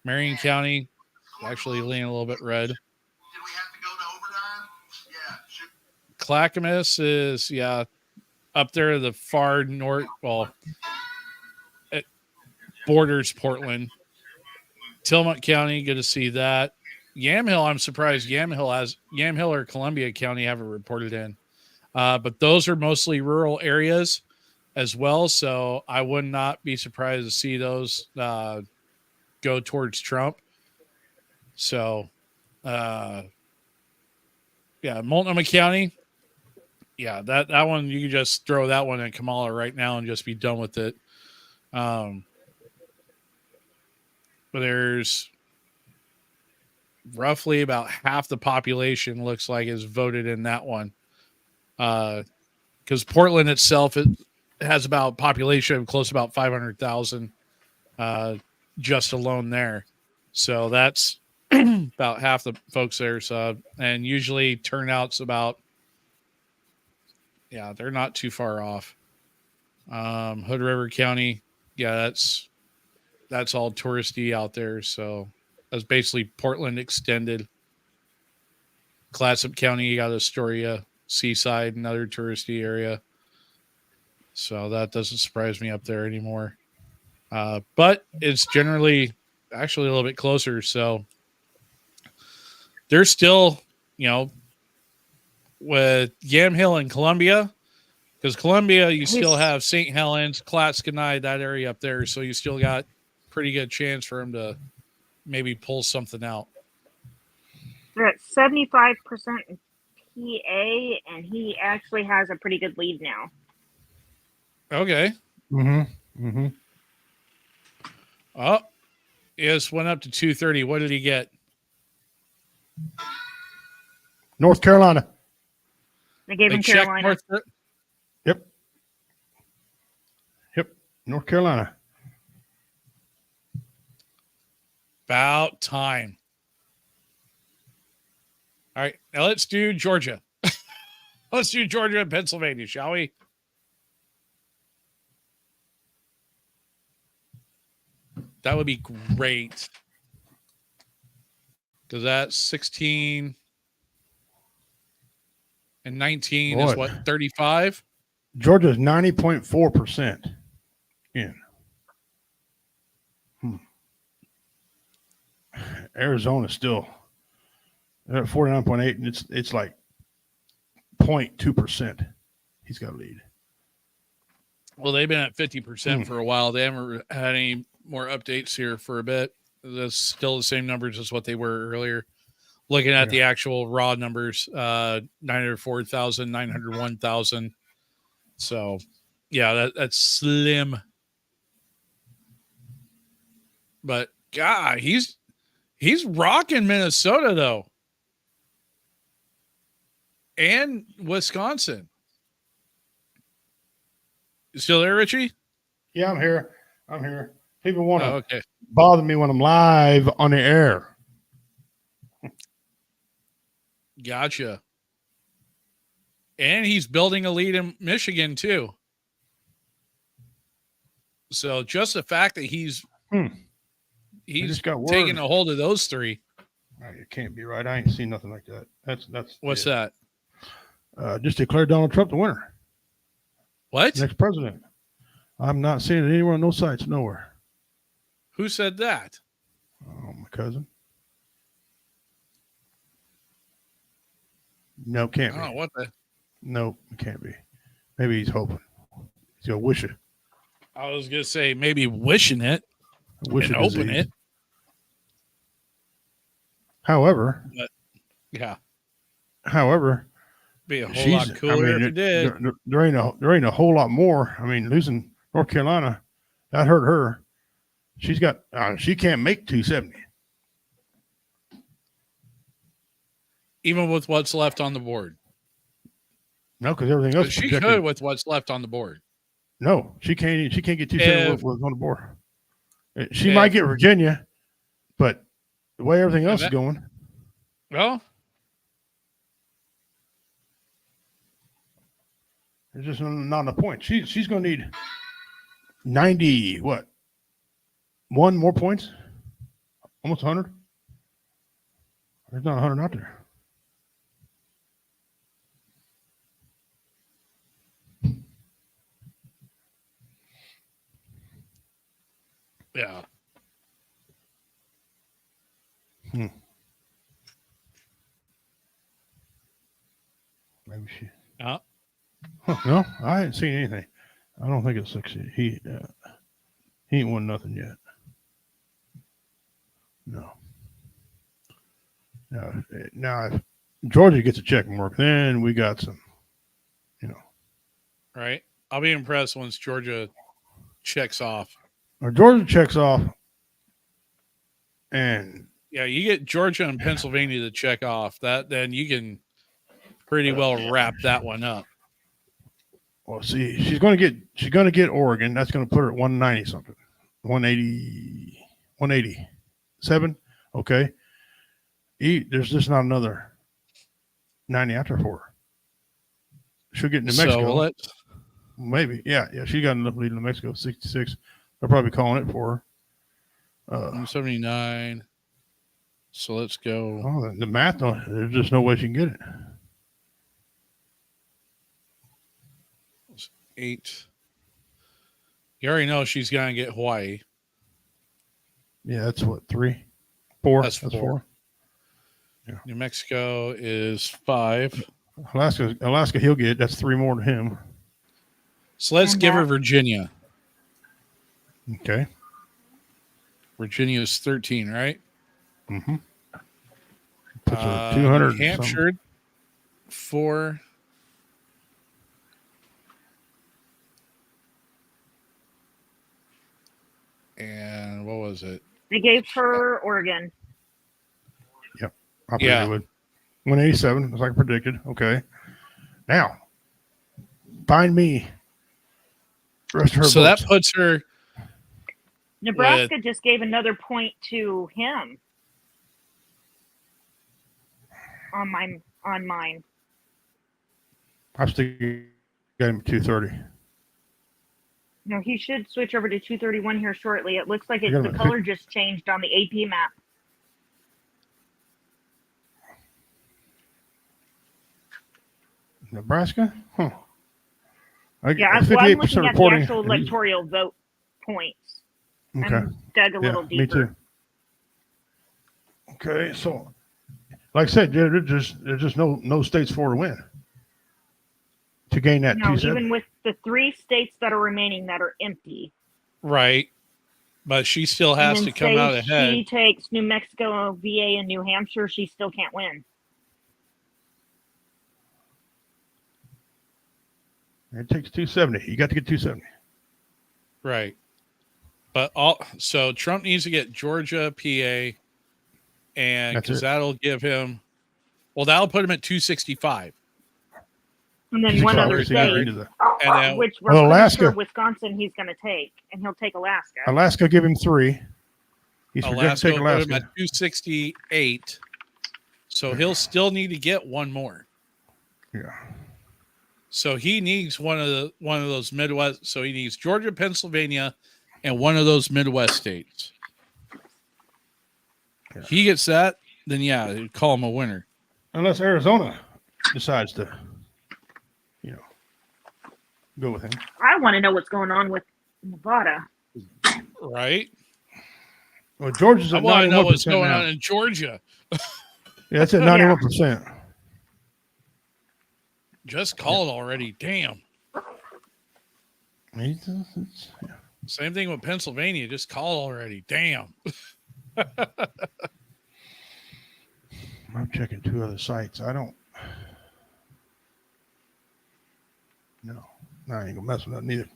Marion County, actually leaning a little bit red. Did we have to go to overtime? Yeah. Clackamas is, up there, the far north, it borders Portland. Tillamook County, good to see that. Yamhill, I'm surprised Yamhill or Columbia County haven't reported in. But those are mostly rural areas as well, so I would not be surprised to see those go towards Trump. So, Multnomah County, that one, you can just throw that one in Kamala right now and just be done with it. But there's roughly about half the population looks like is voted in that one. Because Portland itself, it has about a population of close to about 500,000 just alone there. So that's about half the folks there. So, and usually turnout's about, they're not too far off. Hood River County, that's all touristy out there. So that's basically Portland extended. Clatsop County, you got Astoria, Seaside, another touristy area. So that doesn't surprise me up there anymore. But it's generally actually a little bit closer. So there's still, with Yamhill and Columbia, because Columbia, you still have St. Helens, Clatskanie, that area up there. So you still got pretty good chance for him to maybe pull something out. They're at 75% in PA, and he actually has a pretty good lead now. Okay. Oh, yes, went up to 230. What did he get? North Carolina. They gave him Carolina. Yep. North Carolina. About time. All right, now let's do Georgia. Let's do Georgia and Pennsylvania, shall we? That would be great. Because that's 16 and 19 is what, 35? Georgia's 90.4% in. Arizona's still at 49.8, and it's like 0.2%. He's got a lead. Well, they've been at 50% for a while. They haven't had any more updates here for a bit. That's still the same numbers as what they were earlier. Looking at the actual raw numbers, 904,000, 901,000. So, yeah, that's slim. But God, he's rocking Minnesota though, and Wisconsin. You still there, Richie? Yeah, I'm here. People want to okay. bother me when I'm live on the air. Gotcha. And he's building a lead in Michigan too. So just the fact that he's taking a hold of those three. It can't be right. I ain't seen nothing like that. That's what's that? Just declared Donald Trump the winner. What? Next president. I'm not seeing it anywhere on those sites, nowhere. Who said that? Oh, my cousin. No, can't be. Oh, what the? No, it can't be. Maybe he's hoping. He's gonna wish it. I was gonna say maybe wishing it. Wishing and open it. However, be a whole lot cooler if it did. There ain't a whole lot more. I mean, losing North Carolina, that hurt her. She's got she can't make 270. Even with what's left on the board. No, because everything else. She could with what's left on the board. No, she can't. She can't get 270 what's on the board. She might get Virginia, but the way everything else is going. Well, there's just not enough points. She's going to need 90. What? One more points? Almost 100. There's not 100 out there. Yeah. Maybe she. Huh, no, I ain't seen anything. I don't think it's 60. He ain't won nothing yet. No. Now, if Georgia gets a check mark, then we got some, Right. I'll be impressed once Georgia checks off. Or Georgia checks off, and you get Georgia and Pennsylvania to check off that, then you can pretty well wrap that one up. Well, see, she's going to get Oregon. That's going to put her at 190 something, 187. Okay, there's just not another 90 after for her. She'll get New Mexico. Maybe, yeah. She got enough lead in New Mexico, 66. They're probably calling it for her. 79. So let's go. Oh, the math, there's just no way she can get it. 8. You already know she's going to get Hawaii. Yeah, that's what, 3? 4? That's 4. Yeah. New Mexico is 5. Alaska, he'll get. That's 3 more to him. So let's give her Virginia. Okay. Virginia is 13, right? Mm-hmm. 200. New Hampshire, 4. And what was it? They gave her Oregon. Yep. I think they would. 187, as I predicted. Okay. Now, find me. Rest of her so votes. that puts her. Nebraska just gave another point to him on mine. I still got him at 230. No, he should switch over to 231 here shortly. It looks like the color just changed on the AP map. Nebraska? Huh. I'm looking at the actual electoral vote points. Okay. I'm dug a little deeper. Me too. Okay, so like I said, there's just no states for to win. gain that No, 270. even with the 3 states that are remaining that are empty. Right. But she still has and to come say out ahead. She takes New Mexico, VA, and New Hampshire. She still can't win. It takes 270. You got to get 270. Right. But so Trump needs to get Georgia, PA, and because that'll give him, that'll put him at 265. And then one other state, and then, which we're Alaska, sure Wisconsin, he's going to take, and he'll take Alaska. Alaska, give him 3. He's Alaska take will Alaska. put him at 268. So he'll still need to get one more. Yeah. So he needs one of those Midwest. So he needs Georgia, Pennsylvania, and one of those Midwest states. Yeah. He gets that, then they'd call him a winner. Unless Arizona decides to, go with him. I want to know what's going on with Nevada. Right. Well, Georgia's at 91%. I want to know what's going on in Georgia. Yeah, it's at 91%. Just call it already. Damn. Same thing with Pennsylvania. Just call already. Damn. I'm checking 2 other sites. I ain't gonna mess with that neither.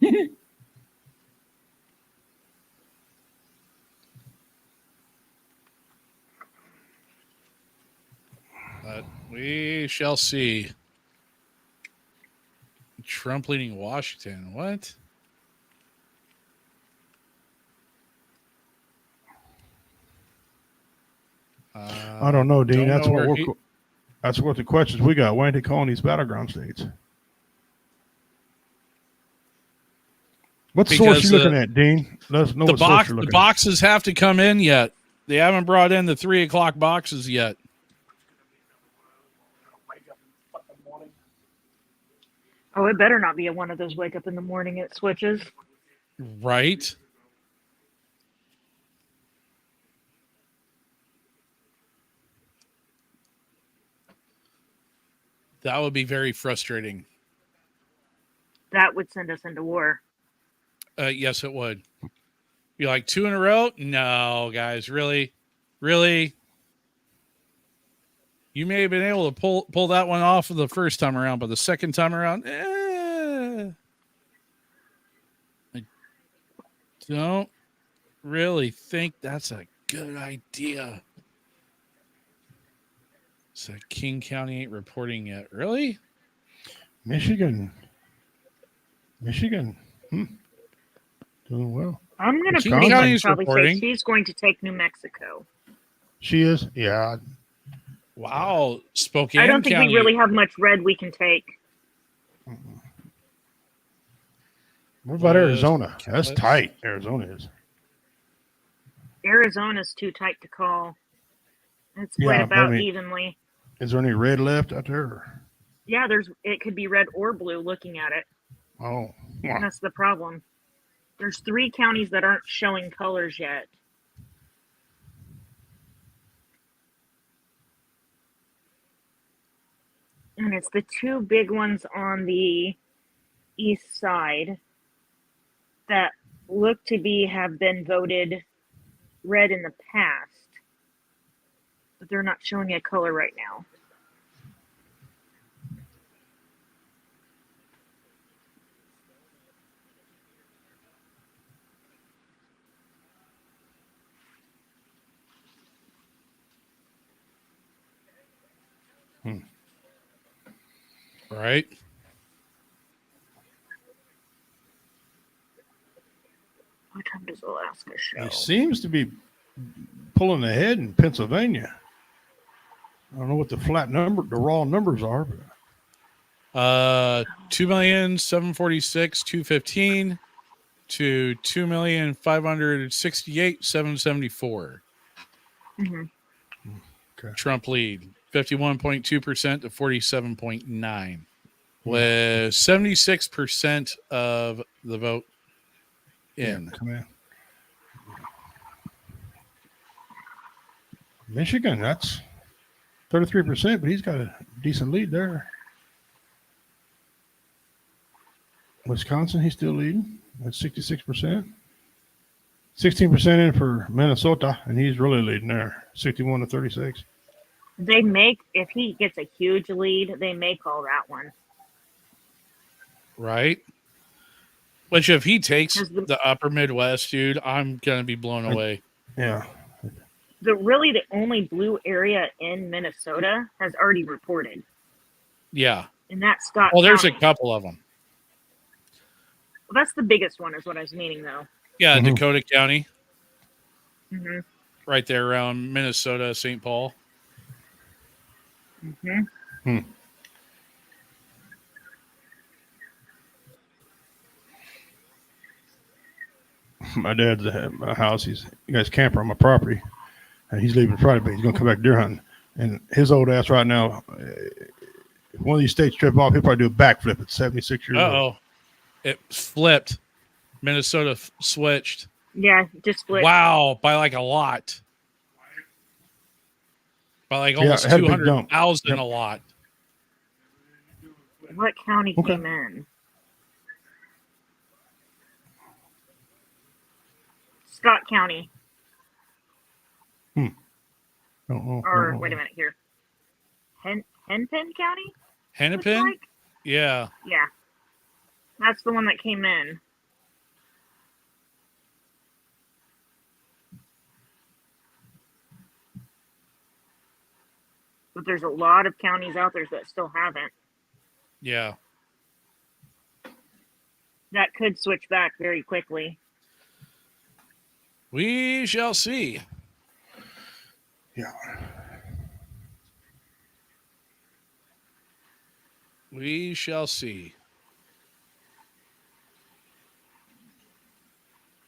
But we shall see. Trump leading Washington. What? I don't know, Dean. That's what the questions we got. Why ain't they calling these battleground states? What source you looking at, Dean? Let us know what source you're looking at. The boxes have to come in yet. They haven't brought in the 3:00 boxes yet. Oh, it better not be one of those wake up in the morning it switches. Right. That would be very frustrating. That would send us into war. Yes, it would. Be like 2 in a row? No, guys, really? Really? You may have been able to pull that one off the first time around, but the second time around, I don't really think that's a good idea. So King County ain't reporting yet. Really? Michigan. Doing well. I'm going to probably say she's going to take New Mexico. She is? Yeah. Wow. Spokane I don't think County. we really have much red we can take. What about Arizona? That's tight. Arizona is. Arizona's too tight to call. It's split about evenly. Is there any red left out there? Yeah, it could be red or blue looking at it. Oh. Wow. That's the problem. There's 3 counties that aren't showing colors yet. And it's the 2 big ones on the east side that look to have been voted red in the past. But they're not showing a color right now. Right. What time does Alaska show? He seems to be pulling ahead in Pennsylvania. I don't know what the raw numbers are. But 2,746,215 to 2,568,774. Mm-hmm. Okay. Trump lead 51.2% to 47.9, with 76% of the vote in. Yeah, come in. Michigan, that's 33%, but he's got a decent lead there. Wisconsin, he's still leading at 66%. 16% in for Minnesota, and he's really leading there, 61-36. They make, if he gets a huge lead, they may call that one. Right. Which if he takes the upper Midwest, dude, I'm going to be blown away. Yeah. The only blue area in Minnesota has already reported. Yeah. And that's Scott Well, there's County. a couple of them. Well, that's the biggest one is what I was meaning, though. Yeah, Dakota County. Mm-hmm. Right there around Minnesota, St. Paul. Mm-hmm. My dad's at my house. He guys camper on my property, and he's leaving Friday, but he's going to come back deer hunting. And his old ass right now, if one of these states trip off, he'll probably do a backflip at 76 years old. Uh-oh. It flipped. Minnesota switched. Yeah, just split. Wow, by like a lot. By like almost 200,000 a lot. What county came in? Scott County. Or wait a minute here. Hennepin County? Hennepin? Like? Yeah. Yeah. That's the one that came in. But there's a lot of counties out there that still haven't. Yeah. That could switch back very quickly. We shall see. Yeah. We shall see.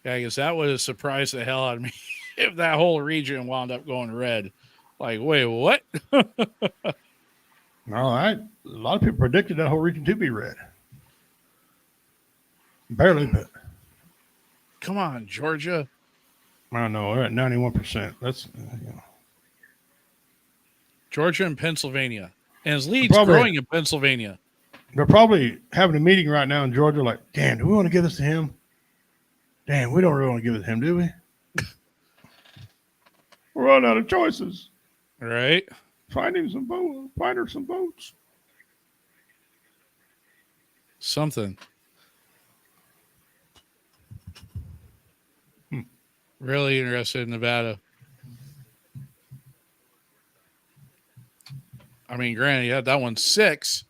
Yeah, I guess that would have surprised the hell out of me if that whole region wound up going red. Like, wait, what? No, a lot of people predicted that whole region to be red. Barely, but. Come on, Georgia. I don't know. They're at 91%. That's, Georgia and Pennsylvania. And his lead's growing in Pennsylvania. They're probably having a meeting right now in Georgia like, damn, do we want to give this to him? Damn, we don't really want to give it to him, do we? We're running out of choices. Right. Find her some votes. Something. Really interested in Nevada. I mean, granted, yeah, that one's 6,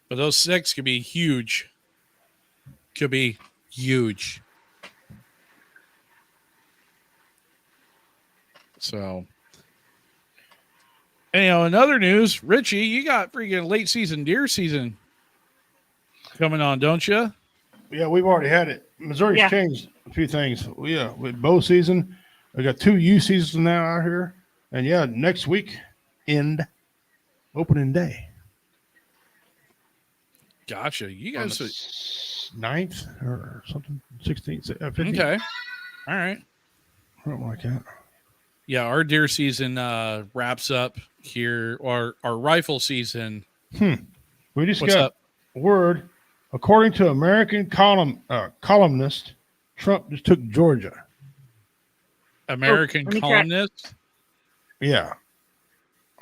but those 6 could be huge. Could be huge. So, anyhow, in other news, Richie, you got freaking late season deer season coming on, don't you? Yeah, we've already had it. Missouri's changed a few things. With bow season, we got 2 U seasons now out here, and next week opening day. Gotcha. You guys are 9th or something, 16th, 15th. Okay. All right. Something like that. Yeah, our deer season wraps up here, or our rifle season. We just got word, according to American columnist, Trump just took Georgia. American columnist? Yeah.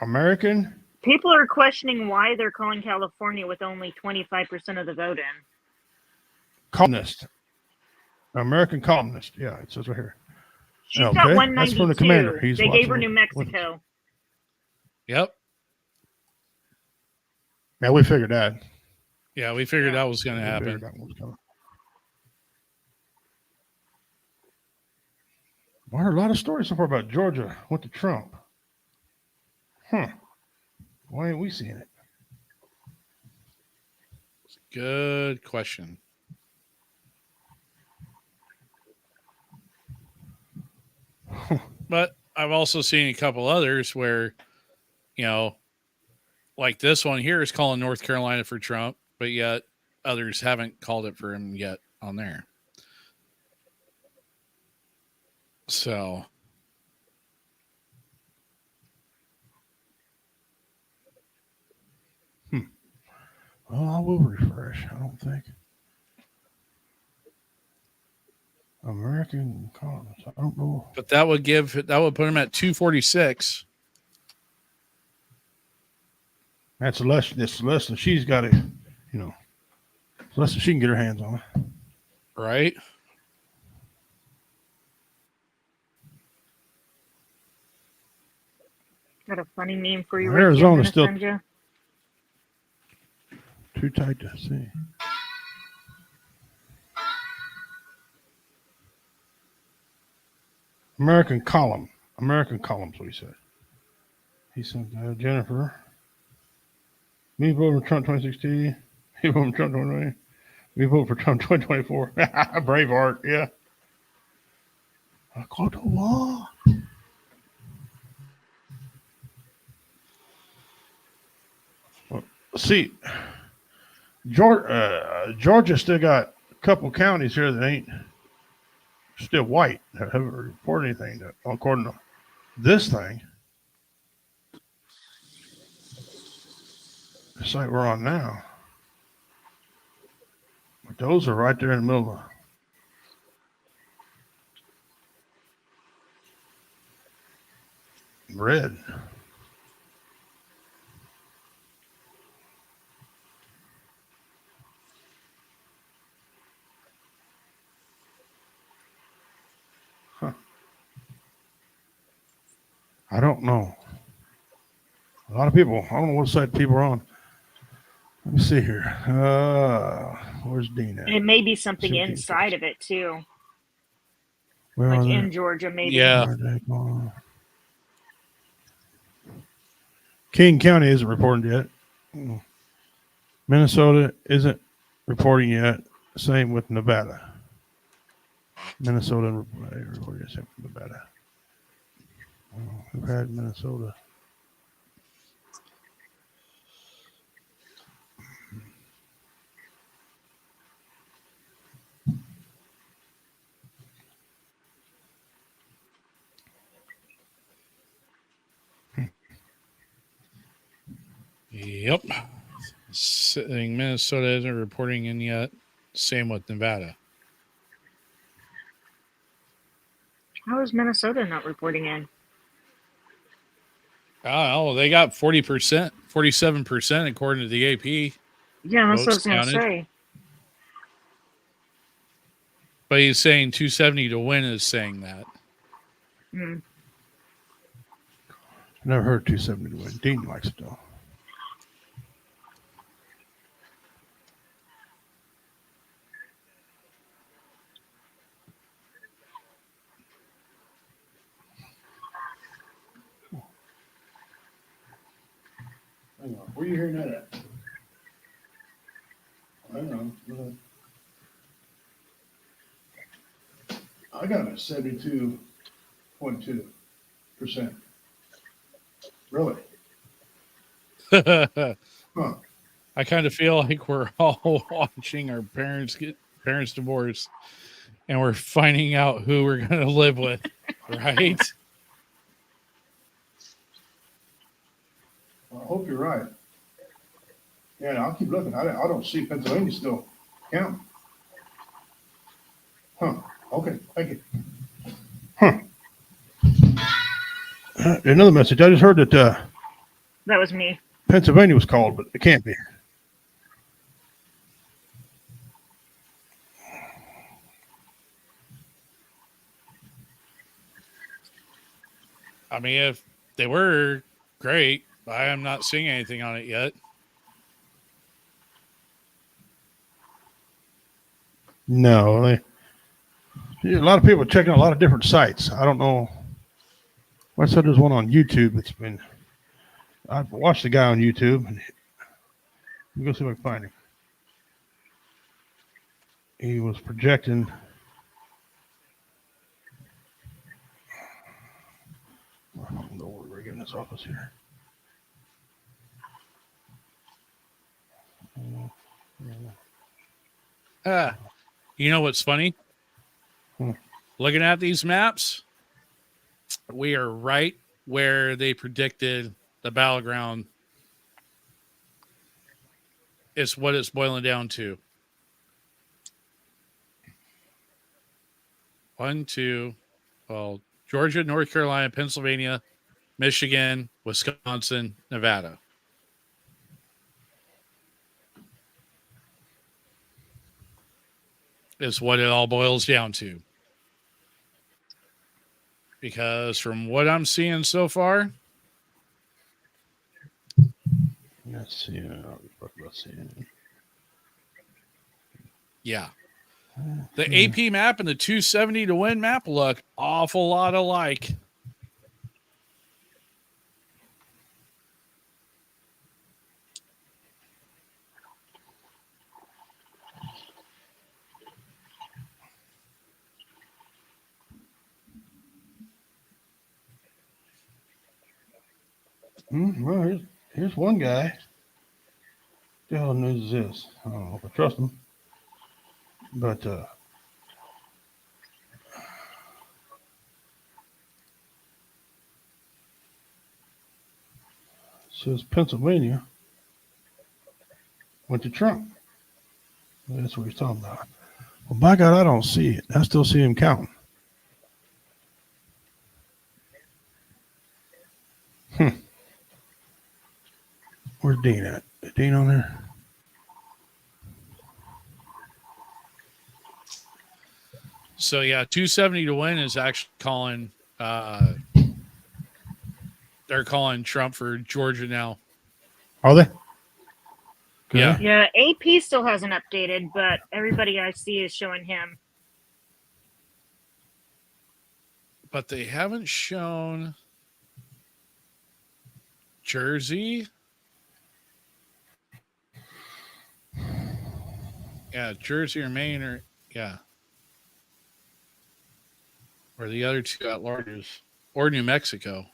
American. People are questioning why they're calling California with only 25% of the vote in. Columnist. American columnist. Yeah, it says right here. She's got 192. That's from the commander. They gave her New Mexico. Yep. Yeah, we figured that. Yeah, we figured that was going to happen. I heard a lot of stories so far about Georgia went to Trump. Why ain't we seeing it? Good question. But I've also seen a couple others where, like this one here is calling North Carolina for Trump, but yet others haven't called it for him yet on there. So. Well, I will refresh. I don't think. American colonists. I don't know. But that would put him at 246. That's less than she's got to, less than she can get her hands on. Right? Got a funny meme for you. Arizona's still too tight to see. American columns, what he said. He said, Jennifer, me vote for Trump 2016. He vote for Trump 2020. We vote for Trump 2024. Braveheart, yeah. I go to war. See, Georgia still got a couple counties here that ain't still white that haven't reported anything that, according to this thing. The site we're on now. But those are right there in the middle of red. I don't know. A lot of people, I don't know what side people are on. Let me see here. Where's Dean at? It may be something inside of it too. Where like in Georgia, maybe. Yeah. King County isn't reporting yet. Minnesota isn't reporting yet. Same with Nevada. Minnesota reporting same with Nevada. We've had Minnesota. Yep. Saying Minnesota isn't reporting in yet. Same with Nevada. How is Minnesota not reporting in? Oh, they got 40%, 47% according to the AP. Yeah, that's what I was going to say. But he's saying 270 to win is saying that. Hmm. Never heard 270 to win. Dean likes it though. Hang on. Where are you hearing that at? Hang on. I got it at 72.2%. Really? Huh. I kind of feel like we're all watching our parents divorce, and we're finding out who we're going to live with, right? Well, I hope you're right. Yeah, I'll keep looking. I don't see Pennsylvania still counting. Huh. Okay. Thank you. Huh. Another message. I just heard that that was me. Pennsylvania was called, but it can't be. I mean, if they were, great. I am not seeing anything on it yet. No, a lot of people are checking a lot of different sites. I don't know. I said there's one on YouTube. I've watched the guy on YouTube, and let me go see if I can find him. He was projecting. I don't know where we're getting this office here. You know what's funny? Looking at these maps, we are right where they predicted the battleground is what it's boiling down to. Georgia, North Carolina, Pennsylvania, Michigan, Wisconsin, Nevada. Is what it all boils down to. Because from what I'm seeing so far, let's see. Yeah. The AP map and the 270 to win map look awful lot alike. Well, here's one guy. What the hell news is this? I don't know if I trust him. But says Pennsylvania went to Trump. That's what he's talking about. Well, by God, I don't see it. I still see him counting. Where's Dean at? Is Dean on there? So, yeah, 270 to win is actually calling they're calling Trump for Georgia now. Are they? Good. Yeah. Yeah, AP still hasn't updated, but everybody I see is showing him. But they haven't shown Jersey. Yeah, Jersey or Maine or the other two at larges, or New Mexico.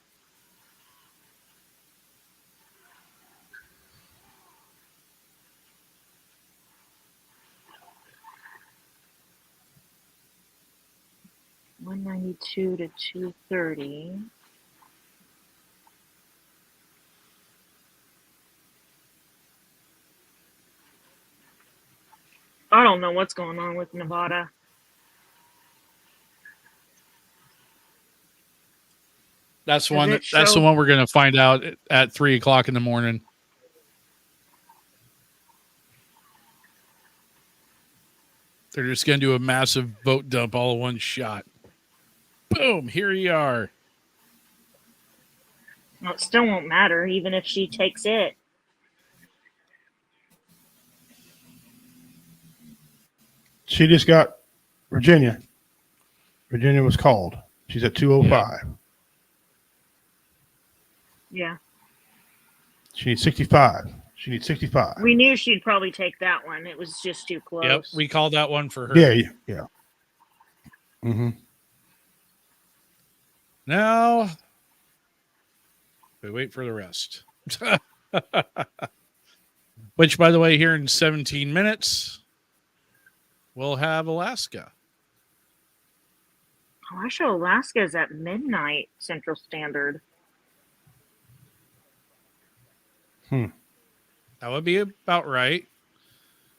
$192 to $230. I don't know what's going on with Nevada. That's the one we're going to find out at 3:00 in the morning. They're just going to do a massive vote dump all in one shot. Boom! Here you are. Well, it still won't matter, even if she takes it. She just got Virginia. Virginia was called. She's at 205. Yeah. She needs 65. She needs 65. We knew she'd probably take that one. It was just too close. Yep, we called that one for her. Yeah. Mm-hmm. Now, we wait for the rest. Which, by the way, here in 17 minutes, we'll have Alaska. Oh, I show Alaska is at midnight Central Standard. That would be about right,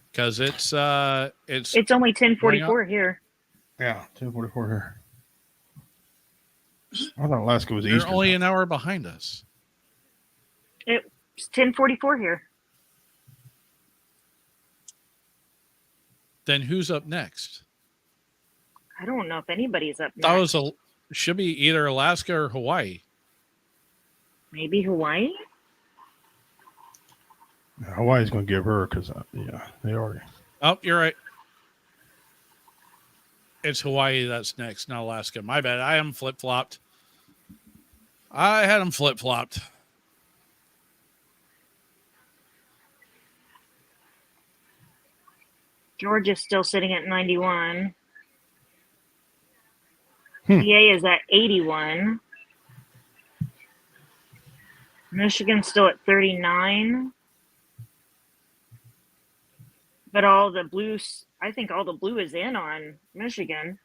because it's only 10:44 here. Yeah, 10:44 here. I thought Alaska was They're Eastern. only an hour behind us. It's 10:44 here. Then who's up next? I don't know if anybody's up next. That should be either Alaska or Hawaii. Maybe Hawaii? Hawaii's going to give her because, they already. Oh, you're right. It's Hawaii that's next, not Alaska. My bad. I am flip-flopped. I had them flip-flopped. Georgia's still sitting at 91. PA is at 81. Michigan's still at 39. But all the blues, I think all the blue is in on Michigan.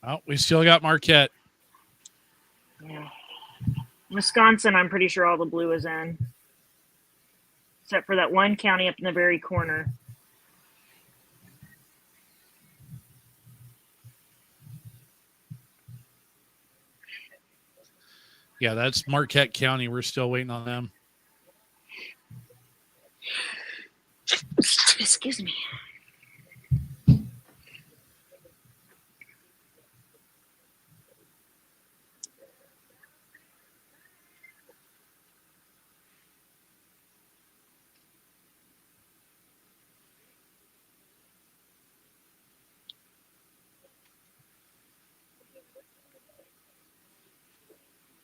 Oh, we still got Marquette. Yeah. Wisconsin, I'm pretty sure all the blue is in. Except for that one county up in the very corner. Yeah, that's Marquette County. We're still waiting on them. Excuse me.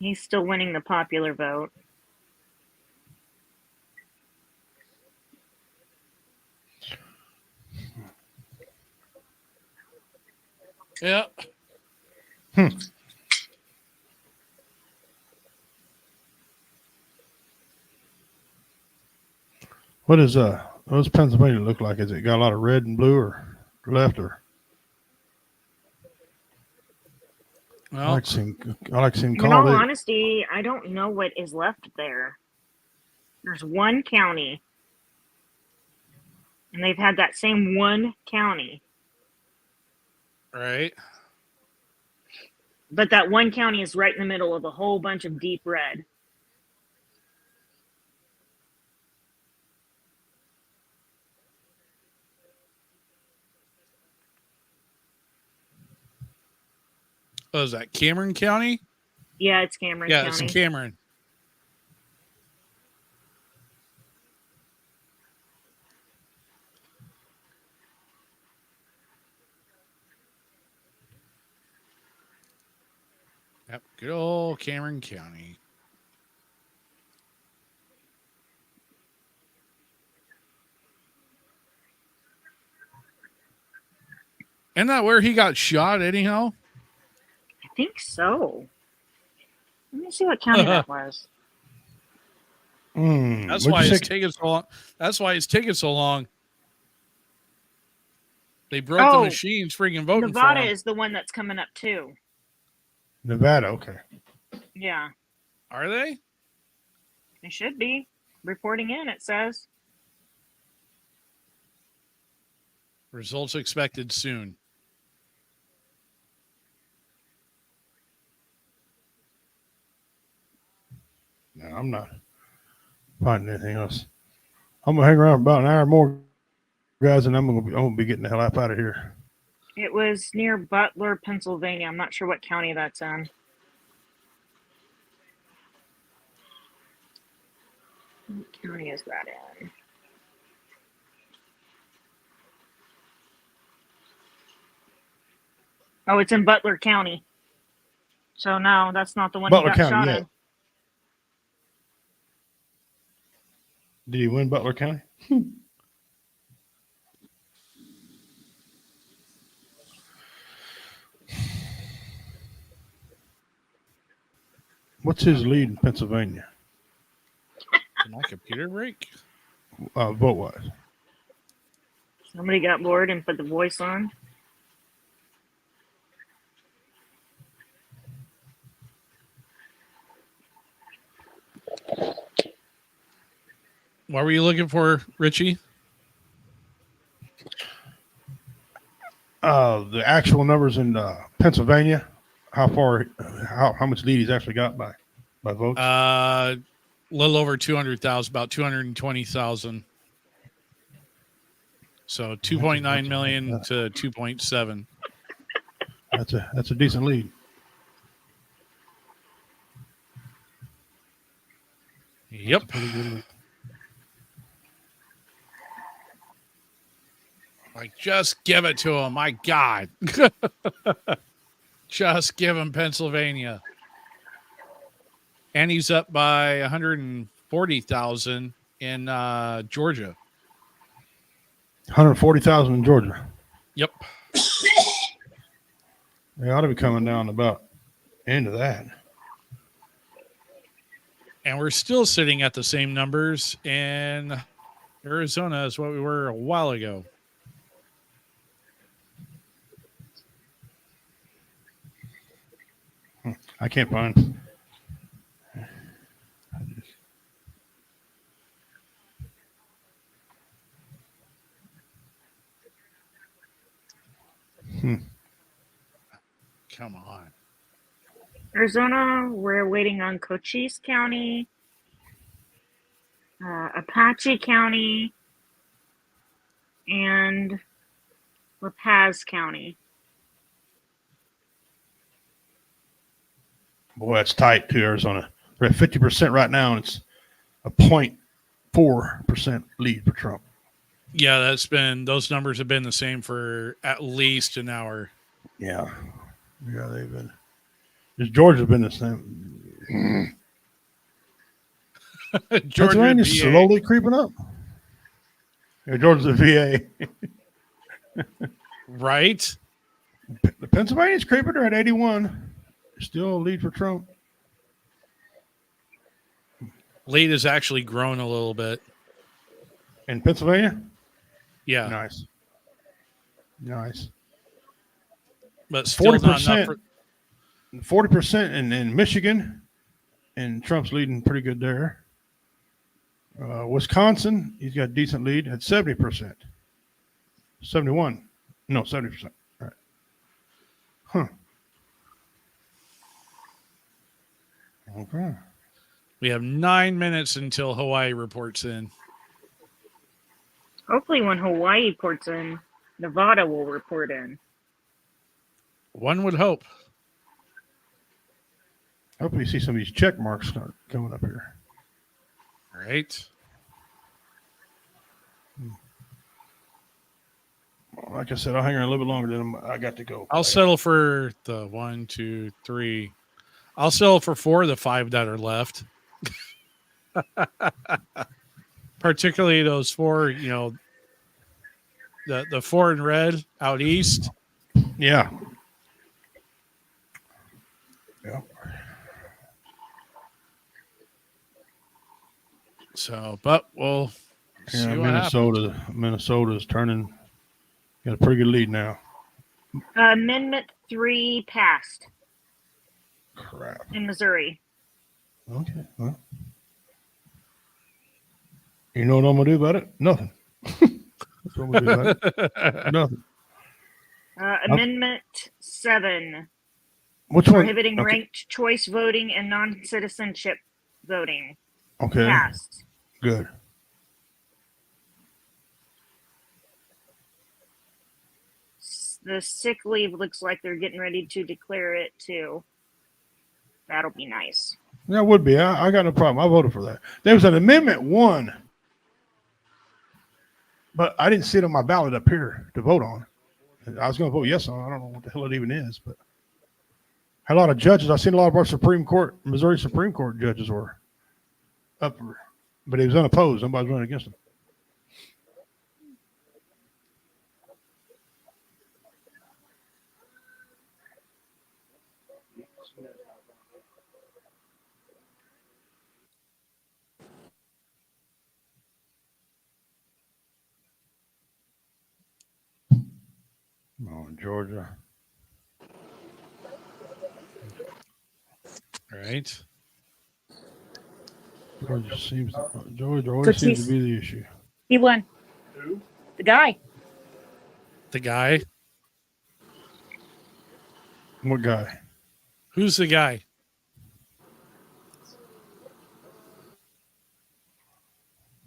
He's still winning the popular vote. Yeah. What does Pennsylvania look like? Is it got a lot of red and blue or left or? Well, I like seeing in all honesty, I don't know what is left there. There's one county, and they've had that same one county. Right. But that one county is right in the middle of a whole bunch of deep red. Oh, is that Cameron County? Yeah, it's Cameron County. Yeah, it's in Cameron. Yep, good old Cameron County. Isn't that where he got shot anyhow? I think so. Let me see what county that was. That's why it's taking so long. That's why it's taking so long. They broke the machines freaking voting Nevada for him. is the one that's coming up too. Nevada, okay. Yeah. Are they? They should be. Reporting in, it says. Results expected soon. No, I'm not finding anything else. I'm gonna hang around about an hour more, guys, and I'm gonna be getting the hell out of here. It was near Butler, Pennsylvania. I'm not sure what county that's in. What county is that in? Oh, it's in Butler County. So no, that's not the one Butler he got County, shot yeah. in. Did he win Butler County? What's his lead in Pennsylvania? Did my computer break? Vote wise. Somebody got bored and put the voice on. What were you looking for, Richie? The actual numbers in Pennsylvania, how much lead he's actually got by votes? A little over 200,000, about 220,000. So 2.9 million to 2.7. That's a decent lead. Yep. Pretty good lead. Like, just give it to him. My God. Just give him Pennsylvania. And he's up by 140,000 in Georgia. 140,000 in Georgia. Yep. They ought to be coming down about into that. And we're still sitting at the same numbers in Arizona as what we were a while ago. I can't find. Come on. Arizona, we're waiting on Cochise County, Apache County, and La Paz County. Boy, that's tight too, Arizona. They're at 50% right now, and it's a 0.4% lead for Trump. Yeah, those numbers have been the same for at least an hour. Yeah, they've been. Georgia's been the same. Pennsylvania's slowly creeping up. Yeah, Georgia's a VA. Right? The Pennsylvania's creeping. They're at 81. Still a lead for Trump. Lead has actually grown a little bit. In Pennsylvania? Yeah. Nice. But still 40%, not enough 40% in Michigan, and Trump's leading pretty good there. Wisconsin, he's got a decent lead at 70%. 71. No, 70%. All right. Huh. Okay. We have 9 minutes until Hawaii reports in. Hopefully when Hawaii reports in, Nevada will report in. One would hope. Hopefully you see some of these check marks start coming up here. All right. Like I said, I'll hang around a little bit longer than I got to go. I'll settle for the 1, 2, 3. I'll settle for 4 of the 5 that are left. Particularly those 4, the 4 in red out east. Yeah. Yeah. So, but we'll see what Minnesota's turning. Got a pretty good lead now. Amendment 3 passed. Crap. In Missouri. Okay. Well, you know what I'm gonna do about it? Nothing. That's what I'm gonna do about it. Nothing. Amendment 7. Which one? Prohibiting ranked choice voting and non-citizenship voting. Okay. Passed. Good. The sick leave looks like they're getting ready to declare it too. That'll be nice. That would be. I got no problem. I voted for that. There was an Amendment 1, but I didn't see it on my ballot up here to vote on. I was going to vote yes on. I don't know what the hell it even is, but had a lot of judges. I've seen a lot of our Supreme Court, Missouri Supreme Court judges were up for, but he was unopposed. Nobody's running against him. Oh, Georgia. All right. Georgia always seems to be the issue. He won. Who? The guy. The guy? What guy? Who's the guy?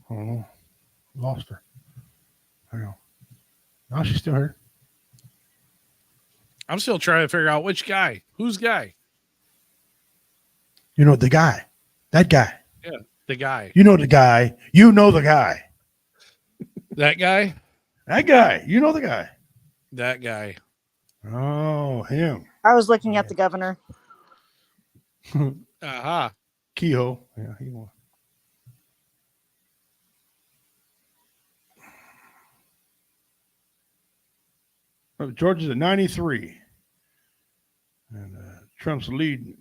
I don't know. Lost her. Hang on. No, she's still here. I'm still trying to figure out which guy. Who's guy? You know the guy. That guy. Yeah, the guy. You know the guy. You know the guy. That guy? That guy. You know the guy. That guy. Oh, him. I was looking at the governor. Aha. Kehoe. Yeah, he won. Georgia's at 93. And Trump's lead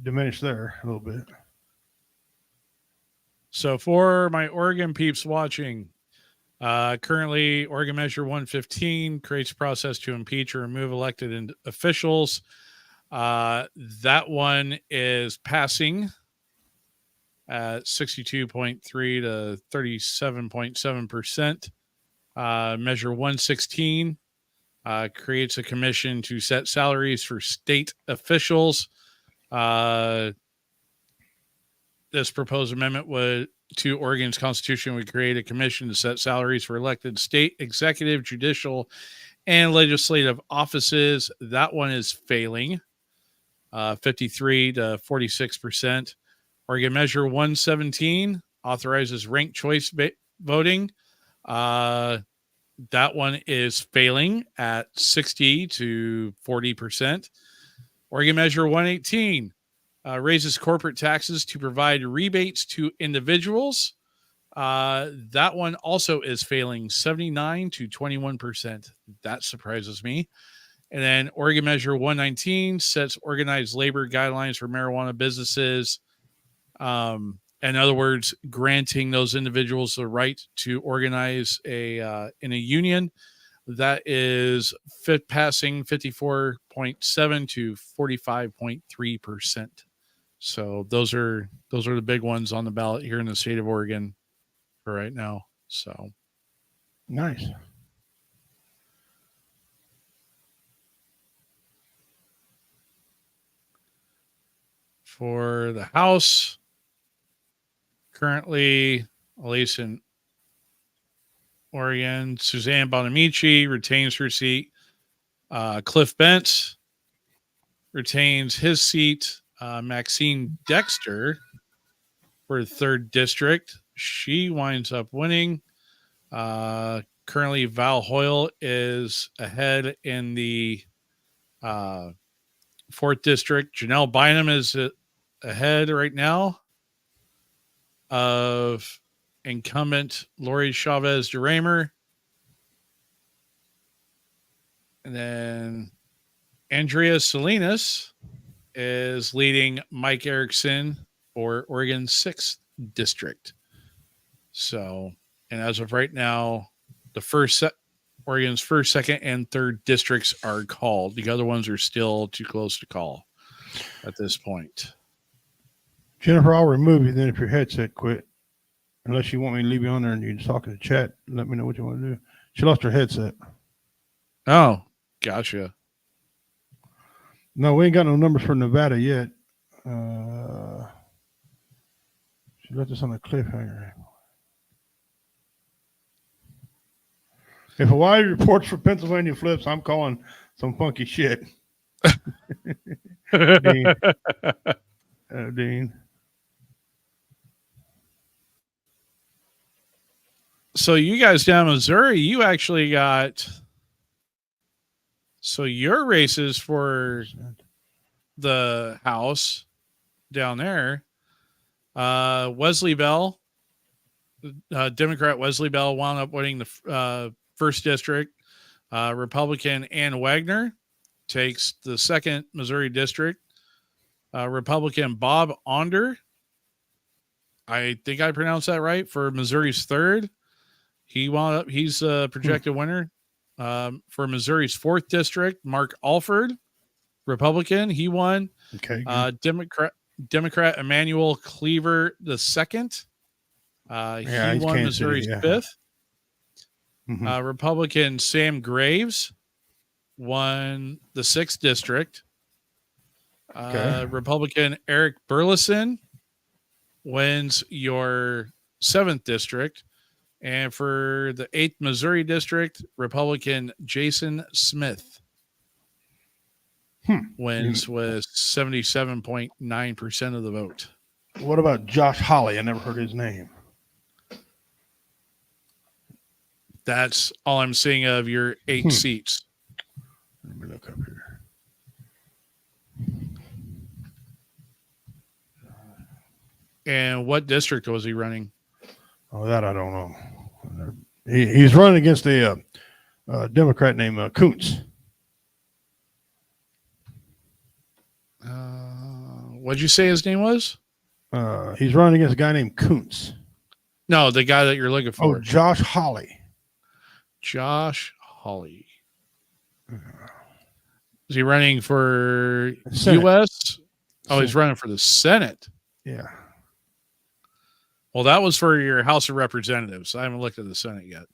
diminished there a little bit. So for my Oregon peeps watching, currently Oregon Measure 115 creates a process to impeach or remove elected officials. That one is passing at 62.3 to 37.7%. Measure 116 creates a commission to set salaries for state officials. This proposed amendment to Oregon's Constitution would create a commission to set salaries for elected state, executive, judicial, and legislative offices. That one is failing, 53 to 46%. Oregon Measure 117 authorizes ranked choice voting. That one is failing at 60 to 40%. Oregon Measure 118 raises corporate taxes to provide rebates to individuals. That one also is failing, 79 to 21%. That surprises me. And then Oregon Measure 119 sets organized labor guidelines for marijuana businesses. In other words, granting those individuals the right to organize in a union. That is passing 54.7 to 45.3%. So those are the big ones on the ballot here in the state of Oregon for right now. So nice. For the House, currently, at least in Oregon, Suzanne Bonamici retains her seat. Cliff Bentz retains his seat. Maxine Dexter for the 3rd district. She winds up winning. Currently, Val Hoyle is ahead in the 4th district. Janelle Bynum is ahead right now of incumbent Lori Chavez DeRaymer. And then Andrea Salinas is leading Mike Erickson for Oregon's 6th district. So, and as of right now, Oregon's 1st, 2nd, and 3rd districts are called. The other ones are still too close to call at this point. Jennifer, I'll remove you then if your headset quit. Unless you want me to leave you on there and you can talk in the chat. Let me know what you want to do. She lost her headset. Oh, gotcha. No, we ain't got no numbers for Nevada yet. She left us on a cliffhanger. If Hawaii reports for Pennsylvania flips, I'm calling some funky shit. Dean. Dean. So you guys down in Missouri, you actually got... So your races for the House down there, Wesley Bell, Democrat Wesley Bell wound up winning the 1st district. Republican Ann Wagner takes the 2nd Missouri district. Republican Bob Onder, I think I pronounced that right, for Missouri's 3rd. He's a projected winner. For Missouri's 4th district, Mark Alford, Republican, he won. Okay. Democrat Emmanuel Cleaver II. He won Missouri's 5th. Mm-hmm. Republican Sam Graves won the 6th district. Republican Eric Burleson wins your 7th district. And for the 8th Missouri district, Republican Jason Smith wins with 77.9% of the vote. What about Josh Hawley? I never heard his name. That's all I'm seeing of your 8 seats. Let me look up here. And what district was he running? Oh, that I don't know. He's running against a Democrat named Kuntz. What'd you say his name was? He's running against a guy named Kuntz. No, the guy that you're looking for. Oh, Josh Hawley. Josh Hawley. Is he running for Senate. U.S.? Oh, he's running for the Senate. Yeah. Well, that was for your House of Representatives. I haven't looked at the Senate yet.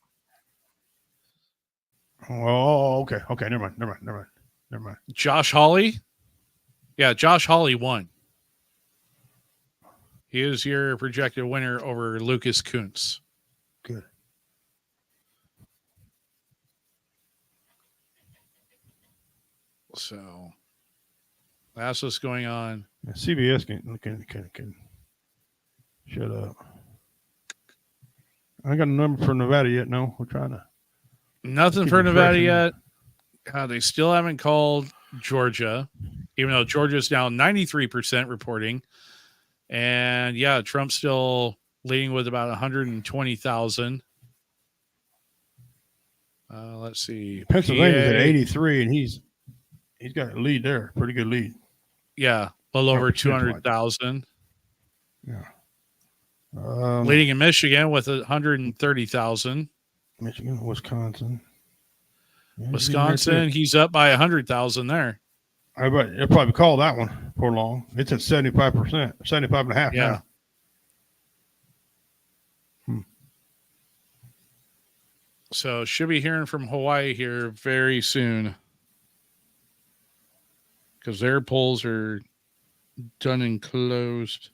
Oh, okay. Okay, never mind. Josh Hawley? Yeah, Josh Hawley won. He is your projected winner over Lucas Kuntz. Good. So that's what's going on. Yeah, CBS can shut up. I ain't got a number for Nevada yet. No, we're trying to. Nothing for Nevada yet. They still haven't called Georgia, even though Georgia's now 93% reporting. And yeah, Trump's still leading with about 120,000. Let's see. Pennsylvania's at 83, and he's got a lead there. Pretty good lead. Yeah, a little over 200,000. Yeah. Leading in Michigan with 130,000. Michigan, Wisconsin. Yeah, Wisconsin, he's up by 100,000 there. They'll probably call that one for long. It's at 75%, 75.5 yeah. now. So should be hearing from Hawaii here very soon, because their polls are done and closed.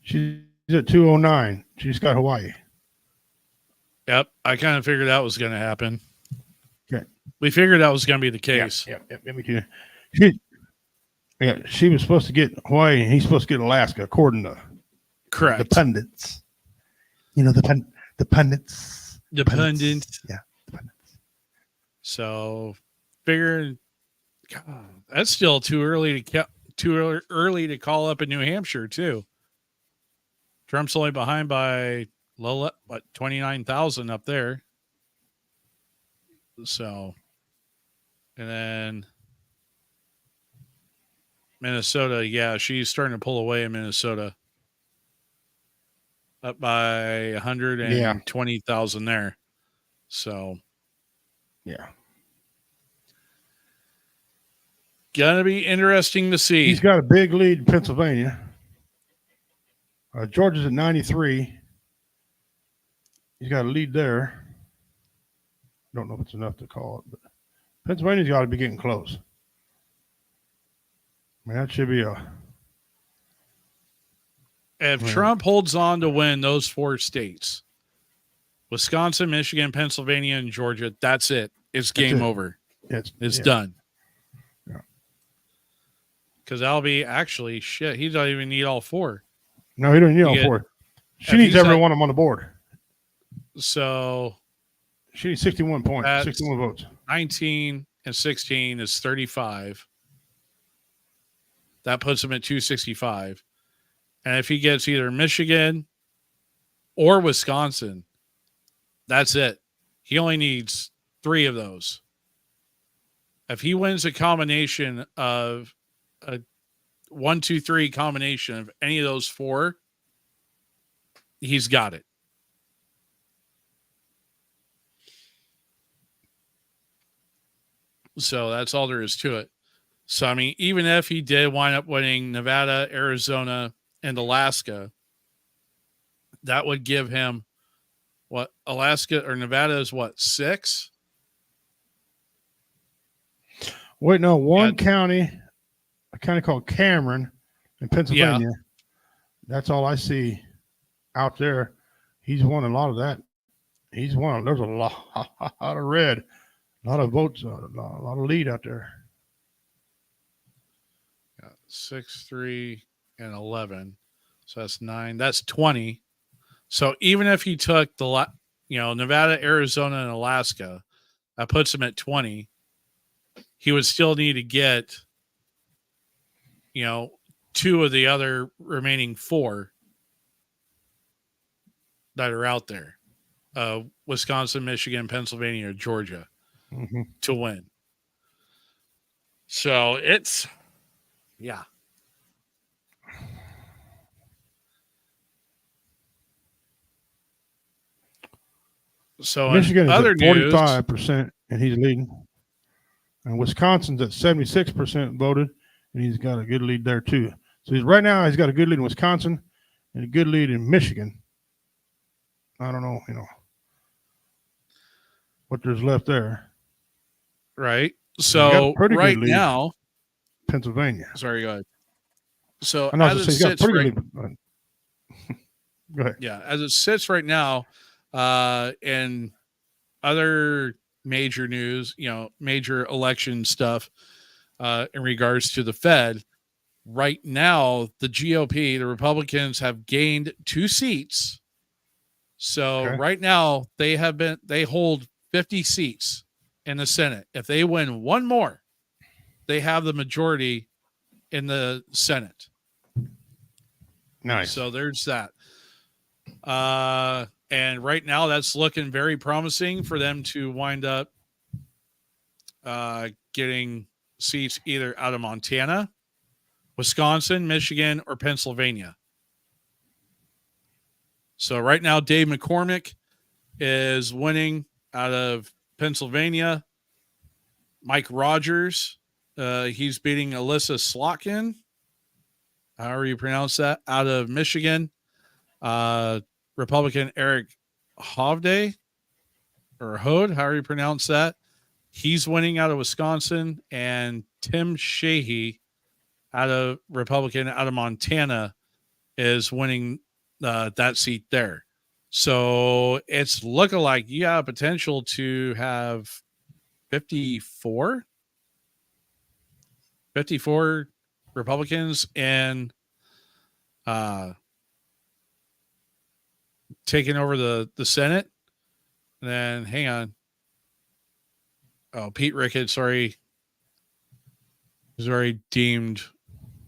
She's at 209. She's got Hawaii. Yep, I kind of figured that was going to happen. Okay. We figured that was going to be the case. Yep, me too. She was supposed to get Hawaii, and he's supposed to get Alaska, according to correct the pundits. You know, the pundits. The pundits. Yeah, the pundits. So, figuring, God, that's still too early to call up in New Hampshire too. Trump's only behind by 29,000 up there. So, and then Minnesota, yeah, she's starting to pull away in Minnesota. Up by 120,000 there. So, yeah. Gonna be interesting to see. He's got a big lead in Pennsylvania. Georgia's at 93. He's got a lead there. Don't know if it's enough to call it, but Pennsylvania's got to be getting close. I mean, that should be a. If Trump holds on to win those 4 states, Wisconsin, Michigan, Pennsylvania, and Georgia, that's it. It's game over. It's done. Yeah. Because that'll be actually shit. He doesn't even need all 4. No, he doesn't need all 4. She needs every one of them on the board. So she needs 61 points, 61 votes. 19 and 16 is 35. That puts him at 265. And if he gets either Michigan or Wisconsin, that's it. He only needs 3 of those. If he wins a combination of a 1, 2, 3 combination of any of those 4, he's got it. So that's all there is to it. So, I mean, even if he did wind up winning Nevada, Arizona, and Alaska, that would give him what? Alaska or Nevada is what? 6? Wait, no, one county, a county called Cameron in Pennsylvania. Yeah. That's all I see out there. He's won a lot of that. There's a lot of red, a lot of votes, a lot of lead out there. 6, 3, and 11. So that's 9. That's 20. So even if he took Nevada, Arizona, and Alaska, that puts him at 20. He would still need to get, 2 of the other remaining 4 that are out there. Wisconsin, Michigan, Pennsylvania, Georgia to win. So it's, yeah. So Michigan is other at 45%, and he's leading. And Wisconsin's at 76% voted, and he's got a good lead there too. So he's got a good lead in Wisconsin and a good lead in Michigan. I don't know, what there's left there. Right. So right now, Pennsylvania. Sorry, go ahead. So as it sits right, go ahead. Yeah, as it sits right now, and other major news, major election stuff, in regards to the Fed. Right now, the GOP, the Republicans, have gained 2 seats. So right now they hold 50 seats in the Senate. If they win one more, they have the majority in the Senate. Nice. So there's that. And right now that's looking very promising for them to wind up getting seats either out of Montana, Wisconsin, Michigan, or Pennsylvania. So right now, Dave McCormick is winning out of Pennsylvania. Mike Rogers, he's beating Alyssa Slotkin, however you pronounce that, out of Michigan. Republican Eric Hovde, or Hode, however you pronounce that, he's winning out of Wisconsin. And Tim Sheehy, Republican out of Montana, is winning that seat there. So it's looking like you have potential to have 54 Republicans and taking over the Senate. And then hang on. Oh, Pete Ricketts, sorry, is already deemed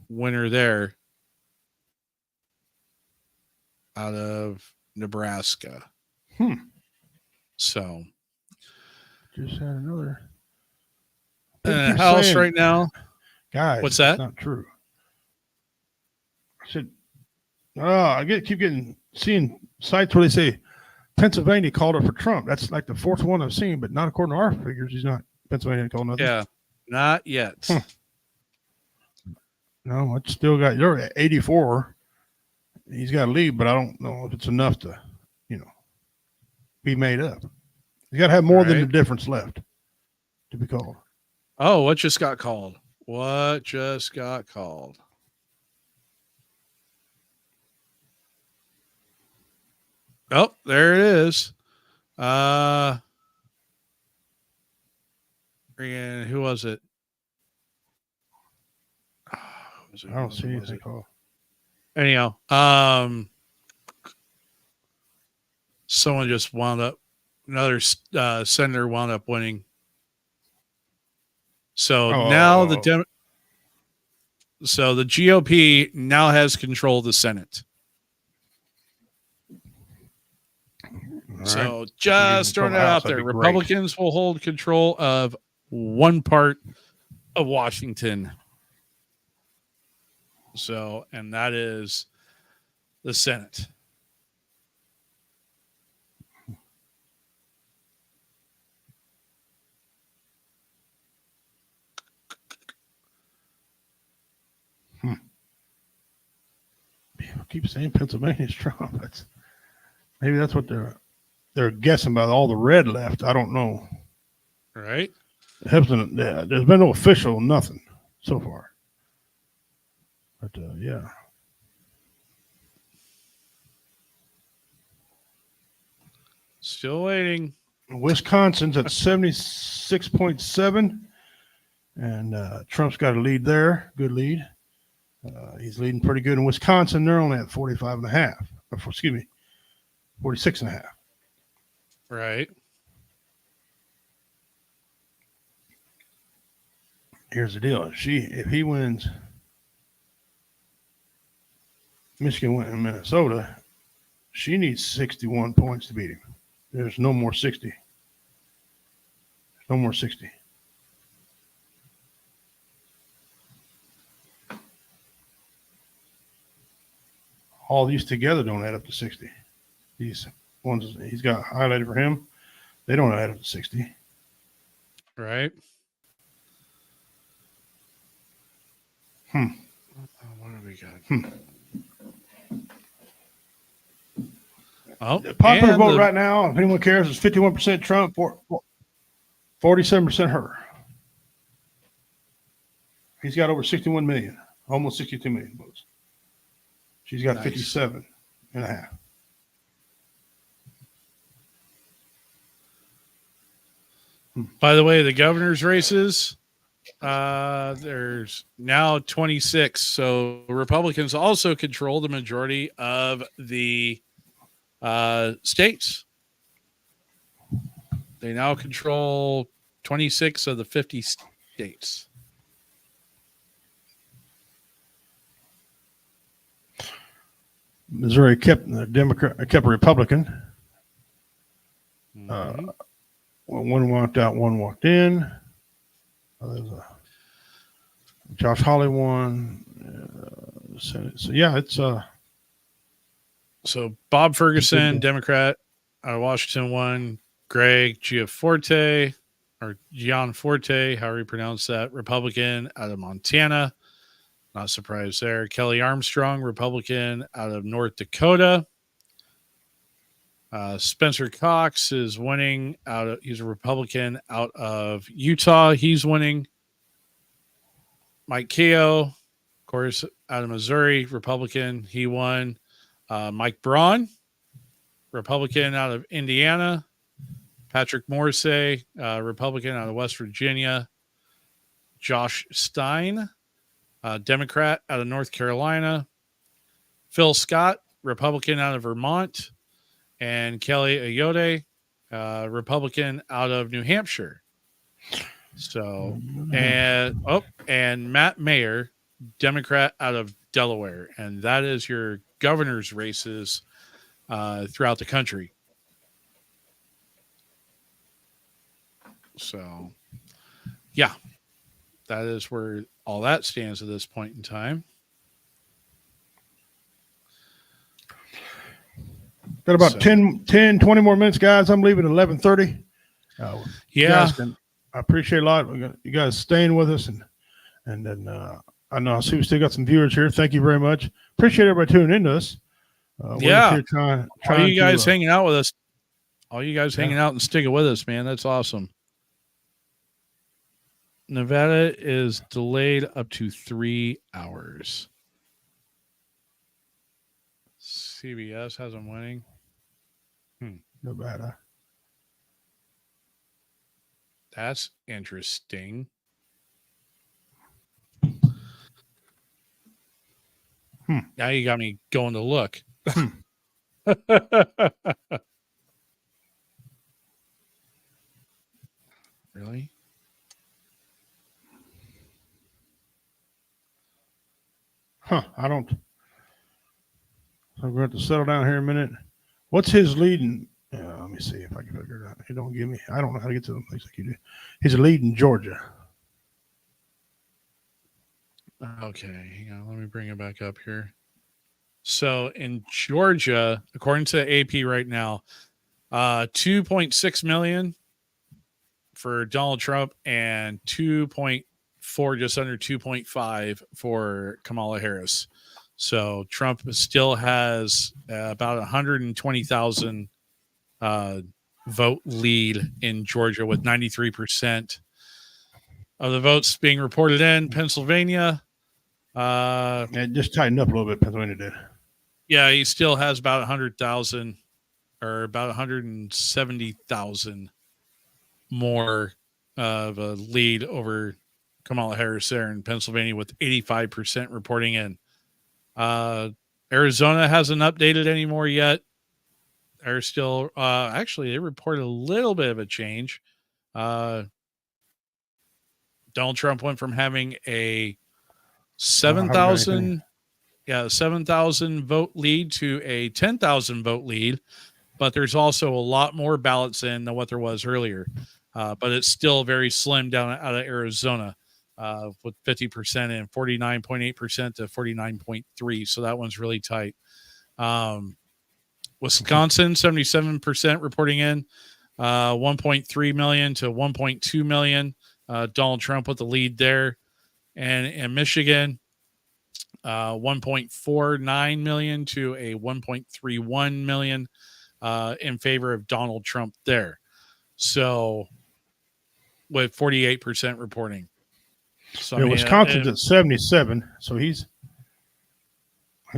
winner there out of Nebraska. So just had another in the House right now. Guys, what's that? That's not true. I said, I keep seeing sites where they say Pennsylvania called it for Trump. That's like the 4th one I've seen, but not according to our figures. He's not. Pennsylvania called nothing. Yeah, not yet. No, it's still got. You're at 84. He's got a lead, but I don't know if it's enough to, be made up. You got to have more than the difference left to be called. Oh, what just got called? What just got called? Oh, there it is. And who was it? I don't see anything called. Anyhow, someone just wound up, another senator wound up winning. So now the GOP now has control of the Senate. So just throwing that out there, Republicans will hold control of one part of Washington. So, and that is the Senate. People keep saying Pennsylvania's Trump. Maybe that's what they're guessing by all the red left. I don't know. Right? There's been no official nothing so far. But yeah. Still waiting. Wisconsin's at 76.7, and Trump's got a lead there. Good lead. He's leading pretty good in Wisconsin. They're only at 45.5. Excuse me, 46.5. Right. Here's the deal. If he wins, Michigan went in Minnesota, she needs 61 points to beat him. There's no more 60. No more 60. All these together don't add up to 60. These ones he's got highlighted for him. They don't add up to 60. Right. What do we got? Oh, the popular vote right now, if anyone cares, is 51% Trump, 47% her. He's got over 61 million, almost 62 million votes. She's got 57 and a half. By the way, the governor's races, there's now 26. So Republicans also control the majority of the states. They now control 26 of the 50 states. Missouri kept the Democrat, kept a Republican. One walked out, one walked in. There's a Josh Hawley won. So yeah, it's So Bob Ferguson, Democrat out of Washington, won. Greg Gianforte, however you pronounce that, Republican out of Montana. Not surprised there. Kelly Armstrong, Republican out of North Dakota. Spencer Cox is winning he's a Republican out of Utah. He's winning. Mike Keogh, of course, out of Missouri, Republican. He won. Mike Braun, Republican out of Indiana. Patrick Morrissey, Republican out of West Virginia. Josh Stein, Democrat out of North Carolina. Phil Scott, Republican out of Vermont. And Kelly Ayotte, Republican out of New Hampshire. So, and Matt Mayer, Democrat out of Delaware. And that is your governor's races throughout the country. So, yeah, that is where all that stands at this point in time. Got about 10, 20 more minutes, guys. I'm leaving at 11:30. Yeah. I appreciate a lot. You guys staying with us. And then I know I see we still got some viewers here. Thank you very much. Appreciate everybody tuning in to us. Yeah. Trying all you guys hanging out with us. All you guys hanging out and sticking with us, man. That's awesome. Nevada is delayed up to 3 hours. CBS has them winning. Nevada. That's interesting. Now you got me going to look. Really? I don't. I'm going to have to settle down here a minute. What's his lead in? Let me see if I can figure it out. He don't give me. I don't know how to get to them things like you do. He's a lead in Georgia. Okay, hang on. Let me bring it back up here. So in Georgia, according to AP right now, 2.6 million for Donald Trump and 2.4, just under 2.5 for Kamala Harris. So Trump still has about 120,000 vote lead in Georgia with 93% of the votes being reported in. Pennsylvania. It just tightened up a little bit. Pennsylvania did. Yeah, he still has about 100,000 or about 170,000 more of a lead over Kamala Harris there in Pennsylvania with 85% reporting in. Arizona hasn't updated anymore yet. They're still actually they reported a little bit of a change. Donald Trump went from having a 7,000 vote lead to a 10,000 vote lead, but there's also a lot more ballots in than what there was earlier. But it's still very slim down out of Arizona. With 50% and 49.8% to 49.3%. So that one's really tight. Wisconsin, 77% reporting in. 1.3 million to 1.2 million. Donald Trump with the lead there. And in Michigan, 1.49 million to a 1.31 million in favor of Donald Trump there. So with 48% reporting. So Wisconsin's at 77, so he's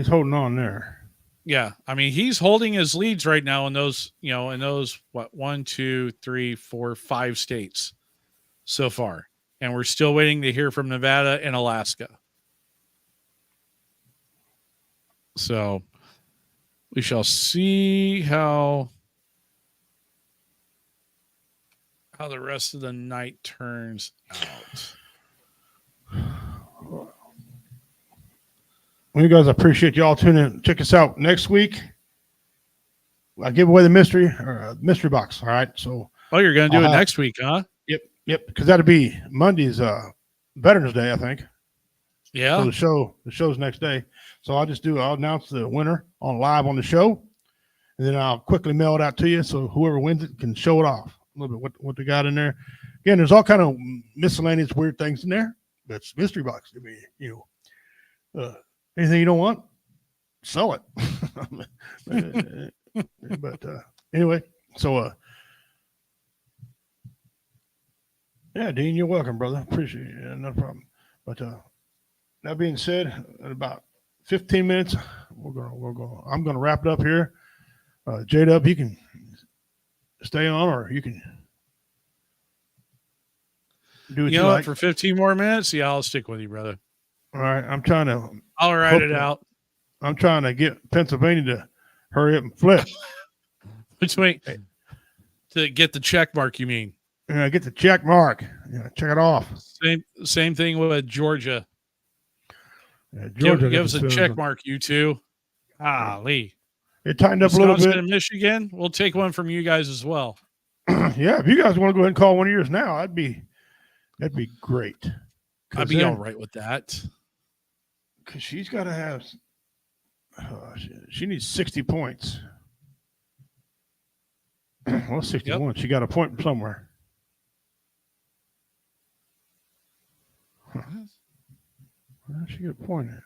holding on there. Yeah, I mean, he's holding his leads right now in those, 1, 2, 3, 4, 5 states so far. And we're still waiting to hear from Nevada and Alaska. So we shall see how the rest of the night turns out. Well, you guys, I appreciate y'all tuning in. Check us out next week. I give away the mystery box. All right. So you're gonna do it next week, huh? Yep. Because that'll be Monday's Veterans Day, I think. Yeah. So the show's next day. So I'll announce the winner live on the show, and then I'll quickly mail it out to you. So whoever wins it can show it off a little bit what they got in there. Again, there's all kind of miscellaneous weird things in there. That's mystery box. I mean, anything you don't want, sell it. But anyway, so yeah, Dean, you're welcome, brother. Appreciate it. Yeah, no problem. But that being said, in about 15 minutes, I'm gonna wrap it up here. J-Dub, you can stay on, or you can do what you like. For 15 more minutes. Yeah, I'll stick with you, brother. All right, I'll write it out. I'm trying to get Pennsylvania to hurry up and flip. To get the check mark, you mean? Yeah, get the check mark. Yeah, check it off. Same thing with Georgia. Yeah, Georgia give us a check mark, you two. Golly. It tightened up a little bit. And Michigan, we'll take one from you guys as well. Yeah, if you guys want to go ahead and call one of yours now, that'd be great. I'd be all right with that. Because she's got to have, she needs 60 points. Well, 61. Yep. She got a point from somewhere. Huh. Where did she get a point at?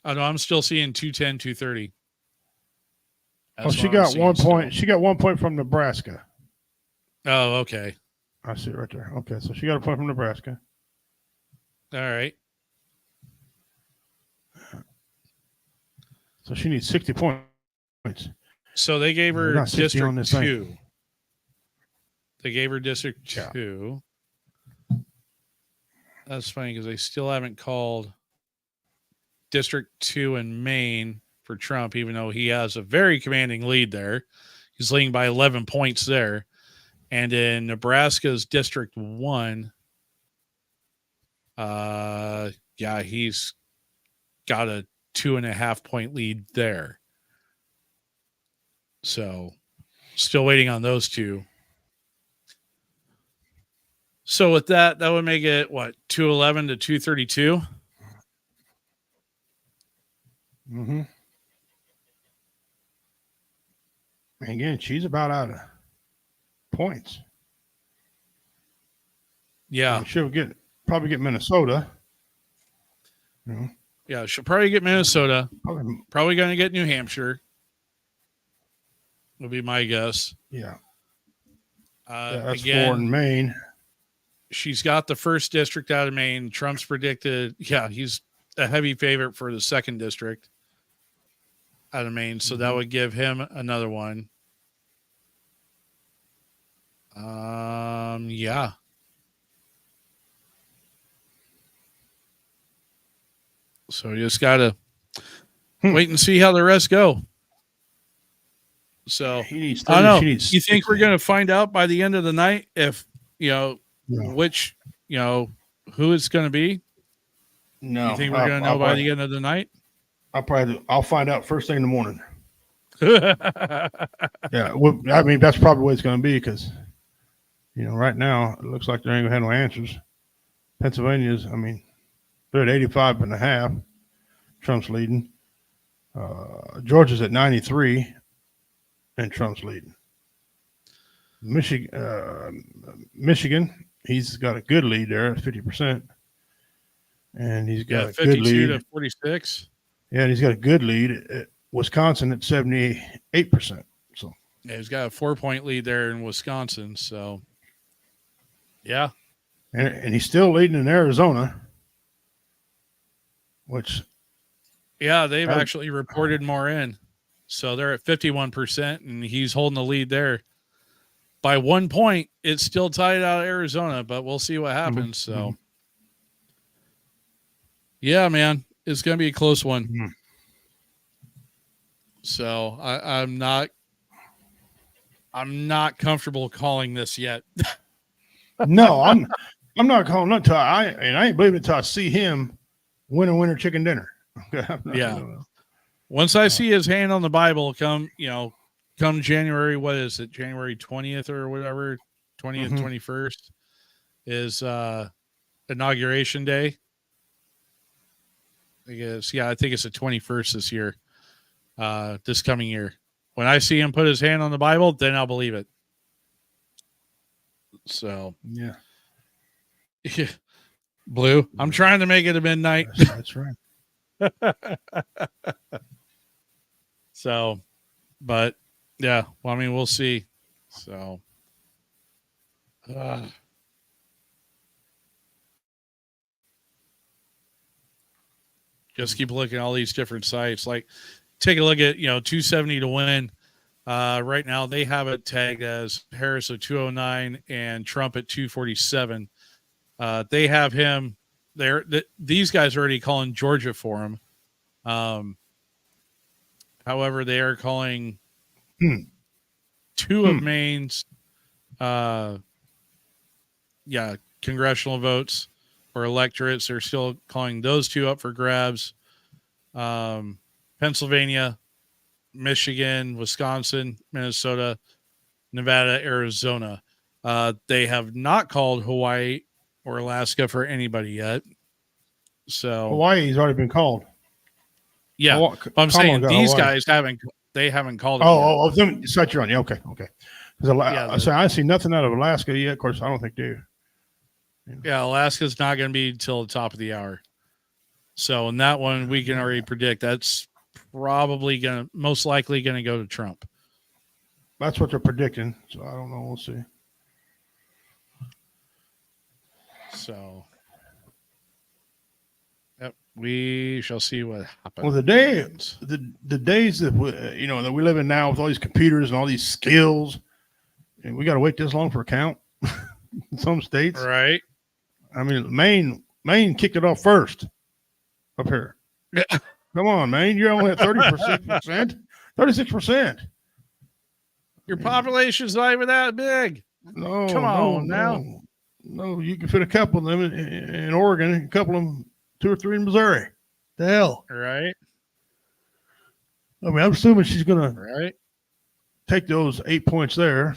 Oh, no, I'm still seeing 210, 230. She got 1 point. She got 1 point from Nebraska. Oh, okay. I see it right there. Okay, so she got a point from Nebraska. All right. So she needs 60 points. So they gave her District 2. They gave her District 2. That's funny because they still haven't called District 2 in Maine for Trump, even though he has a very commanding lead there. He's leading by 11 points there. And in Nebraska's District 1, he's got a 2.5 point lead there. So still waiting on those two. So with that would make it 211 to 232? Mm-hmm. And again, she's about out of points. Yeah. She'll probably get Minnesota. Yeah, she'll probably get Minnesota. Probably going to get New Hampshire. Would be my guess. Yeah. That's again, 4 in Maine. She's got the first district out of Maine. Trump's predicted, he's a heavy favorite for the second district out of Maine. So that would give him another one. Yeah. So you just got to wait and see how the rest go. So I don't know. You think we're going to find out by the end of the night if, which, who it's going to be? No. You think we're going to know by the end of the night? I'll find out first thing in the morning. Yeah. Well, I mean, that's probably what it's going to be because, right now it looks like they ain't going to have no answers. Pennsylvania's, they're at 85.5. Trump's leading. Georgia's at 93. and Trump's leading. Michigan, he's got a good lead there at 50%. And he's got a 52 good lead. to 46. Yeah, and he's got a good lead at Wisconsin at 78%. So yeah, he's got a 4-point lead there in Wisconsin. So, yeah. And he's still leading in Arizona, which. Yeah, they've actually reported more in. So they're at 51%, and he's holding the lead there. By 1 point, it's still tied out of Arizona, but we'll see what happens. So, yeah, man, it's going to be a close one. Mm-hmm. So I'm not comfortable calling this yet. No, I'm not calling it until I ain't believing it until I see him win a winter chicken dinner. Yeah. Once I see his hand on the Bible come January, what is it? January 20th or whatever, 20th, 21st is inauguration day. I guess, I think it's the 21st this year, this coming year. When I see him put his hand on the Bible, then I'll believe it. So, yeah. Blue, I'm trying to make it a midnight. That's right. So, but yeah, well, I mean, we'll see. So, just keep looking at all these different sites. Like, take a look at 270 to win. Right now, they have it tagged as Harris at 209 and Trump at 247. They have him there. These guys are already calling Georgia for him. However, they are calling two of Maine's, congressional votes or electorates. They're still calling those two up for grabs. Pennsylvania, Michigan, Wisconsin, Minnesota, Nevada, Arizona. They have not called Hawaii or Alaska for anybody yet. So Hawaii's already been called. Yeah, but I'm saying these guys haven't called it yet. So you're on. Yeah, okay. Because I see nothing out of Alaska yet. Of course, I don't think they do. Yeah, Alaska's not going to be till the top of the hour. So in that one, we can already predict that's probably most likely going to go to Trump. That's what they're predicting. So I don't know. We'll see. So, yep, we shall see what happens. Well, the days that that we live in now with all these computers and all these skills, and we got to wait this long for a count in some states, right? I mean, Maine kicked it off first up here. Yeah. Come on, Maine, you're only at 36%. 36%. Your population's not even that big. No, come on now. No, you can fit a couple of them in Oregon, a couple of them, 2 or 3 in Missouri. The hell, right? I mean, I'm assuming she's gonna take those 8 points there.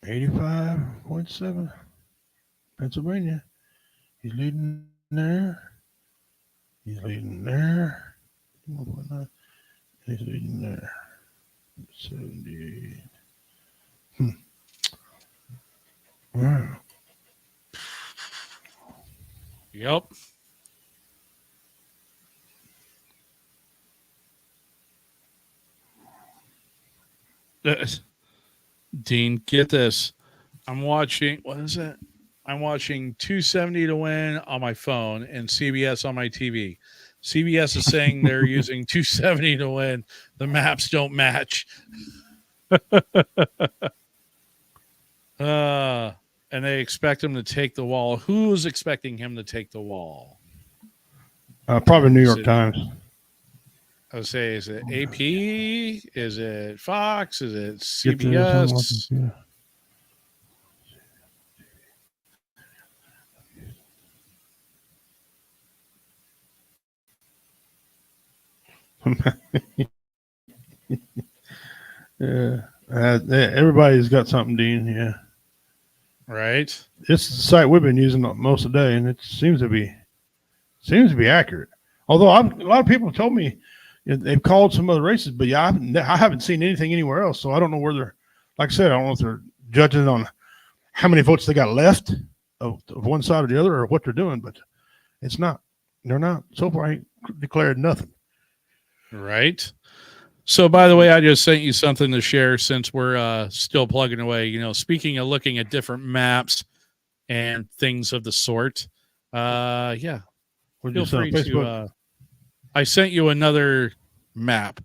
$85.7. Pennsylvania. He's leading there. He's leading there. 1.9. He's leading there. 78. Wow. Yep. Dean, get this. I'm watching, what is it? I'm watching 270 to win on my phone and CBS on my TV. CBS is saying they're using 270 to win. The maps don't match. And they expect him to take the wall. Who's expecting him to take the wall? Probably New York Times. I would say, is it AP? Is it Fox? Is it CBS? Yeah, everybody's got something, Dean. Yeah, Right. This is the site we've been using most of the day, and it seems to be accurate. Although a lot of people told me they've called some other races, but yeah, I haven't seen anything anywhere else. So I don't know where they're. Like I said, I don't know if they're judging it on how many votes they got left of one side or the other, or what they're doing. But it's not. They're not. So far, I ain't declared nothing. Right. So, by the way, I just sent you something to share since we're still plugging away. You know, speaking of looking at different maps and things of the sort, yeah. Feel free to. I sent you another map.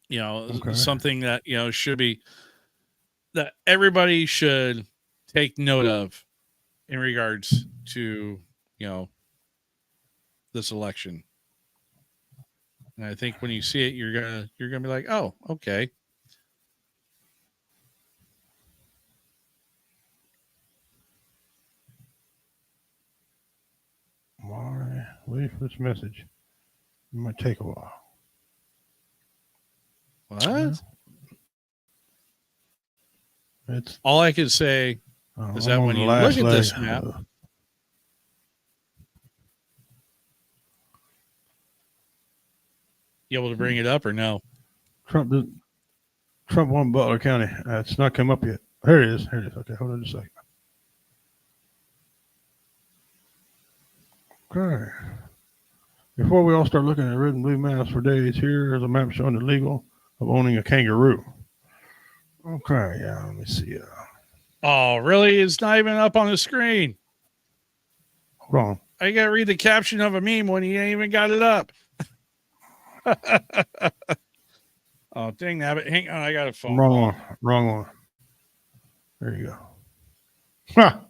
You know, something that should be that everybody should take note of in regards to this election. And I think when you see it, you're gonna be like, oh, okay. Why wait for this message? It might take a while. What? It's all I can say is that when you look at this map, you able to bring it up or no? Trump won Butler County. It's not come up yet. Here it is. Okay, hold on a second. Okay. Before we all start looking at red and blue maps for days, here is a map showing the legal of owning a kangaroo. Okay, yeah, let me see. Oh, really? It's not even up on the screen. Hold on. I got to read the caption of a meme when he ain't even got it up. Oh, dang that. Hang on, I got a phone. Wrong one. There you go. Huh.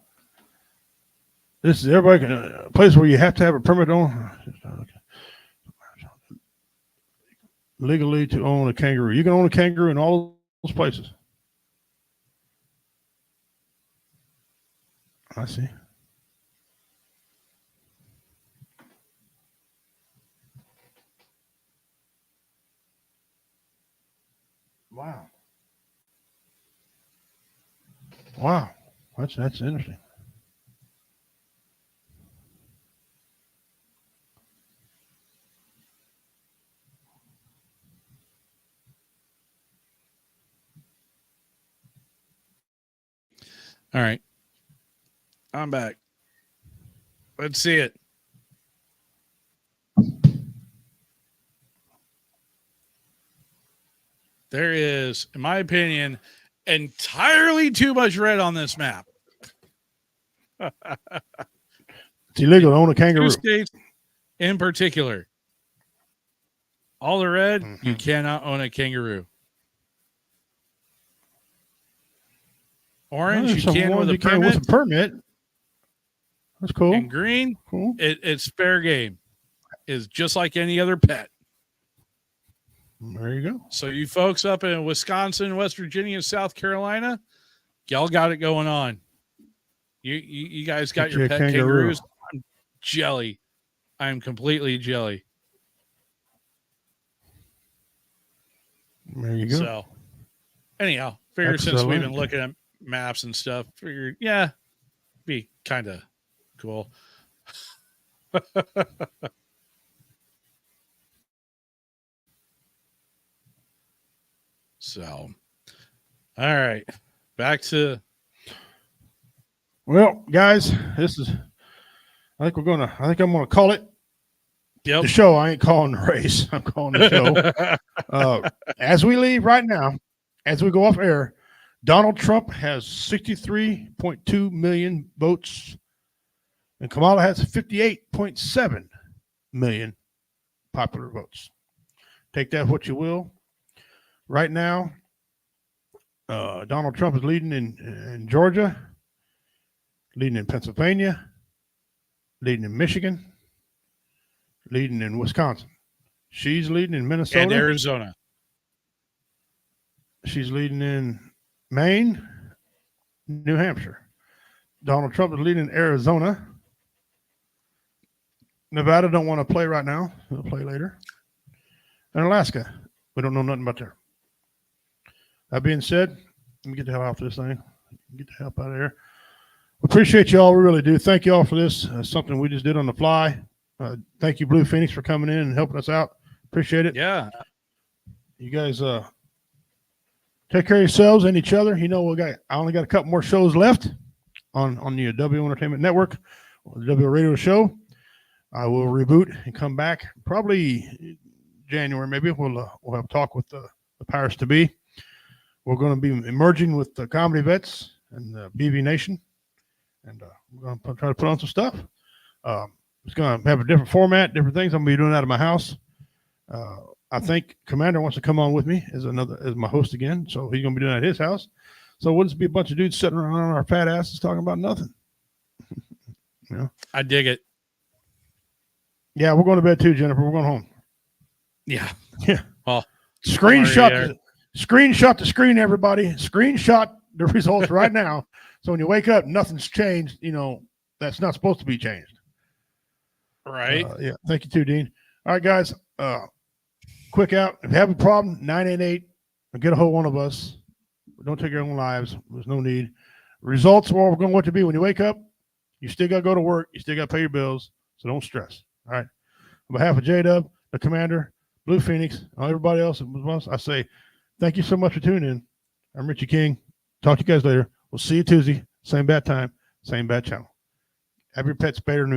This is everybody a place where you have to have a permit on. Legally to own a kangaroo. You can own a kangaroo in all those places. I see. Wow. That's interesting. All right. I'm back. Let's see it. There is, in my opinion, entirely too much red on this map. It's illegal to own a kangaroo. 2 states in particular. All the red, you cannot own a kangaroo. Orange, you can with a permit. With a permit. That's cool. And green, cool. It's fair game. It's just like any other pet. There you go. So you folks up in Wisconsin, West Virginia, South Carolina, y'all got it going on. You guys got your pet kangaroos. I'm jelly. I'm completely jelly. There you go. So anyhow, figure since we've been looking at maps and stuff, figured, yeah, be kind of cool. So, all right, back to. Well, guys, this is. I think I'm gonna call it. Yep. The show. I ain't calling the race. I'm calling the show. As we leave right now, as we go off air, Donald Trump has 63.2 million votes, and Kamala has 58.7 million popular votes. Take that what you will. Right now, Donald Trump is leading in Georgia, leading in Pennsylvania, leading in Michigan, leading in Wisconsin. She's leading in Minnesota. And Arizona. She's leading in Maine, New Hampshire. Donald Trump is leading in Arizona. Nevada don't want to play right now. They'll play later. And Alaska. We don't know nothing about there. That being said, let me get the hell off this thing. get the help out of there. Appreciate y'all. We really do. Thank you all for this. Something we just did on the fly. Thank you, Blue Phoenix, for coming in and helping us out. Appreciate it. Yeah. You guys take care of yourselves and each other. You know, I only got a couple more shows left on the W Entertainment Network, the W Radio Show. I will reboot and come back probably January. Maybe we'll have a talk with the powers to be. We're going to be emerging with the Comedy Vets and the BV Nation, and we're going to try to put on some stuff. It's going to have a different format, different things. I'm going to be doing that at my house. I think Commander wants to come on with me as my host again, so he's going to be doing it at his house. So it wouldn't be a bunch of dudes sitting around on our fat asses talking about nothing. You know? I dig it. Yeah, we're going to bed too, Jennifer. We're going home. Yeah. Yeah. Well, screenshot the screen, everybody. Screenshot the results right now. So when you wake up, nothing's changed. You know, that's not supposed to be changed. Right. Yeah. Thank you too, Dean. All right, guys. Quick out. If you have a problem, 988. Get a hold of one of us. Don't take your own lives. There's no need. Results are going to what to be when you wake up. You still got to go to work. You still got to pay your bills. So don't stress. All right. On behalf of J-Dub, the Commander, Blue Phoenix, and everybody else, I say thank you so much for tuning in. I'm Richie King. Talk to you guys later. We'll see you Tuesday. Same bad time, same bad channel. Have your pets spayed or neutered.